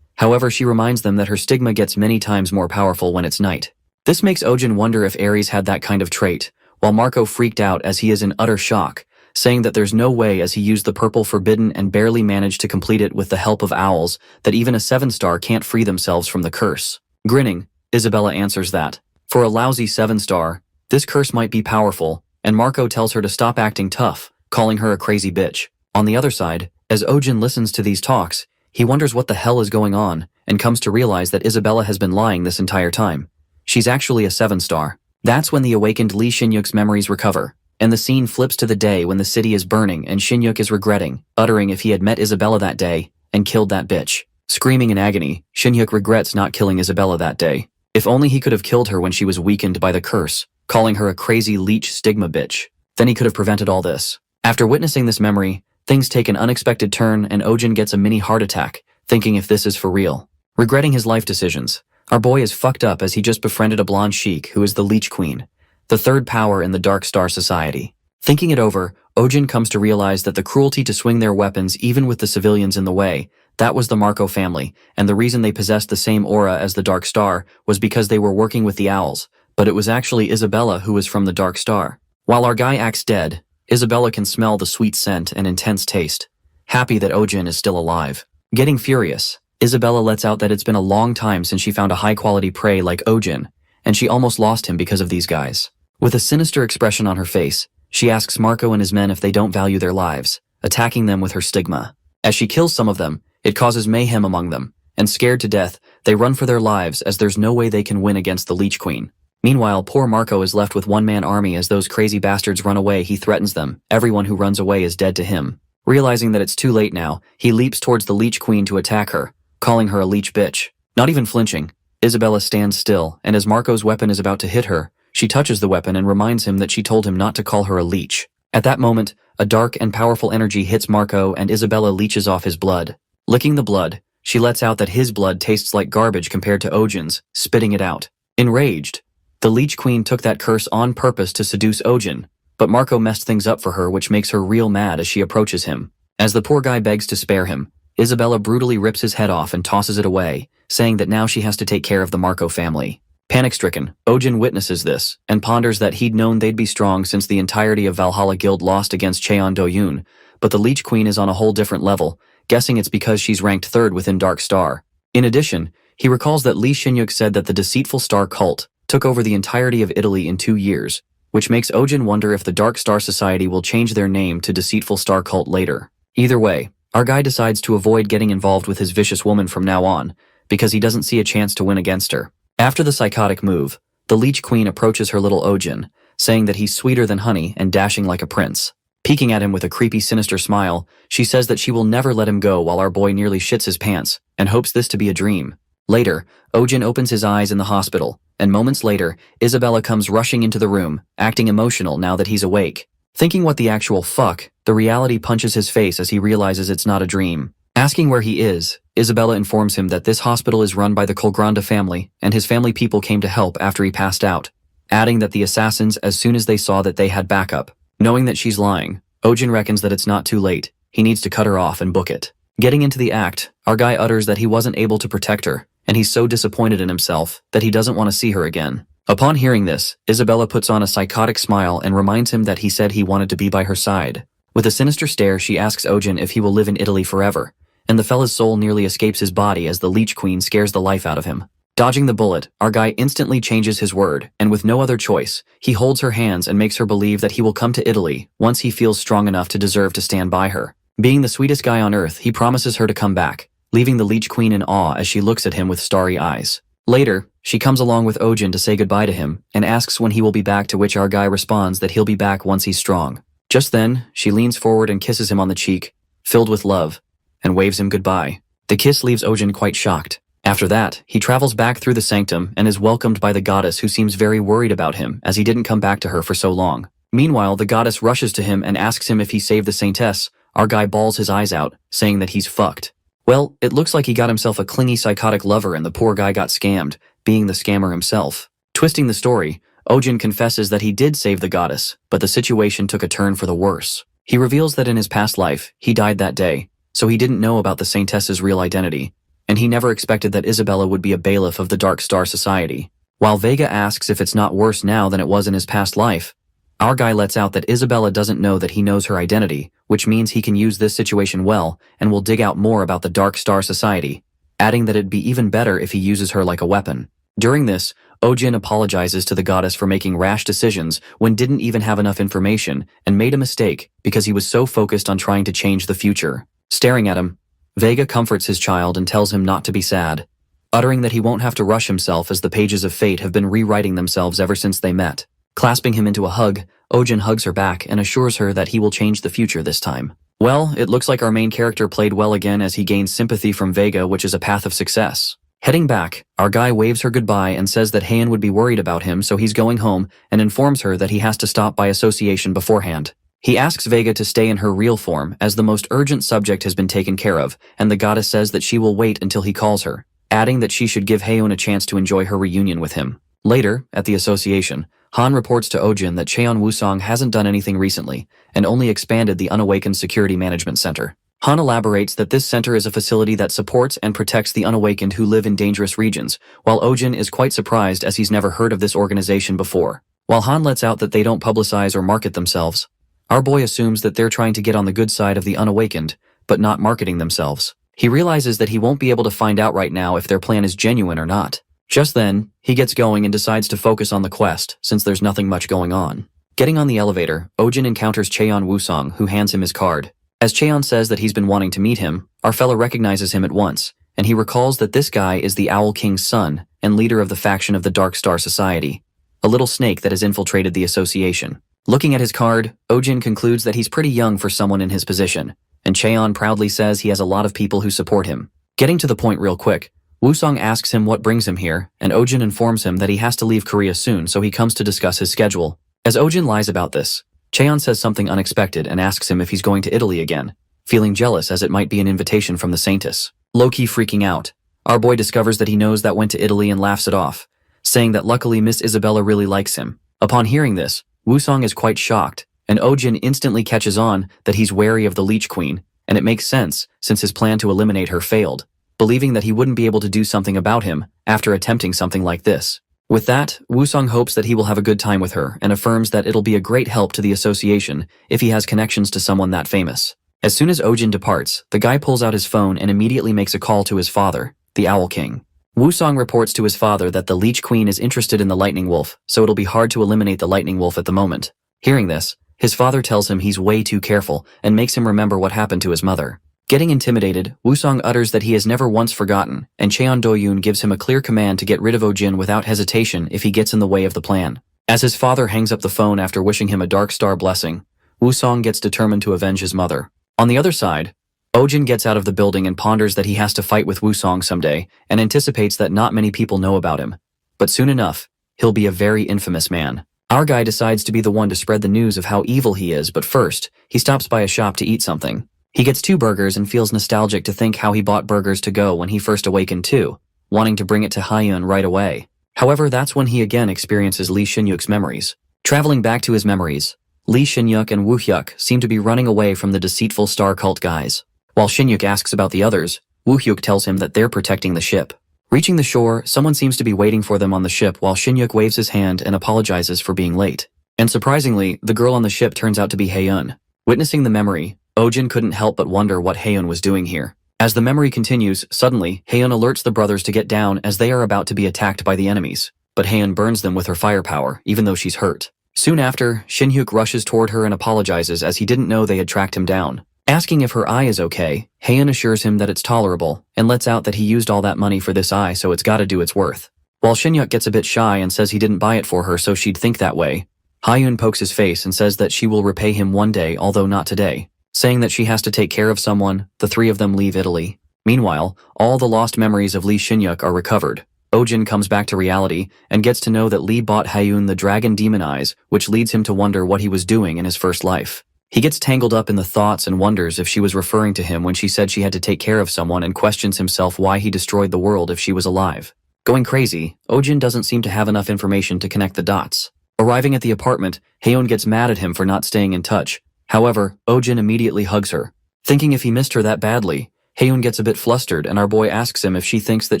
However, she reminds them that her stigma gets many times more powerful when it's night. This makes Ojin wonder if Ares had that kind of trait, while Marco freaked out as he is in utter shock, saying that there's no way as he used the purple forbidden and barely managed to complete it with the help of owls that even a 7-star can't free themselves from the curse. Grinning, Isabella answers that, for a lousy 7-star, this curse might be powerful, and Marco tells her to stop acting tough, calling her a crazy bitch. On the other side, as Ojin listens to these talks, he wonders what the hell is going on, and comes to realize that Isabella has been lying this entire time. She's actually a 7-star. That's when the awakened Lee Shinyuk's memories recover, and the scene flips to the day when the city is burning and Shinyuk is regretting, uttering if he had met Isabella that day, and killed that bitch. Screaming in agony, Shinyuk regrets not killing Isabella that day. If only he could have killed her when she was weakened by the curse, calling her a crazy leech stigma bitch. Then he could have prevented all this. After witnessing this memory, things take an unexpected turn and Ojin gets a mini heart attack, thinking if this is for real. Regretting his life decisions, our boy is fucked up as he just befriended a blonde sheik who is the Leech Queen, the third power in the Dark Star Society. Thinking it over, Ojin comes to realize that the cruelty to swing their weapons even with the civilians in the way, that was the Marco family, and the reason they possessed the same aura as the Dark Star was because they were working with the owls, but it was actually Isabella who was from the Dark Star. While our guy acts dead, Isabella can smell the sweet scent and intense taste, happy that Ojin is still alive. Getting furious, Isabella lets out that it's been a long time since she found a high-quality prey like Ojin, and she almost lost him because of these guys. With a sinister expression on her face, she asks Marco and his men if they don't value their lives, attacking them with her stigma. As she kills some of them, it causes mayhem among them, and scared to death, they run for their lives as there's no way they can win against the Leech Queen. Meanwhile, poor Marco is left with one-man army as those crazy bastards run away. He threatens them. Everyone who runs away is dead to him. Realizing that it's too late now, he leaps towards the Leech Queen to attack her, calling her a leech bitch. Not even flinching, Isabella stands still, and as Marco's weapon is about to hit her, she touches the weapon and reminds him that she told him not to call her a leech. At that moment, a dark and powerful energy hits Marco and Isabella leeches off his blood. Licking the blood, she lets out that his blood tastes like garbage compared to Ojin's, spitting it out. Enraged, the Leech Queen took that curse on purpose to seduce Ojin, but Marco messed things up for her, which makes her real mad as she approaches him. As the poor guy begs to spare him, Isabella brutally rips his head off and tosses it away, saying that now she has to take care of the Marco family. Panic-stricken, Ojin witnesses this, and ponders that he'd known they'd be strong since the entirety of Valhalla Guild lost against Cheon Do-yoon, but the Leech Queen is on a whole different level, guessing it's because she's ranked 3rd within Dark Star. In addition, he recalls that Lee Shinyuk said that the Deceitful Star cult took over the entirety of Italy in 2 years, which makes Ojin wonder if the Dark Star Society will change their name to Deceitful Star Cult later. Either way, our guy decides to avoid getting involved with his vicious woman from now on, because he doesn't see a chance to win against her. After the psychotic move, the Leech Queen approaches her little Ojin, saying that he's sweeter than honey and dashing like a prince. Peeking at him with a creepy, sinister smile, she says that she will never let him go while our boy nearly shits his pants, and hopes this to be a dream. Later, Ojin opens his eyes in the hospital, and moments later, Isabella comes rushing into the room, acting emotional now that he's awake. Thinking what the actual fuck, the reality punches his face as he realizes it's not a dream. Asking where he is, Isabella informs him that this hospital is run by the Colgranda family, and his family people came to help after he passed out, adding that the assassins as soon as they saw that they had backup. Knowing that she's lying, Ojin reckons that it's not too late. He needs to cut her off and book it. Getting into the act, our guy utters that he wasn't able to protect her, and he's so disappointed in himself that he doesn't want to see her again. Upon hearing this, Isabella puts on a psychotic smile and reminds him that he said he wanted to be by her side. With a sinister stare, she asks Ojin if he will live in Italy forever, and the fella's soul nearly escapes his body as the Leech Queen scares the life out of him. Dodging the bullet, our guy instantly changes his word, and with no other choice, he holds her hands and makes her believe that he will come to Italy once he feels strong enough to deserve to stand by her. Being the sweetest guy on earth, he promises her to come back, leaving the Leech Queen in awe as she looks at him with starry eyes. Later, she comes along with Ojin to say goodbye to him and asks when he will be back, to which our guy responds that he'll be back once he's strong. Just then, she leans forward and kisses him on the cheek, filled with love, and waves him goodbye. The kiss leaves Ojin quite shocked. After that, he travels back through the sanctum and is welcomed by the goddess, who seems very worried about him as he didn't come back to her for so long. Meanwhile, the goddess rushes to him and asks him if he saved the saintess. Our guy bawls his eyes out, saying that he's fucked. Well, it looks like he got himself a clingy psychotic lover and the poor guy got scammed, being the scammer himself. Twisting the story, Ojin confesses that he did save the goddess, but the situation took a turn for the worse. He reveals that in his past life, he died that day, so he didn't know about the saintess's real identity, and he never expected that Isabella would be a bailiff of the Dark Star Society. While Vega asks if it's not worse now than it was in his past life, our guy lets out that Isabella doesn't know that he knows her identity, which means he can use this situation well and will dig out more about the Dark Star Society, adding that it'd be even better if he uses her like a weapon. During this, Ojin apologizes to the goddess for making rash decisions when didn't even have enough information and made a mistake because he was so focused on trying to change the future. Staring at him, Vega comforts his child and tells him not to be sad, uttering that he won't have to rush himself as the pages of fate have been rewriting themselves ever since they met. Clasping him into a hug, Ojin hugs her back and assures her that he will change the future this time. Well, it looks like our main character played well again as he gains sympathy from Vega, which is a path of success. Heading back, our guy waves her goodbye and says that Heian would be worried about him, so he's going home, and informs her that he has to stop by association beforehand. He asks Vega to stay in her real form as the most urgent subject has been taken care of, and the goddess says that she will wait until he calls her, adding that she should give Heian a chance to enjoy her reunion with him. Later, at the association, Han reports to Ojin that Cheon Wusong hasn't done anything recently, and only expanded the Unawakened Security Management Center. Han elaborates that this center is a facility that supports and protects the unawakened who live in dangerous regions, while Ojin is quite surprised as he's never heard of this organization before. While Han lets out that they don't publicize or market themselves, our boy assumes that they're trying to get on the good side of the unawakened, but not marketing themselves. He realizes that he won't be able to find out right now if their plan is genuine or not. Just then, he gets going and decides to focus on the quest, since there's nothing much going on. Getting on the elevator, Ojin encounters Cheon Wusong, who hands him his card. As Cheon says that he's been wanting to meet him, our fella recognizes him at once, and he recalls that this guy is the Owl King's son and leader of the faction of the Dark Star Society, a little snake that has infiltrated the association. Looking at his card, Ojin concludes that he's pretty young for someone in his position, and Cheon proudly says he has a lot of people who support him. Getting to the point real quick, Wusong asks him what brings him here, and Ojin informs him that he has to leave Korea soon, so he comes to discuss his schedule. As Ojin lies about this, Cheon says something unexpected and asks him if he's going to Italy again, feeling jealous as it might be an invitation from the Saintess. Low-key freaking out, our boy discovers that he knows that went to Italy and laughs it off, saying that luckily Miss Isabella really likes him. Upon hearing this, Wusong is quite shocked, and Ojin instantly catches on that he's wary of the Leech Queen, and it makes sense since his plan to eliminate her failed, believing that he wouldn't be able to do something about him after attempting something like this. With that, Wusong hopes that he will have a good time with her and affirms that it'll be a great help to the association if he has connections to someone that famous. As soon as Ojin departs, the guy pulls out his phone and immediately makes a call to his father, the Owl King. Wusong reports to his father that the Leech Queen is interested in the Lightning Wolf, so it'll be hard to eliminate the Lightning Wolf at the moment. Hearing this, his father tells him he's way too careful and makes him remember what happened to his mother. Getting intimidated, Wusong utters that he has never once forgotten, and Cheon Do-yoon gives him a clear command to get rid of Oh-jin without hesitation if he gets in the way of the plan. As his father hangs up the phone after wishing him a dark star blessing, Wusong gets determined to avenge his mother. On the other side, Oh-jin gets out of the building and ponders that he has to fight with Wusong someday, and anticipates that not many people know about him. But soon enough, he'll be a very infamous man. Our guy decides to be the one to spread the news of how evil he is, but first, he stops by a shop to eat something. He gets 2 burgers and feels nostalgic to think how he bought burgers to go when he first awakened too, wanting to bring it to Hyun right away. However, that's when he again experiences Lee Shin-yuk's memories. Traveling back to his memories, Lee Shin-yuk and Woo-hyuk seem to be running away from the deceitful star cult guys. While Shin-yuk asks about the others, Woo-hyuk tells him that they're protecting the ship. Reaching the shore, someone seems to be waiting for them on the ship while Shin-yuk waves his hand and apologizes for being late. And surprisingly, the girl on the ship turns out to be Haeun. Witnessing the memory, Oh-jin couldn't help but wonder what Haeun was doing here. As the memory continues, suddenly, Haeun alerts the brothers to get down as they are about to be attacked by the enemies. But Haeun burns them with her firepower, even though she's hurt. Soon after, Shin-hyuk rushes toward her and apologizes as he didn't know they had tracked him down. Asking if her eye is okay, Haeun assures him that it's tolerable, and lets out that he used all that money for this eye so it's gotta do its worth. While Shin-hyuk gets a bit shy and says he didn't buy it for her so she'd think that way, Haeun pokes his face and says that she will repay him one day, although not today. Saying that she has to take care of someone, the 3 of them leave Italy. Meanwhile, all the lost memories of Lee Shin-yuk are recovered. Oh-jin comes back to reality and gets to know that Lee bought Haeun the dragon demon eyes, which leads him to wonder what he was doing in his first life. He gets tangled up in the thoughts and wonders if she was referring to him when she said she had to take care of someone, and questions himself why he destroyed the world if she was alive. Going crazy, Oh-jin doesn't seem to have enough information to connect the dots. Arriving at the apartment, Haeun gets mad at him for not staying in touch. However, Oh-jin immediately hugs her. Thinking if he missed her that badly, Haeun gets a bit flustered and our boy asks him if she thinks that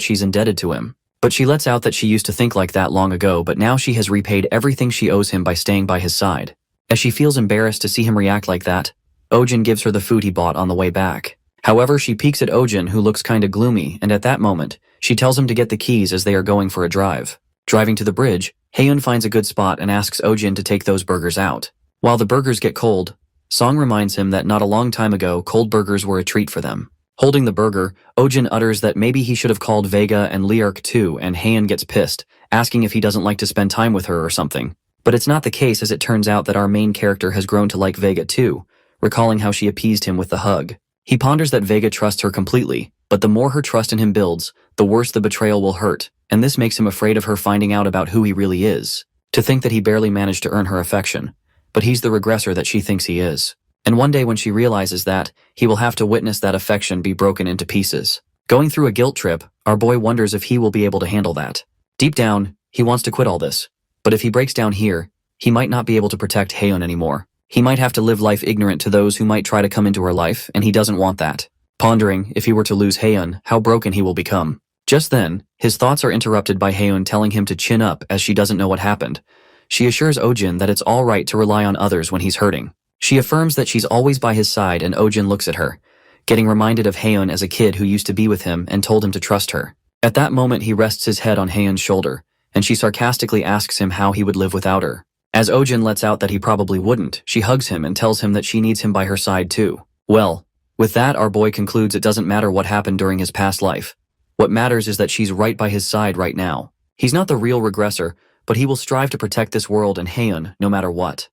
she's indebted to him. But she lets out that she used to think like that long ago, but now she has repaid everything she owes him by staying by his side. As she feels embarrassed to see him react like that, Oh-jin gives her the food he bought on the way back. However, she peeks at Oh-jin, who looks kinda gloomy, and at that moment, she tells him to get the keys as they are going for a drive. Driving to the bridge, Haeun finds a good spot and asks Oh-jin to take those burgers out. While the burgers get cold, Song reminds him that not a long time ago, cold burgers were a treat for them. Holding the burger, Oh-jin utters that maybe he should have called Vega and Leark too, and Haeun gets pissed, asking if he doesn't like to spend time with her or something. But it's not the case, as it turns out that our main character has grown to like Vega too, recalling how she appeased him with the hug. He ponders that Vega trusts her completely, but the more her trust in him builds, the worse the betrayal will hurt, and this makes him afraid of her finding out about who he really is. To think that he barely managed to earn her affection. But he's the regressor that she thinks he is. And one day when she realizes that, he will have to witness that affection be broken into pieces. Going through a guilt trip, our boy wonders if he will be able to handle that. Deep down, he wants to quit all this. But if he breaks down here, he might not be able to protect Haeun anymore. He might have to live life ignorant to those who might try to come into her life, and he doesn't want that. Pondering, if he were to lose Haeun, how broken he will become. Just then, his thoughts are interrupted by Haeun telling him to chin up as she doesn't know what happened. She assures Oh-jin that it's all right to rely on others when he's hurting. She affirms that she's always by his side, and Oh-jin looks at her, getting reminded of Haeun as a kid who used to be with him and told him to trust her. At that moment, he rests his head on Haeun's shoulder, and she sarcastically asks him how he would live without her. As Oh-jin lets out that he probably wouldn't, she hugs him and tells him that she needs him by her side too. Well, with that, our boy concludes it doesn't matter what happened during his past life. What matters is that she's right by his side right now. He's not the real regressor, but he will strive to protect this world and Haeun no matter what.